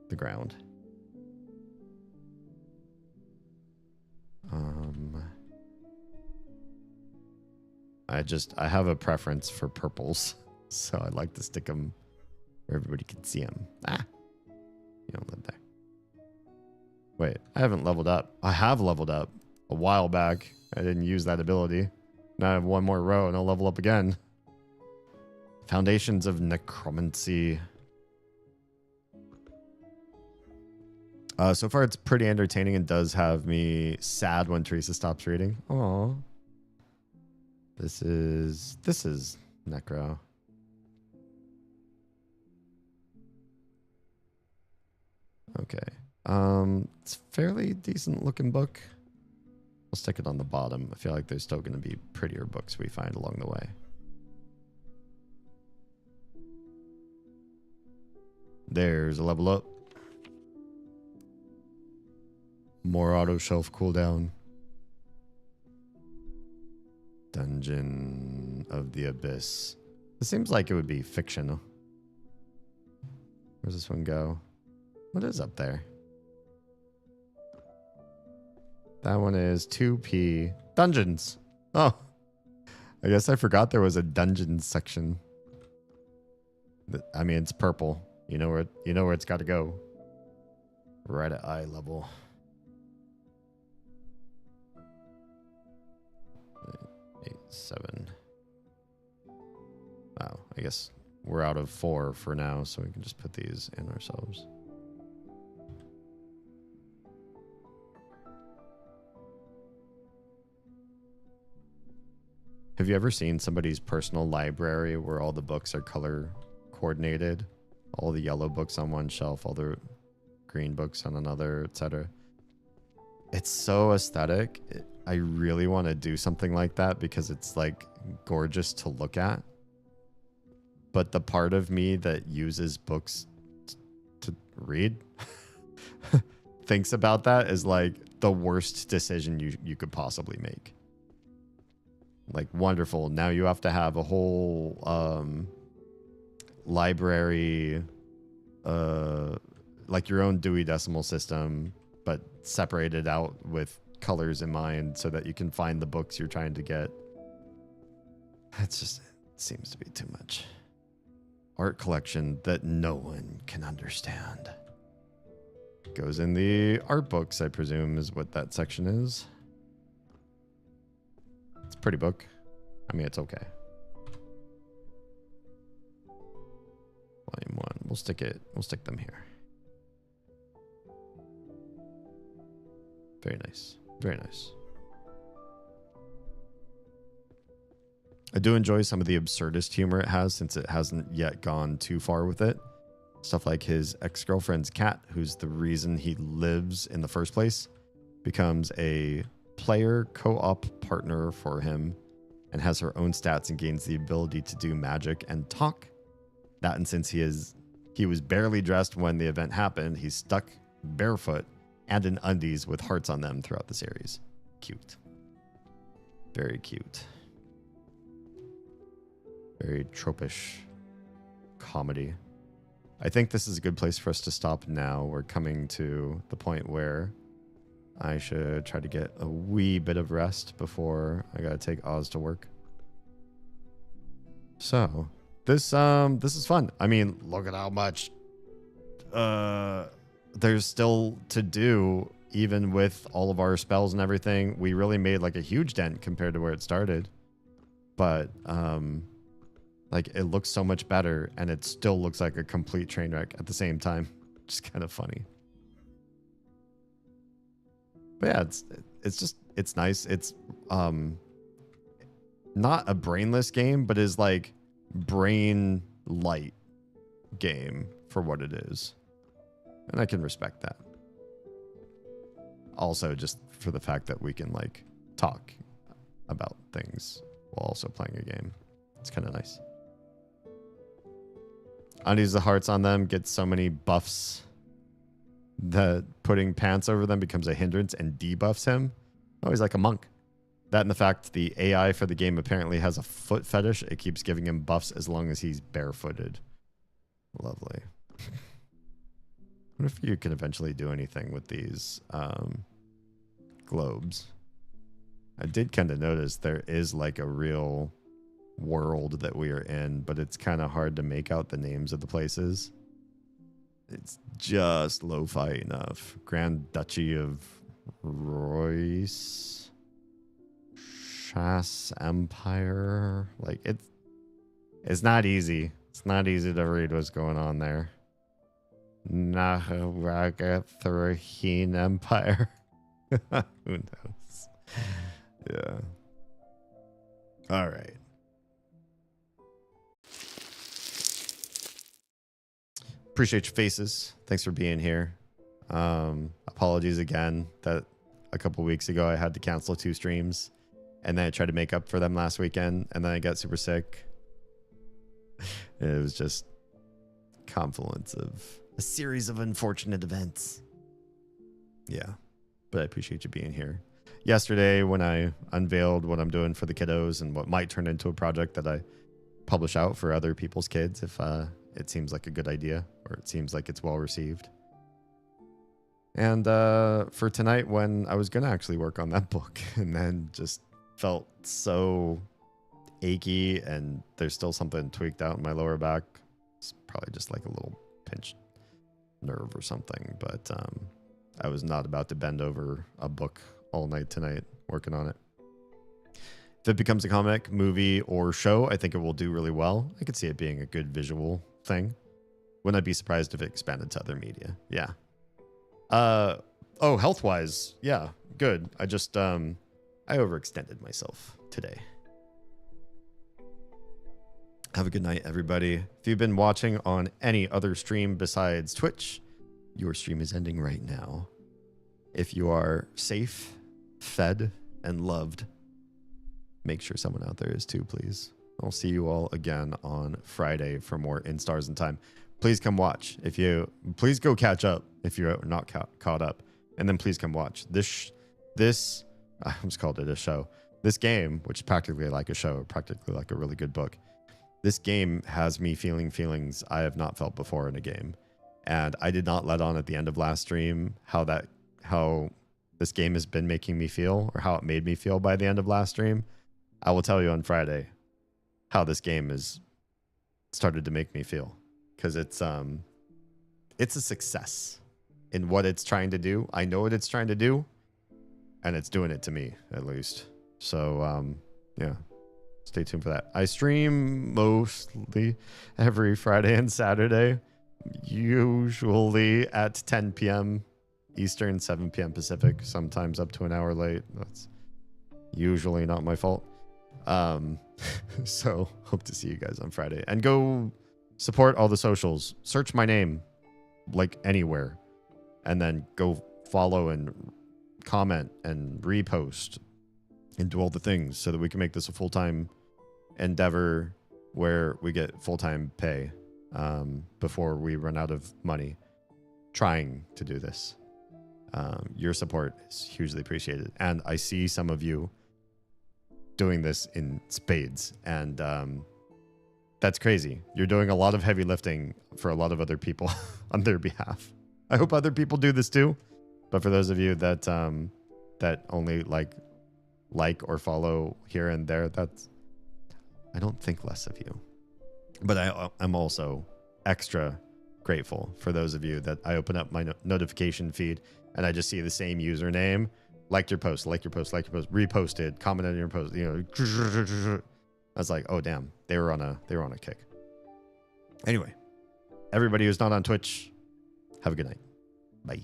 the ground. I have a preference for purples, so I like to stick them where everybody can see them. Ah, you don't live there. Wait, I haven't leveled up. I have leveled up a while back. I didn't use that ability. Now I have one more row and I'll level up again. Foundations of Necromancy. So far it's pretty entertaining and does have me sad when Teresa stops reading. Aww. This is Necro. Okay. It's a fairly decent looking book. I'll stick it on the bottom. I feel like there's still going to be prettier books we find along the way. There's a level up. More auto shelf cooldown. Dungeon of the Abyss. This seems like it would be fictional. Where's this one go? What is up there? That one is 2P. Dungeons. Oh. I guess I forgot there was a dungeons section. I mean, it's purple. You know where it's got to go. Right at eye level. 8, 7. Wow, I guess we're out of 4 for now, so we can just put these in ourselves. Have you ever seen somebody's personal library where all the books are color coordinated? All the yellow books on one shelf, all the green books on another, etc. It's so aesthetic. I really want to do something like that because it's like gorgeous to look at. But the part of me that uses books to read thinks about that as like the worst decision you could possibly make. Like, wonderful. Now you have to have a whole library, like your own Dewey Decimal System, but separated out with colors in mind so that you can find the books you're trying to get. It seems to be too much. Art collection that no one can understand. Goes in the art books, I presume, is what that section is. It's a pretty book. I mean, it's okay. Volume 1. We'll stick them here. Very nice. Very nice. I do enjoy some of the absurdist humor it has since it hasn't yet gone too far with it. Stuff like his ex-girlfriend's cat, who's the reason he lives in the first place, becomes a player co-op partner for him and has her own stats and gains the ability to do magic and talk. That, and since he was barely dressed when the event happened, he's stuck barefoot and in undies with hearts on them throughout the series. Cute. Very cute. Very tropish comedy. I think this is a good place for us to stop now. We're coming to the point where I should try to get a wee bit of rest before I gotta take Oz to work. So this is fun. I mean, look at how much there's still to do, even with all of our spells and everything. We really made like a huge dent compared to where it started. But like, it looks so much better, and it still looks like a complete train wreck at the same time. Just kind of funny. But yeah, it's nice. It's not a brainless game, but is like brain light game for what it is. And I can respect that. Also, just for the fact that we can like talk about things while also playing a game. It's kind of nice. Undies the hearts on them, gets so many buffs that putting pants over them becomes a hindrance and debuffs him. Oh, he's like a monk. That and the fact the AI for the game apparently has a foot fetish. It keeps giving him buffs as long as he's barefooted. Lovely. What if you can eventually do anything with these globes? I did kind of notice there is like a real world that we are in, but it's kind of hard to make out the names of the places. It's just lo-fi enough. Grand Duchy of Royce, Chasse Empire. Like it's not easy. It's not easy to read what's going on there. Naharagathrahine Empire. Who knows? Yeah. All right. Appreciate your faces. Thanks for being here. Apologies again that a couple weeks ago I had to cancel 2 streams, and then I tried to make up for them last weekend, and then I got super sick. It was just confluence of a series of unfortunate events. Yeah, but I appreciate you being here. Yesterday, when I unveiled what I'm doing for the kiddos and what might turn into a project that I publish out for other people's kids if it seems like a good idea or it seems like it's well received. And for tonight, when I was going to actually work on that book and then just felt so achy and there's still something tweaked out in my lower back. It's probably just like a little pinched nerve or something, but I was not about to bend over a book all night tonight working on it. If it becomes a comic, movie, or show, I think it will do really well. I could see it being a good visual thing. Wouldn't I be surprised if it expanded to other media? Yeah. Oh, health-wise, yeah, good. I just, I overextended myself today. Have a good night, everybody. If you've been watching on any other stream besides Twitch, your stream is ending right now. If you are safe, fed, and loved, make sure someone out there is too, please. I'll see you all again on Friday for more In Stars and Time. Please come watch. Please go catch up if you're not caught up, and then please come watch this. I just called it a show. This game, which is practically like a show, practically like a really good book. This game has me feeling feelings I have not felt before in a game, and I did not let on at the end of last stream how this game has been making me feel, or how it made me feel by the end of last stream. I will tell you on Friday how this game has started to make me feel, because it's a success in what it's trying to do. I know what it's trying to do, and it's doing it to me, at least. So yeah, stay tuned for that. I stream mostly every Friday and Saturday, usually at 10 p.m. Eastern, 7 p.m. Pacific, sometimes up to an hour late. That's usually not my fault. So hope to see you guys on Friday, and go support all the socials. Search my name like anywhere, and then go follow and comment and repost and do all the things so that we can make this a full-time endeavor where we get full-time pay before we run out of money trying to do this. Your support is hugely appreciated, and I see some of you doing this in spades, and that's crazy. You're doing a lot of heavy lifting for a lot of other people on their behalf. I hope other people do this too, but for those of you that that only like or follow here and there, I don't think less of you, but I'm also extra grateful for those of you that I open up my notification feed and I just see the same username, liked your post, reposted, commented on your post. You know, I was like, oh damn, they were on a kick. Anyway, everybody who's not on Twitch, have a good night. Bye.